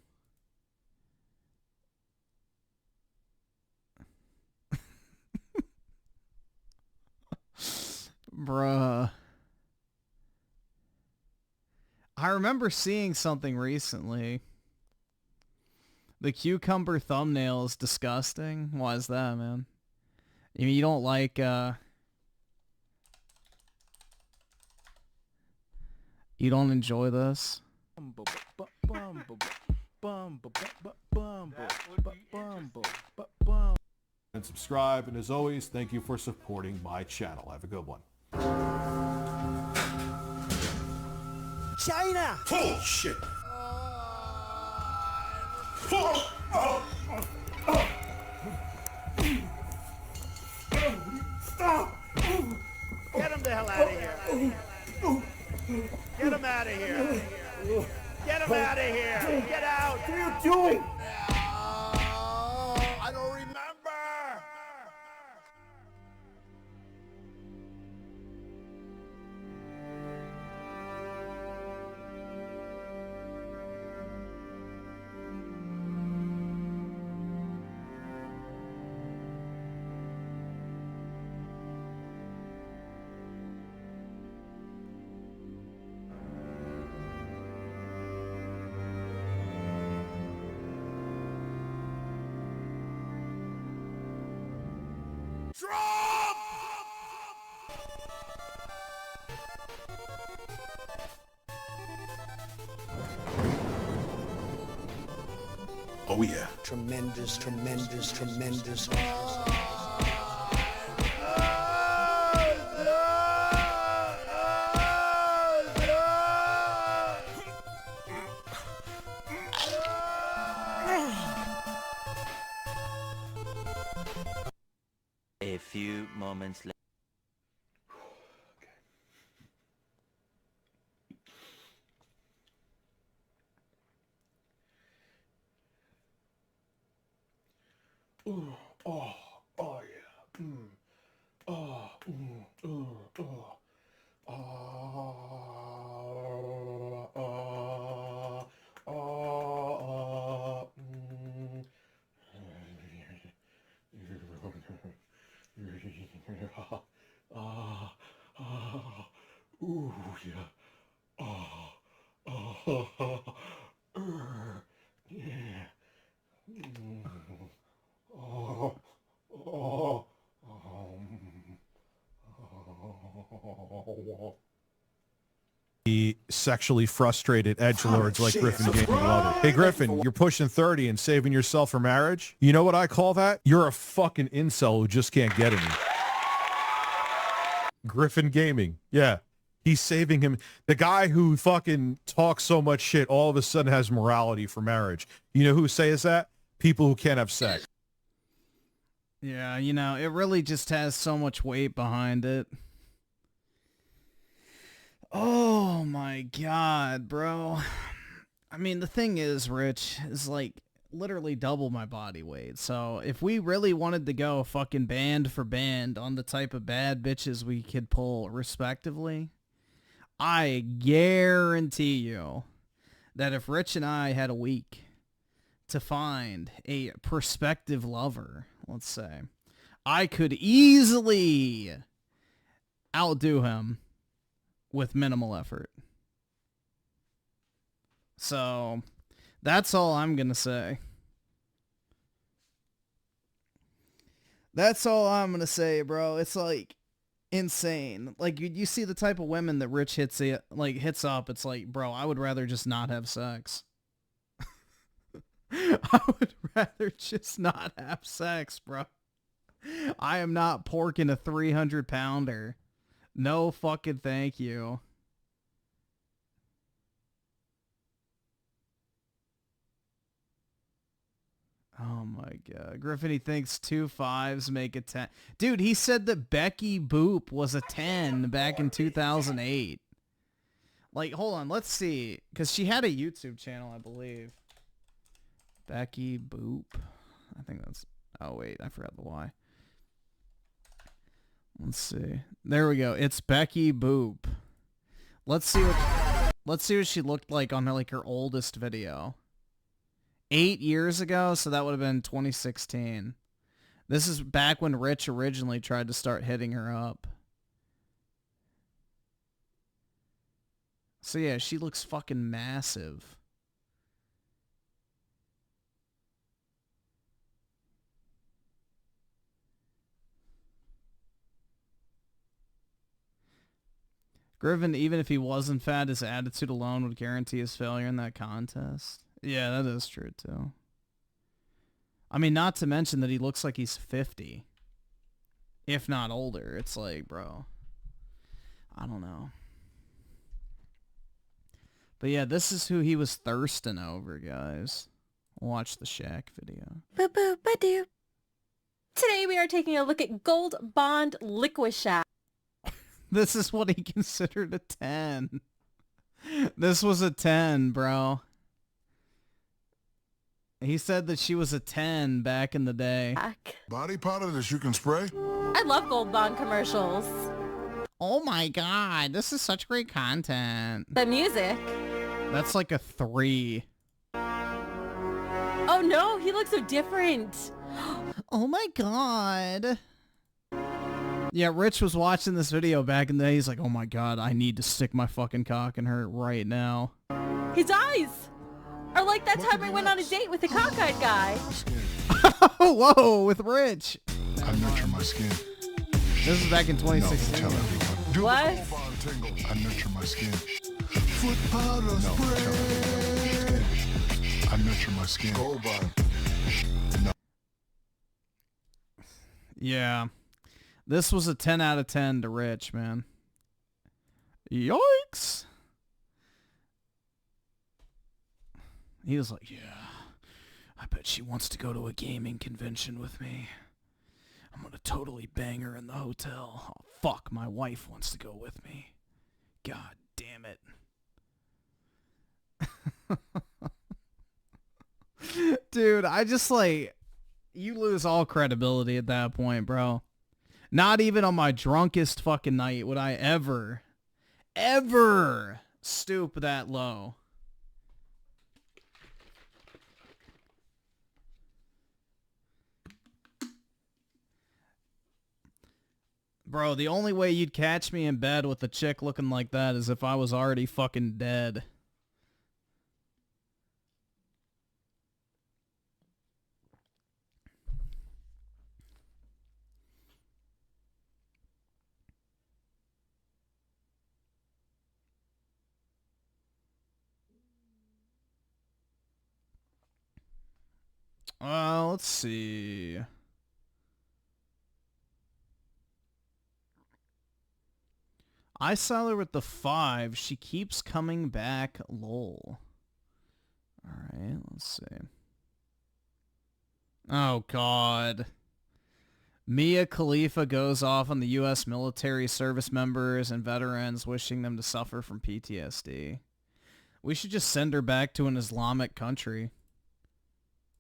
Bruh. I remember seeing something recently. The cucumber thumbnail is disgusting. Why is that, man? You don't like, you don't enjoy this? And subscribe, and as always, thank you for supporting my channel. Have a good one. China! Oh, shit! Get him the hell out of here! Get him out of here! Get him out of here! Get out! What are you doing? I don't remember! Oh yeah. Tremendous, tremendous, tremendous. A few moments later. Oh yeah. Ooh, yeah. Yeah. The sexually frustrated edgelords like Griffin Gaming love it. Hey Griffin, you're pushing 30 and saving yourself for marriage? You know what I call that? You're a fucking incel who just can't get any. Griffin Gaming, yeah. He's saving him. The guy who fucking talks so much shit all of a sudden has morality for marriage. You know who says that? People who can't have sex. Yeah, you know, it really just has so much weight behind it. Oh my god, bro. I mean, the thing is, Rich, is like literally double my body weight. So if we really wanted to go fucking band for band on the type of bad bitches we could pull respectively, I guarantee you that if Rich and I had a week to find a prospective lover, let's say, I could easily outdo him with minimal effort. So that's all I'm gonna say. That's all I'm gonna say, bro. It's like insane. Like you see the type of women that Rich hits up. It's like, bro, I would rather just not have sex. I would rather just not have sex, bro. I am not porking a 300-pounder. No fucking thank you. Oh my god. Griffin, he thinks 2 5s make a 10. Dude, he said that Becky Boop was a 10 back in 2008. Like, hold on, let's see. Because she had a YouTube channel, I believe. Becky Boop. I think that's... Oh, wait, I forgot the Y. Let's see. There we go. It's Becky Boop. Let's see what she looked like on her oldest video. 8 years ago, so that would have been 2016. This is back when Rich originally tried to start hitting her up. So yeah, she looks fucking massive. Griffin, even if he wasn't fat, his attitude alone would guarantee his failure in that contest. Yeah, that is true, too. I mean, not to mention that he looks like he's 50. If not older. It's like, bro. I don't know. But yeah, this is who he was thirsting over, guys. Watch the Shaq video. Boo-boo-ba-doo. Today we are taking a look at Gold Bond Liquid Shack. This is what he considered a 10. This was a 10, bro. He said that she was a 10 back in the day. Body powder that you can spray? I love Gold Bond commercials. Oh my god, this is such great content. The music. That's like a 3. Oh no, he looks so different. Oh my god. Yeah, Rich was watching this video back in the day. He's like, oh my god, I need to stick my fucking cock in her right now. His eyes are like that time I went on a date with a cockeyed guy. Whoa, with Rich. I nurture my skin. This is back in 2016. No, tell everyone. Do What? the whole bond tingle. I nurture my skin. Foot powder spray. Tell everyone. I nurture my skin. Gold bond. No. Yeah. This was a 10 out of 10 to Rich, man. Yikes. He was like, yeah, I bet she wants to go to a gaming convention with me. I'm gonna totally bang her in the hotel. Oh, fuck, my wife wants to go with me. God damn it. Dude, I just like, you lose all credibility at that point, bro. Not even on my drunkest fucking night would I ever stoop that low. Bro, the only way you'd catch me in bed with a chick looking like that is if I was already fucking dead. Let's see. I saw her with the 5. She keeps coming back, lol. Alright, let's see. Oh, God. Mia Khalifa goes off on the U.S. military service members and veterans, wishing them to suffer from PTSD. We should just send her back to an Islamic country.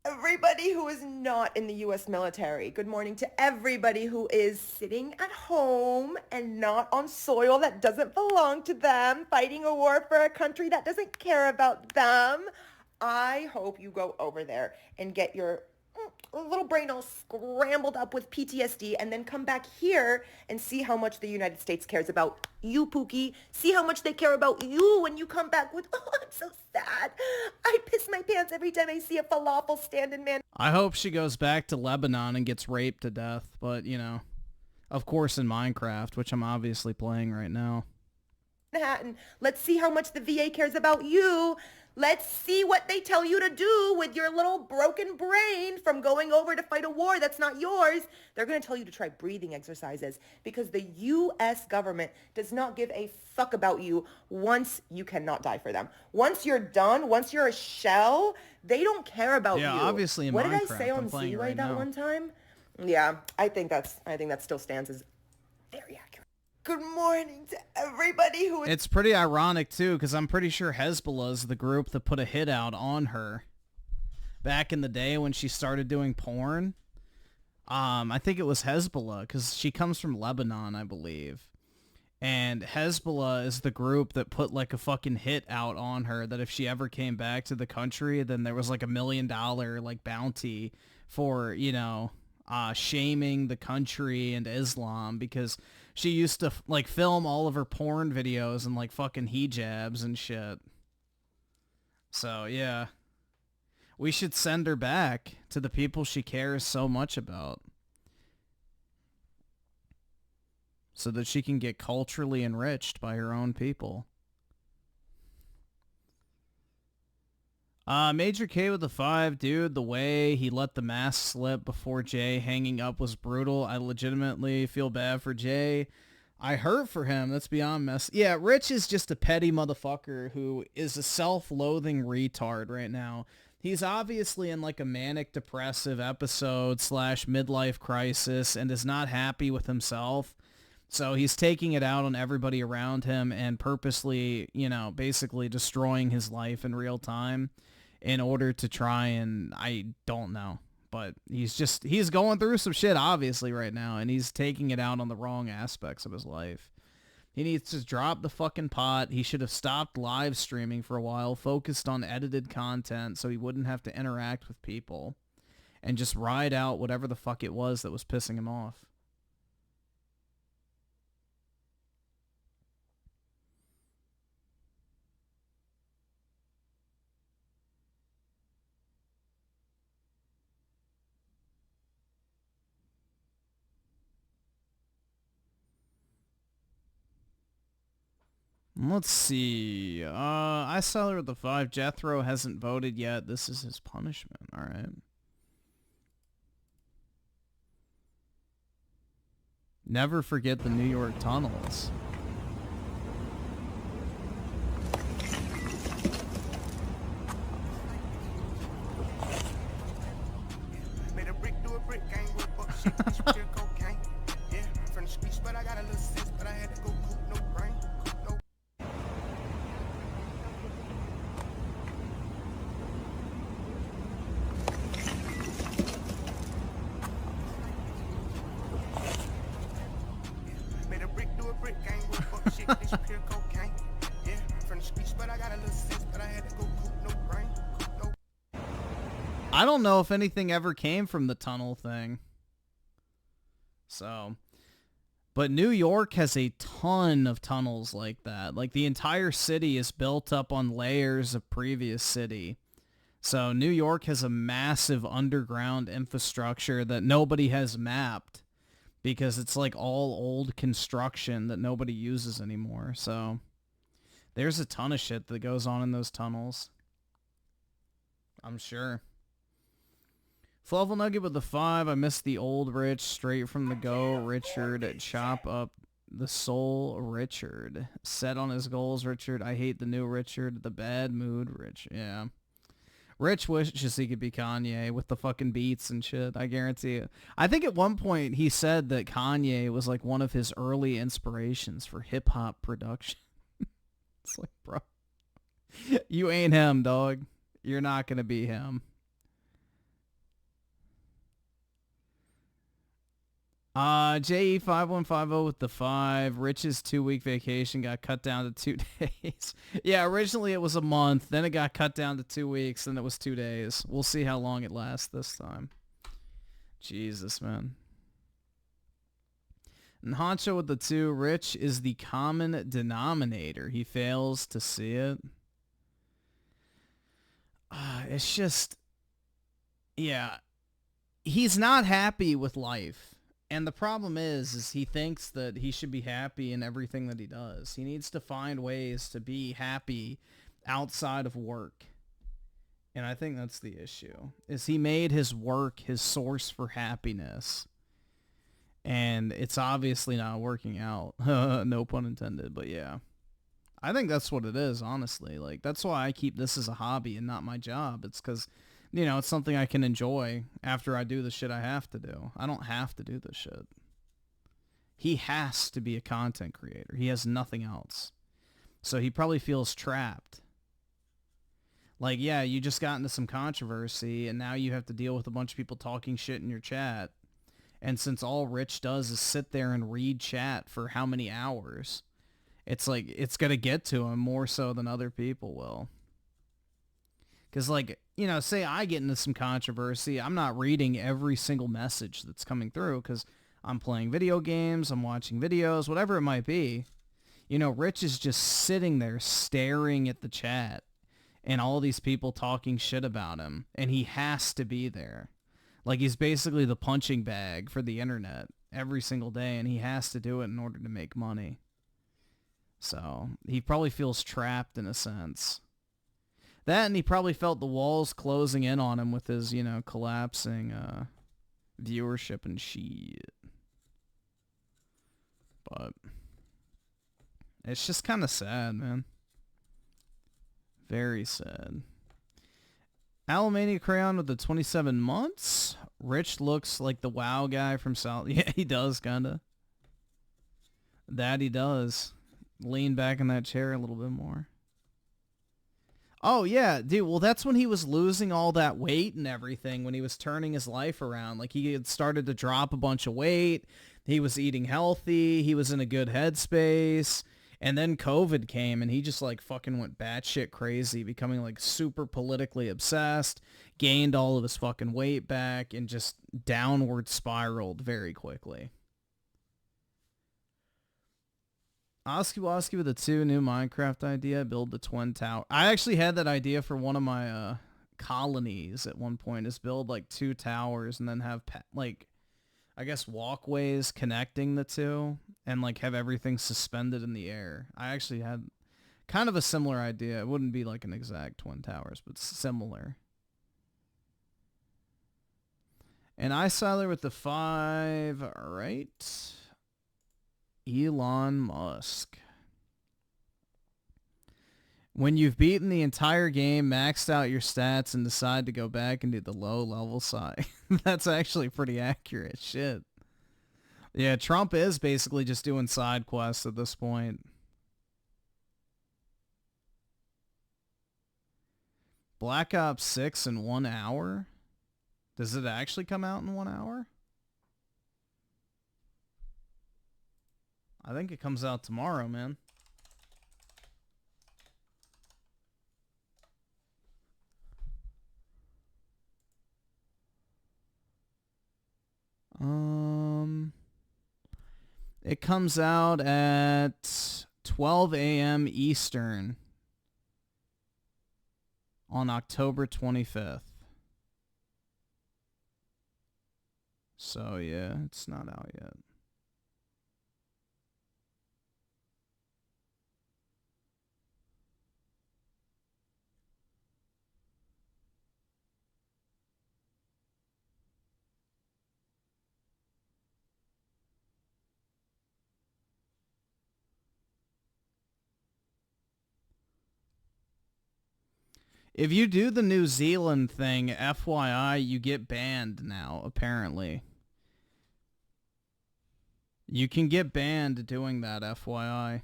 Everybody who is not in the U.S. military. Good morning to everybody who is sitting at home and not on soil that doesn't belong to them, fighting a war for a country that doesn't care about them. I hope you go over there and get your little brain all scrambled up with PTSD and then come back here and see how much the United States cares about you, Pookie. See how much they care about you when you come back with, oh, I'm so sad. I piss my pants every time I see a falafel stand in I hope she goes back to Lebanon and gets raped to death, but, you know, of course in Minecraft, which I'm obviously playing right now. Manhattan. Let's see how much the VA cares about you. Let's see what they tell you to do with your little broken brain from going over to fight a war that's not yours. They're going to tell you to try breathing exercises because the U.S. government does not give a fuck about you once you cannot die for them. Once you're done, once you're a shell, they don't care about you. Yeah, obviously in what Minecraft, did I say on Z-Way right that now. one time? Yeah, I think that still stands as very accurate. Good morning to everybody who is... It's pretty ironic, too, because I'm pretty sure Hezbollah is the group that put a hit out on her back in the day when she started doing porn. I think it was Hezbollah, because she comes from Lebanon, I believe. And Hezbollah is the group that put, like, a fucking hit out on her that if she ever came back to the country, then there was, like, $1 million, like, bounty for, you know, shaming the country and Islam, because she used to like film all of her porn videos in like fucking hijabs and shit. So yeah, we should send her back to the people she cares so much about so that she can get culturally enriched by her own people. Major K with the 5, dude, the way he let the mask slip before Jay hanging up was brutal. I legitimately feel bad for Jay. I hurt for him. That's beyond mess. Yeah, Rich is just a petty motherfucker who is a self-loathing retard right now. He's obviously in like a manic depressive episode / midlife crisis and is not happy with himself. So he's taking it out on everybody around him and purposely, you know, basically destroying his life in real time in order to try and, I don't know, but he's going through some shit obviously right now and he's taking it out on the wrong aspects of his life. He needs to drop the fucking pot. He should have stopped live streaming for a while, focused on edited content so he wouldn't have to interact with people and just ride out whatever the fuck it was that was pissing him off. Let's see. I saw her with the 5. Jethro hasn't voted yet. This is his punishment. All right. Never forget the New York tunnels. Made a brick do a brick, gang with buck shit, this pure cocaine. Yeah, from the streets, but I got a little sense, but I had to go coop no brain. No. Made a brick do a brick, gang with buck shit, this pure cocaine. Yeah, from the streets, but I got a little sense, but I had to go coop no brain. No. I don't know if anything ever came from the tunnel thing. So, but New York has a ton of tunnels like that. Like the entire city is built up on layers of previous city. So New York has a massive underground infrastructure that nobody has mapped because it's like all old construction that nobody uses anymore. So there's a ton of shit that goes on in those tunnels. I'm sure. Fluffle Nugget with the 5. I missed the old Rich. Straight from the go. Richard. Chop up the soul. Richard. Set on his goals. Richard. I hate the new Richard. The bad mood. Rich. Yeah. Rich wishes he could be Kanye with the fucking beats and shit. I guarantee it. I think at one point he said that Kanye was like one of his early inspirations for hip-hop production. It's like, bro. You ain't him, dog. You're not going to be him. JE5150 with the 5. Rich's 2-week vacation got cut down to 2 days. Yeah, originally it was a month. Then it got cut down to 2 weeks. Then it was 2 days. We'll see how long it lasts this time. Jesus, man. And Honcho with the 2. Rich is the common denominator. He fails to see it. It's just... Yeah. He's not happy with life. And the problem is he thinks that he should be happy in everything that he does. He needs to find ways to be happy outside of work. And I think that's the issue, is he made his work his source for happiness. And it's obviously not working out. No pun intended, but yeah. I think that's what it is, honestly. Like, that's why I keep this as a hobby and not my job. It's because... You know, it's something I can enjoy after I do the shit I have to do. I don't have to do this shit. He has to be a content creator. He has nothing else. So he probably feels trapped. Like, yeah, you just got into some controversy, and now you have to deal with a bunch of people talking shit in your chat. And since all Rich does is sit there and read chat for how many hours, it's like, it's going to get to him more so than other people will. Because, like, you know, say I get into some controversy, I'm not reading every single message that's coming through because I'm playing video games, I'm watching videos, whatever it might be. You know, Rich is just sitting there staring at the chat and all these people talking shit about him, and he has to be there. Like, he's basically the punching bag for the internet every single day, and he has to do it in order to make money. So, he probably feels trapped in a sense. That, and he probably felt the walls closing in on him with his, you know, collapsing viewership and shit. But it's just kind of sad, man. Very sad. Alamania Crayon with the 27 months. Rich looks like the WoW guy from South. Yeah, he does, kinda. That he does. Lean back in that chair a little bit more. Oh, yeah, dude, well, that's when he was losing all that weight and everything, when he was turning his life around. Like, he had started to drop a bunch of weight, he was eating healthy, he was in a good headspace, and then COVID came, and he just, like, fucking went batshit crazy, becoming, like, super politically obsessed, gained all of his fucking weight back, and just downward spiraled very quickly. Oski with a 2, new Minecraft idea, build the Twin Tower. I actually had that idea for one of my colonies at one point, is build like 2 towers and then have like, I guess, walkways connecting the two and like have everything suspended in the air. I actually had, Kind of a similar idea. It wouldn't be like an exact Twin Towers, but similar. And Siler with the 5. All right. Elon Musk. When you've beaten the entire game, maxed out your stats, and decide to go back and do the low-level side. That's actually pretty accurate. Shit. Yeah, Trump is basically just doing side quests at this point. Black Ops 6 in 1 hour? Does it actually come out in 1 hour? I think it comes out tomorrow, man. It comes out at 12 a.m. Eastern on October 25th. So, yeah, it's not out yet. If you do the New Zealand thing, FYI, you get banned now, apparently. You can get banned doing that, FYI.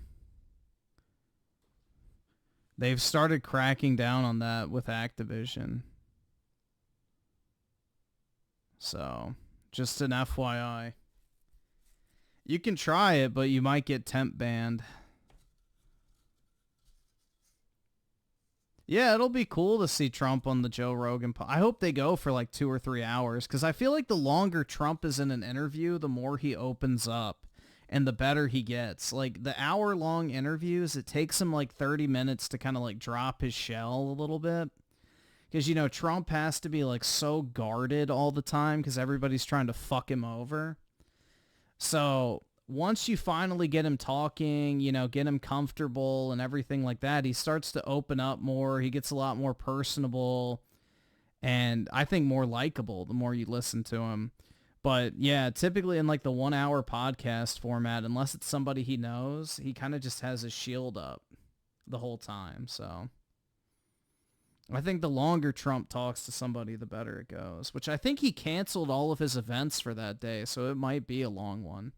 They've started cracking down on that with Activision. So, just an FYI. You can try it, but you might get temp banned. Yeah, it'll be cool to see Trump on the Joe Rogan. I hope they go for like 2 or 3 hours, because I feel like the longer Trump is in an interview, the more he opens up and the better he gets. Like the hour-long interviews, it takes him like 30 minutes to kind of like drop his shell a little bit. Because, you know, Trump has to be like so guarded all the time because everybody's trying to fuck him over. So once you finally get him talking, you know, get him comfortable and everything like that, he starts to open up more. He gets a lot more personable and I think more likable the more you listen to him. But yeah, typically in like the 1 hour podcast format, unless it's somebody he knows, he kind of just has his shield up the whole time. So I think the longer Trump talks to somebody, the better it goes, which I think he canceled all of his events for that day. So it might be a long one.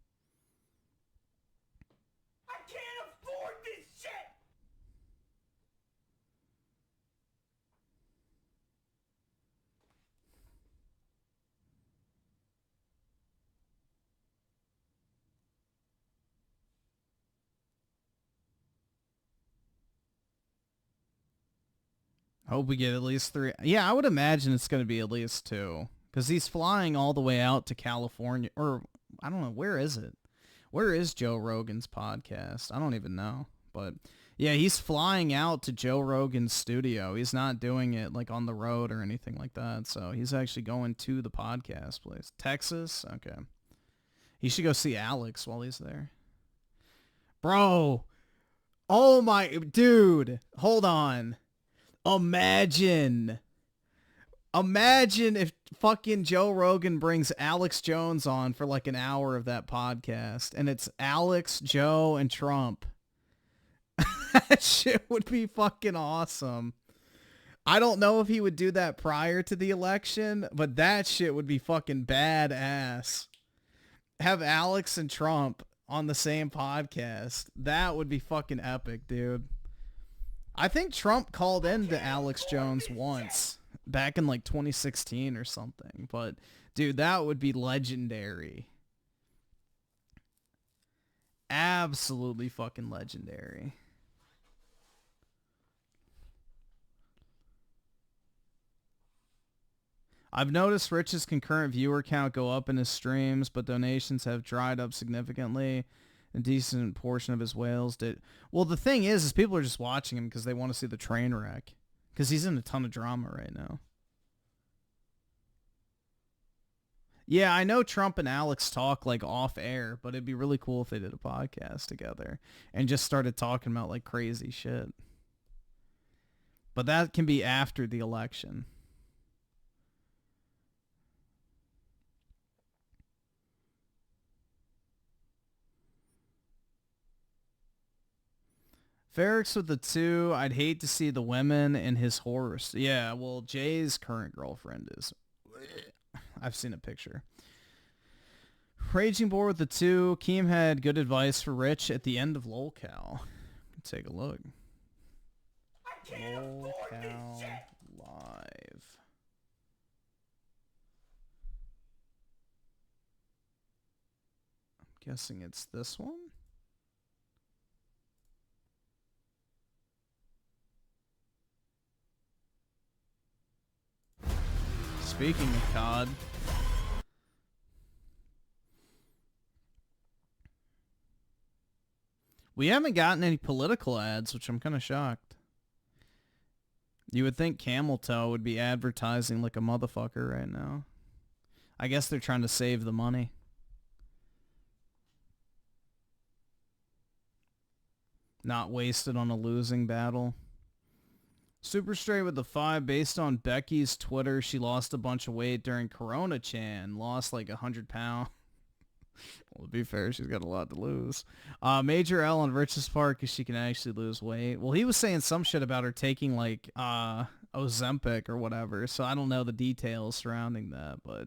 Hope we get at least 3. Yeah, I would imagine it's going to be at least 2. Because he's flying all the way out to California. Or, I don't know, where is it? Where is Joe Rogan's podcast? I don't even know. But, yeah, he's flying out to Joe Rogan's studio. He's not doing it, like, on the road or anything like that. So, he's actually going to the podcast place. Texas? Okay. He should go see Alex while he's there. Bro! Oh my... Dude! Hold on. Imagine if fucking Joe Rogan brings Alex Jones on for like an hour of that podcast and it's Alex, Joe, and Trump. That shit would be fucking awesome. I don't know if he would do that prior to the election, but that shit would be fucking badass. Have Alex and Trump on the same podcast. That would be fucking epic, dude. I think Trump called into Alex Jones once back in like 2016 or something. But, dude, that would be legendary. Absolutely fucking legendary. I've noticed Rich's concurrent viewer count go up in his streams, but donations have dried up significantly. A decent portion of his whales did. Well, the thing is people are just watching him because they want to see the train wreck. Because he's in a ton of drama right now. Yeah, I know Trump and Alex talk like off air, but it'd be really cool if they did a podcast together and just started talking about like crazy shit. But that can be after the election. Ferrex with the 2. I'd hate to see the women in his horse. Yeah, well, Jay's current girlfriend is... I've seen a picture. Raging Boar with the 2. Keem had good advice for Rich at the end of Lolcow. Take a look. Lolcow live. I'm guessing it's this one. Speaking of COD, we haven't gotten any political ads, which I'm kind of shocked. You would think Camel Toe would be advertising like a motherfucker right now. I guess they're trying to save the money. Not wasted on a losing battle. Super Straight with the 5. Based on Becky's Twitter, she lost a bunch of weight during Corona Chan. Lost like 100 pounds. Well, to be fair, she's got a lot to lose. Major L on Rich's part because she can actually lose weight. Well, he was saying some shit about her taking like Ozempic or whatever. So I don't know the details surrounding that. But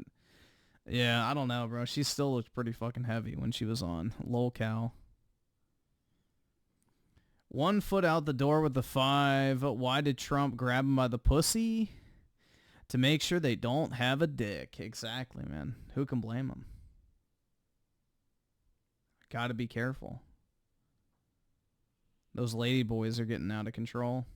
yeah, I don't know, bro. She still looked pretty fucking heavy when she was on Lolcow. 1 foot out the door with the 5. Why did Trump grab him by the pussy? To make sure they don't have a dick. Exactly, man. Who can blame him? Gotta be careful. Those lady boys are getting out of control.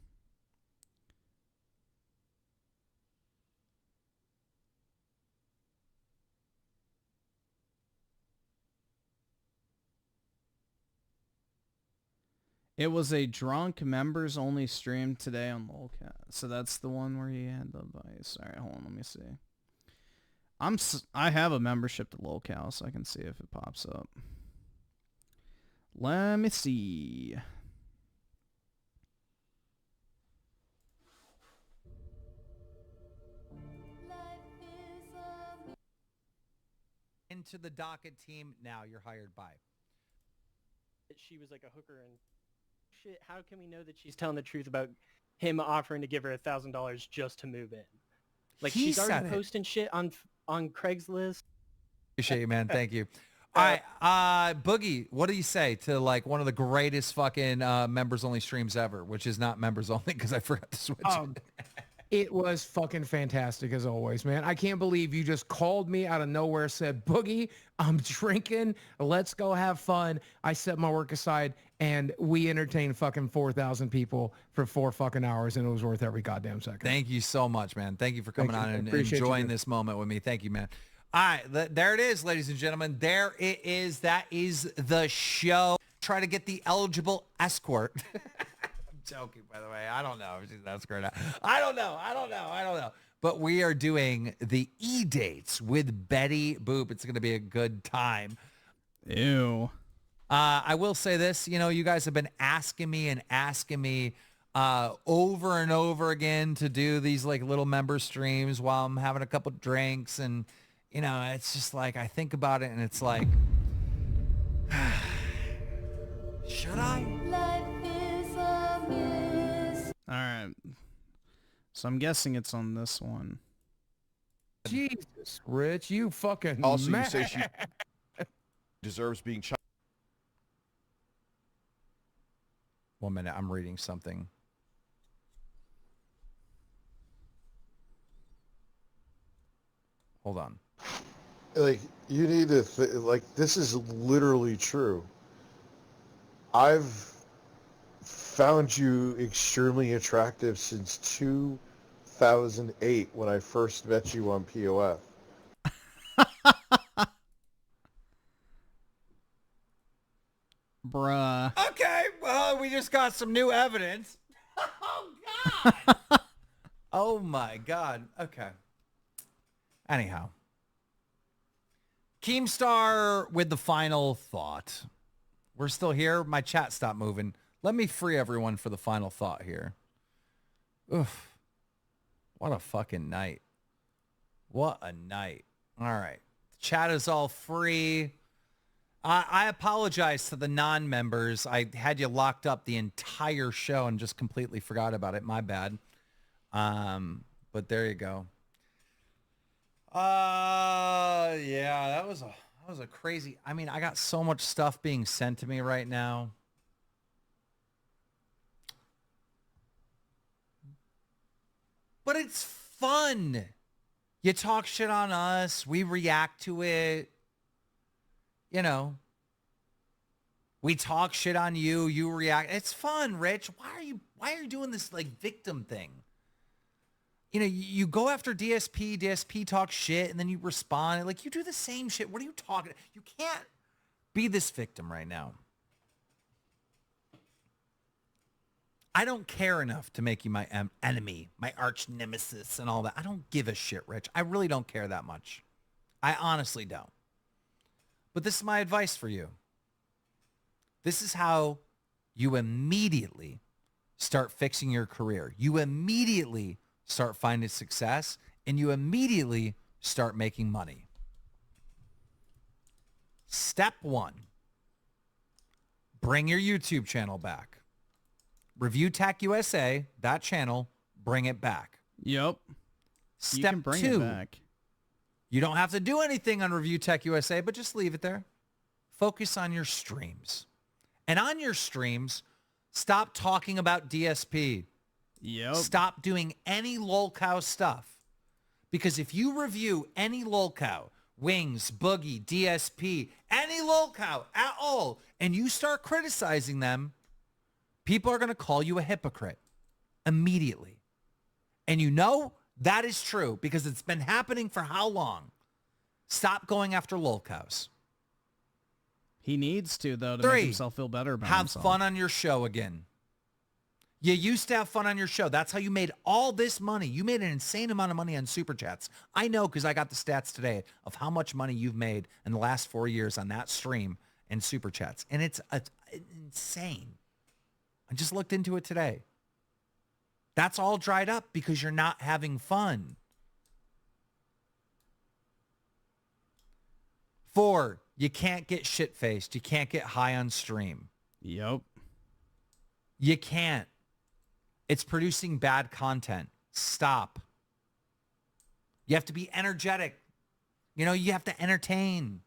It was a drunk members only stream today on Lolcow. So that's the one where he had the advice. All right, hold on, let me see. I have a membership to Lolcow, so I can see if it pops up. Let me see. Into the docket team, now you're hired by. She was like a hooker and shit. How can we know that she's telling the truth about him offering to give her $1,000 just to move in? Like, she's already posting shit on Craigslist. Appreciate you, man. Thank you. All right, Boogie, what do you say to like one of the greatest fucking members only streams ever, which is not members only because I forgot to switch it. It was fucking fantastic as always, man. I can't believe you just called me out of nowhere, said, Boogie, I'm drinking. Let's go have fun. I set my work aside and we entertained fucking 4,000 people for 4 fucking hours and it was worth every goddamn second. Thank you so much, man. Thank you for coming on and enjoying this moment with me. Thank you, man. All right, there it is, ladies and gentlemen. There it is. That is the show. Try to get the eligible escort. I'm joking, by the way. I don't know if she's an escort. I don't know. But we are doing the E-dates with Betty Boop. It's going to be a good time. Ew. I will say this. You know, you guys have been asking me over and over again to do these like little member streams while I'm having a couple drinks and... You know, it's just like, I think about it and it's like, should I? All right. So I'm guessing it's on this one. Jesus, Rich, you fucking Also, mad. you say she deserves being shot. 1 minute, I'm reading something. Hold on. Like, you need to, like, this is literally true. I've found you extremely attractive since 2008 when I first met you on POF. Bruh. Okay, well, we just got some new evidence. Oh, God. Oh, my God. Okay. Anyhow. Keemstar with the final thought. We're still here. My chat stopped moving. Let me free everyone for the final thought here. Oof. What a fucking night. What a night. All right. Chat is all free. I apologize to the non-members. I had you locked up the entire show and just completely forgot about it. My bad. But there you go. Yeah, that was a crazy. I mean, I got so much stuff being sent to me right now. But it's fun. You talk shit on us. We react to it. You know, we talk shit on you. You react. It's fun, Rich. Why are you doing this like victim thing? You know, you go after DSP. DSP talks shit, and then you respond. Like, you do the same shit. What are you talking? You can't be this victim right now. I don't care enough to make you my enemy, my arch nemesis, and all that. I don't give a shit, Rich. I really don't care that much. I honestly don't. But this is my advice for you. This is how you immediately start fixing your career. You immediately start finding success, and you immediately start making money. Step 1, bring your YouTube channel back. Review Tech USA, that channel, bring it back. Yep. Step you can bring 2, it back. You don't have to do anything on Review Tech USA, but just leave it there. Focus on your streams. And on your streams, stop talking about DSP. Yep. Stop doing any Lolcow stuff. Because if you review any Lolcow, Wings, Boogie, DSP, any Lolcow at all, and you start criticizing them, people are going to call you a hypocrite immediately. And you know that is true because it's been happening for how long? Stop going after Lolcows. He needs to, though, to 3, make himself feel better about have himself. fun on your show again. You used to have fun on your show. That's how you made all this money. You made an insane amount of money on Super Chats. I know because I got the stats today of how much money you've made in the last 4 years on that stream and Super Chats. And it's insane. I just looked into it today. That's all dried up because you're not having fun. 4, you can't get shit-faced. You can't get high on stream. Yep. You can't. It's producing bad content. Stop. You have to be energetic. You know, you have to entertain.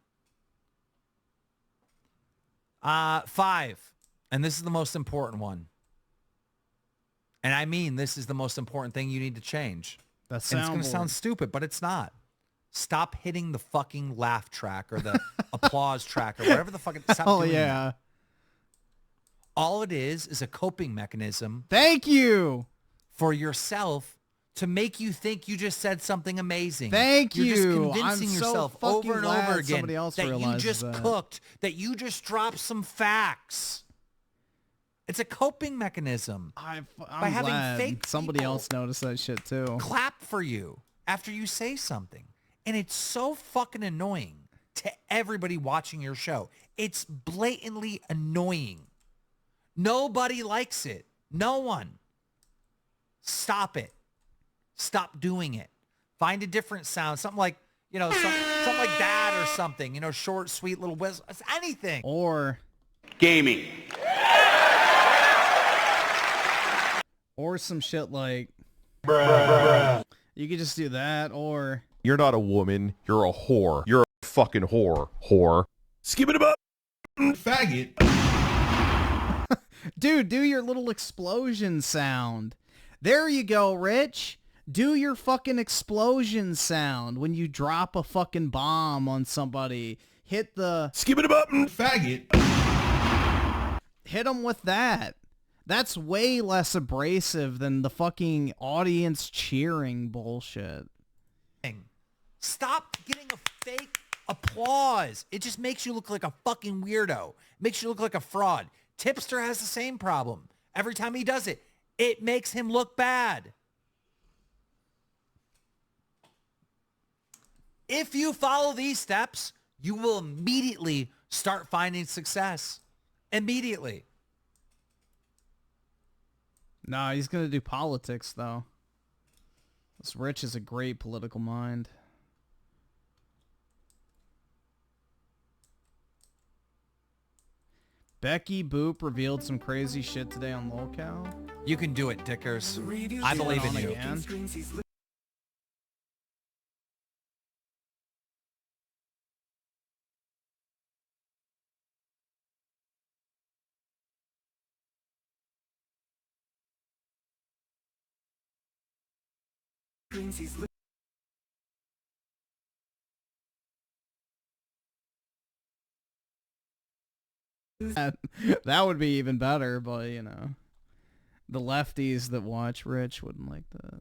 5, and this is the most important one. And I mean, this is the most important thing you need to change. And it's going to sound stupid, but it's not. Stop hitting the fucking laugh track or the applause track or whatever the fuck. Stop doing that. All it is a coping mechanism. Thank you. For yourself to make you think you just said something amazing. Thank you. You're just convincing yourself so over and over again else that you just cooked, that you just dropped some facts. It's a coping mechanism. I'm by having glad fake somebody else noticed that shit too. Clap for you after you say something. And it's so fucking annoying to everybody watching your show. It's blatantly annoying. Nobody likes it. No one. Stop it. Stop doing it. Find a different sound. Something like, you know, something like that or something. You know, short, sweet little whistle. It's anything. Or gaming. Or some shit like Bruh. You could just do that, or you're not a woman, you're a whore. You're a fucking whore. Skip it up, faggot. Dude, do your little explosion sound. There you go, Rich. Do your fucking explosion sound when you drop a fucking bomb on somebody. Hit the skip it up, faggot. Hit them with that. That's way less abrasive than the fucking audience cheering bullshit. Stop getting a fake applause. It just makes you look like a fucking weirdo. It makes you look like a fraud. Tipster has the same problem. Every time he does it, it makes him look bad. If you follow these steps, you will immediately start finding success. Immediately. Nah, he's going to do politics, though. This Rich is a great political mind. Becky Boop revealed some crazy shit today on Lolcow. You can do it, Dickers. I believe in you. Again. That would be even better, but you know, the lefties that watch Rich wouldn't like that.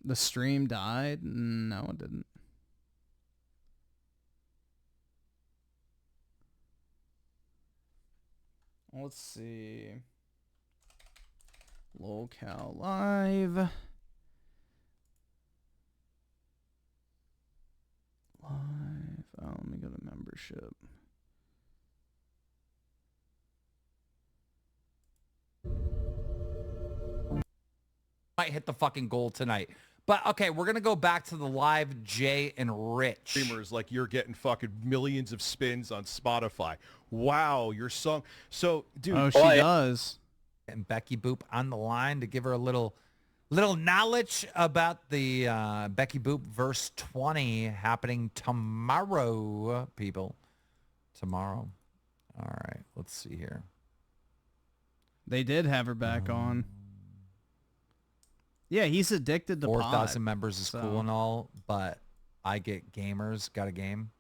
The stream died? No, it didn't. Let's see. Lolcow live. Live. Oh, let me go to membership. Might hit the fucking goal tonight. But okay, we're gonna go back to the live Jay and Rich. Streamers, like, you're getting fucking millions of spins on Spotify. Wow, your song. So, dude. Oh, she does. And Becky Boop on the line to give her a little knowledge about the Becky Boop verse 20 happening tomorrow, people. Tomorrow. All right, let's see here. They did have her back on. Yeah, he's addicted to 4,000 members is cool and all, but I get gamers. Got a game?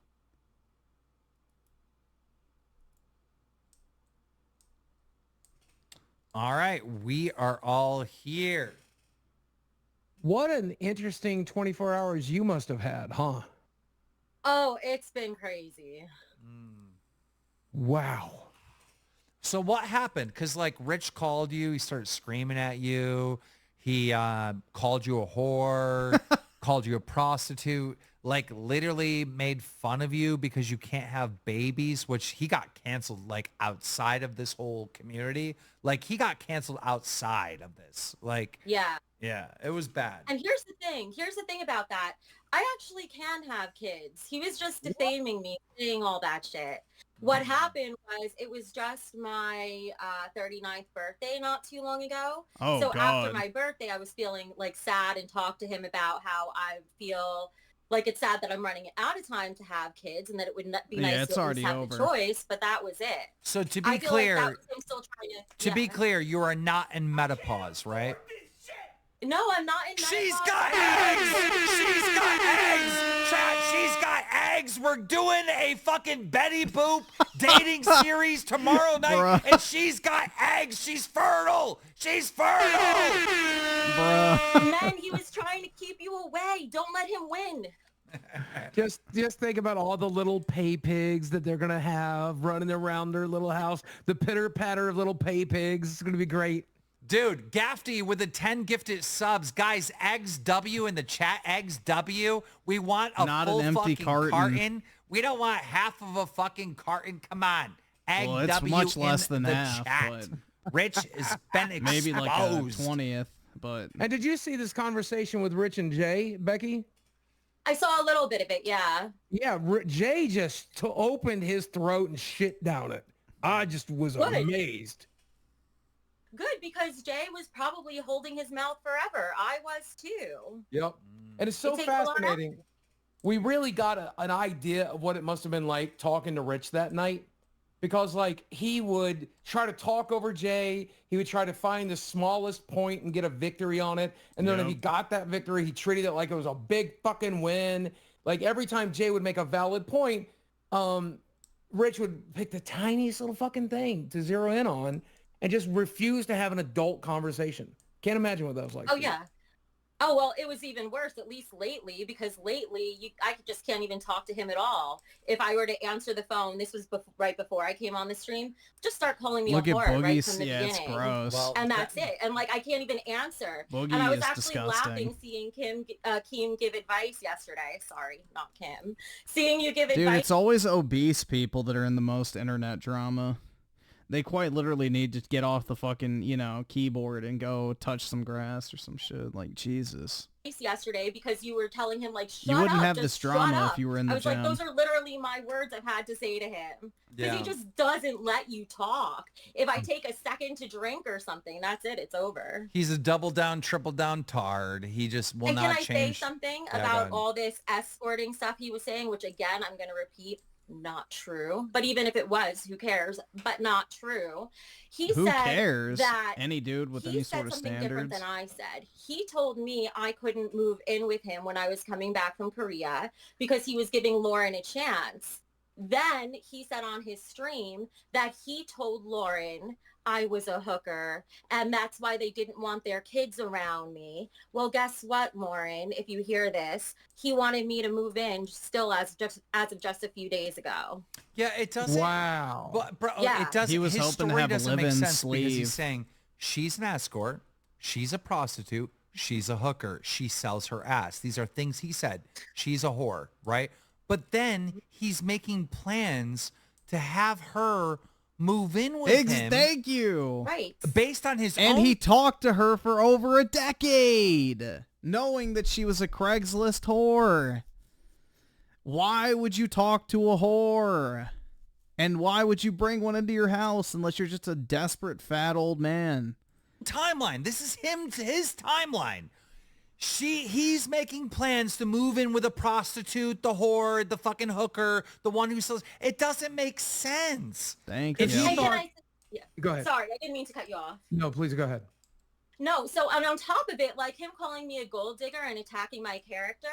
All right, we are all here. What an interesting 24 hours you must have had, huh? Oh, it's been crazy. Wow. So what happened? Because, like, Rich called you. He started screaming at you. He called you a whore, called you a prostitute, like literally made fun of you because you can't have babies, which he got canceled like outside of this whole community. Like he got canceled outside of this. Like, Yeah. yeah, it was bad. And here's the thing about that. I actually can have kids. He was just defaming me, saying all that shit. What happened was it was just my 39th birthday not too long ago. Oh, so God. after my birthday, I was feeling like sad and talked to him about how I feel like it's sad that I'm running out of time to have kids and that it would be Yeah, nice it's to at least already have the over. choice, but that was it. So to I be feel clear, like that was him still trying to be clear, you are not in menopause, right? No, I'm not in She's menopause. got eggs! She's got eggs! Chat, she's got eggs! We're doing a fucking Betty Boop dating series tomorrow night, Bruh. and she's got eggs! She's fertile! She's fertile! Bruh. Man, he was trying to keep you away. Don't let him win. Just think about all the little pay pigs that they're gonna have running around their little house. The pitter patter of little pay pigs. It's gonna be great. Dude, Gafty with the 10 gifted subs. Guys, Eggs W in the chat. Eggs W. We want a Not full an empty fucking carton. We don't want half of a fucking carton. Come on. Egg Well, it's W much in less than the half, chat. but Rich has been exposed. maybe like a 20th, but And did you see this conversation with Rich and Jay, Becky? I saw a little bit of it, yeah. Yeah, Jay just opened his throat and shit down it. I just was Good. amazed. Good, because Jay was probably holding his mouth forever. I was too. Yep. And it's so It takes a lot of fascinating. We really got an idea of what it must have been like talking to Rich that night. Because, like, he would try to talk over Jay. He would try to find the smallest point and get a victory on it. And then if he got that victory, he treated it like it was a big fucking win. Like, every time Jay would make a valid point, Rich would pick the tiniest little fucking thing to zero in on and just refuse to have an adult conversation. Can't imagine what that was like. Oh, yeah. Oh, well, it was even worse, at least lately, because lately I just can't even talk to him at all. If I were to answer the phone, this was right before I came on the stream, just start calling me Look a at whore right Boogie's, from the yeah, beginning. it's gross. Well, and that's it. And like, I can't even answer. Boogie and I was is actually disgusting. laughing seeing Keem give advice yesterday. Sorry, not Kim. Seeing you give Dude, advice. it's always obese people that are in the most internet drama. They quite literally need to get off the fucking, you know, keyboard and go touch some grass or some shit. Like, Jesus. Yesterday because you were telling him like, shut You wouldn't up, have just this shut drama up. if you were in the I was gym. like, those are literally my words I've had to say to him. Because Yeah. he just doesn't let you talk. If I take a second to drink or something, that's it. It's over. He's a double down, triple down tard. He just will And not can I change. say something Yeah, go about ahead. all this escorting stuff he was saying, which again, I'm going to repeat, not true. But even if it was, who cares? But not true. Who said cares? that Any dude with any sort of something different standards? than I said. He told me I couldn't move in with him when I was coming back from Korea because he was giving Lauren a chance. Then he said on his stream that he told Lauren I was a hooker and that's why they didn't want their kids around me. Well, guess what, Lauren, if you hear this, he wanted me to move in still as of just a few days ago. Yeah, it doesn't. Wow. But, bro, Yeah. it doesn't. He was his hoping to story have a doesn't make live-in sense because sleeve. he's saying she's an escort, she's a prostitute, she's a hooker, she sells her ass. These are things he said. She's a whore, right? But then he's making plans to have her move in with him. Thank you. Right. Based on his And own. he talked to her for over a decade, knowing that she was a Craigslist whore. Why would you talk to a whore? And why would you bring one into your house unless you're just a desperate fat old man? Timeline. This is his timeline. He's making plans to move in with a prostitute, the whore, the fucking hooker, the one who sells. It doesn't make sense. Thank If you. you And thought, yeah. Go ahead. Sorry, I didn't mean to cut you off. No, please go ahead. No, so and on top of it, like him calling me a gold digger and attacking my character,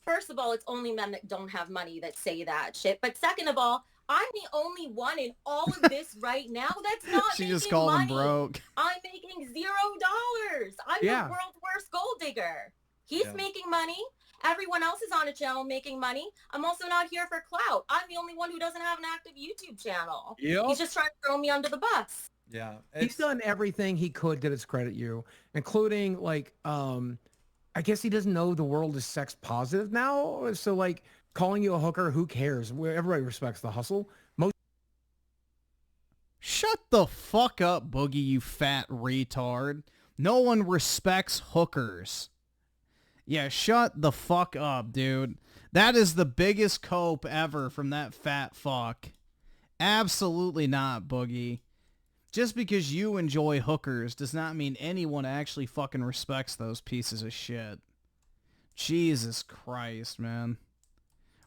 first of all, it's only men that don't have money that say that shit. But second of all, I'm the only one in all of this right now that's not She making just called money. him broke. I'm making $0. I'm Yeah. the world's worst gold digger. He's Yeah. making money. Everyone else is on a channel making money. I'm also not here for clout. I'm the only one who doesn't have an active YouTube channel. Yep. He's just trying to throw me under the bus. yeah, He's done everything he could to discredit you, including like, I guess he doesn't know the world is sex positive now. So like calling you a hooker, who cares? Everybody respects the hustle. Most Shut the fuck up, Boogie, you fat retard. No one respects hookers. Yeah, shut the fuck up, dude. That is the biggest cope ever from that fat fuck. Absolutely not, Boogie. Just because you enjoy hookers does not mean anyone actually fucking respects those pieces of shit. Jesus Christ, man.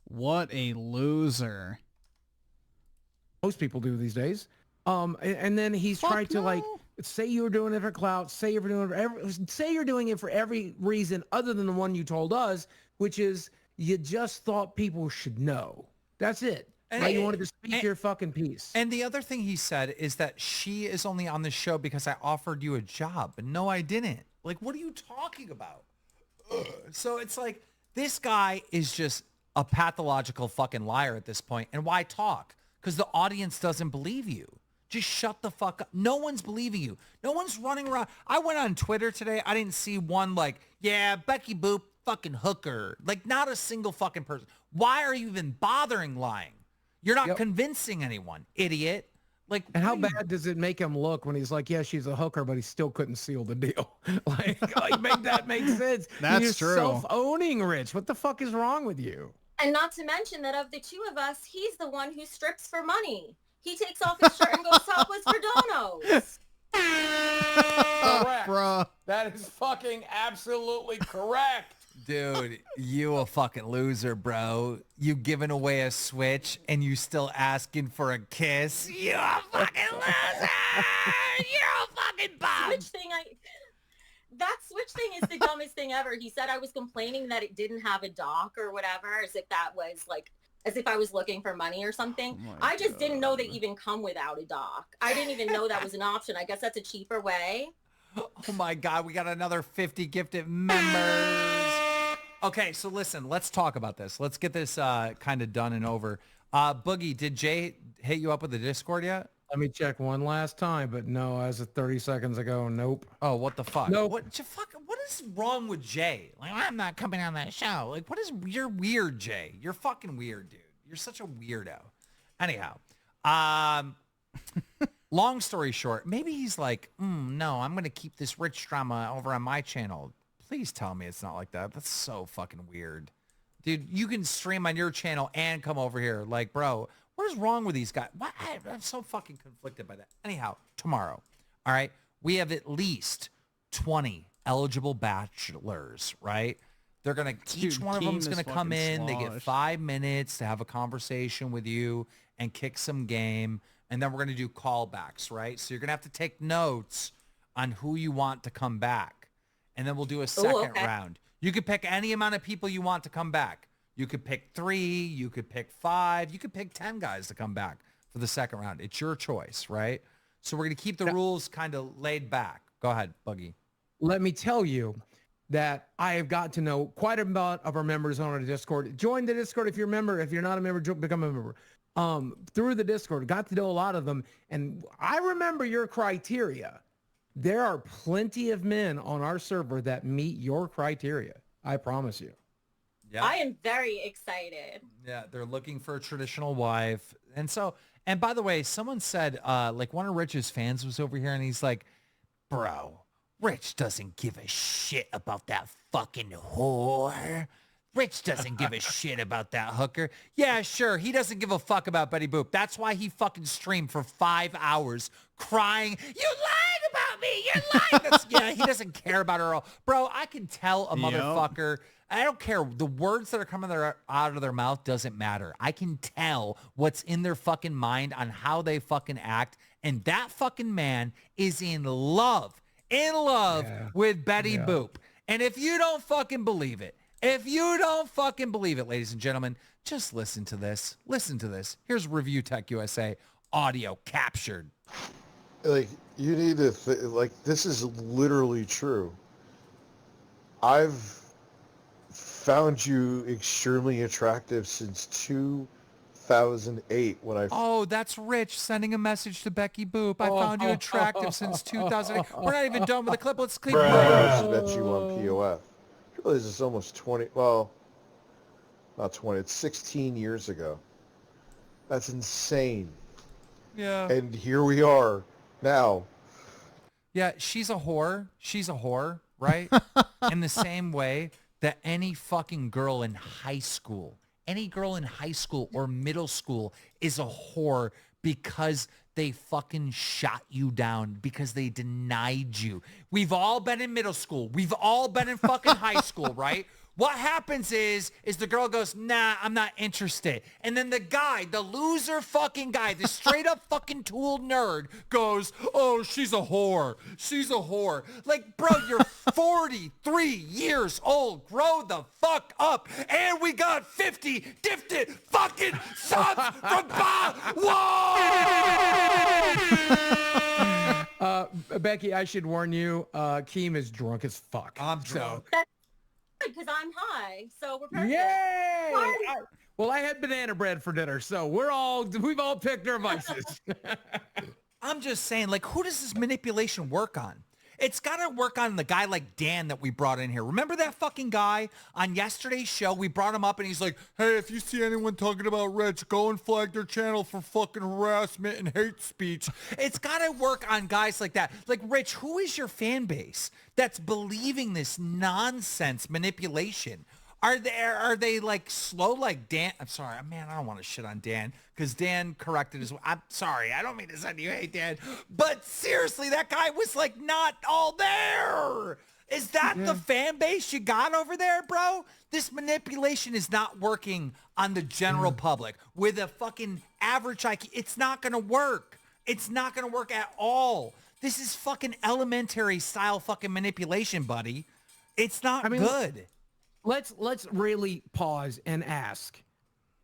What a loser. most people do these days. And then he's tried to like say you were doing it for clout, say you're doing it for every reason other than the one you told us, which is you just thought people should know. That's it. And Right? You wanted to speak your fucking piece. And the other thing he said is that she is only on the show because I offered you a job. And no, I didn't. Like, what are you talking about? Ugh. So it's like, this guy is just a pathological fucking liar at this point. And why talk? Because the audience doesn't believe you. Just shut the fuck up. No one's believing you. No one's running around. I went on Twitter today. I didn't see one like, yeah, Becky Boop, fucking hooker. Like, not a single fucking person. Why are you even bothering lying? You're not convincing anyone, idiot. Like, and how bad does it make him look when he's like, yeah, she's a hooker, but he still couldn't seal the deal? like make that make sense. That's You're true. Self-owning, Rich. What the fuck is wrong with you? And not to mention that of the two of us, he's the one who strips for money. He takes off his shirt and goes topless for donos. Correct. Bruh. That is fucking absolutely correct. dude, you a fucking loser, bro. You giving away a Switch and you still asking for a kiss? You a fucking loser. You're a fucking bum. That Switch thing is the dumbest thing ever. He said I was complaining that it didn't have a dock or whatever, as if that was like, as if I was looking for money or something. I just didn't know they even come without a dock. I didn't even know that was an option. I guess that's a cheaper way. Oh my God, we got another 50 gifted members. Okay, so listen, let's talk about this. Let's get this kind of done and over. Boogie, did Jay hit you up with the Discord yet? Let me check one last time, but no, as of 30 seconds ago, nope. Oh, what the fuck? Nope. What is wrong with Jay? Like, I'm not coming on that show. Like, you're weird, Jay. You're fucking weird, dude. You're such a weirdo. Anyhow, long story short, maybe he's like, no, I'm going to keep this rich drama over on my channel. Please tell me it's not like that. That's so fucking weird. Dude, you can stream on your channel and come over here. Like, bro, what is wrong with these guys? I'm so fucking conflicted by that. Anyhow, tomorrow, all right, we have at least 20 eligible bachelors, right? They're going to, each one of them is going to come in. They get 5 minutes to have a conversation with you and kick some game. And then we're going to do callbacks, right? So you're going to have to take notes on who you want to come back. And then we'll do a second round. You could pick any amount of people you want to come back. You could pick 3. You could pick 5. You could pick 10 guys to come back for the second round. It's your choice, right? So we're going to keep the rules kind of laid back. Go ahead, Buggy. Let me tell you that I have got to know quite a lot of our members on our Discord. Join the Discord if you're a member. If you're not a member, become a member. Through the Discord, got to know a lot of them. And I remember your criteria. There are plenty of men on our server that meet your criteria. I promise you. Yeah. I am very excited. Yeah, they're looking for a traditional wife. And so, and by the way, someone said, like one of Rich's fans was over here and he's like, bro, Rich doesn't give a shit about that fucking whore. Rich doesn't give a shit about that hooker. Yeah, sure. He doesn't give a fuck about Betty Boop. That's why he fucking streamed for 5 hours crying, you lied about me. You're lying. Yeah, he doesn't care about her all. Bro, I can tell a motherfucker. I don't care. The words that are coming out of their mouth doesn't matter. I can tell what's in their fucking mind on how they fucking act. And that fucking man is in love with Betty Boop. And if you don't fucking believe it, ladies and gentlemen, just listen to this. Listen to this. Here's Review Tech USA audio captured. Like, you need to, like, this is literally true. I've found you extremely attractive since 2008 when I... Oh, that's Rich sending a message to Becky Boop. I found you attractive since 2008. We're not even done with the clip. Let's click. I bet you on POF. Realize it's almost 20, well, not 20, it's 16 years ago. That's insane. Yeah. And here we are now. Yeah, she's a whore. She's a whore, right? In the same way that any fucking girl in high school or middle school is a whore because they fucking shot you down, because they denied you. We've all been in middle school. We've all been in fucking high school, right? What happens is the girl goes, nah, I'm not interested. And then the guy, the loser fucking guy, the straight up fucking tool nerd goes, oh, she's a whore. She's a whore. Like, bro, you're 43 years old. Grow the fuck up. And we got 50 gifted fucking subs from Bob. Whoa! Becky, I should warn you, Keem is drunk as fuck. I'm drunk. That's because I'm high, so we're perfect. Yay! Well, I had banana bread for dinner, so we've all picked our vices. I'm just saying, like, who does this manipulation work on? It's got to work on the guy like Dan that we brought in here. Remember that fucking guy on yesterday's show? We brought him up and he's like, hey, if you see anyone talking about Rich, go and flag their channel for fucking harassment and hate speech. It's got to work on guys like that. Like, Rich, who is your fan base that's believing this nonsense manipulation? Are they like slow like Dan? I'm sorry, man, I don't want to shit on Dan because Dan corrected his... I'm sorry, I don't mean to send you hate, Dan. But seriously, that guy was like not all there. Is that the fan base you got over there, bro? This manipulation is not working on the general public. With a fucking average IQ, it's not going to work. It's not going to work at all. This is fucking elementary style fucking manipulation, buddy. It's not good. Let's really pause and ask,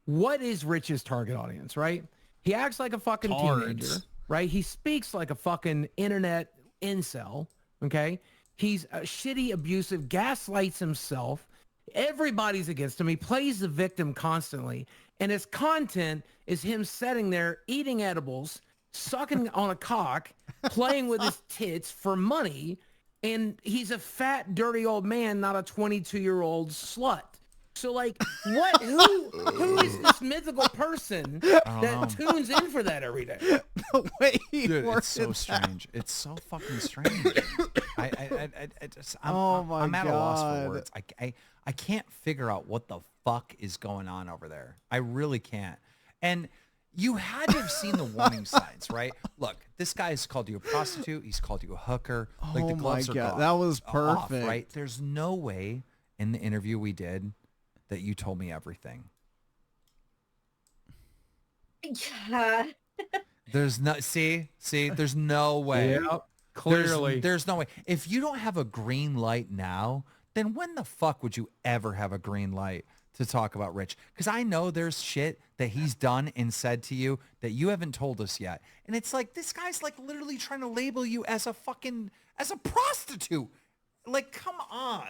what is Rich's target audience, right? He acts like a fucking teenager, right? He speaks like a fucking internet incel, Okay? He's shitty, abusive, gaslights himself. Everybody's against him. He plays the victim constantly. And his content is him sitting there eating edibles, sucking on a cock, playing with his tits for money. And he's a fat, dirty old man, not a 22-year-old slut. So like, what? Who is this mythical person that tunes in for that every day? The way he Dude, it's so worded strange. It's so fucking strange. I'm at a loss for words. I can't figure out what the fuck is going on over there. I really can't. And you had to have seen the warning signs, right? Look, this guy has called you a prostitute. He's called you a hooker. Like the gloves are gone, that was off, perfect. right? There's no way in the interview we did that you told me everything. Yeah. There's no there's no way. Yeah, clearly. There's no way. If you don't have a green light now, then when the fuck would you ever have a green light to talk about Rich? Because I know there's shit that he's done and said to you that you haven't told us yet. And it's like, this guy's like literally trying to label you as a prostitute. Like, come on.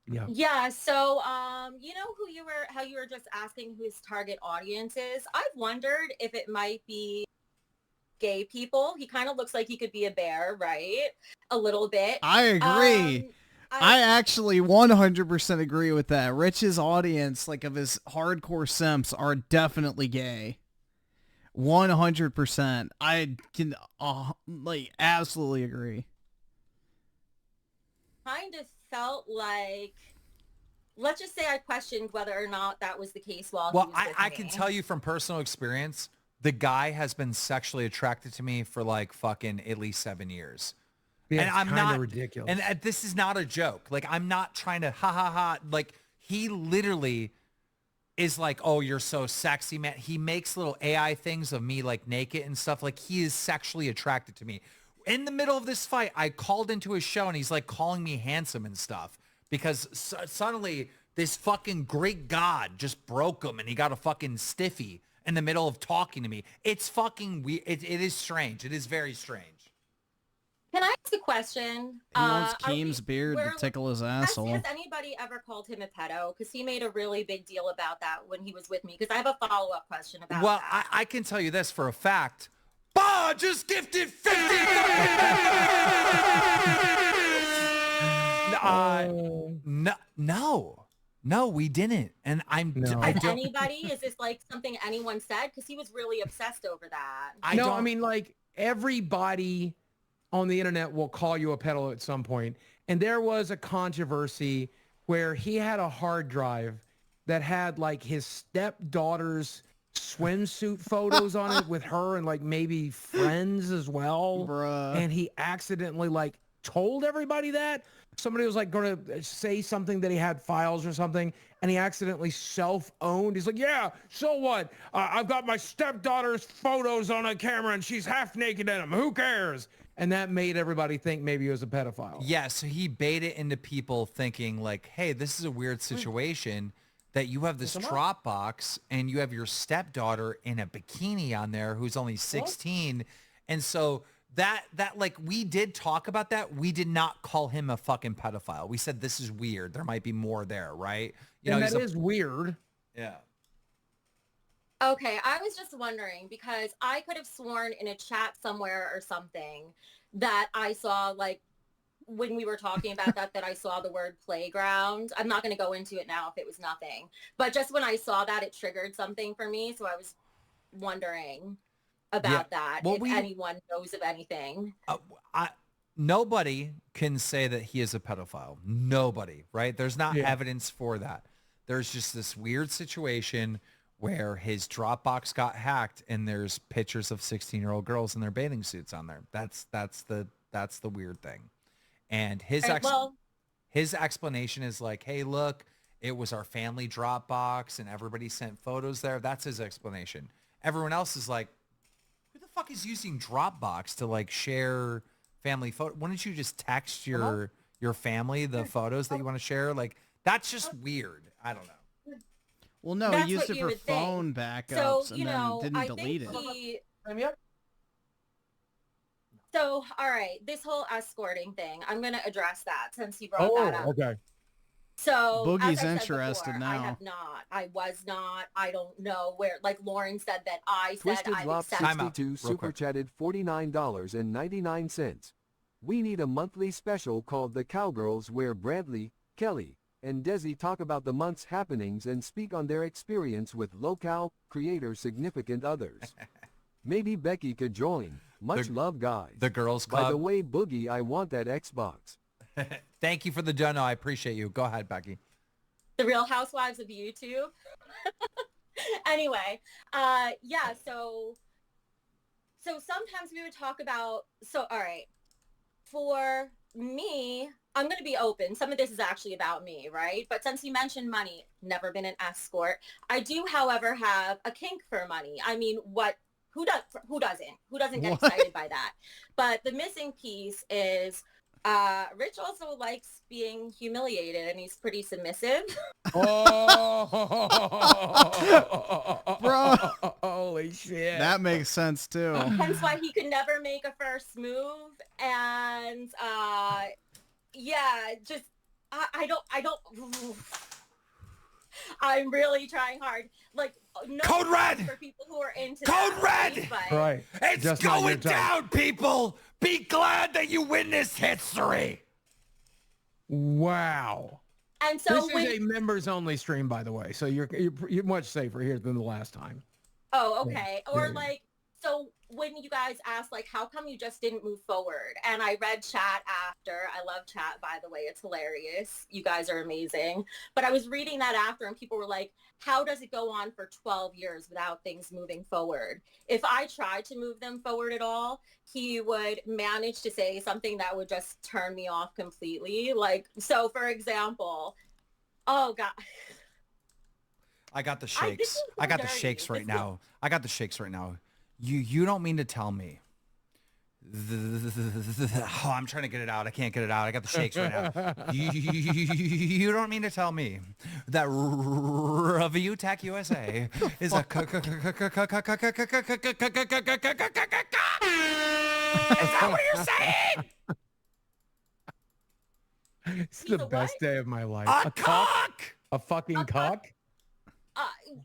Yeah. Yeah. So, you know how you were just asking who his target audience is? I've wondered if it might be gay people. He kind of looks like he could be a bear, right? A little bit. I agree. I actually 100% agree with that. Rich's audience, like of his hardcore simps, are definitely gay. 100%. I can like absolutely agree. Kind of felt like, let's just say I questioned whether or not that was the case while he was with I me. can tell you from personal experience, the guy has been sexually attracted to me for like fucking at least 7 years. Yeah, and I'm kinda not ridiculous. And this is not a joke. Like, I'm not trying to ha ha ha. Like, he literally is like, oh, you're so sexy, man. He makes little AI things of me like naked and stuff. Like, he is sexually attracted to me. In the middle of this fight, I called into his show and he's like calling me handsome and stuff because suddenly this fucking Greek god just broke him and he got a fucking stiffy in the middle of talking to me. It's fucking weird. It is strange. It is very strange. Can I ask a question? He wants Keem's beard to tickle his asshole. Has anybody ever called him a pedo? Because he made a really big deal about that when he was with me. Because I have a follow-up question about Well, that. I can tell you this for a fact. Bah, just gifted 50. No, we didn't. And I don't. Anybody? Is this like something anyone said? Because he was really obsessed over that. I mean, like, everybody on the internet will call you a pedo at some point. And there was a controversy where he had a hard drive that had like his stepdaughter's swimsuit photos on it with her and like maybe friends as well. Bruh. And he accidentally like told everybody that. Somebody was like going to say something that he had files or something, and he accidentally self-owned. He's like, yeah, so what? I've got my stepdaughter's photos on a camera and she's half naked in them. Who cares? And that made everybody think maybe he was a pedophile. Yeah, so he baited into people thinking like, hey, this is a weird situation that you have this drop box and you have your stepdaughter in a bikini on there who's only 16. And so that like, we did talk about that. We did not call him a fucking pedophile. We said this is weird. There might be more there, right? You and know, that is weird. Yeah. Okay, I was just wondering because I could have sworn in a chat somewhere or something that I saw, like, when we were talking about that I saw the word playground. I'm not going to go into it now if it was nothing. But just when I saw that, it triggered something for me. So I was wondering about that, well, if anyone knows of anything. Nobody can say that he is a pedophile. Nobody, right? There's not evidence for that. There's just this weird situation where his Dropbox got hacked and there's pictures of 16-year-old girls in their bathing suits on there. That's the weird thing. And his his explanation is like, hey, look, it was our family Dropbox and everybody sent photos there. That's his explanation. Everyone else is like, who the fuck is using Dropbox to like share family photo? Why don't you just text your family the photos that you want to share? Like, that's just weird. I don't know. Well, no, That's he used what it you for would think. phone backups So, and you know, then I didn't delete think it. he... So, all right, this whole escorting thing, I'm going to address that since you brought that up. Okay. So, Boogie's as I said interested before, now. I have not. I was not. I don't know where. Like Lauren said that I said Twisted I've Lop accepted. 62 super chatted $49.99. We need a monthly special called The Cowgirls where Bradley, Kelly, and Desi talk about the month's happenings and speak on their experience with Lolcow, creator significant others. Maybe Becky could join. Much love, guys. The girls club. By the way, Boogie, I want that Xbox. Thank you for the dono. I appreciate you. Go ahead, Becky. The Real Housewives of YouTube. Anyway, yeah, so sometimes we would talk about, so all right, for me, I'm going to be open. Some of this is actually about me, right? But since you mentioned money, never been an escort. I do, however, have a kink for money. I mean, who doesn't get excited by that? But the missing piece is Rich also likes being humiliated, and he's pretty submissive. Oh, bro! Holy shit! That makes sense too. Hence why he could never make a first move, and yeah, just I don't. I'm really trying hard. Like no Code Red for people who are into Code that, Red. But Right. It's Just not your going type. down, people. Be glad that you witnessed history. Wow. And so this is a members only stream, by the way, so you're much safer here than the last time. Oh, okay. Yeah. Or Yeah. like, so when you guys asked, like, how come you just didn't move forward? And I read chat after. I love chat, by the way. It's hilarious. You guys are amazing. But I was reading that after, and people were like, how does it go on for 12 years without things moving forward? If I tried to move them forward at all, he would manage to say something that would just turn me off completely. Like, so for example, oh, God. I got the shakes. I got the shakes right now. I got the shakes right now. You don't mean to tell me. Oh, I'm trying to get it out. I can't get it out. I got the shakes right now. You don't mean to tell me that Review Tech USA is a Is that what you're saying? It's the best day of my life. A cock! A fucking cock?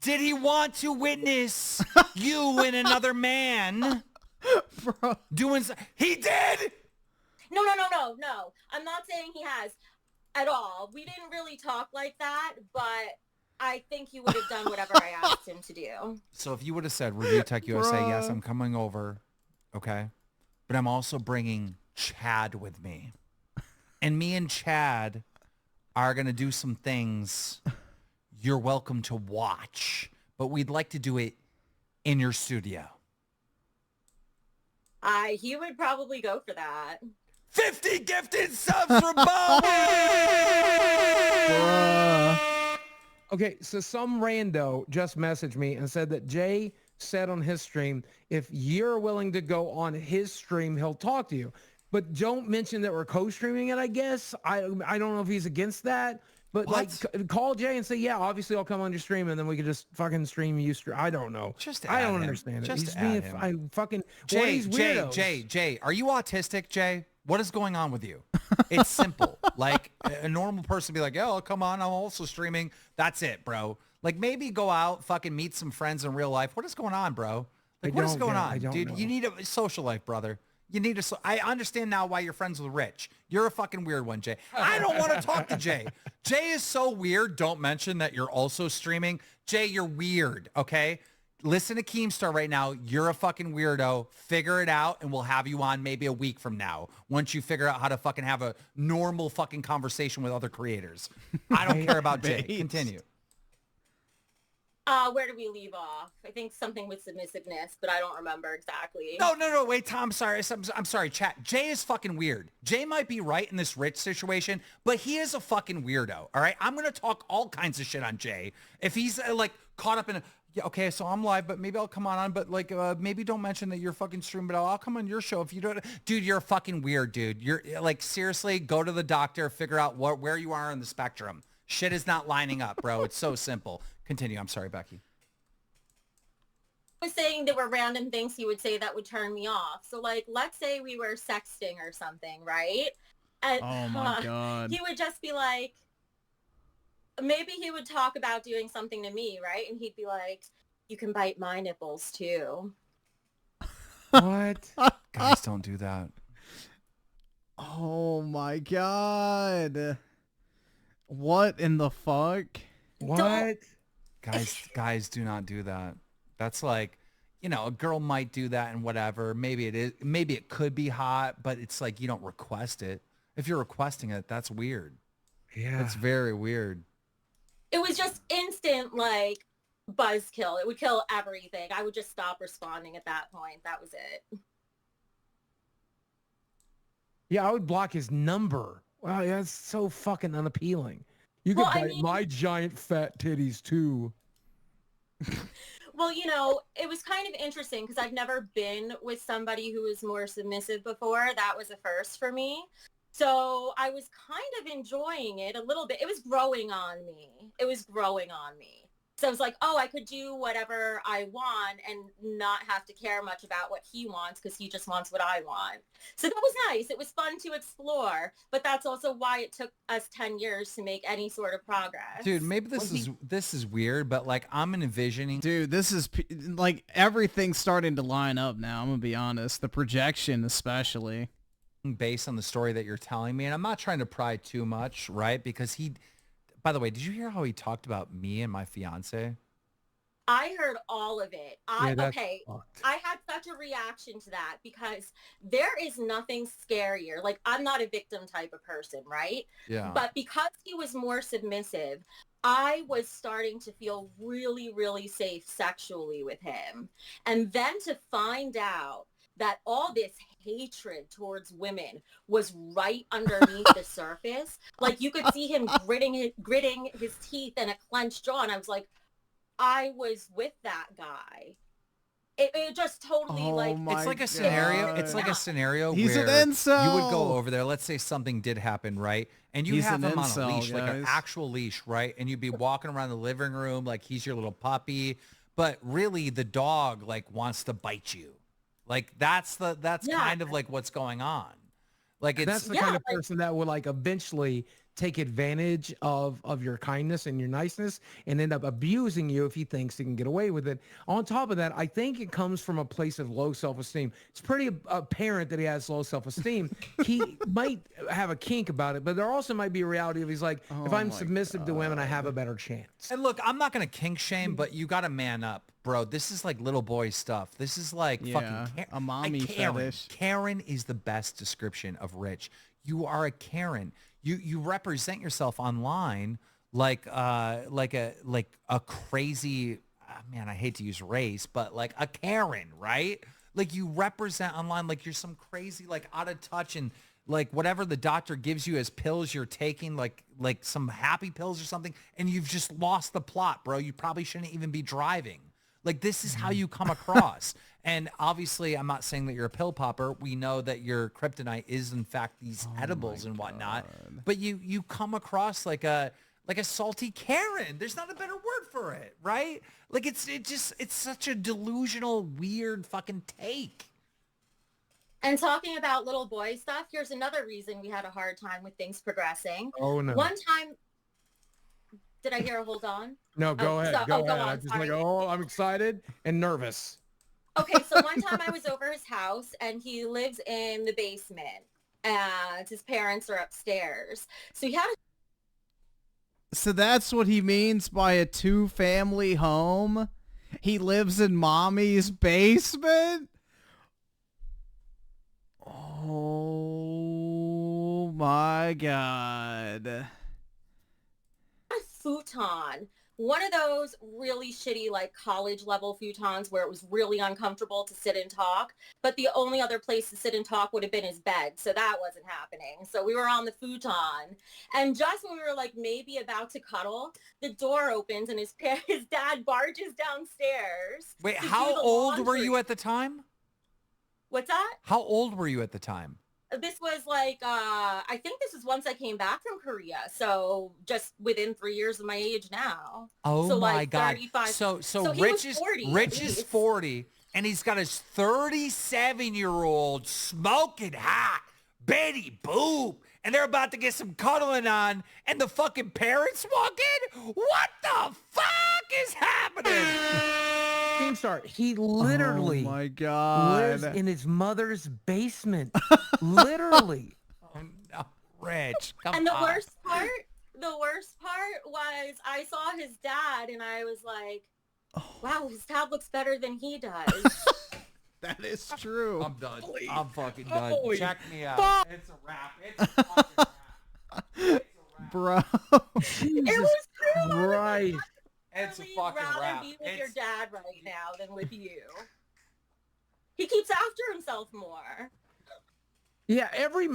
Did he want to witness you and another man doing he did? No. I'm not saying he has at all. We didn't really talk like that, but I think he would have done whatever I asked him to do. So if you would have said, Review Tech USA, yes, I'm coming over, okay? But I'm also bringing Chad with me. And me and Chad are going to do some things you're welcome to watch, but we'd like to do it in your studio. He would probably go for that. 50 gifted subs from Bo! Okay, so some rando just messaged me and said that Jay said on his stream, if you're willing to go on his stream, he'll talk to you. But don't mention that we're co-streaming it, I guess. I don't know if he's against that. But like, call Jay and say, yeah, obviously I'll come on your stream, and then we could just fucking stream you. I don't know. I don't understand it. Just He's being fucking Jay, are you autistic, Jay? What is going on with you? It's simple. Like a normal person would be like, yeah, I'll come on. I'm also streaming. That's it, bro. Like maybe go out, fucking meet some friends in real life. What is going on, bro? Like what is going on, dude? You need a social life, brother. You need to. I understand now why you're friends with Rich. You're a fucking weird one, Jay. I don't want to talk to Jay. Jay is so weird. Don't mention that you're also streaming. Jay, you're weird, okay? Listen to Keemstar right now. You're a fucking weirdo. Figure it out, and we'll have you on maybe a week from now once you figure out how to fucking have a normal fucking conversation with other creators. I don't care about Jay. Continue. Where do we leave off? I think something with submissiveness, but I don't remember exactly. No, wait, Tom, I'm sorry, chat. Jay is fucking weird. Jay might be right in this Rich situation, but he is a fucking weirdo, all right? I'm going to talk all kinds of shit on Jay. If he's, like, caught up in yeah, okay, so I'm live, but maybe I'll come on, but, like, maybe don't mention that you're fucking streaming, but I'll come on your show if you don't. Dude, you're a fucking weird, dude. You're, like, seriously, go to the doctor, figure out where you are in the spectrum. Shit is not lining up, bro. It's so simple. Continue. I'm sorry, Becky. was saying there were random things he would say that would turn me off. So like, let's say we were sexting or something, right? And Oh my God. he would just be like, maybe he would talk about doing something to me, right? And he'd be like, you can bite my nipples too. What? Guys, don't do that. Oh my God. What in the fuck? What? Guys, do not do that. That's like, you know, a girl might do that and whatever. Maybe it could be hot, but it's like you don't request it. If you're requesting it, that's weird. Yeah. That's very weird. It was just instant, like, buzzkill. It would kill everything. I would just stop responding at that point. That was it. Yeah, I would block his number. Wow, that's so fucking unappealing. You could bite my giant fat titties too. Well, you know, it was kind of interesting because I've never been with somebody who was more submissive before. That was a first for me. So I was kind of enjoying it a little bit. It was growing on me. So I was like, oh, I could do whatever I want and not have to care much about what he wants because he just wants what I want. So that was nice. It was fun to explore, but that's also why it took us 10 years to make any sort of progress. Dude, maybe this is weird, but like I'm envisioning. Dude, this is like everything's starting to line up now. I'm gonna be honest. The projection, especially. Based on the story that you're telling me, and I'm not trying to pry too much, right? Because by the way, did you hear how he talked about me and my fiance? I heard all of it. I had such a reaction to that because there is nothing scarier. Like, I'm not a victim type of person, right? Yeah. But because he was more submissive, I was starting to feel really, really safe sexually with him. And then to find out that all this hatred towards women was right underneath the surface. Like, you could see him gritting his teeth and a clenched jaw. And I was like, I was with that guy. It just totally it's like a scenario. It's like a scenario He's where an incel. You would go over there. Let's say something did happen, right? And you have him on a leash, like an actual leash, right? And you'd be walking around the living room like he's your little puppy, but really the dog like wants to bite you. Like that's kind of like what's going on. Like that's the kind of person that would like eventually take advantage of your kindness and your niceness and end up abusing you if he thinks he can get away with it. On top of that, I think it comes from a place of low self-esteem. It's pretty apparent that he has low self-esteem. He might have a kink about it, but there also might be a reality of he's like, if I'm submissive to women, I have a better chance. And look, I'm not going to kink shame, but you got to man up, bro. This is like little boy stuff. This is like fucking a mommy fetish. Karen is the best description of rich. You are a Karen. You represent yourself online like a crazy, man, I hate to use race, but like a Karen, right? Like you represent online like you're some crazy, like out of touch and like whatever the doctor gives you as pills you're taking, like some happy pills or something, and you've just lost the plot, bro. You probably shouldn't even be driving. Like this is how you come across. And obviously, I'm not saying that you're a pill popper. We know that your kryptonite is in fact these edibles and whatnot. But you come across like a salty Karen. There's not a better word for it, right? Like it's such a delusional, weird fucking take. And talking about little boy stuff, here's another reason we had a hard time with things progressing. Oh no. One time, did I hear a hold on? No, go ahead. Go ahead. On, I'm just like, I'm excited and nervous. Okay, so one time I was over his house and he lives in the basement and his parents are upstairs. So he had So that's what he means by a two-family home? He lives in mommy's basement? Oh my God. a futon. One of those really shitty, like college level futons where it was really uncomfortable to sit and talk, but the only other place to sit and talk would have been his bed. So that wasn't happening. So we were on the futon, and just when we were like maybe about to cuddle, the door opens and his dad barges downstairs. Wait, how old were you at the time? What's that? How old were you at the time? this was like, I think this was once I came back from Korea. So just within 3 years of my age now. Oh so my like God. 35. So he Rich was is 40, Rich at is least. 40 and he's got his 37-year-old smoking hot Betty Boop. And they're about to get some cuddling on and the fucking parents walk in? What the fuck is happening? Keemstar, he literally Oh my God. lives in his mother's basement. Literally. Oh no, Rich, come And the on. worst part was I saw his dad and I was like, wow, his dad looks better than he does. That is true. I'm done. I'm fucking done. Holy Check me out. fuck. It's a wrap. It's a fucking wrap. Bro. It was true. Christ. It's a I'd fucking rather wrap. be with your dad right now than with you. He keeps after himself more. Yeah, every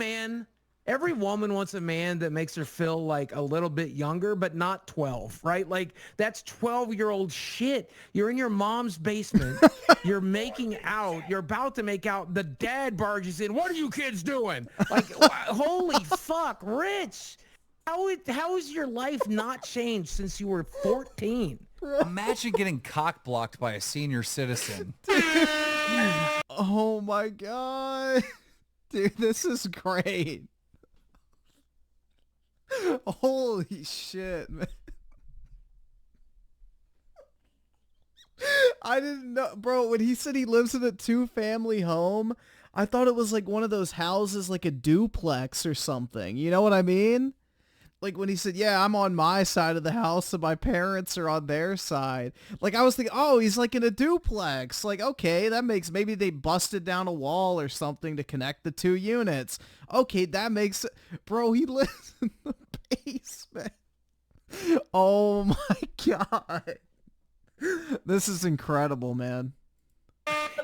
woman wants a man that makes her feel like a little bit younger, but not 12, right? Like, that's 12-year-old shit. You're in your mom's basement. You're making out. You're about to make out. The dad barges in. What are you kids doing? Like, holy fuck, Rich. How has your life not changed since you were 14? Imagine getting cock blocked by a senior citizen. Oh my God. Dude, this is great. Holy shit, man. I didn't know, bro, when he said he lives in a 2-family home, I thought it was like one of those houses, like a duplex or something. You know what I mean? Like when he said, yeah, I'm on my side of the house and my parents are on their side. Like I was thinking, oh, he's like in a duplex. Like, okay, that makes, maybe they busted down a wall or something to connect the 2 units. Okay, that makes, bro, he lives in the basement. Oh my God. This is incredible, man.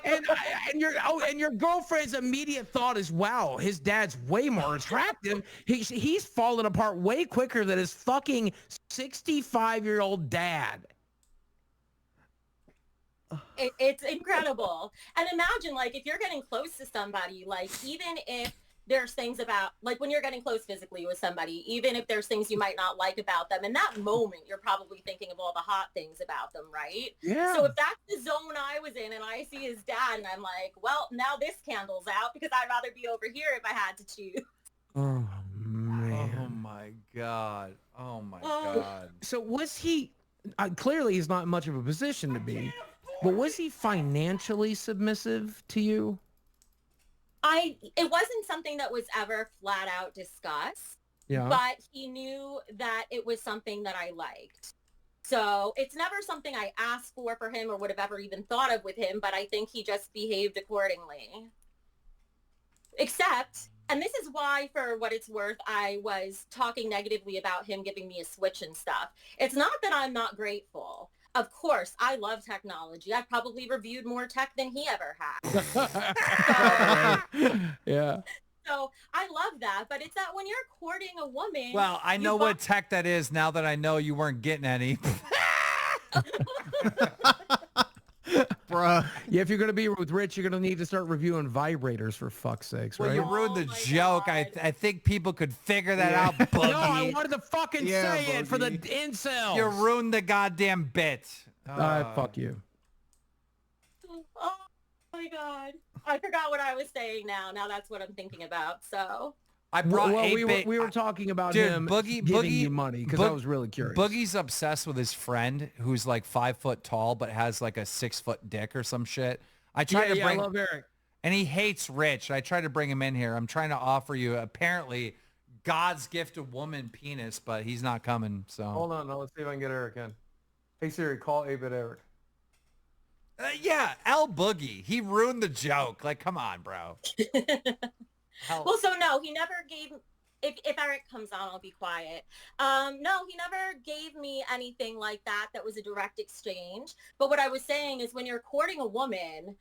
And your girlfriend's immediate thought is, wow, his dad's way more attractive. He's fallen apart way quicker than his fucking 65-year-old dad. It's incredible. And imagine, like, if you're getting close to somebody, like, even if there's things about, like, when you're getting close physically with somebody, even if there's things you might not like about them, in that moment, you're probably thinking of all the hot things about them, right? Yeah. So if that's the zone I was in and I see his dad and I'm like, well, now this candle's out because I'd rather be over here if I had to choose. Oh, man. Oh my God. Oh my God. So was he, clearly he's not in much of a position to be, but was he financially submissive to you? It wasn't something that was ever flat out discussed, but he knew that it was something that I liked. So it's never something I asked for him or would have ever even thought of with him, but I think he just behaved accordingly. Except, and this is why, for what it's worth, I was talking negatively about him giving me a Switch and stuff. It's not that I'm not grateful. Of course, I love technology. I've probably reviewed more tech than he ever has. Yeah. So I love that, but it's that when you're courting a woman. Well, I know what tech that is now that I know you weren't getting any. Bruh. Yeah, if you're going to be with Rich, you're going to need to start reviewing vibrators, for fuck's sakes, right? Well, you ruined the joke. I think people could figure that out, Boogie. No, I wanted to fucking say it for the incels. You ruined the goddamn bit. Fuck you. Oh my God. I forgot what I was saying now. Now that's what I'm thinking about. So I brought we were talking about Dude, him Boogie, giving you money because I was really curious. Boogie's obsessed with his friend who's like 5 foot tall but has like a 6 foot dick or some shit. I tried to bring. I love Eric. And he hates Rich. I tried to bring him in here. I'm trying to offer you apparently God's gift to woman penis, but he's not coming. So Hold on, let's see if I can get Eric in. Hey Siri, call 8-Bit Eric. Yeah, L Boogie. He ruined the joke. Like, come on, bro. Well, so no, he never gave. If Eric comes on, I'll be quiet. No, he never gave me anything like that. That was a direct exchange. But what I was saying is, when you're courting a woman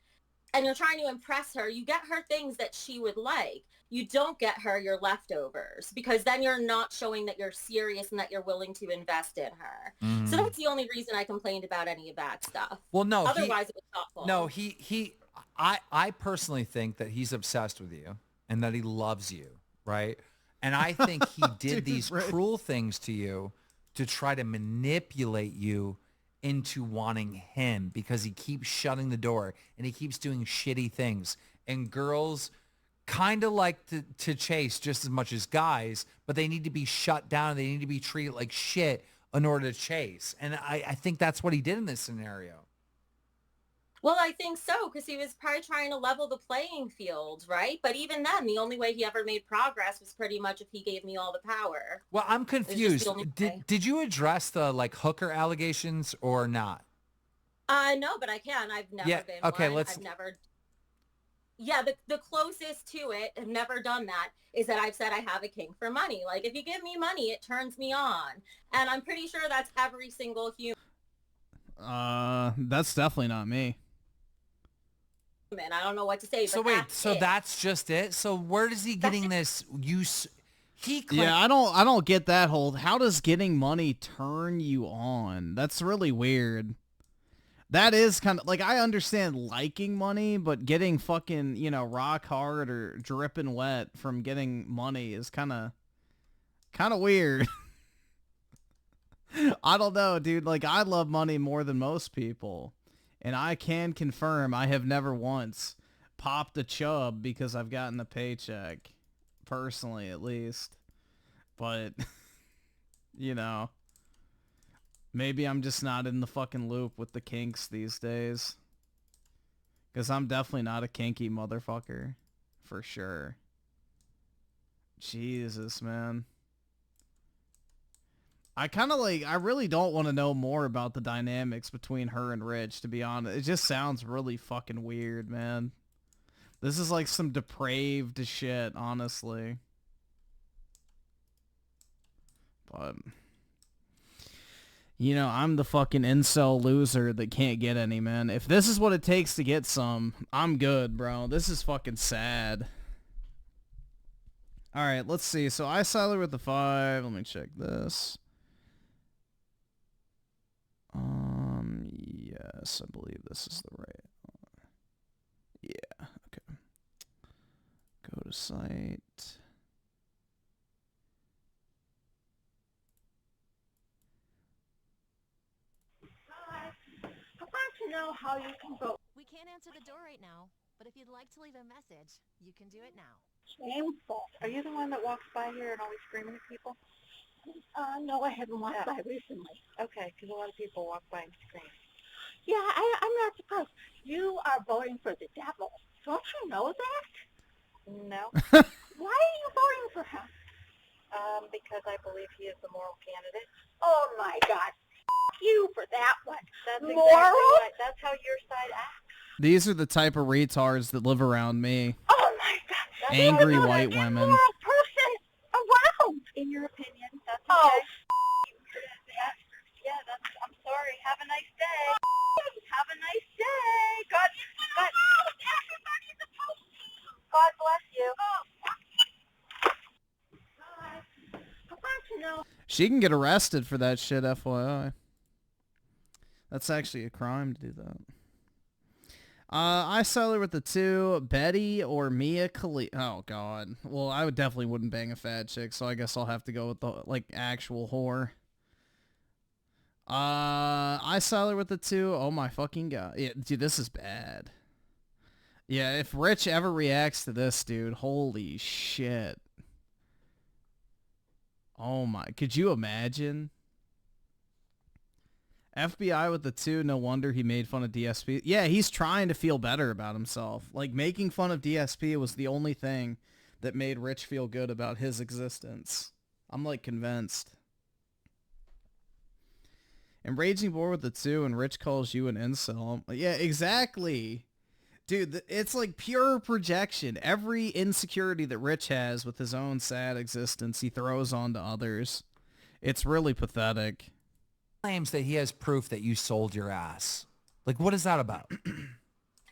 and you're trying to impress her, you get her things that she would like. You don't get her your leftovers, because then you're not showing that you're serious and that you're willing to invest in her. So that's the only reason I complained about any of that stuff. Well, no. Otherwise, it was thoughtful. No, I personally think that he's obsessed with you. and that he loves you, right? And I think he did these cruel things to you to try to manipulate you into wanting him, because he keeps shutting the door and he keeps doing shitty things. And girls kind of like to chase just as much as guys, but they need to be shut down. They need to be treated like shit in order to chase. And I think that's what he did in this scenario. Well, I think so, because he was probably trying to level the playing field, right? But even then, the only way he ever made progress was pretty much if he gave me all the power. Well, I'm confused. Did you address the hooker allegations or not? No, but I can. I've never been okay, one. I've never. Yeah, the closest to it, I've never done that, is that I've said I have a kink for money. Like, if you give me money, it turns me on. And I'm pretty sure that's every single human. That's definitely not me. I don't know what to say. So but wait, that's so it. that's just it? So where is he getting this use? Yeah, I don't get that whole, how does getting money turn you on? That's really weird. That is kind of like, I understand liking money, but getting fucking, you know, rock hard or dripping wet from getting money is kind of weird. I don't know, dude. Like, I love money more than most people. And I can confirm I have never once popped a chub because I've gotten a paycheck. Personally, at least. But, you know, maybe I'm just not in the fucking loop with the kinks these days. Because I'm definitely not a kinky motherfucker. For sure. Jesus, man. I kind of I really don't want to know more about the dynamics between her and Rich, to be honest. It just sounds really fucking weird, man. This is like some depraved shit, honestly. But, you know, I'm the fucking incel loser that can't get any, man. If this is what it takes to get some, I'm good, bro. This is fucking sad. All right, let's see. So I sided with the 5. Let me check this. Yes, I believe this is the right. Yeah, okay. Go to site. I want to know how you can vote. We can't answer the door right now, but if you'd like to leave a message, you can do it now. Shameful. Are you the one that walks by here and always screaming at people? No, I haven't walked by recently. Okay, because a lot of people walk by and scream. Yeah, I'm not surprised. You are voting for the devil. Don't you know that? No. Why are you voting for him? Because I believe he is the moral candidate. Oh my God. F you for that one. That's moral? exactly right. That's how your side acts. These are the type of retards that live around me. Oh my God. That's Angry white women. moral person around. In your opinion, that's okay. Oh, yeah, I'm sorry. Have a nice day. Have a nice day. God bless you. I want to know. She can get arrested for that shit, FYI. That's actually a crime to do that. I settled with the 2, Betty or Mia Khalifa. Oh, God. Well, I definitely wouldn't bang a fat chick, so I guess I'll have to go with the, actual whore. I settled with the 2. Oh, my fucking God. Yeah, dude, this is bad. Yeah, if Rich ever reacts to this, dude, holy shit. Oh, my. Could you imagine? FBI with the 2, no wonder he made fun of DSP. Yeah, he's trying to feel better about himself. Like, making fun of DSP was the only thing that made Rich feel good about his existence. I'm, convinced. And Raging Boar with the 2, and Rich calls you an incel. Yeah, exactly. Dude, it's pure projection. Every insecurity that Rich has with his own sad existence, he throws onto others. It's really pathetic. Claims that he has proof that you sold your ass. What is that about?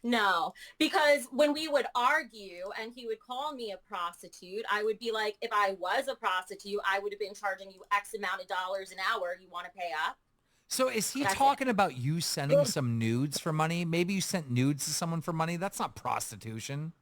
No, because when we would argue and he would call me a prostitute, I would be like, if I was a prostitute, I would have been charging you X amount of dollars an hour. You want to pay up? So is he talking about you sending some nudes for money? Maybe you sent nudes to someone for money? That's not prostitution.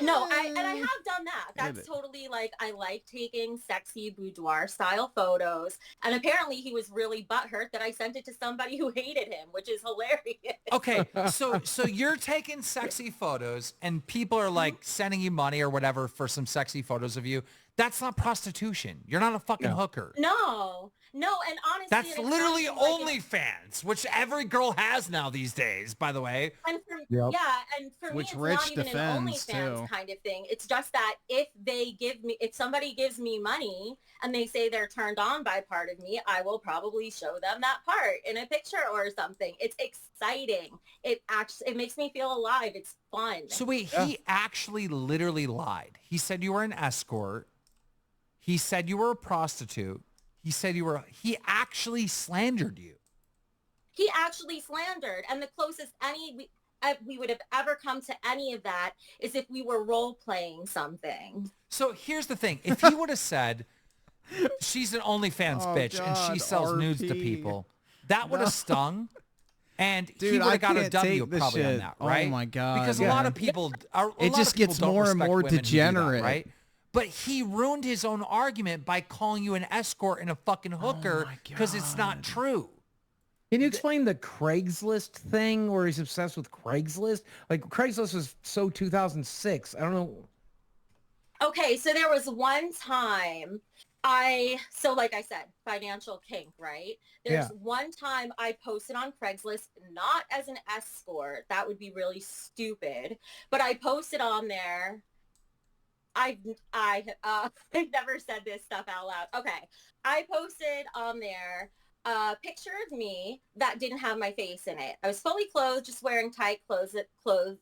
No, I have done that. That's totally like, I like taking sexy boudoir style photos. And apparently he was really butthurt that I sent it to somebody who hated him, which is hilarious. Okay, so you're taking sexy photos and people are like sending you money or whatever for some sexy photos of you. That's not prostitution. You're not a fucking hooker. No, and honestly, that's literally OnlyFans, which every girl has now these days, by the way. And for, and for Which me, Rich it's not even an defends, OnlyFans too. kind of thing. It's just that if somebody gives me money and they say they're turned on by part of me, I will probably show them that part in a picture or something. It's exciting. It makes me feel alive. It's fun. So wait, he actually literally lied. He said you were an escort. He said you were a prostitute. He said he actually slandered you. He actually slandered. And the closest we would have ever come to any of that is if we were role-playing something. So here's the thing. If he would have said, she's an OnlyFans bitch and she sells nudes to people, that would have stung. And he would have got a W probably on that, right? Oh my God. Because a lot of people it just gets more and more degenerate, right? But he ruined his own argument by calling you an escort and a fucking hooker because it's not true. Can you explain the Craigslist thing where he's obsessed with Craigslist? Like, Craigslist was so 2006. I don't know. Okay, so there was one time like I said, financial kink, right? There's one time I posted on Craigslist, not as an escort. That would be really stupid. But I posted on there. I've never said this stuff out loud. Okay. I posted on there a picture of me that didn't have my face in it. I was fully clothed, just wearing tight clothes.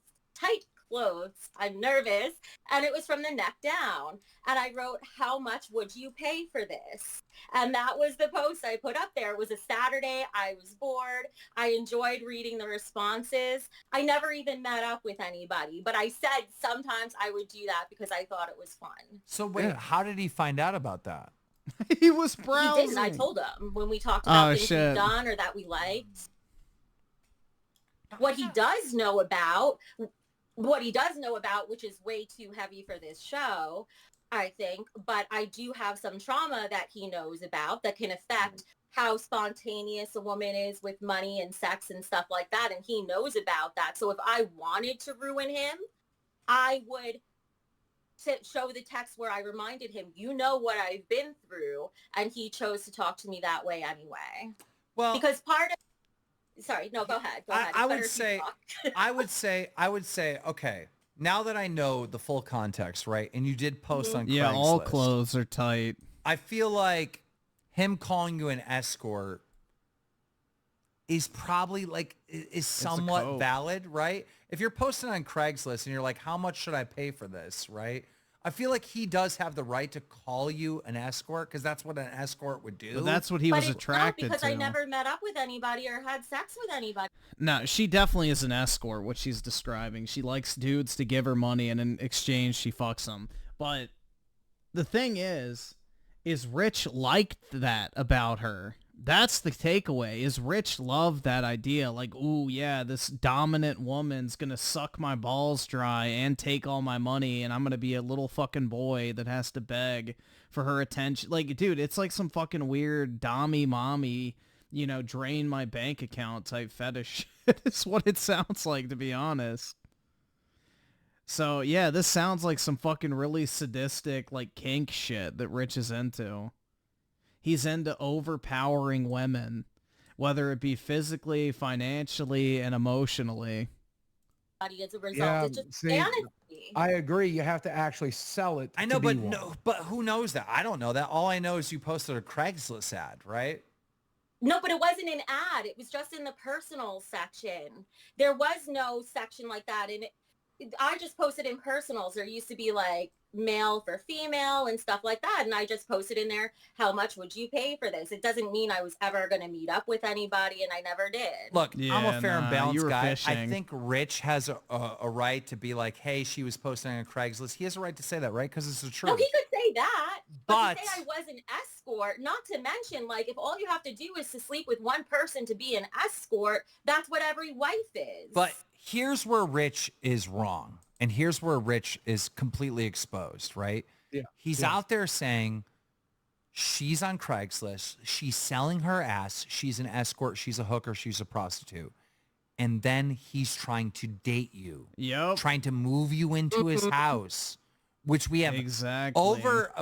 I'm nervous. And it was from the neck down. And I wrote, how much would you pay for this? And that was the post I put up there. It was a Saturday. I was bored. I enjoyed reading the responses. I never even met up with anybody, but I said sometimes I would do that because I thought it was fun. So wait, how did he find out about that? He was browsing. He didn't. I told him when we talked about things we've done or that we liked. What he does know about, which is way too heavy for this show, I think, but I do have some trauma that he knows about that can affect how spontaneous a woman is with money and sex and stuff like that, and he knows about that. So if I wanted to ruin him, I would show the text where I reminded him, you know what I've been through, and he chose to talk to me that way anyway. Well, because part of sorry, no, go ahead. I would say, okay, now that I know the full context, right? And you did post on Craigslist. Yeah, all clothes are tight. I feel like him calling you an escort is probably is somewhat valid, right? If you're posting on Craigslist and you're like, how much should I pay for this, right? I feel like he does have the right to call you an escort because that's what an escort would do. But that's what he was attracted to. Because I never met up with anybody or had sex with anybody. No, she definitely is an escort, what she's describing. She likes dudes to give her money and in exchange she fucks them. But the thing is Rich liked that about her. That's the takeaway, is Rich loved that idea. Like, ooh, yeah, this dominant woman's going to suck my balls dry and take all my money, and I'm going to be a little fucking boy that has to beg for her attention. Like, dude, it's like some fucking weird dommy mommy, drain my bank account type fetish. It's what it sounds like, to be honest. So, yeah, this sounds like some fucking really sadistic, like, kink shit that Rich is into. He's into overpowering women, whether it be physically, financially, and emotionally. As a result, it's just fantasy. I agree. You have to actually sell it. I know, but who knows that? I don't know that. All I know is you posted a Craigslist ad, right? No, but it wasn't an ad. It was just in the personal section. There was no section like that. And I just posted in personals. There used to be like male for female and stuff like that. And I just posted in there, how much would you pay for this? It doesn't mean I was ever going to meet up with anybody, and I never did. Look, I'm a fair and balanced guy. Fishing. I think Rich has a right to be like, hey, she was posting on Craigslist. He has a right to say that, right? Because it's the truth. No, he could say that. But to say I was an escort, not to mention, like, if all you have to do is to sleep with one person to be an escort, that's what every wife is. But here's where Rich is wrong. And here's where Rich is completely exposed, right? Yeah. He's out there saying she's on Craigslist. She's selling her ass. She's an escort. She's a hooker. She's a prostitute. And then he's trying to date you. Yep. Trying to move you into his house, which we have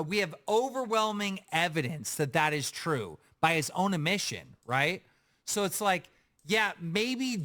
we have overwhelming evidence that that is true by his own admission, right? So it's like, yeah, maybe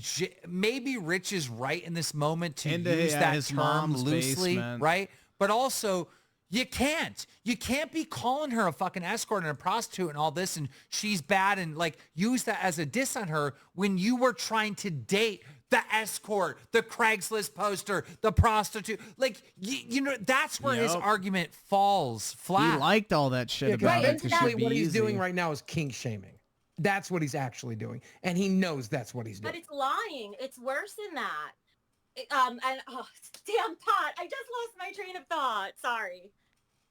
Rich is right in this moment to use that term loosely, right? But also, you can't be calling her a fucking escort and a prostitute and all this, and she's bad, and like use that as a diss on her when you were trying to date the escort, the Craigslist poster, the prostitute. Like, you know, that's where his argument falls flat. He liked all that shit about it. Basically, what he's doing right now is kink shaming. That's what he's actually doing, and he knows that's what he's doing. But it's lying. It's worse than that. And oh, damn pot! I just lost my train of thought. Sorry.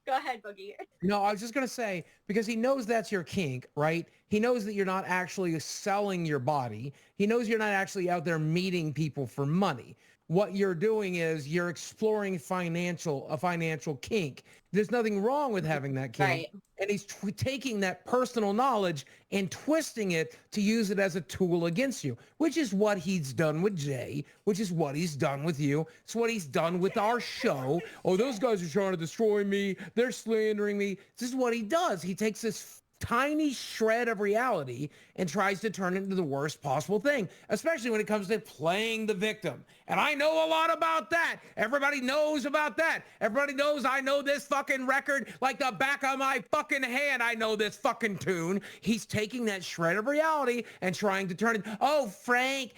Go ahead, Boogie. No, I was just gonna say, because he knows that's your kink, right? He knows that you're not actually selling your body. He knows you're not actually out there meeting people for money. What you're doing is you're exploring a financial kink. There's nothing wrong with having that kink. Right. And he's taking that personal knowledge and twisting it to use it as a tool against you, which is what he's done with Jay, which is what he's done with you. It's what he's done with our show. Oh, those guys are trying to destroy me. They're slandering me. This is what he does. He takes this tiny shred of reality and tries to turn it into the worst possible thing, especially when it comes to playing the victim. And I know a lot about that. Everybody knows about that. Everybody knows I know this fucking record like the back of my fucking hand. I know this fucking tune. He's taking that shred of reality and trying to turn it. Oh, Frank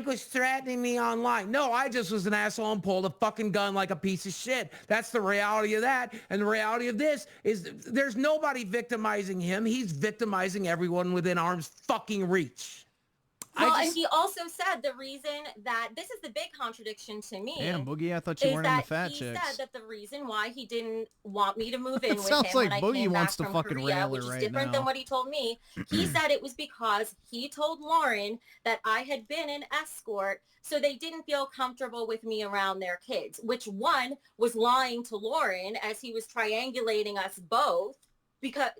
was threatening me online. No, I just was an asshole and pulled a fucking gun like a piece of shit. That's the reality of that. And the reality of this is there's nobody victimizing him. He's victimizing everyone within arm's fucking reach. Well, and he also said the reason that this is the big contradiction to me. Damn, Boogie, I thought you weren't into fat chicks. He said that the reason why he didn't want me to move in with him sounds like when I Boogie came wants back to from fucking Korea, rail which her is right different now. than what he told me. He said it was because he told Lauren that I had been an escort, so they didn't feel comfortable with me around their kids, which one was lying to Lauren as he was triangulating us both.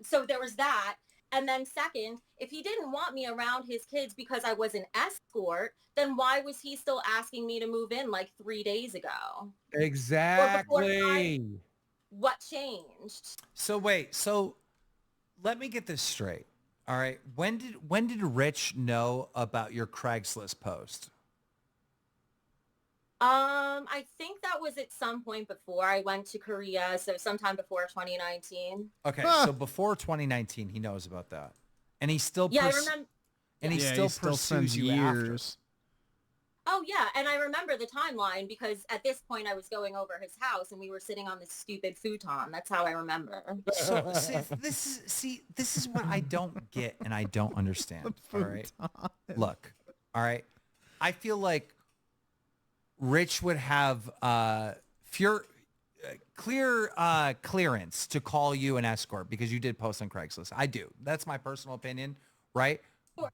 So there was that. And then second, if he didn't want me around his kids because I was an escort, then why was he still asking me to move in like 3 days ago? Exactly. What changed? So wait, so let me get this straight. All right. When did Rich know about your Craigslist post? I think that was at some point before I went to Korea, so sometime before 2019. Okay, so before 2019, he knows about that, and he still I remember. And he still pursues you years. Oh yeah, and I remember the timeline because at this point I was going over his house and we were sitting on this stupid futon. That's how I remember. So this is what I don't get and I don't understand. All right, look, all right, I feel like Rich would have clearance to call you an escort because you did post on Craigslist. I do. That's my personal opinion, right?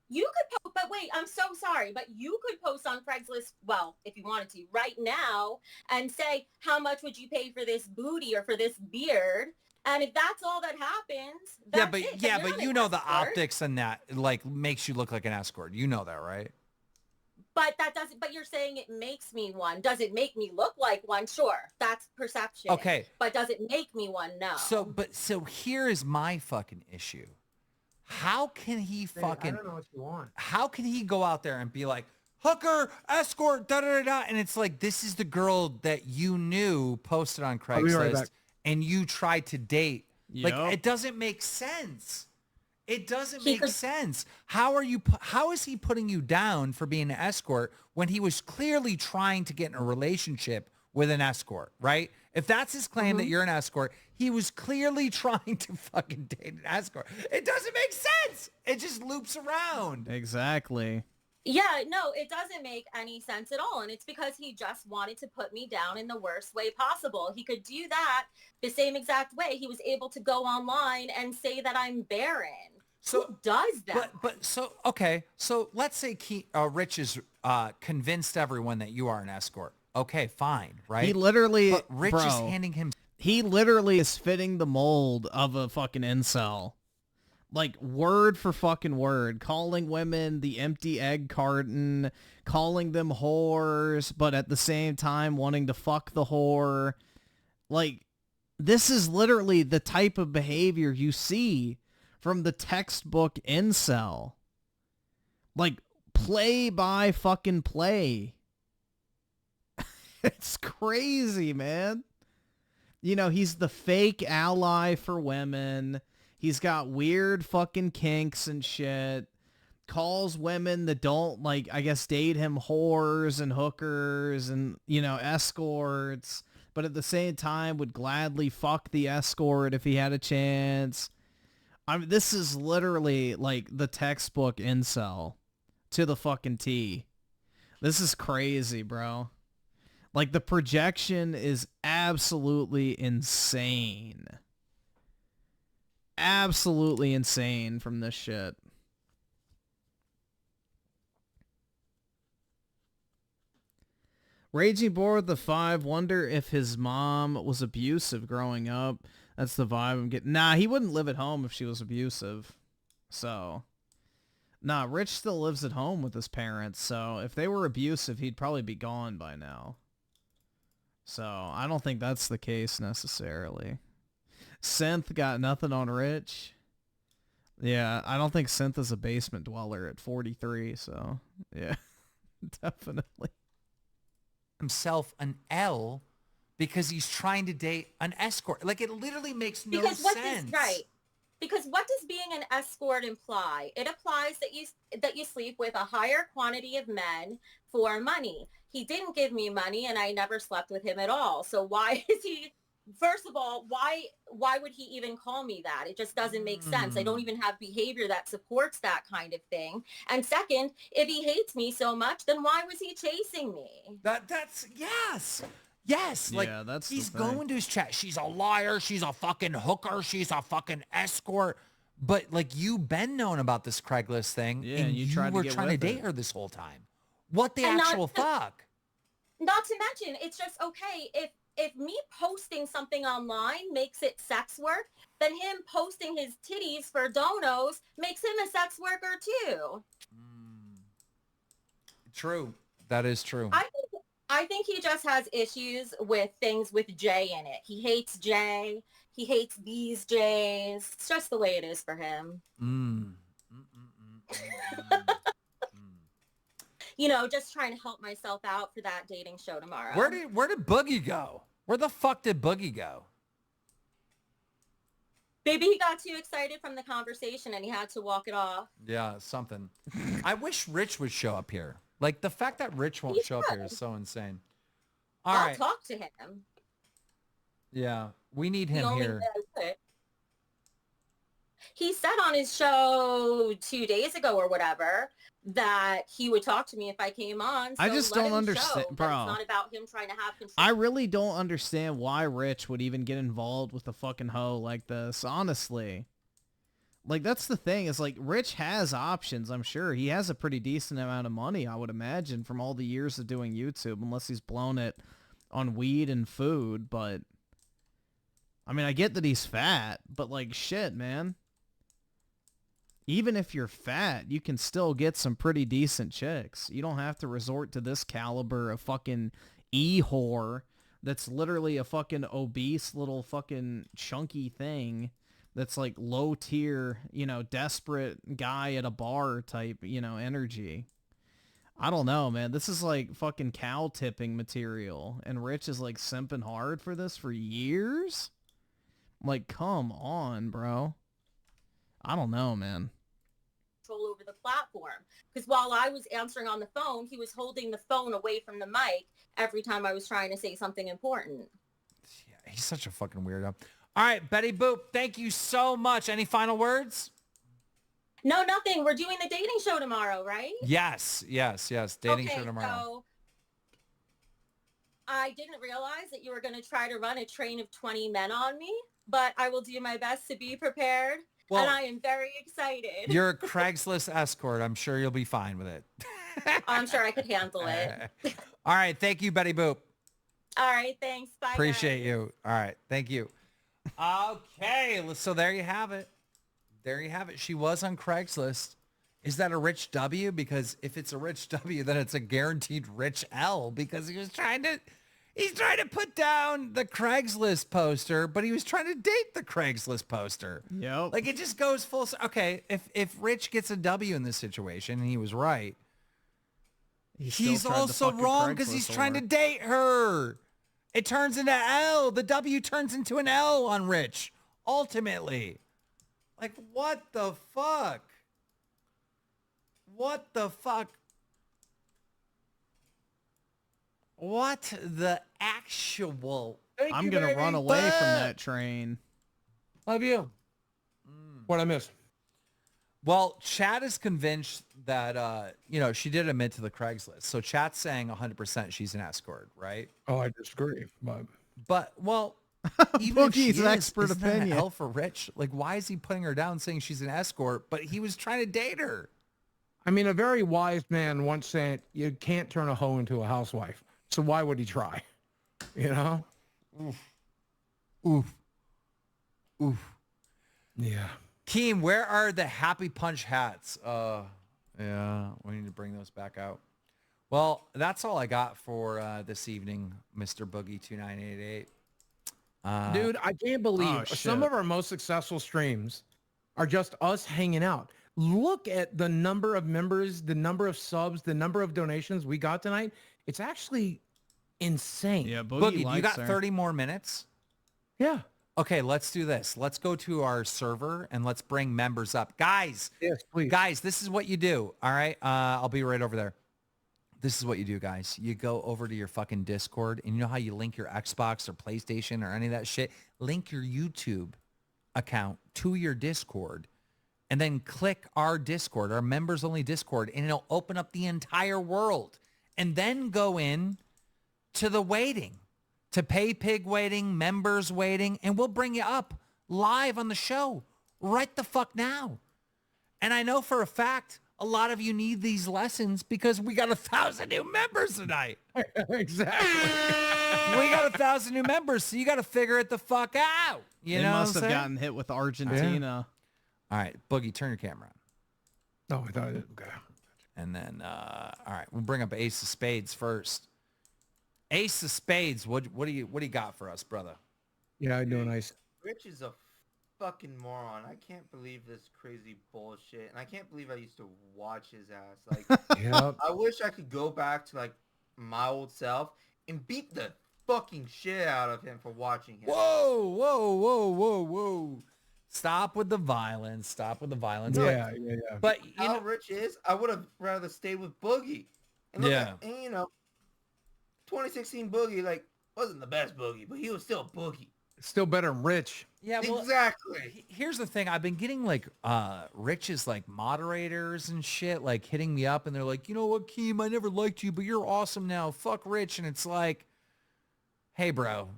You could post, but wait, I'm so sorry, but you could post on Craigslist, well, if you wanted to, right now, and say, how much would you pay for this booty or for this beard? And if that's all that happens, that's it. But you know the optics and that like makes you look like an escort. You know that, right? But that doesn't, but you're saying it makes me one. Does it make me look like one? Sure. That's perception. Okay. But does it make me one? No. So here is my fucking issue. How can he fucking, I don't know what you want. How can he go out there and be like, hooker, escort, da-da-da-da, and it's like, this is the girl that you knew posted on Craigslist and you tried to date. Yep. Like, it doesn't make sense. It doesn't make sense. How is he putting you down for being an escort when he was clearly trying to get in a relationship with an escort, right? If that's his claim that you're an escort, he was clearly trying to fucking date an escort. It doesn't make sense. It just loops around. Exactly. Yeah, no, it doesn't make any sense at all. And it's because he just wanted to put me down in the worst way possible. He could do that the same exact way. He was able to go online and say that I'm barren. So who does that? Okay. So let's say Rich is convinced everyone that you are an escort. Okay, fine, right? He literally, but Rich bro, is handing him. He literally is fitting the mold of a fucking incel. Like, word for fucking word. Calling women the empty egg carton, calling them whores, but at the same time wanting to fuck the whore. Like, this is literally the type of behavior you see from the textbook incel. Like, play by fucking play. It's crazy, man. You know, he's the fake ally for women. He's got weird fucking kinks and shit. Calls women that don't, like, I guess, date him whores and hookers and, you know, escorts. But at the same time would gladly fuck the escort if he had a chance. I mean, this is literally, like, the textbook incel to the fucking T. This is crazy, bro. Like, the projection is absolutely insane. Absolutely insane from this shit. Raging Boar with the 5, wonder if his mom was abusive growing up. That's the vibe I'm getting. Nah, he wouldn't live at home if she was abusive. So, nah, Rich still lives at home with his parents. So, if they were abusive, he'd probably be gone by now. So, I don't think that's the case necessarily. Synth got nothing on Rich. Yeah, I don't think Synth is a basement dweller at 43, so, yeah, definitely. Himself an L because he's trying to date an escort. Like, it literally makes no Because what sense. does Because what does being an escort imply? It implies that you sleep with a higher quantity of men for money. He didn't give me money, and I never slept with him at all. So why is he? First of all, why would he even call me that? It just doesn't make sense. I don't even have behavior that supports that kind of thing. And second, if he hates me so much, then why was he chasing me? That's yes. Like, yeah, that's he's the thing. going to his chat. She's a liar. She's a fucking hooker. She's a fucking escort. But like, you've been known about this Craigslist thing, Yeah, and you you tried to were get trying to with date it. her this whole time. What the And actual fuck? Not to mention, it's just okay if me posting something online makes it sex work, then him posting his titties for donos makes him a sex worker too. True. That is true. I think he just has issues with things with J in it. He hates J. He hates these J's. It's just the way it is for him. You know, just trying to help myself out for that dating show tomorrow. Where did Boogie go? Where the fuck did Boogie go? Maybe he got too excited from the conversation and he had to walk it off. Yeah, something. I wish Rich would show up here. Like, the fact that Rich won't show up here is so insane. I'll talk to him. Yeah, we need The him only here. way I would. He said on his show 2 days ago or whatever that he would talk to me if I came on. So I just let don't him understand, show that bro. It's not about him trying to have control. I really don't understand why Rich would even get involved with a fucking hoe like this, honestly. Like, that's the thing, is like, Rich has options, I'm sure. He has a pretty decent amount of money, I would imagine, from all the years of doing YouTube, unless he's blown it on weed and food, but... I mean, I get that he's fat, but like, shit, man. Even if you're fat, you can still get some pretty decent chicks. You don't have to resort to this caliber of fucking e-whore that's literally a fucking obese little fucking chunky thing that's like low tier, you know, desperate guy at a bar type, you know, energy. I don't know, man. This is like fucking cow tipping material, and Rich is like simping hard for this for years? Like, come on, bro. I don't know, man. Control over the platform, because while I was answering on the phone, he was holding the phone away from the mic every time I was trying to say something important. Yeah, he's such a fucking weirdo. All right, Betty Boop, thank you so much. Any final words? No, nothing. We're doing the dating show tomorrow, right? Yes. Dating show tomorrow. So I didn't realize that you were going to try to run a train of 20 men on me, but I will do my best to be prepared. Well, and I am very excited. You're a Craigslist escort. I'm sure you'll be fine with it. I'm sure I could handle it. All right. Thank you, Betty Boop. All right, thanks. Bye, Appreciate guys. you. All right. Thank you. Okay. So there you have it. There you have it. She was on Craigslist. Is that a rich W? Because if it's a rich W, then it's a guaranteed rich L, because he's trying to put down the Craigslist poster, but he was trying to date the Craigslist poster. Yep. Like, it just goes full. Okay, if Rich gets a W in this situation, and he was right, he's also wrong because he's trying to date her. It turns into L. The W turns into an L on Rich, ultimately. Like, what the fuck? What the fuck? What the actual? I'm going to run away from that train. Love you. What I missed? Well, Chat is convinced that, she did admit to the Craigslist. So Chat's saying 100% she's an escort, right? Oh, I disagree. But even if she Boogie's expert isn't that an opinion. L for Rich? Like, why is he putting her down saying she's an escort, but he was trying to date her? I mean, a very wise man once said, you can't turn a hoe into a housewife. So why would he try? You know? Oof. Yeah. Keem, where are the Happy Punch hats? Yeah, we need to bring those back out. Well, that's all I got for this evening, Mr. Boogie 2988. Dude, I can't believe some of our most successful streams are just us hanging out. Look at the number of members, the number of subs, the number of donations we got tonight. It's actually insane. Yeah, Boogie, you got 30 more minutes? Yeah. Okay, let's do this. Let's go to our server and let's bring members up. Guys, yes, please. Guys, this is what you do. All right. I'll be right over there. This is what you do, guys. You go over to your fucking Discord, and you know how you link your Xbox or PlayStation or any of that shit? Link your YouTube account to your Discord, and then click our Discord, our members only Discord, and it'll open up the entire world. And then go in to the waiting, to Pay Pig waiting, members waiting, and we'll bring you up live on the show right the fuck now. And I know for a fact a lot of you need these lessons because we got 1,000 new members tonight. Exactly. We got 1,000 new members, so you got to figure it the fuck out. You They know must what have I'm saying? gotten hit with Argentina. All right, Boogie, turn your camera on. Oh, I thought it. Okay. And then, all right, we'll bring up Ace of Spades first. Ace of Spades, what do you got for us, brother? Yeah, I'm doing nice. Rich is a fucking moron. I can't believe this crazy bullshit, and I can't believe I used to watch his ass. Like, Yep. I wish I could go back to like my old self and beat the fucking shit out of him for watching him. Whoa. Stop with the violence. Stop with the violence. Yeah. But how Rich is, I would have rather stayed with Boogie. And look Yeah. and, 2016 Boogie wasn't the best Boogie, but he was still Boogie. Still better than Rich. Yeah, well, exactly. Here's the thing. I've been getting Rich's moderators and shit hitting me up, and they're like, you know what, Keem, I never liked you, but you're awesome now. Fuck Rich. And it's like, hey, bro,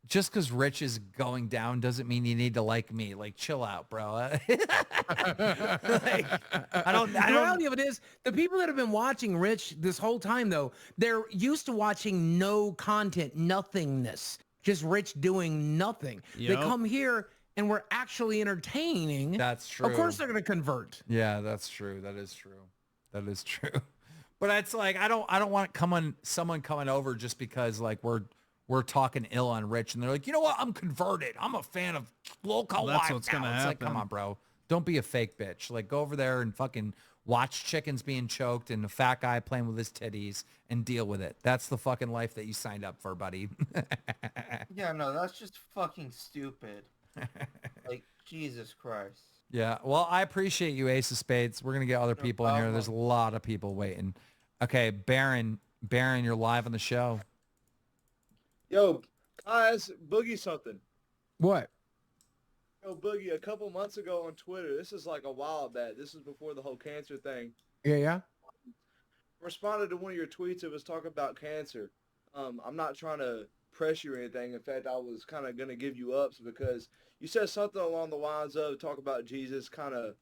just because Rich is going down doesn't mean you need to like me. Like, chill out, bro. The reality of it is, the people that have been watching Rich this whole time, though, they're used to watching no content, nothingness. Just Rich doing nothing. Yep. They come here and we're actually entertaining. That's true. Of course they're going to convert. Yeah, that's true. That is true. That is true. But it's like, I don't want someone coming over just because we're talking ill on Rich, and they're like, you know what? I'm converted. I'm a fan of Lolcow. That's what's gonna It's like, happen. come on, bro. Don't be a fake bitch. Like, go over there and fucking watch chickens being choked and a fat guy playing with his titties and deal with it. That's the fucking life that you signed up for, buddy. Yeah, no, that's just fucking stupid. Jesus Christ. Yeah, well, I appreciate you, Ace of Spades. We're going to get other people in here. There's a lot of people waiting. Okay, Baron, you're live on the show. Yo, guys, Boogie something. What? Yo, Boogie, a couple months ago on Twitter, this is like a while back. This is before the whole cancer thing. Yeah. Responded to one of your tweets. It was talking about cancer. I'm not trying to press you or anything. In fact, I was kind of going to give you ups because you said something along the lines of talk about Jesus kind of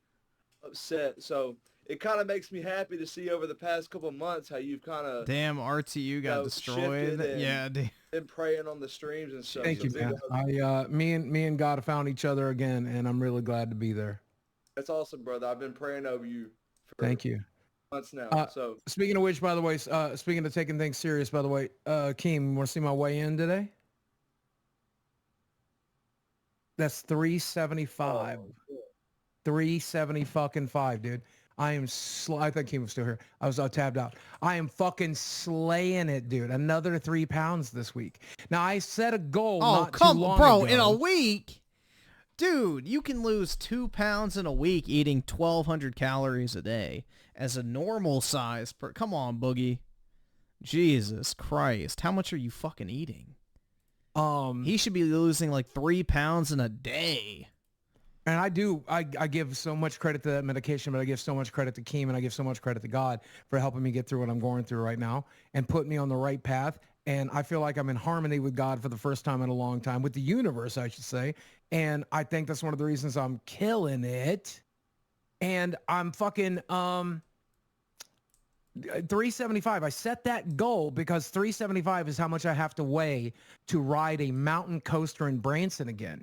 upset. So it kind of makes me happy to see over the past couple of months how you've kind of Damn, RTU got destroyed. Yeah, damn. Been praying on the streams and stuff. Thank you, man. Me and God have found each other again, and I'm really glad to be there. That's awesome, brother. I've been praying over you for Thank you. months now. So speaking of which, by the way, speaking of taking things serious, by the way, Keem, want to see my weigh-in today? That's 375. 375, dude. I am I think Keem was still here. I was tabbed out. I am fucking slaying it, dude. Another 3 pounds this week. Now I set a goal. Not too long ago. In a week, dude, you can lose 2 pounds in a week eating 1,200 calories a day as a normal size. Come on, Boogie. Jesus Christ, how much are you fucking eating? He should be losing like 3 pounds in a day. And I give so much credit to that medication, but I give so much credit to Keem, and I give so much credit to God for helping me get through what I'm going through right now and put me on the right path. And I feel like I'm in harmony with God for the first time in a long time, with the universe, I should say. And I think that's one of the reasons I'm killing it. And I'm fucking 375. I set that goal because 375 is how much I have to weigh to ride a mountain coaster in Branson again.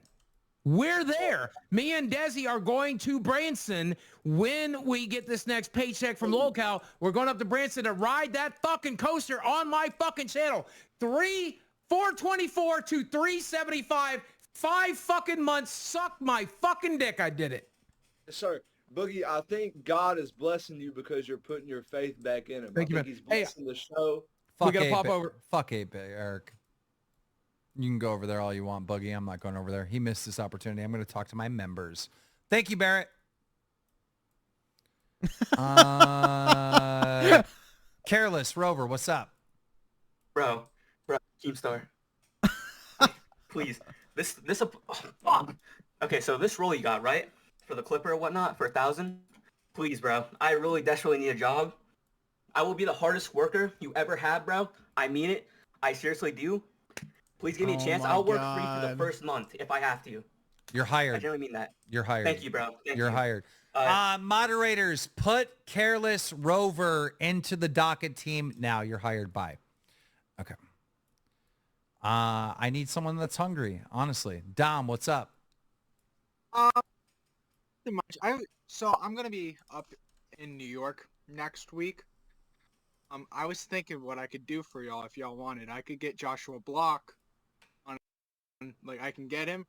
We're there. Me and Desi are going to Branson when we get this next paycheck from Lolcow. We're going up to Branson to ride that fucking coaster on my fucking channel. 424 to 375. 5 fucking months. Suck my fucking dick. I did it. Sir, Boogie, I think God is blessing you because you're putting your faith back in him. Thank you, man. He's blessing the show. We gotta pop over. Fuck 8-Bit, Eric. You can go over there all you want, Boogie. I'm not going over there. He missed this opportunity. I'm going to talk to my members. Thank you, Barrett. Careless Rover, what's up? Bro, Keemstar. Please. Fuck. Okay, so this role you got, right? For the Clipper or whatnot, for 1,000? Please, bro. I really desperately need a job. I will be the hardest worker you ever had, bro. I mean it. I seriously do. Please give me a chance. I'll work free for the first month if I have to. You're hired. I genuinely mean that. You're hired. Thank you, bro. You're hired. Moderators, put Careless Rover into the docket team now. You're hired. Bye. Okay. I need someone that's hungry, honestly. Dom, what's up? Too much. So I'm gonna be up in New York next week. I was thinking what I could do for y'all if y'all wanted. I could get Joshua Block on, like I can get him,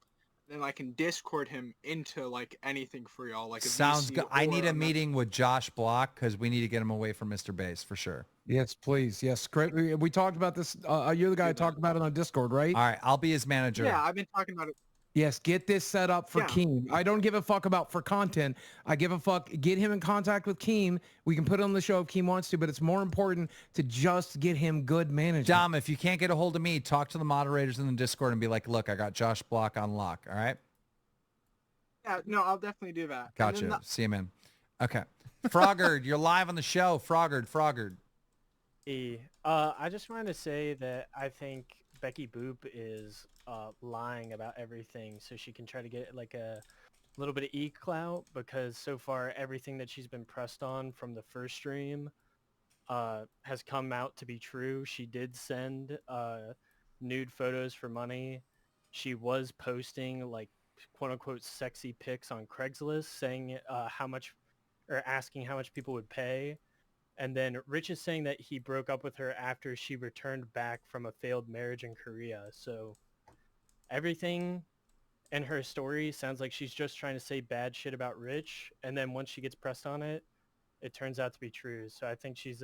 then I can Discord him into like anything for y'all. Like sounds good. I need a meeting with Josh Block because we need to get him away from Mr. Bass for sure. Yes, please. Yes, great. We talked about this. You're the guy who talked about it on Discord, right? All right, I'll be his manager. Yeah, I've been talking about it. Yes, get this set up for Keem. I don't give a fuck about for content. I give a fuck. Get him in contact with Keem. We can put it on the show if Keem wants to, but it's more important to just get him good management. Dom, if you can't get a hold of me, talk to the moderators in the Discord and be like, look, I got Josh Block on lock. All right? Yeah, no, I'll definitely do that. Gotcha. See you, man. Okay. Frogard, you're live on the show. Frogard. I just wanted to say that I think Becky Boop is lying about everything so she can try to get like a little bit of e-clout, because so far everything that she's been pressed on from the first stream has come out to be true. She did send nude photos for money. She was posting like quote unquote sexy pics on Craigslist saying how much, or asking how much people would pay. And then Rich is saying that he broke up with her after she returned back from a failed marriage in Korea. So everything in her story sounds like she's just trying to say bad shit about Rich. And then once she gets pressed on it, it turns out to be true. So I think she's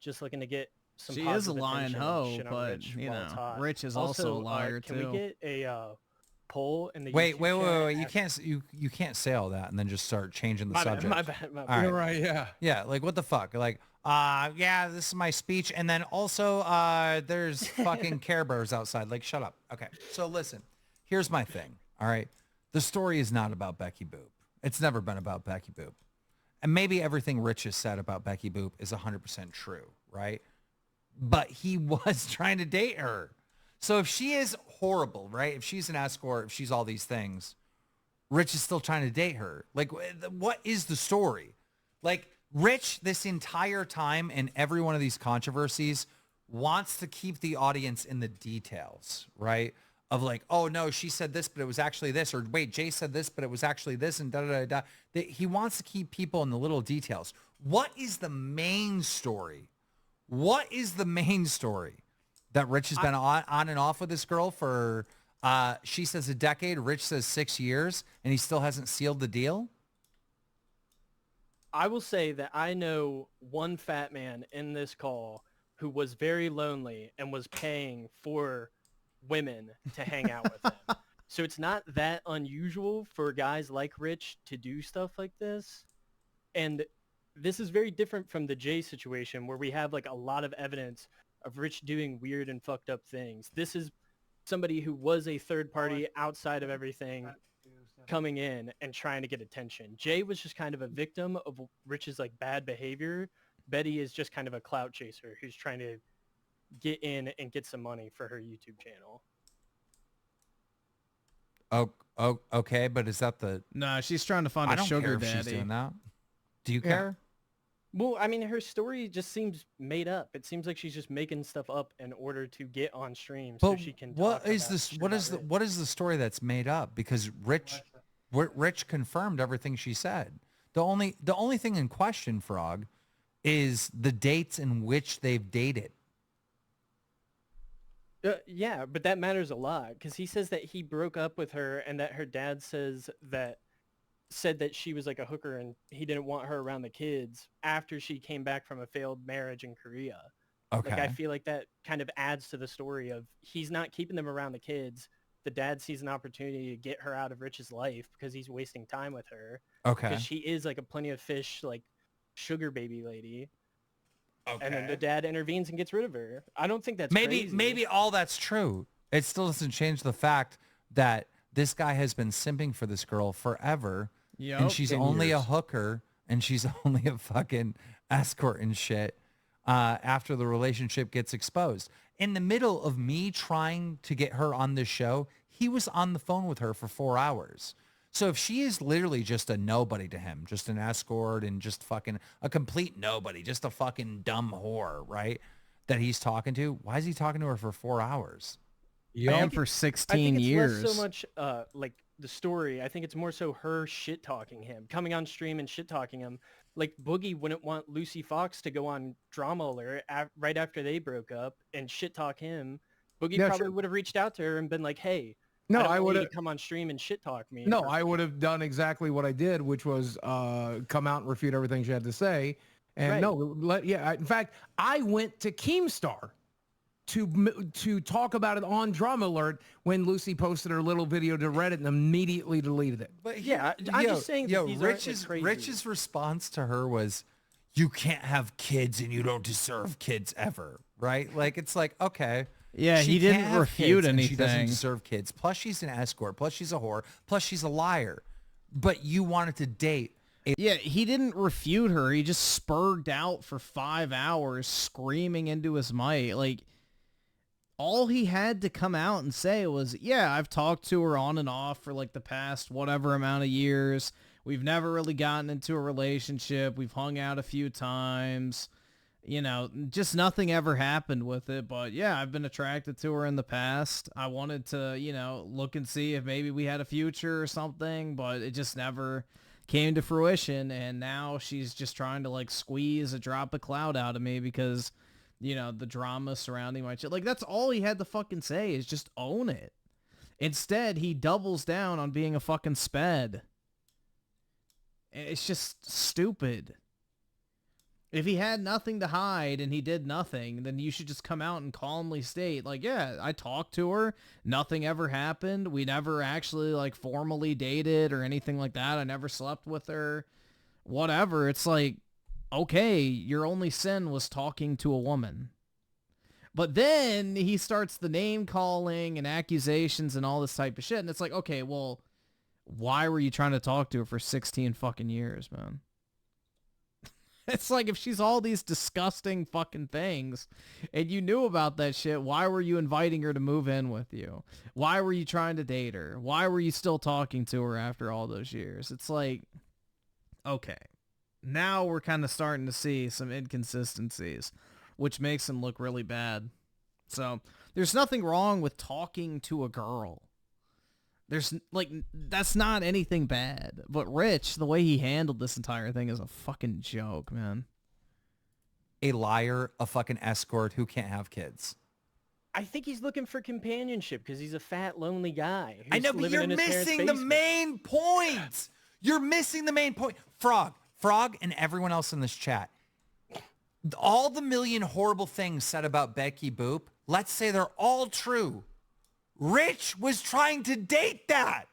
just looking to get some She is a lying hoe, but, you know, Rich is also a liar, can too. we get a poll in the Wait. YouTube chat? You can't say all that and then just start changing the My bad, subject. my bad. All right. You're right, yeah. Yeah, like what the fuck? Like, yeah, this is my speech, and then also there's fucking Care Bears outside. Like, shut up. Okay, so listen, here's my thing. All right, the story is not about Becky Boop. It's never been about Becky Boop, and maybe everything Rich has said about Becky Boop is 100% true, right? But he was trying to date her. So if she is horrible, right? If she's an escort, if she's all these things, Rich is still trying to date her. Like, what is the story? Like, Rich, this entire time in every one of these controversies, wants to keep the audience in the details, right? Of like, oh no, she said this, but it was actually this, or wait, Jay said this, but it was actually this, and da da da da. He wants to keep people in the little details. What is the main story? What is the main story? That Rich has been on and off with this girl for, she says a decade, Rich says 6 years, and he still hasn't sealed the deal? I will say that I know one fat man in this call who was very lonely and was paying for women to hang out with him. So it's not that unusual for guys like Rich to do stuff like this. And this is very different from the Jay situation where we have like a lot of evidence of Rich doing weird and fucked up things. This is somebody who was a third party outside of everything coming in and trying to get attention. Jay was just kind of a victim of Rich's like bad behavior. Betty is just kind of a clout chaser who's trying to get in and get some money for her YouTube channel. Oh, okay, but is that the... No, she's trying to find a sugar daddy. I don't care if she's doing that. Do you care? Well, I mean, her story just seems made up. It seems like she's just making stuff up in order to get on stream so she can. What is this? What is the story that's made up? Because Rich confirmed everything she said. The only thing in question, Frog, is the dates in which they've dated. Yeah, but that matters a lot because he says that he broke up with her and that her dad said that she was like a hooker and he didn't want her around the kids after she came back from a failed marriage in Korea. Okay. Like I feel like that kind of adds to the story of he's not keeping them around the kids. The dad sees an opportunity to get her out of Rich's life because he's wasting time with her. Okay. Because she is like a plenty of fish, like sugar baby lady. Okay. And then the dad intervenes and gets rid of her. I don't think that's maybe all that's true. It still doesn't change the fact that this guy has been simping for this girl forever. Yep, and she's only a hooker and she's only a fucking escort and shit after the relationship gets exposed. In the middle of me trying to get her on this show, he was on the phone with her for 4 hours. So if she is literally just a nobody to him, just an escort and just fucking a complete nobody, just a fucking dumb whore, right? That he's talking to, why is he talking to her for 4 hours? And for 16 years. Less so much like the story. I think it's more so her shit talking him, coming on stream and shit talking him. Like Boogie wouldn't want Lucy Fox to go on Drama Alert right after they broke up and shit talk him. Boogie probably would have reached out to her and been like, "Hey, no, I would have come on stream and shit talk me." No, I would have done exactly what I did, which was come out and refute everything she had to say. And in fact, I went to Keemstar to talk about it on Drama Alert when Lucy posted her little video to Reddit and immediately deleted it. But I'm just saying that Rich's response to her was, "You can't have kids and you don't deserve kids ever," right? Like it's like, okay. Yeah, he didn't refute anything. She doesn't deserve kids. Plus she's an escort. Plus she's a whore. Plus she's a liar. But you wanted to date. Yeah, he didn't refute her. He just spurred out for 5 hours screaming into his mic. Like, all he had to come out and say was, yeah, I've talked to her on and off for like the past whatever amount of years. We've never really gotten into a relationship. We've hung out a few times. You know, just nothing ever happened with it. But yeah, I've been attracted to her in the past. I wanted to, you know, look and see if maybe we had a future or something, but it just never came to fruition. And now she's just trying to like squeeze a drop of clout out of me because, you know, the drama surrounding my shit. Like, that's all he had to fucking say is just own it. Instead, he doubles down on being a fucking sped. It's just stupid. If he had nothing to hide and he did nothing, then you should just come out and calmly state, like, yeah, I talked to her. Nothing ever happened. We never actually, like, formally dated or anything like that. I never slept with her. Whatever. It's like, okay, your only sin was talking to a woman. But then he starts the name calling and accusations and all this type of shit. And it's like, okay, well, why were you trying to talk to her for 16 fucking years, man? It's like if she's all these disgusting fucking things and you knew about that shit, why were you inviting her to move in with you? Why were you trying to date her? Why were you still talking to her after all those years? It's like, okay, now we're kind of starting to see some inconsistencies, which makes him look really bad. So there's nothing wrong with talking to a girl. There's like, that's not anything bad. But Rich, the way he handled this entire thing is a fucking joke, man. A liar, a fucking escort who can't have kids. I think he's looking for companionship because he's a fat, lonely guy. I know, but you're missing the main point. You're missing the main point. Frog, and everyone else in this chat. All the million horrible things said about Becky Boop, let's say they're all true. Rich was trying to date that.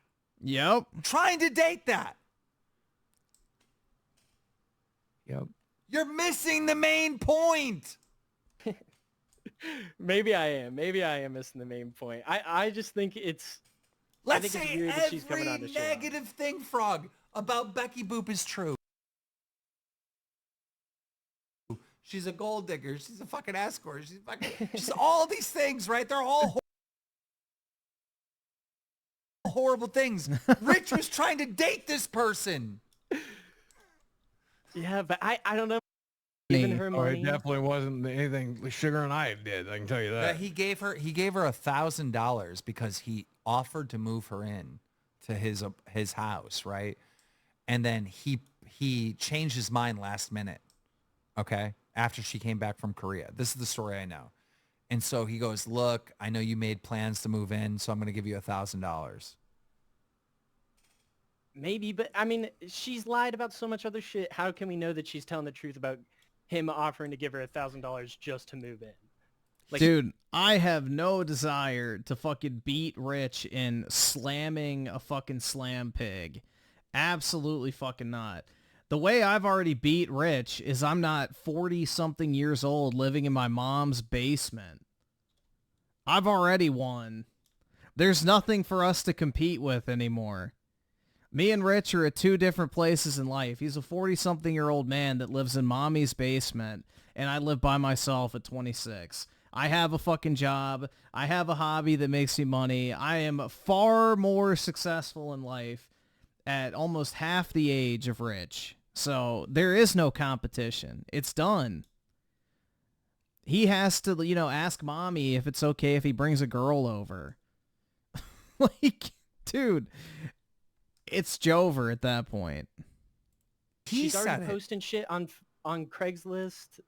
Yep. Trying to date that. Yep. You're missing the main point. Maybe I am missing the main point. I just think it's... Let's I think say it's weird that she's coming on every the show. negative thing, Frog, about Becky Boop is true. She's a gold digger. She's a fucking escort. She's all these things, right? They're all horrible things. Rich was trying to date this person. Yeah, but I don't know. Giving her money. It definitely wasn't anything Sugar and I did. I can tell you that. He gave her $1,000 because he offered to move her in to his house, right? And then he changed his mind last minute. Okay, after she came back from Korea. This is the story I know. And so he goes, "Look, I know you made plans to move in, so I'm going to give you $1,000." Maybe, but I mean, she's lied about so much other shit. How can we know that she's telling the truth about him offering to give her $1,000 just to move in? Like, dude, I have no desire to fucking beat Rich in slamming a fucking slam pig. Absolutely fucking not. The way I've already beat Rich is I'm not 40-something years old living in my mom's basement. I've already won. There's nothing for us to compete with anymore. Me and Rich are at two different places in life. He's a 40-something-year-old man that lives in mommy's basement, and I live by myself at 26. I have a fucking job. I have a hobby that makes me money. I am far more successful in life at almost half the age of Rich. So there is no competition. It's done. He has to, ask mommy if it's okay if he brings a girl over. Like, dude, it's Jover at that point. She's already posting shit on Craigslist.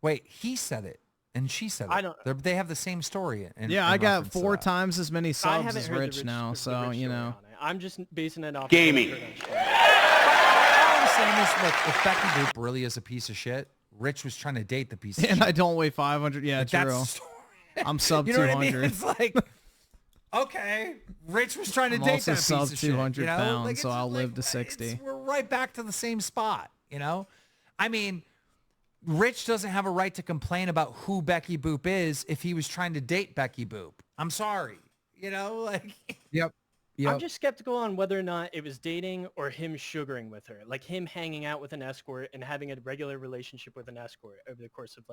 Wait, he said it. And she said it. I don't. They have the same story. I got 4 times as many subs as Rich now, so, I'm just basing it off gaming. All I'm saying is, look, if Becky Boop really is a piece of shit, Rich was trying to date the piece of shit. And I don't weigh 500. Yeah, like, true. That's the story. I'm sub 200. You know what I mean? It's like, okay, Rich was trying to I'm date also that piece sub of shit. 200 pounds, like, so I'll live to 60. We're right back to the same spot, I mean, Rich doesn't have a right to complain about who Becky Boop is if he was trying to date Becky Boop. I'm sorry. Yep. I'm just skeptical on whether or not it was dating or him sugaring with her. Like him hanging out with an escort and having a regular relationship with an escort over the course of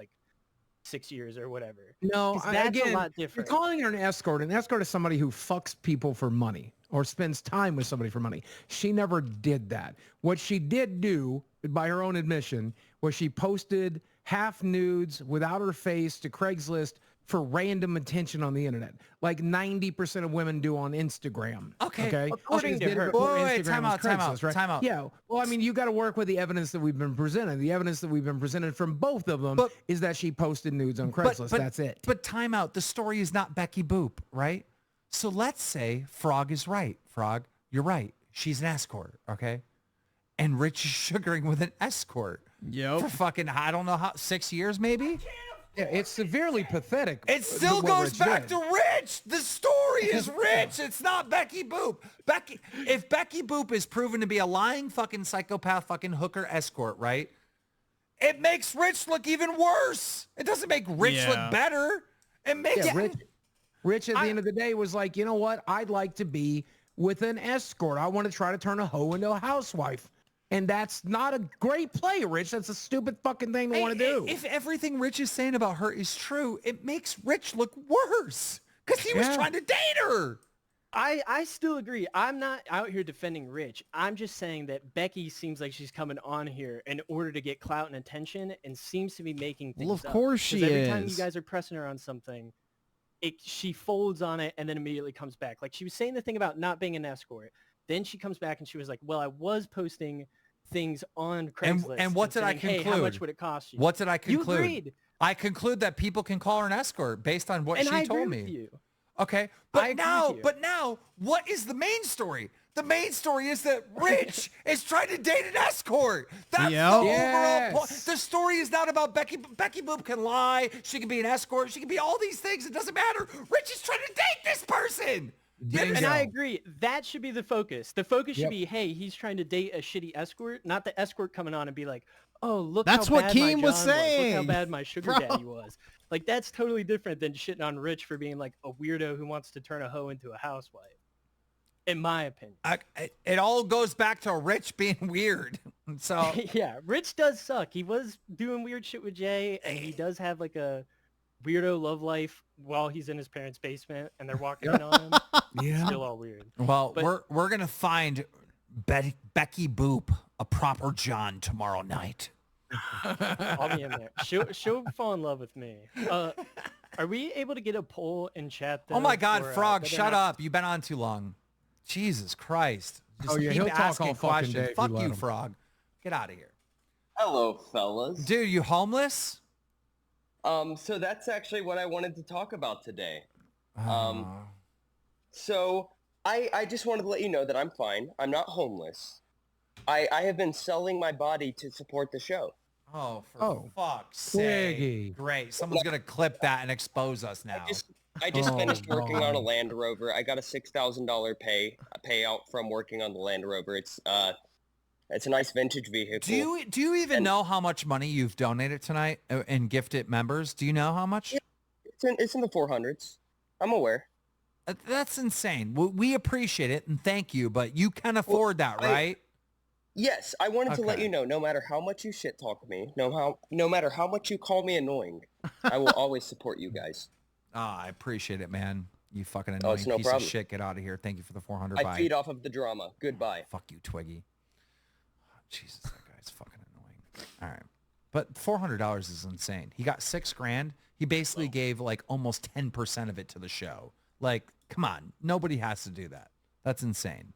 6 years or whatever. No, that's again, a lot different. You're calling her an escort. An escort is somebody who fucks people for money or spends time with somebody for money. She never did that. What she did do, by her own admission, was she posted half nudes without her face to Craigslist for random attention on the internet, like 90% of women do on Instagram. Okay. According to her. Wait, time out. Yeah. Well, I mean, you got to work with the evidence that we've been presented. The evidence that we've been presented from both of them is that she posted nudes on Craigslist. That's it. But time out. The story is not Becky Boop, right? So let's say Frog is right. Frog, you're right. She's an escort, okay? And Rich is sugaring with an escort. Yep. For fucking, I don't know how, 6 years maybe? Yeah, it's severely pathetic. It still goes back to Rich. The story is Rich. It's not Becky Boop. If Becky Boop is proven to be a lying fucking psychopath fucking hooker escort, right? It makes Rich look even worse. It doesn't make Rich look better. It makes Rich at the end of the day was like, you know what? I'd like to be with an escort. I want to try to turn a hoe into a housewife. And that's not a great play, Rich. That's a stupid fucking thing to want to do. If everything Rich is saying about her is true, it makes Rich look worse because he was trying to date her. I still agree. I'm not out here defending Rich. I'm just saying that Becky seems like she's coming on here in order to get clout and attention and seems to be making things Well, of up. course she 'Cause every time you is. guys are pressing her on something, she folds on it and then immediately comes back. Like she was saying the thing about not being an escort. Then she comes back and she was like, well, I was posting things on Craigslist. And what did I saying, conclude? Hey, how much would it cost you? What did I conclude? You agreed. I conclude that people can call her an escort based on what And she I told agree me. with you. Okay, but now, what is the main story? The main story is that Rich is trying to date an escort. That's the overall point. The story is not about Becky. Becky Boop can lie. She can be an escort. She can be all these things. It doesn't matter. Rich is trying to date this person. And I agree. That should be the focus. The focus should be, hey, he's trying to date a shitty escort, not the escort coming on and be like, oh, look That's how what bad Keem my was John saying. Look how bad my sugar Bro. daddy was. Like, that's totally different than shitting on Rich for being like a weirdo who wants to turn a hoe into a housewife. In my opinion. It all goes back to Rich being weird. So yeah, Rich does suck. He was doing weird shit with Jay, and he does have like a weirdo love life while he's in his parents' basement and they're walking in on him. It's still all weird. Well, But- we're gonna find Becky Boop a proper John tomorrow night. I'll be in there. She'll fall in love with me. Are we able to get a poll in chat? Oh my God, for, Frog, whether or shut not- up. You've been on too long. Jesus Christ. Just Oh, yeah, keep he'll talk asking all fucking questions. day if you Fuck let you, him. Frog. Get out of here. Hello, fellas. Dude, you homeless? So that's actually what I wanted to talk about today. Oh. So I just wanted to let you know that I'm fine. I'm not homeless. I have been selling my body to support the show. Oh, for fuck's sake. Twiggy. Great. Someone's going to clip that and expose us now. I just Oh, finished working on a God. Land Rover. I got a $6,000 payout from working on the Land Rover. It's a nice vintage vehicle. Do you even know how much money you've donated tonight and gifted members? Do you know how much? It's in the 400s. I'm aware. That's insane. We appreciate it and thank you, but you can afford that, right? Yes, I wanted to let Okay. you know, no matter how much you shit talk me, no matter how much you call me annoying, I will always support you guys. I appreciate it, man. You fucking Oh, annoying it's no piece problem. of shit. Get out of here. Thank you for the 400. I Bye. feed off of the drama. Goodbye. Fuck you, Twiggy. Jesus, that guy's fucking annoying. All right. But $400 is insane. He got $6,000. He basically gave like almost 10% of it to the show. Like, come on. Nobody has to do that. That's insane.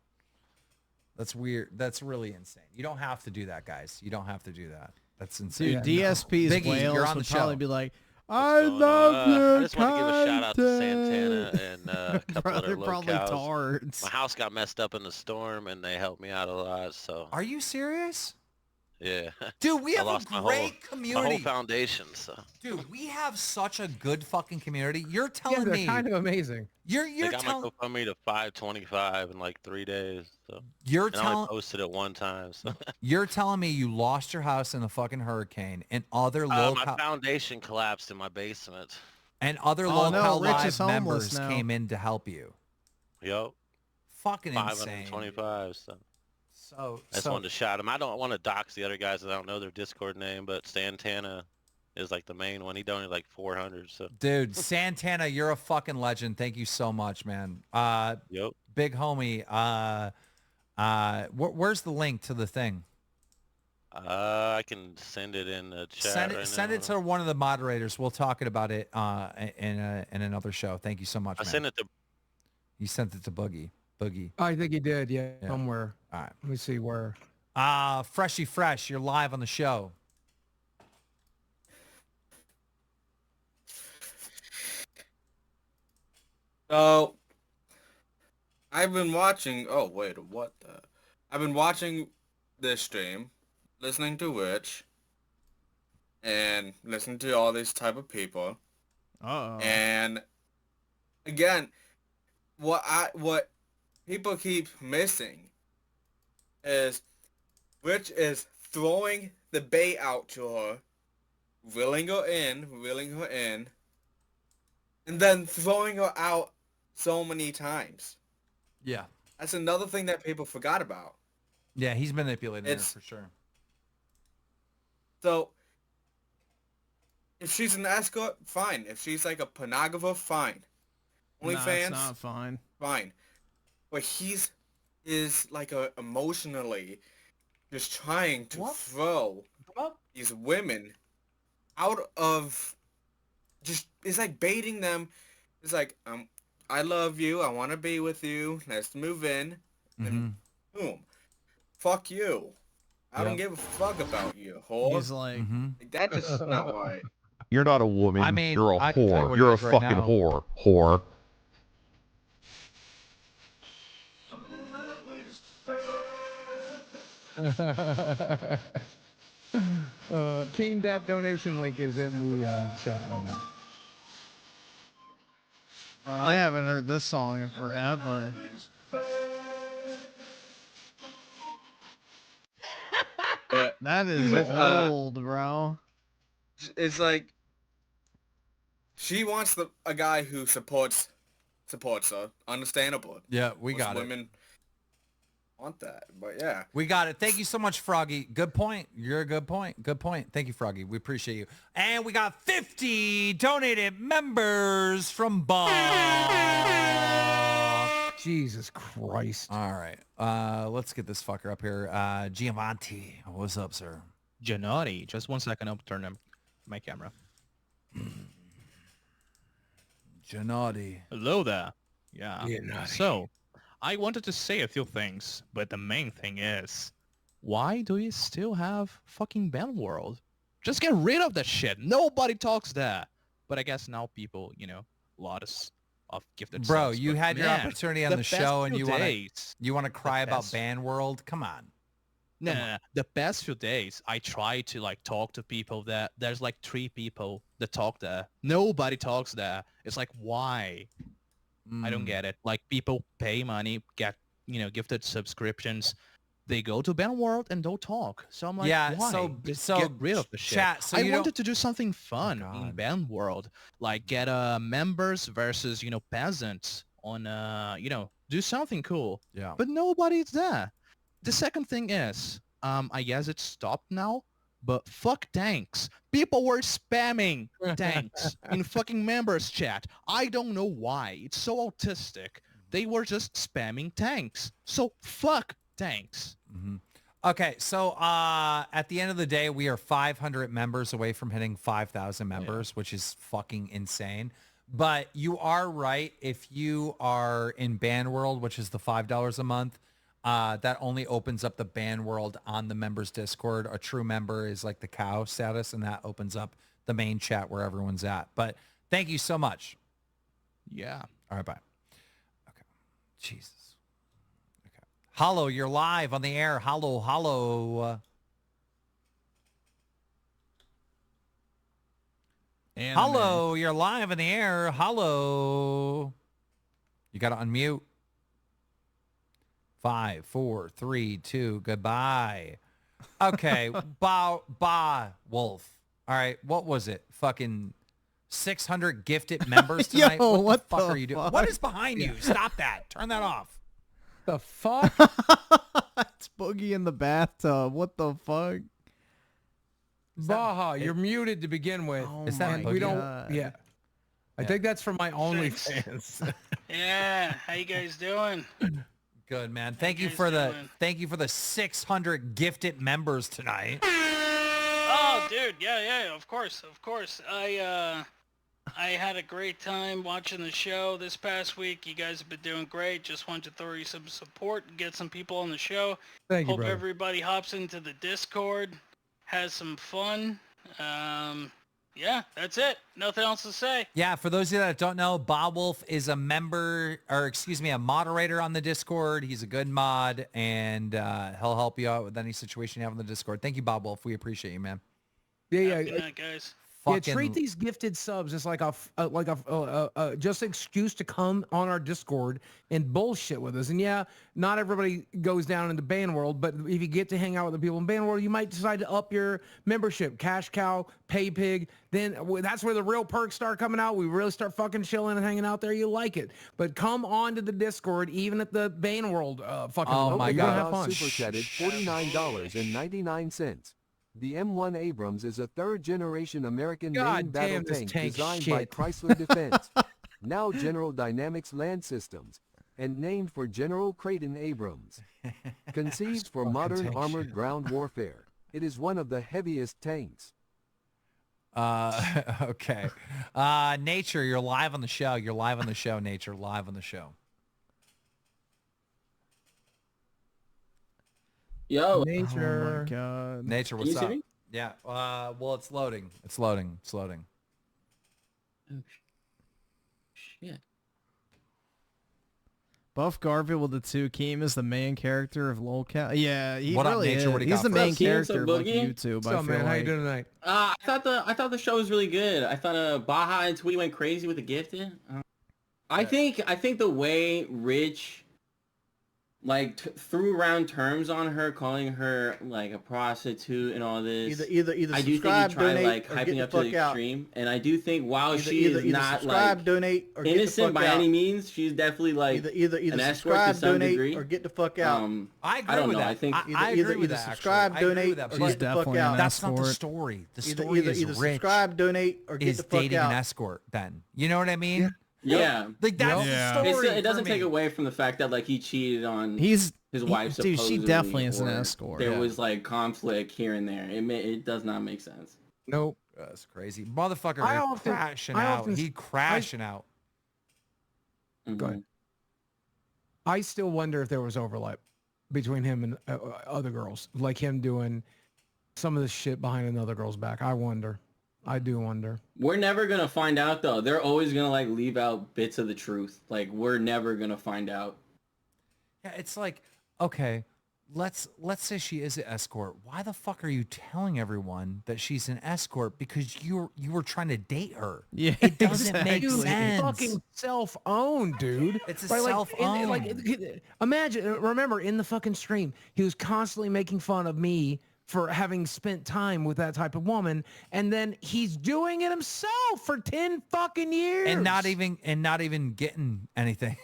That's weird. That's really insane. You don't have to do that, guys. You don't have to do that. That's insane. Dude, DSP's Biggie, whales you're on would the probably show. be like, I love your I just want to give a shout out to Santana content." and a couple Bro, other they're probably locals. tards. My house got messed up in the storm, and they helped me out a lot. So Are you serious? yeah, Dude, we I have a lost my great whole community. foundation. So Dude, we have such a good fucking community. You're Yeah, telling they're me kind of amazing. you're they got telling my GoFundMe to 525 in like 3 days. So You're and I only telling- posted it one time. So you're telling me you lost your house in a fucking hurricane and other my local foundation collapsed in my basement. and other Oh, local no, Rich live is homeless members now. came in to help you. Yup, Fucking insane. 525. So So I just wanted to shout him. I don't want to dox the other guys that I don't know their Discord name, but Santana is like the main one. He donated like 400. So Dude, Santana, you're a fucking legend. Thank you so much, man. Yep. Big homie. Where's the link to the thing? I can send it in the chat. Send it to one of the moderators. We'll talk about it in another show. Thank you so much, I man. sent it to. You sent it to Boogie. I think he did, yeah, somewhere. All right. Let me see where. Freshy Fresh, you're live on the show. So, I've been watching. Oh wait, what the? I've been watching this stream, listening to Rich, and listening to all these type of people. And again, what people keep missing is Rich is throwing the bait out to her, reeling her in, and then throwing her out so many times. Yeah. That's another thing that people forgot about. Yeah, he's manipulating her It's- for sure. So, if she's an escort, fine. If she's like a pornographer, fine. Nah, it's OnlyFans, not fine. fine. But he's is like emotionally just trying to throw these women out of it's like baiting them. It's like, I love you, I want to be with you, let's move in, and boom, fuck you. I don't give a fuck about you, whore. He's like, That is not right. You're not a woman. I mean, you're a I can tell you whore. what You're it a is right fucking now. whore. Whore. Team Dap donation link is in the chat right now. I haven't heard this song in forever. That is With, old, bro. It's like she wants a guy who supports her. Understandable. Yeah, we Most got it. women want that, but yeah. We got it. Thank you so much, Froggy. Good point. You're a good point. Good point. Thank you, Froggy. We appreciate you. And we got 50 donated members from Bob. Jesus Christ. All right. Let's get this fucker up here. Giovanni, what's up, sir? Giannotti, just 1 second. I'll turn my camera. Giannotti. Hello there. Yeah. Giannotti. So, I wanted to say a few things, but the main thing is, why do you still have fucking Ben World? Just get rid of that shit. Nobody talks there. But I guess now people, lots of gifted Bro, subs, you but had your man, opportunity on the show and few you want days- to cry the about best- Ban World? Come on. No. The past few days, I try to talk to people that there's 3 people that talk there. Nobody talks there. It's like, why? I don't get it. People pay money, get, gifted subscriptions. They go to Ben World and don't talk. So I'm like, Yeah, why? so Get rid of the shit. chat, so I you wanted don't- to do something fun in Ben World. Get members versus, peasants on, do something cool. Yeah. But nobody's there. The second thing is, I guess it's stopped now, but fuck tanks. People were spamming tanks in fucking members chat. I don't know why. It's so autistic. They were just spamming tanks. So fuck tanks. Okay, so at the end of the day, we are 500 members away from hitting 5,000 members, which is fucking insane. But you are right. If you are in Ban World, which is the $5 a month, that only opens up the Ban World on the members Discord. A true member is like the cow status, and that opens up the main chat where everyone's at. But thank you so much. Yeah. All right, bye. Okay. Jesus. Okay. Hollow, you're live on the air. Hollow. Hollow, you're live in the air. Hollow. You got to unmute. 5, 4, 3, 2, goodbye. Okay, ba Wolf. All right, what was it? Fucking 600 gifted members tonight. Yo, what the fuck are you doing? What is behind you? Stop that. Turn that off. The fuck? It's Boogie in the bathtub. What the fuck? Baja, you're muted to begin with. Is that and my we don't? God. Yeah. I think that's from my OnlyFans. Yeah, how you guys doing? Good, man. Thank you for the 600 gifted members tonight. Oh, dude, yeah, of course. I had a great time watching the show this past week. You guys have been doing great. Just wanted to throw you some support and get some people on the show. Thank you, Hope brother. everybody hops into the Discord, has some fun. Yeah, that's it. Nothing else to say. Yeah, for those of you that don't know, Bob Wolf is a moderator on the Discord. He's a good mod, and he'll help you out with any situation you have on the Discord. Thank you, Bob Wolf. We appreciate you, man. Yeah. Good night, guys. fucking... Yeah, treat these gifted subs as like a just excuse to come on our Discord and bullshit with us. And yeah, not everybody goes down into band world, but if you get to hang out with the people in band world, you might decide to up your membership. Cash cow, pay pig. Then that's where the real perks start coming out. We really start fucking chilling and hanging out there. You like it, but come on to the Discord, even at the band world. Fucking. Oh my God! Have fun. Super chatted $49.99. The M1 Abrams is a third-generation American main battle tank designed by Chrysler Defense, now General Dynamics Land Systems, and named for General Creighton Abrams. Conceived for modern armored ground warfare, it is one of the heaviest tanks. Okay. Nature, you're live on the show. You're live on the show, Nature. Live on the show. Yo. Nature. Oh my God. Nature, Can you what's see up? me? Yeah. Well, it's loading. It's loading. It's loading. Oh, shit. Buff Garfield with the 2. Keem is the main character of Lolcow. Yeah, he What up, really Nature? is. What do you He's got the for main us? character of like, Boogie? YouTube. What's I up, feel man? How you like. doing tonight? I thought the show was really good. I thought Baja and Tweety went crazy with the gifted. I think the way Rich like threw around terms on her, calling her like a prostitute and all this. Either I do think he subscribe, tried donate, like or hyping get the up to the fuck out. extreme, and I do think while Either- she either- is either not subscribe, like donate, or get the innocent fuck by out. any means, she's definitely like either an escort to subscribe, some donate, degree. or get the fuck out. I agree I don't with know. that. I think I agree with either that, subscribe, actually. I agree donate, with that, or but get the fuck out. That's not the escort. story. The Either- story either- is either Rich subscribe, donate, or get is the fuck dating out. an escort. Then you know what I mean? Yeah, Like that's the story. It doesn't for take me. away from the fact that like he cheated on His wife. dude, she supposedly, definitely is an or escort. There Yeah. was like conflict here and there. It does not make sense. Nope. That's crazy. Motherfucker I is often- crashing I out. often- He crashing out. Go ahead. I still wonder if there was overlap between him and other girls, like him doing some of this shit behind another girl's back. I wonder. I do wonder. We're never gonna find out though. They're always gonna like leave out bits of the truth. Like we're never gonna find out. Yeah, it's like, okay, let's say she is an escort. Why the fuck are you telling everyone that she's an escort? Because you were trying to date her. Yeah, it doesn't make Dude, sense. fucking self-owned, dude. It's a Right, like, self-owned. Imagine, remember in the fucking stream, he was constantly making fun of me for having spent time with that type of woman, and then he's doing it himself for 10 fucking years. And not even getting anything.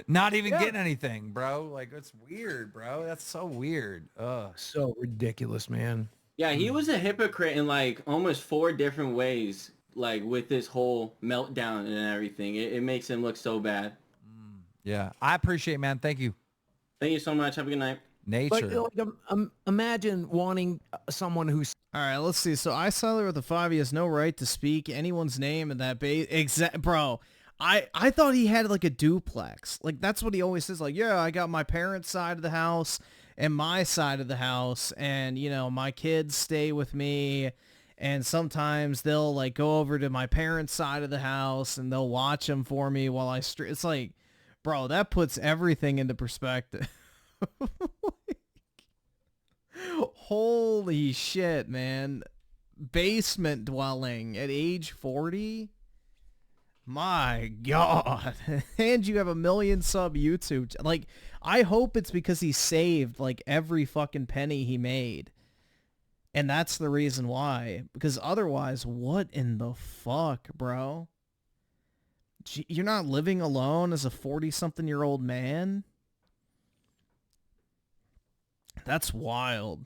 Not even Yeah. getting anything, bro. Like, it's weird, bro. That's so weird. Ugh. So ridiculous, man. Yeah, he was a hypocrite in like almost 4 different ways. Like with this whole meltdown and everything, it makes him look so bad. Yeah, I appreciate it, man. Thank you. Thank you so much. Have a good night. Nature. Like, imagine wanting someone who's... All right, let's see. So I Siler with a 5, he has no right to speak anyone's name in that base. Bro, I thought he had like a duplex. Like that's what he always says. Like, yeah, I got my parents' side of the house and my side of the house, and you know my kids stay with me, and sometimes they'll like go over to my parents' side of the house and they'll watch them for me while I stream. It's like, bro, that puts everything into perspective. Holy shit, man. Basement dwelling at age 40? My God. And you have 1 million sub YouTube. Like, I hope it's because he saved like every fucking penny he made. And that's the reason why. Because otherwise, what in the fuck, bro? You're not living alone as a 40-something-year-old man? That's wild.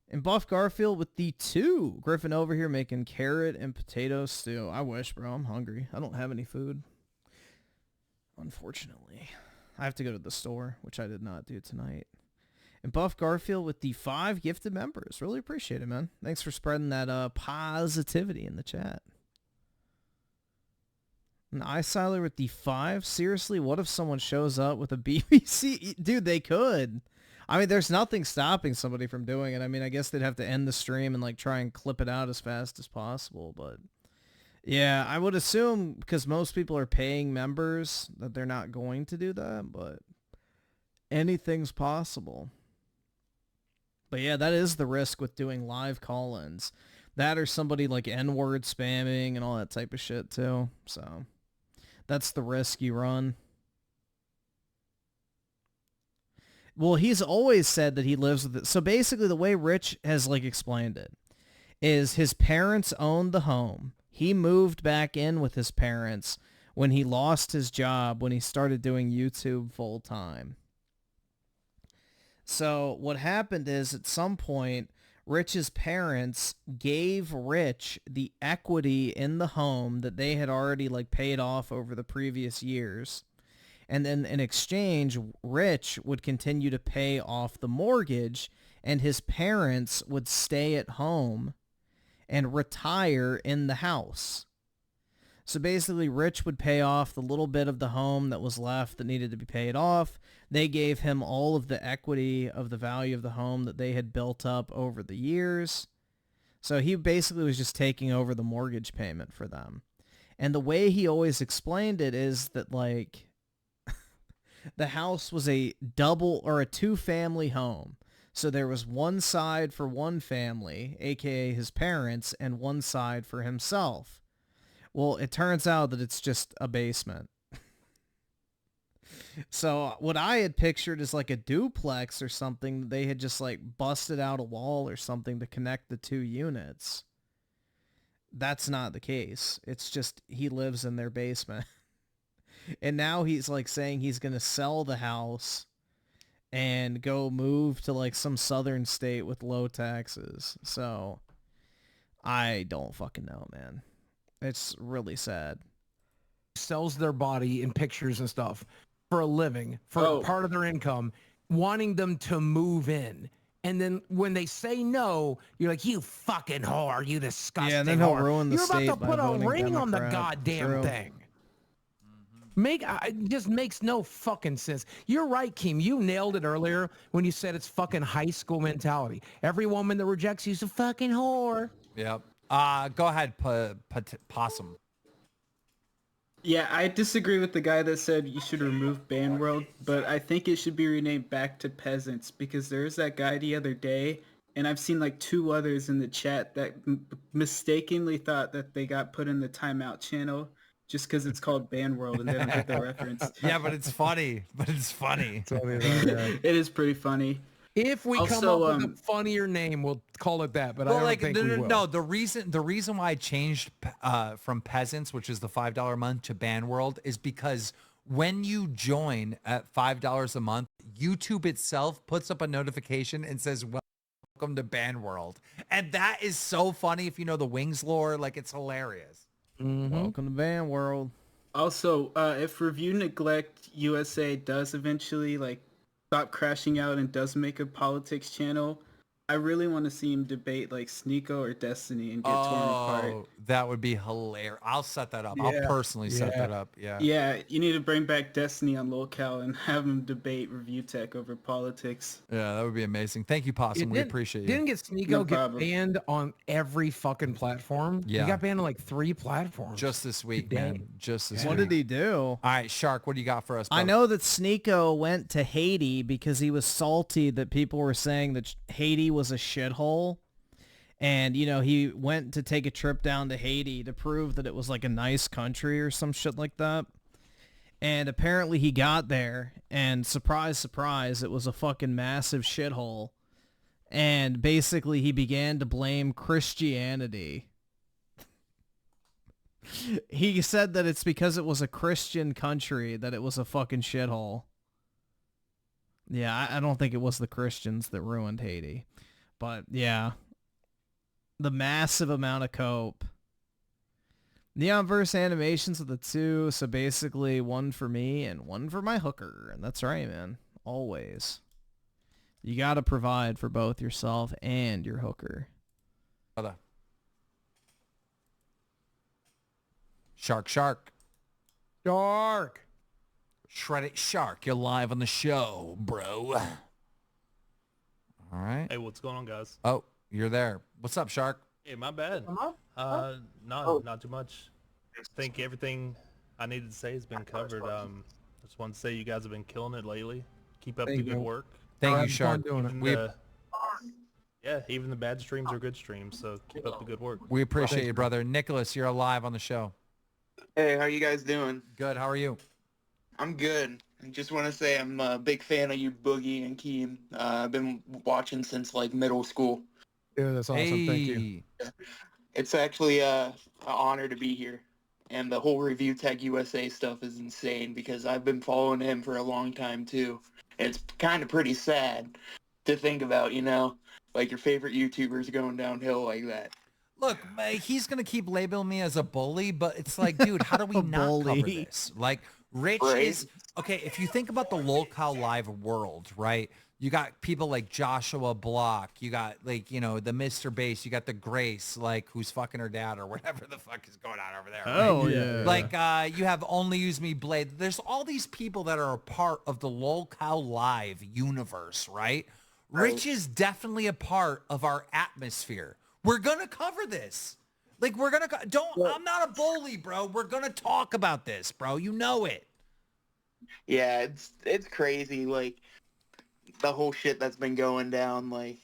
And Buff Garfield with the 2. Griffin over here making carrot and potato stew. I wish, bro. I'm hungry. I don't have any food. Unfortunately. I have to go to the store, which I did not do tonight. And Buff Garfield with the 5 gifted members. Really appreciate it, man. Thanks for spreading that positivity in the chat. And iSiler with the 5. Seriously, what if someone shows up with a BBC? Dude, they could. I mean, there's nothing stopping somebody from doing it. I mean, I guess they'd have to end the stream and like try and clip it out as fast as possible. But yeah, I would assume because most people are paying members that they're not going to do that. But anything's possible. But yeah, that is the risk with doing live call-ins. That or somebody like N-word spamming and all that type of shit too. So that's the risk you run. Well, he's always said that he lives with it. So basically the way Rich has like explained it is his parents owned the home. He moved back in with his parents when he lost his job, when he started doing YouTube full time. So what happened is at some point, Rich's parents gave Rich the equity in the home that they had already like paid off over the previous years. And then in exchange, Rich would continue to pay off the mortgage and his parents would stay at home and retire in the house. So basically, Rich would pay off the little bit of the home that was left that needed to be paid off. They gave him all of the equity of the value of the home that they had built up over the years. So he basically was just taking over the mortgage payment for them. And the way he always explained it is that, like, the house was a double or a two-family home. So there was one side for one family, aka his parents, and one side for himself. Well, it turns out that it's just a basement. So what I had pictured is like a duplex or something. They had just like busted out a wall or something to connect the two units. That's not the case. It's just he lives in their basement. And now he's like saying he's going to sell the house and go move to like some southern state with low taxes. So I don't fucking know, man. It's really sad. Sells their body in pictures and stuff for a living, for part of their income, wanting them to move in. And then when they say no, you're like, you fucking whore, you disgusting Yeah, and then he'll whore. ruin the You're state about to by put a voting ring on the Democrat. goddamn True. thing. It just makes no fucking sense. You're right, Keem. You nailed it earlier when you said it's fucking high school mentality. Every woman that rejects you is a fucking whore. Yep. Go ahead, Possum. Yeah, I disagree with the guy that said you should remove Ban World, but I think it should be renamed back to Peasants because there was that guy the other day, and I've seen like two others in the chat that mistakenly thought that they got put in the timeout channel just because it's called Ban World and they don't get the reference. Yeah, but it's funny. It is pretty funny. If we come up with a funnier name, we'll call it that. But I don't think we will. No, the reason why I changed from Peasants, which is the $5 a month, to Ban World is because when you join at $5 a month, YouTube itself puts up a notification and says, "Welcome to Ban World," and that is so funny. If you know the Wings lore, like it's hilarious. Welcome to Ban World. Also, if Review Neglect USA does eventually like stop crashing out and does make a politics channel, I really want to see him debate like Sneeko or Destiny and get torn apart. That would be hilarious. I'll set that up. I'll personally set that up. Yeah. Yeah, you need to bring back Destiny on Lolcow and have him debate Review Tech over politics. Yeah, that would be amazing. Thank you, Possum. We appreciate you. Didn't get Sneeko get banned on every fucking platform? Yeah. He got banned on like 3 platforms. Just this week, man. Just this week. What did he do? All right, Shark, what do you got for us? I know that Sneeko went to Haiti because he was salty that people were saying that Haiti was a shithole. And, you know, he went to take a trip down to Haiti to prove that it was like a nice country or some shit like that. And apparently he got there and surprise, surprise, it was a fucking massive shithole. And basically he began to blame Christianity. He said that it's because it was a Christian country that it was a fucking shithole. Yeah, I don't think it was the Christians that ruined Haiti. But yeah, the massive amount of cope. Neonverse animations with the 2, so basically one for me and one for my hooker. And that's right, man. Always. You gotta provide for both yourself and your hooker. Shark. Shred it, Shark. You're live on the show, bro. All right. Hey, what's going on, guys? Oh, you're there. What's up, Shark? Hey, my bad. Not too much. I think everything I needed to say has been covered. Just want to say you guys have been killing it lately. Keep up the good work. Thank you, Shark. Yeah, Yeah, even the bad streams are good streams, so keep up the good work. We appreciate you, brother. Nicholas, you're alive on the show. Hey, how you guys doing? Good. How are you? I'm good. I just want to say I'm a big fan of you, Boogie and Keem. I've been watching since like middle school. Yeah, that's awesome. Thank you. It's actually an honor to be here. And the whole Review Tech USA stuff is insane because I've been following him for a long time too. And it's kind of pretty sad to think about, you know, like your favorite YouTubers going downhill like that. Look, he's going to keep labeling me as a bully, but it's like, dude, how do we not cover this? Like, Rich is... Okay, if you think about the Lolcow Live world, right? You got people like Joshua Block. You got, like, you know, the Mr. Bass. You got the Grace, like, who's fucking her dad or whatever the fuck is going on over there. Right? Oh, yeah. Like, you have Only Use Me Blade. There's all these people that are a part of the Lolcow Live universe, right? Rich is definitely a part of our atmosphere. We're going to cover this. Like, we're going to... I'm not a bully, bro. We're going to talk about this, bro. You know it. Yeah, it's crazy, like, the whole shit that's been going down, like,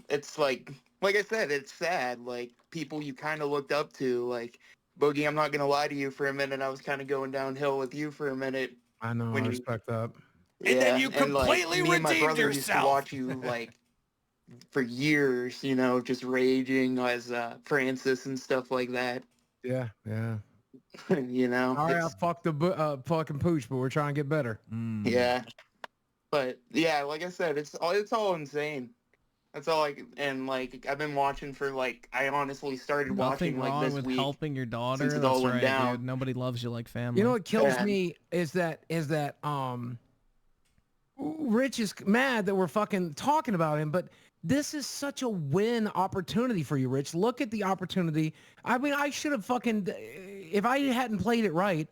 it's like I said, it's sad, like, people you kind of looked up to, like, Boogie, I'm not going to lie to you for a minute, I was kind of going downhill with you for a minute. I know, I respect that. Yeah, And then you completely me and my redeemed brother used to yourself. watch you, like, for years, you know, just raging as Francis and stuff like that. Yeah, yeah. You know? All right, I fucked the fucking pooch, but we're trying to get better. Yeah. But yeah, like I said, it's all insane. That's all and like I've been watching for like I honestly started Nothing watching like wrong this with week helping your daughter. since it That's all went right, down. dude. Nobody loves you like family. You know what kills me is that Rich is mad that we're fucking talking about him, but this is such a win opportunity for you, Rich. Look at the opportunity. I mean, I should have fucking, if I hadn't played it right,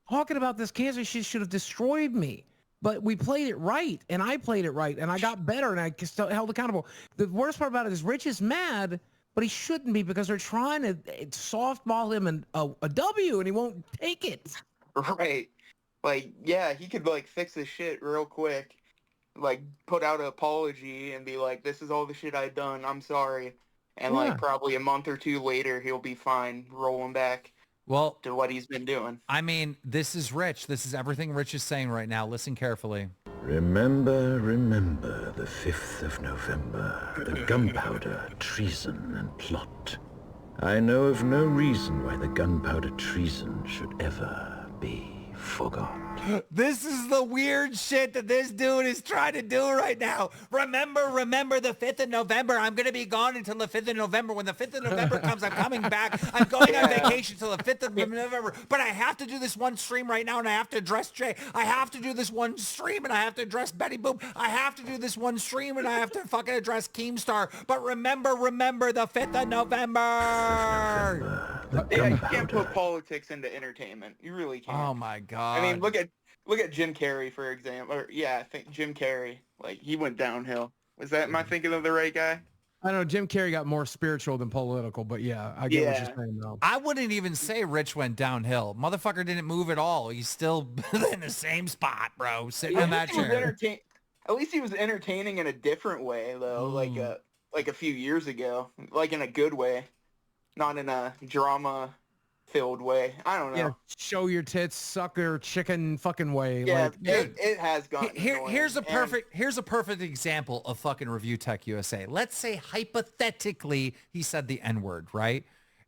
talking about this cancer shit should have destroyed me. But we played it right, and I played it right, and I got better, and I still held accountable. The worst part about it is Rich is mad, but he shouldn't be because they're trying to softball him a W, and he won't take it. Right. Like, yeah, he could like fix his shit real quick. Like put out an apology and be like, this is all the shit I've done. I'm sorry. And like probably a month or two later, he'll be fine rolling back to what he's been doing. I mean, this is Rich. This is everything Rich is saying right now. Listen carefully. Remember the 5th of November, the gunpowder, treason, and plot. I know of no reason why the gunpowder treason should ever be forgotten. This is the weird shit that this dude is trying to do right now. Remember the 5th of November. I'm going to be gone until the 5th of November. When the 5th of November comes, I'm coming back. I'm going on vacation till the 5th of November. But I have to do this one stream right now, and I have to address Jay. I have to do this one stream, and I have to address Betty Boop. I have to do this one stream, and I have to fucking address Keemstar. But remember the 5th of November. Yeah, you can't put politics into entertainment. You really can't. Oh my god. I mean, look at Jim Carrey, for example. Or, yeah, I think Jim Carrey. Like, he went downhill. Am I thinking of the right guy? I don't know. Jim Carrey got more spiritual than political, but yeah, I get what you're saying, though. I wouldn't even say Rich went downhill. Motherfucker didn't move at all. He's still in the same spot, bro, sitting in that chair. At least he was entertaining in a different way, though, like a few years ago. Like, in a good way. Not in a drama-filled way. I don't know. Yeah, show your tits, sucker, chicken fucking way. Yeah, like, it has gotten Here's a perfect example of fucking Review Tech USA. Let's say hypothetically he said the N-word, right?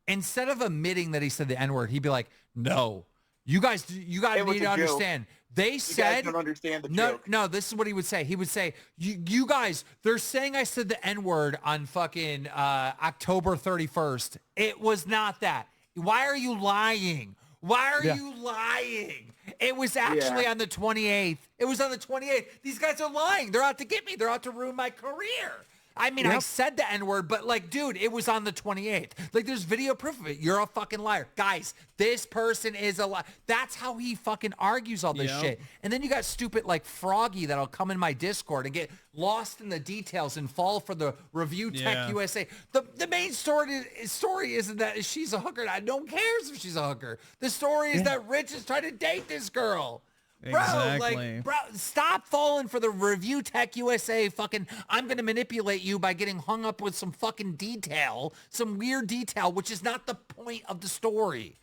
Instead of admitting that he said the N-word, he'd be like, "No, you guys need to understand. They said, you guys don't understand the joke." No, this is what he would say. He would say, you guys, they're saying I said the N-word on fucking October 31st. It was not that. Why are you lying? Why are you lying? It was actually on the 28th. It was on the 28th. These guys are lying. They're out to get me. They're out to ruin my career. I mean, I said the N-word, but like, dude, it was on the 28th. Like, there's video proof of it. You're a fucking liar. Guys, this person is a liar. That's how he fucking argues all this shit. And then you got stupid like Froggy that'll come in my Discord and get lost in the details and fall for the Review Tech USA. The main story isn't that she's a hooker. No one cares if she's a hooker. The story is that Rich is trying to date this girl. Exactly. Bro, stop falling for the Review Tech USA fucking, I'm going to manipulate you by getting hung up with some fucking detail, some weird detail, which is not the point of the story.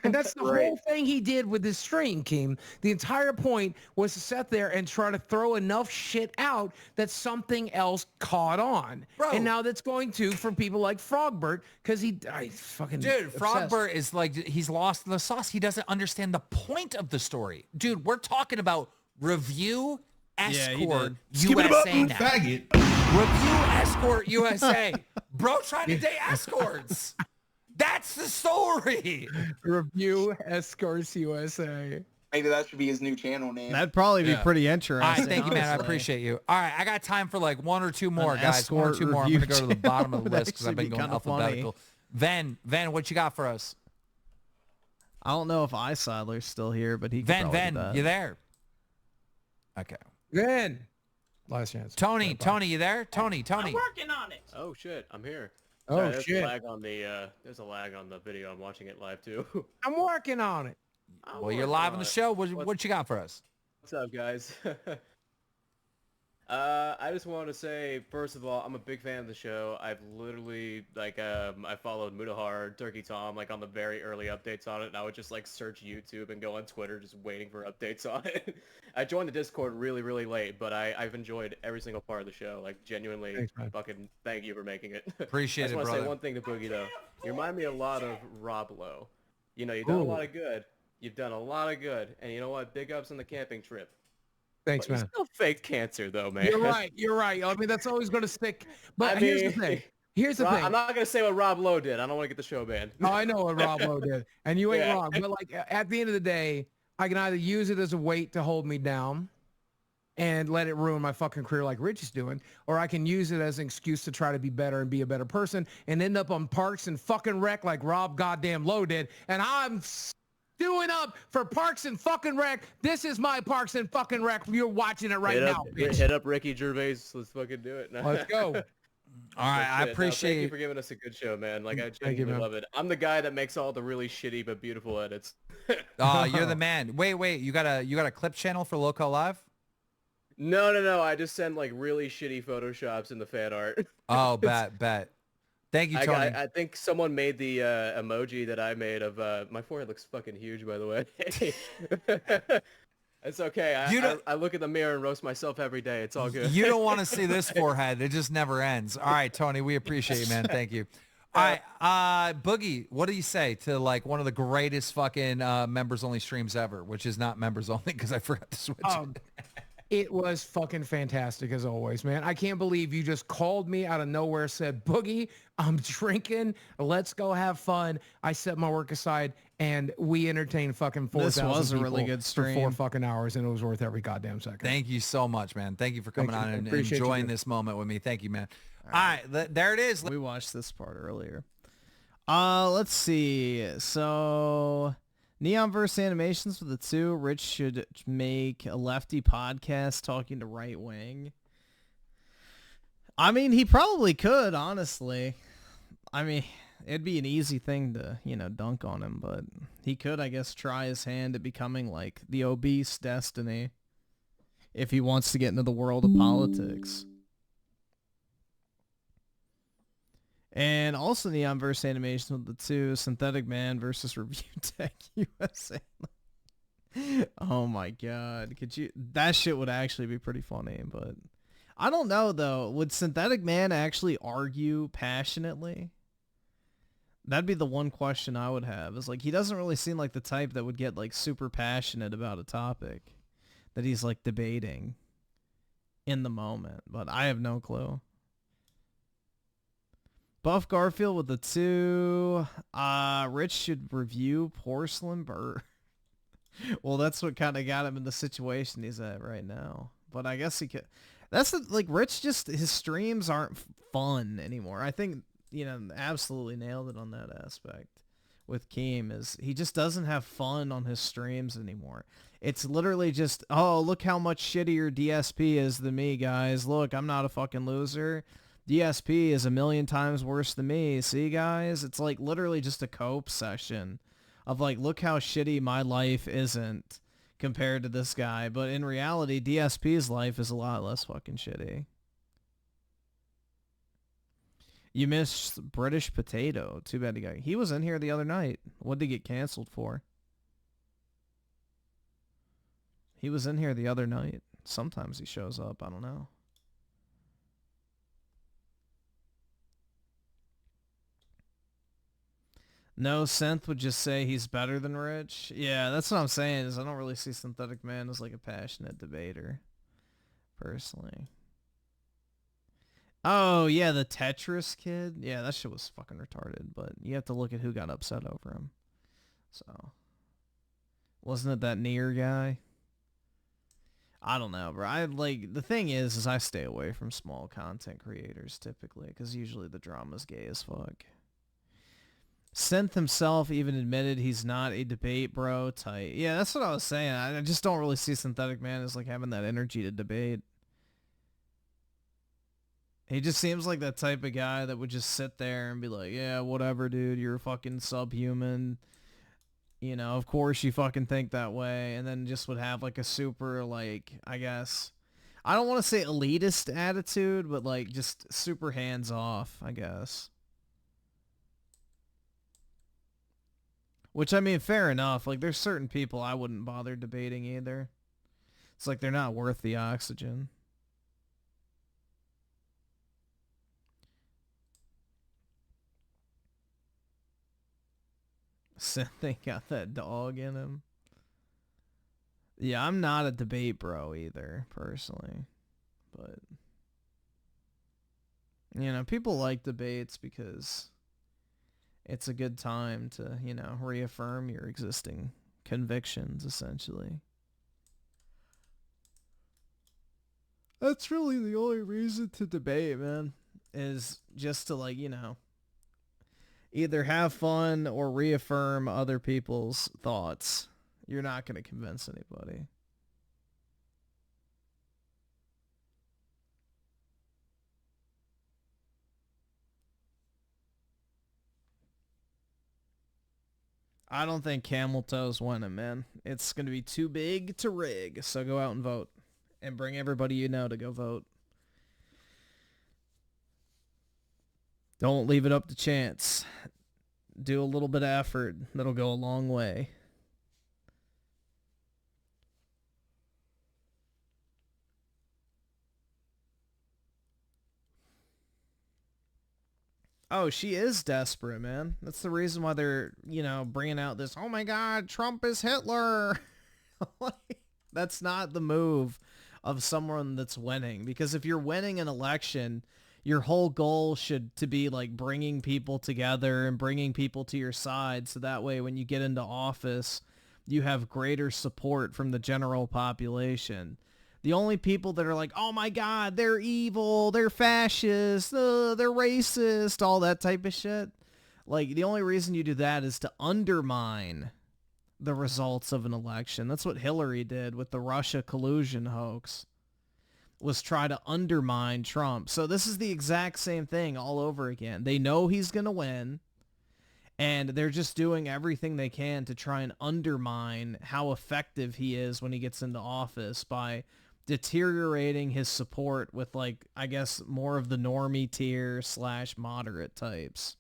And that's the whole thing he did with his stream, Keem. The entire point was to sit there and try to throw enough shit out that something else caught on. Bro. And now that's going to for people like Frogbert, because he's fucking Dude, obsessed. Frogbert is like, he's lost the sauce. He doesn't understand the point of the story. Dude, we're talking about Review Escort USA now. Faggot. Review Escort USA. Bro trying to date escorts. That's the story. Review Escorts USA. Maybe that should be his new channel name. That'd probably be pretty interesting. All right, thank you, man. I honestly. appreciate you. All right, I got time for like one or two more, An guys. One or escort two more. I'm going to review go to the bottom of the channel list because I've would been actually going be kinda alphabetical. Ven, what you got for us? I don't know if Isadler's still here, but he could Ven, probably do that. you there? Okay. Ven. Last chance. Tony, you there? Tony. I'm working on it. Oh shit, I'm here. Oh, Sorry, there's shit. A lag on the, there's a lag on the video. I'm watching it live too. I'm working on it. Well, you're live on the show. What you got for us? What's up, guys? I just want to say, first of all, I'm a big fan of the show. I've literally, like, I followed Mutahar, Turkey Tom, like, on the very early updates on it, and I would just, like, search YouTube and go on Twitter just waiting for updates on it. I joined the Discord really, really late, but I've enjoyed every single part of the show. Like, genuinely, Thanks, man. fucking thank you for making it. Appreciate I just it, want to brother. say one thing to Boogie, though. You remind me a lot of Rob Lowe. You know, you've done a lot of good. You've done a lot of good. And you know what? Big ups on the camping trip. Thanks, But you man. still faked cancer, though, man. You're right. I mean, that's always going to stick. But I here's the mean, thing. Here's the Rob, thing. I'm not gonna say what Rob Lowe did. I don't want to get the show banned. No, I know what Rob Lowe did, and you ain't Yeah. wrong. But like at the end of the day, I can either use it as a weight to hold me down and let it ruin my fucking career like Rich is doing, or I can use it as an excuse to try to be better and be a better person and end up on Parks and fucking Rec like Rob goddamn Lowe did. And I'm doing up for Parks and fucking Rec. This is my Parks and fucking Rec. You're watching it right now, bitch. Hit up Ricky Gervais. Let's fucking do it. Let's go. All right, I Thank appreciate you for giving us a good show, man. Like I Thank you, genuinely man. love it. I'm the guy that makes all the really shitty but beautiful edits. Oh, you're the man. Wait, you got a clip channel for Lolcow Live? No. I just send like really shitty photoshops in the fan art. Oh, bet. Thank you, Tony. I think someone made the emoji that I made of my forehead looks fucking huge, by the way. It's okay. I look at the mirror and roast myself every day. It's all good. You don't want to see this forehead. It just never ends. All right, Tony, we appreciate you, man. Thank you. All right, Boogie, what do you say to like one of the greatest fucking members only streams ever, which is not members only because I forgot to switch it. It was fucking fantastic as always, man. I can't believe you just called me out of nowhere, said, Boogie, I'm drinking. Let's go have fun. I set my work aside and we entertained fucking 4,000 This was a people really good for 4 stream. fucking hours, and it was worth every goddamn second. Thank you so much, man. Thank you for coming Thank you. on and Appreciate you, enjoying dude. this moment with me. Thank you, man. All right, there it is. We watched this part earlier. Let's see. So Neon versus Animations with the 2. Rich should make a lefty podcast talking to right wing. I mean, he probably could, honestly. I mean, it'd be an easy thing to, dunk on him, but he could, I guess, try his hand at becoming like the obese Destiny if he wants to get into the world of politics. And also Neon versus Animation with the 2. Synthetic Man versus Review Tech USA. Oh my god. That shit would actually be pretty funny, but I don't know though. Would Synthetic Man actually argue passionately? That'd be the one question I would have. Is like, he doesn't really seem like the type that would get like super passionate about a topic that he's like debating in the moment, but I have no clue. Buff Garfield with the 2. Rich should review Porcelain Bird. Well, that's what kind of got him in the situation he's at right now. But I guess he could. That's Rich just, his streams aren't fun anymore. I think, absolutely nailed it on that aspect with Keem, is he just doesn't have fun on his streams anymore. It's literally just, oh, look how much shittier DSP is than me, guys. Look, I'm not a fucking loser. DSP is 1,000,000 times worse than me. See, guys? It's like literally just a cope session of like, look how shitty my life isn't compared to this guy. But in reality, DSP's life is a lot less fucking shitty. You missed British Potato. Too bad he was in here the other night. What did he get canceled for? He was in here the other night. Sometimes he shows up. I don't know. No, Synth would just say he's better than Rich. Yeah, that's what I'm saying, is I don't really see Synthetic Man as like a passionate debater, personally. Oh, yeah, the Tetris kid. Yeah, that shit was fucking retarded, but you have to look at who got upset over him. So, wasn't it that Nier guy? I don't know, bro. The thing is I stay away from small content creators typically, because usually the drama's gay as fuck. Synth himself even admitted he's not a debate bro. Tight. Yeah, that's what I was saying. I just don't really see Synthetic Man as like having that energy to debate. He just seems like that type of guy that would just sit there and be like, yeah, whatever, dude. You're fucking subhuman. You know, of course you fucking think that way. And then just would have like a super, like, I guess, I don't want to say elitist attitude, but like just super hands off, I guess. Which, I mean, fair enough. Like, there's certain people I wouldn't bother debating either. It's like they're not worth the oxygen. They got that dog in him. Yeah, I'm not a debate bro either, personally. But, you know, people like debates because it's a good time to, you know, reaffirm your existing convictions, essentially. That's really the only reason to debate, man, is just to, like, you know, either have fun or reaffirm other people's thoughts. You're not going to convince anybody. I don't think Camel Toe's winning, man. It's going to be too big to rig, so go out and vote. And bring everybody you know to go vote. Don't leave it up to chance. Do a little bit of effort. That'll go a long way. Oh, she is desperate, man. That's the reason why they're, you know, bringing out this, oh my God, Trump is Hitler. That's not the move of someone that's winning. Because if you're winning an election, your whole goal should to be like bringing people together and bringing people to your side. So that way, when you get into office, you have greater support from the general population. The only people that are like, oh my God, they're evil, they're fascist, they're racist, all that type of shit. Like, the only reason you do that is to undermine the results of an election. That's what Hillary did with the Russia collusion hoax, was try to undermine Trump. So this is the exact same thing all over again. They know he's going to win, and they're just doing everything they can to try and undermine how effective he is when he gets into office by deteriorating his support with, like, I guess more of the normie tier / moderate types.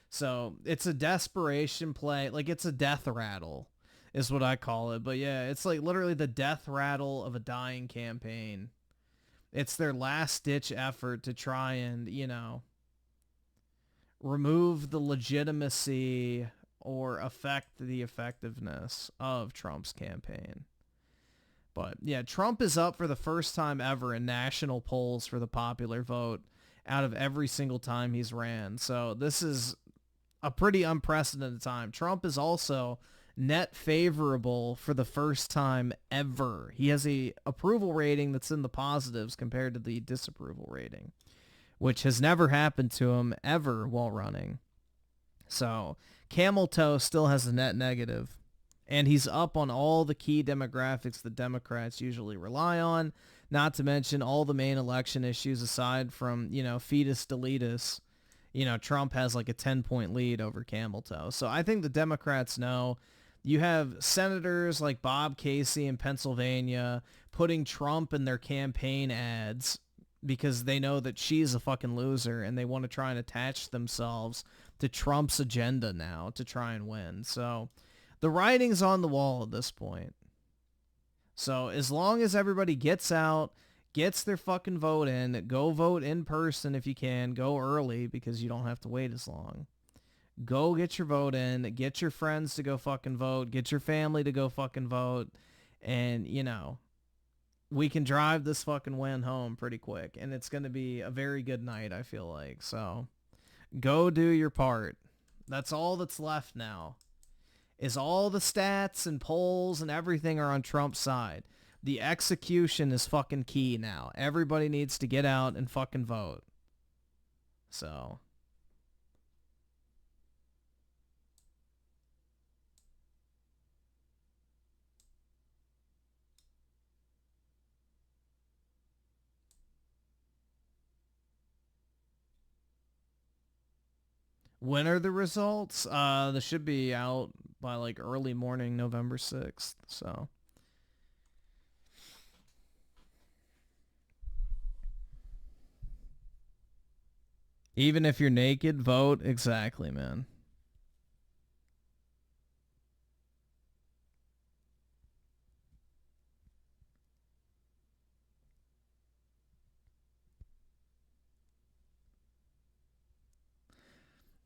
So it's a desperation play. Like, it's a death rattle is what I call it. But yeah, it's like literally the death rattle of a dying campaign. It's their last ditch effort to try and, you know, remove the legitimacy or affect the effectiveness of Trump's campaign. But yeah, Trump is up for the first time ever in national polls for the popular vote out of every single time he's ran. So this is a pretty unprecedented time. Trump is also net favorable for the first time ever. He has a approval rating that's in the positives compared to the disapproval rating, which has never happened to him ever while running. So Camel Toe still has a net negative. And he's up on all the key demographics that Democrats usually rely on, not to mention all the main election issues aside from, you know, fetus deletus. You know, Trump has like a 10-point lead over Camel Toe. So I think the Democrats know You have senators like Bob Casey in Pennsylvania putting Trump in their campaign ads because they know that she's a fucking loser and they want to try and attach themselves to Trump's agenda now to try and win. So the writing's on the wall at this point. So as long as everybody gets out, gets their fucking vote in, go vote in person if you can, go early because you don't have to wait as long. Go get your vote in, get your friends to go fucking vote, get your family to go fucking vote, and, you know, we can drive this fucking win home pretty quick, and it's going to be a very good night, I feel like. So go do your part. That's all that's left now, is all the stats and polls and everything are on Trump's side. The execution is fucking key now. Everybody needs to get out and fucking vote. So... When are the results? They should be out by like early morning, November 6th. So. Even if you're naked, vote. Exactly, man.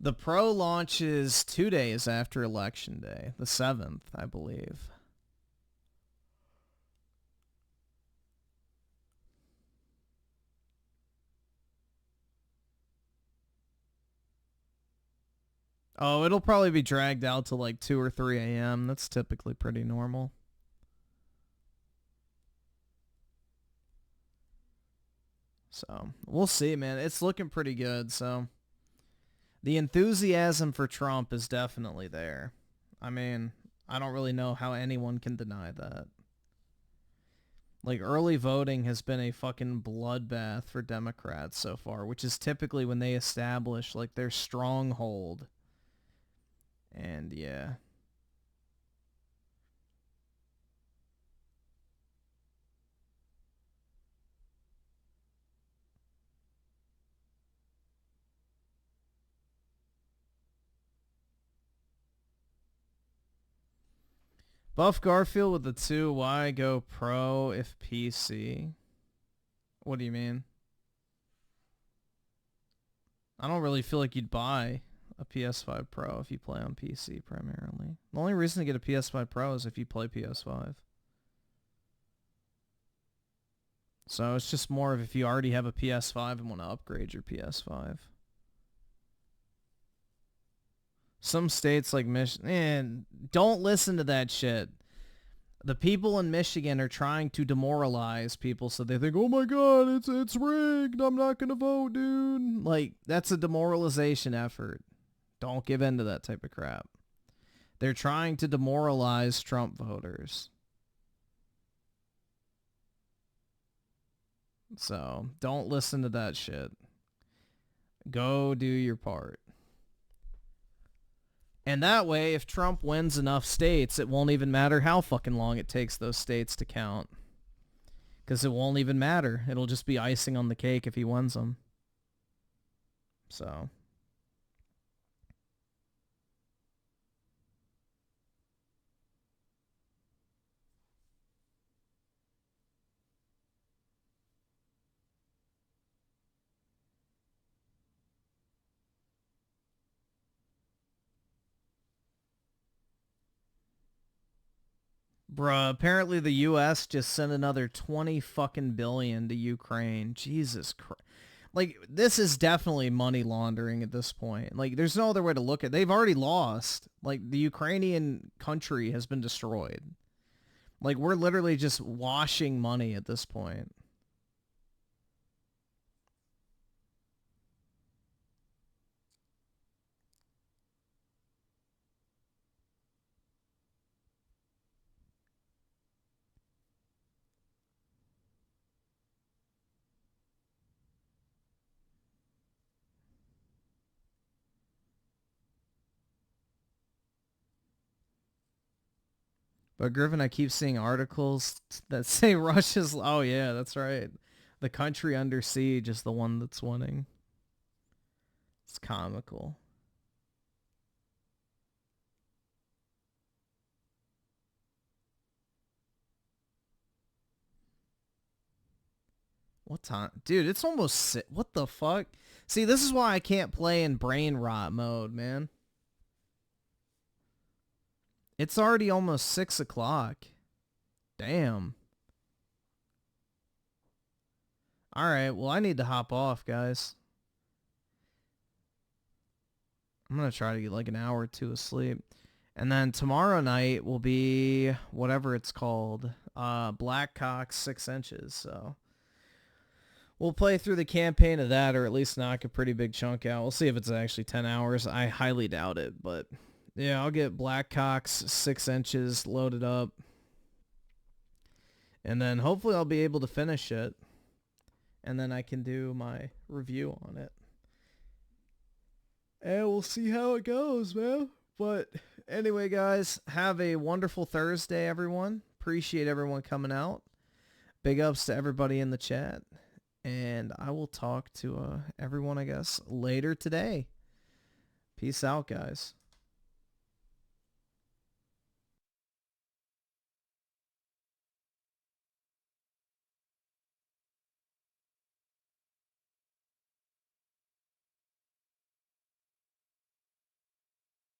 The Pro launches 2 days after Election Day, the 7th, I believe. Oh, it'll probably be dragged out to like 2 or 3 a.m. That's typically pretty normal. So, we'll see, man. It's looking pretty good, so... The enthusiasm for Trump is definitely there. I mean, I don't really know how anyone can deny that. Like, early voting has been a fucking bloodbath for Democrats so far, which is typically when they establish, like, their stronghold. And, yeah. Buff Garfield with the 2. Why go Pro if PC? What do you mean? I don't really feel like you'd buy a PS5 Pro if you play on PC primarily. The only reason to get a PS5 Pro is if you play PS5. So it's just more of if you already have a PS5 and want to upgrade your PS5. Some states like Michigan, don't listen to that shit. The people in Michigan are trying to demoralize people so they think, oh my god, it's rigged, I'm not gonna vote, dude. Like, that's a demoralization effort. Don't give in to that type of crap. They're trying to demoralize Trump voters. So, don't listen to that shit. Go do your part. And that way, if Trump wins enough states, it won't even matter how fucking long it takes those states to count. Because it won't even matter. It'll just be icing on the cake if he wins them. So... Bruh, apparently the U.S. just sent another 20 fucking billion to Ukraine. Jesus Christ. Like, this is definitely money laundering at this point. Like, there's no other way to look at it. They've already lost. Like, the Ukrainian country has been destroyed. Like, we're literally just washing money at this point. But Griffin, I keep seeing articles that say Russia's... Oh, yeah, that's right. The country under siege is the one that's winning. It's comical. What time? Dude, it's almost... What the fuck? See, this is why I can't play in brain rot mode, man. It's already almost 6 o'clock. Damn. Alright, well, I need to hop off, guys. I'm going to try to get like an hour or two of sleep. And then tomorrow night will be whatever it's called. Blackcock 6 inches, so... We'll play through the campaign of that, or at least knock a pretty big chunk out. We'll see if it's actually 10 hours. I highly doubt it, but... Yeah, I'll get Blackcocks 6 inches loaded up. And then hopefully I'll be able to finish it. And then I can do my review on it. And we'll see how it goes, man. But anyway, guys, have a wonderful Thursday, everyone. Appreciate everyone coming out. Big ups to everybody in the chat. And I will talk to everyone, I guess, later today. Peace out, guys.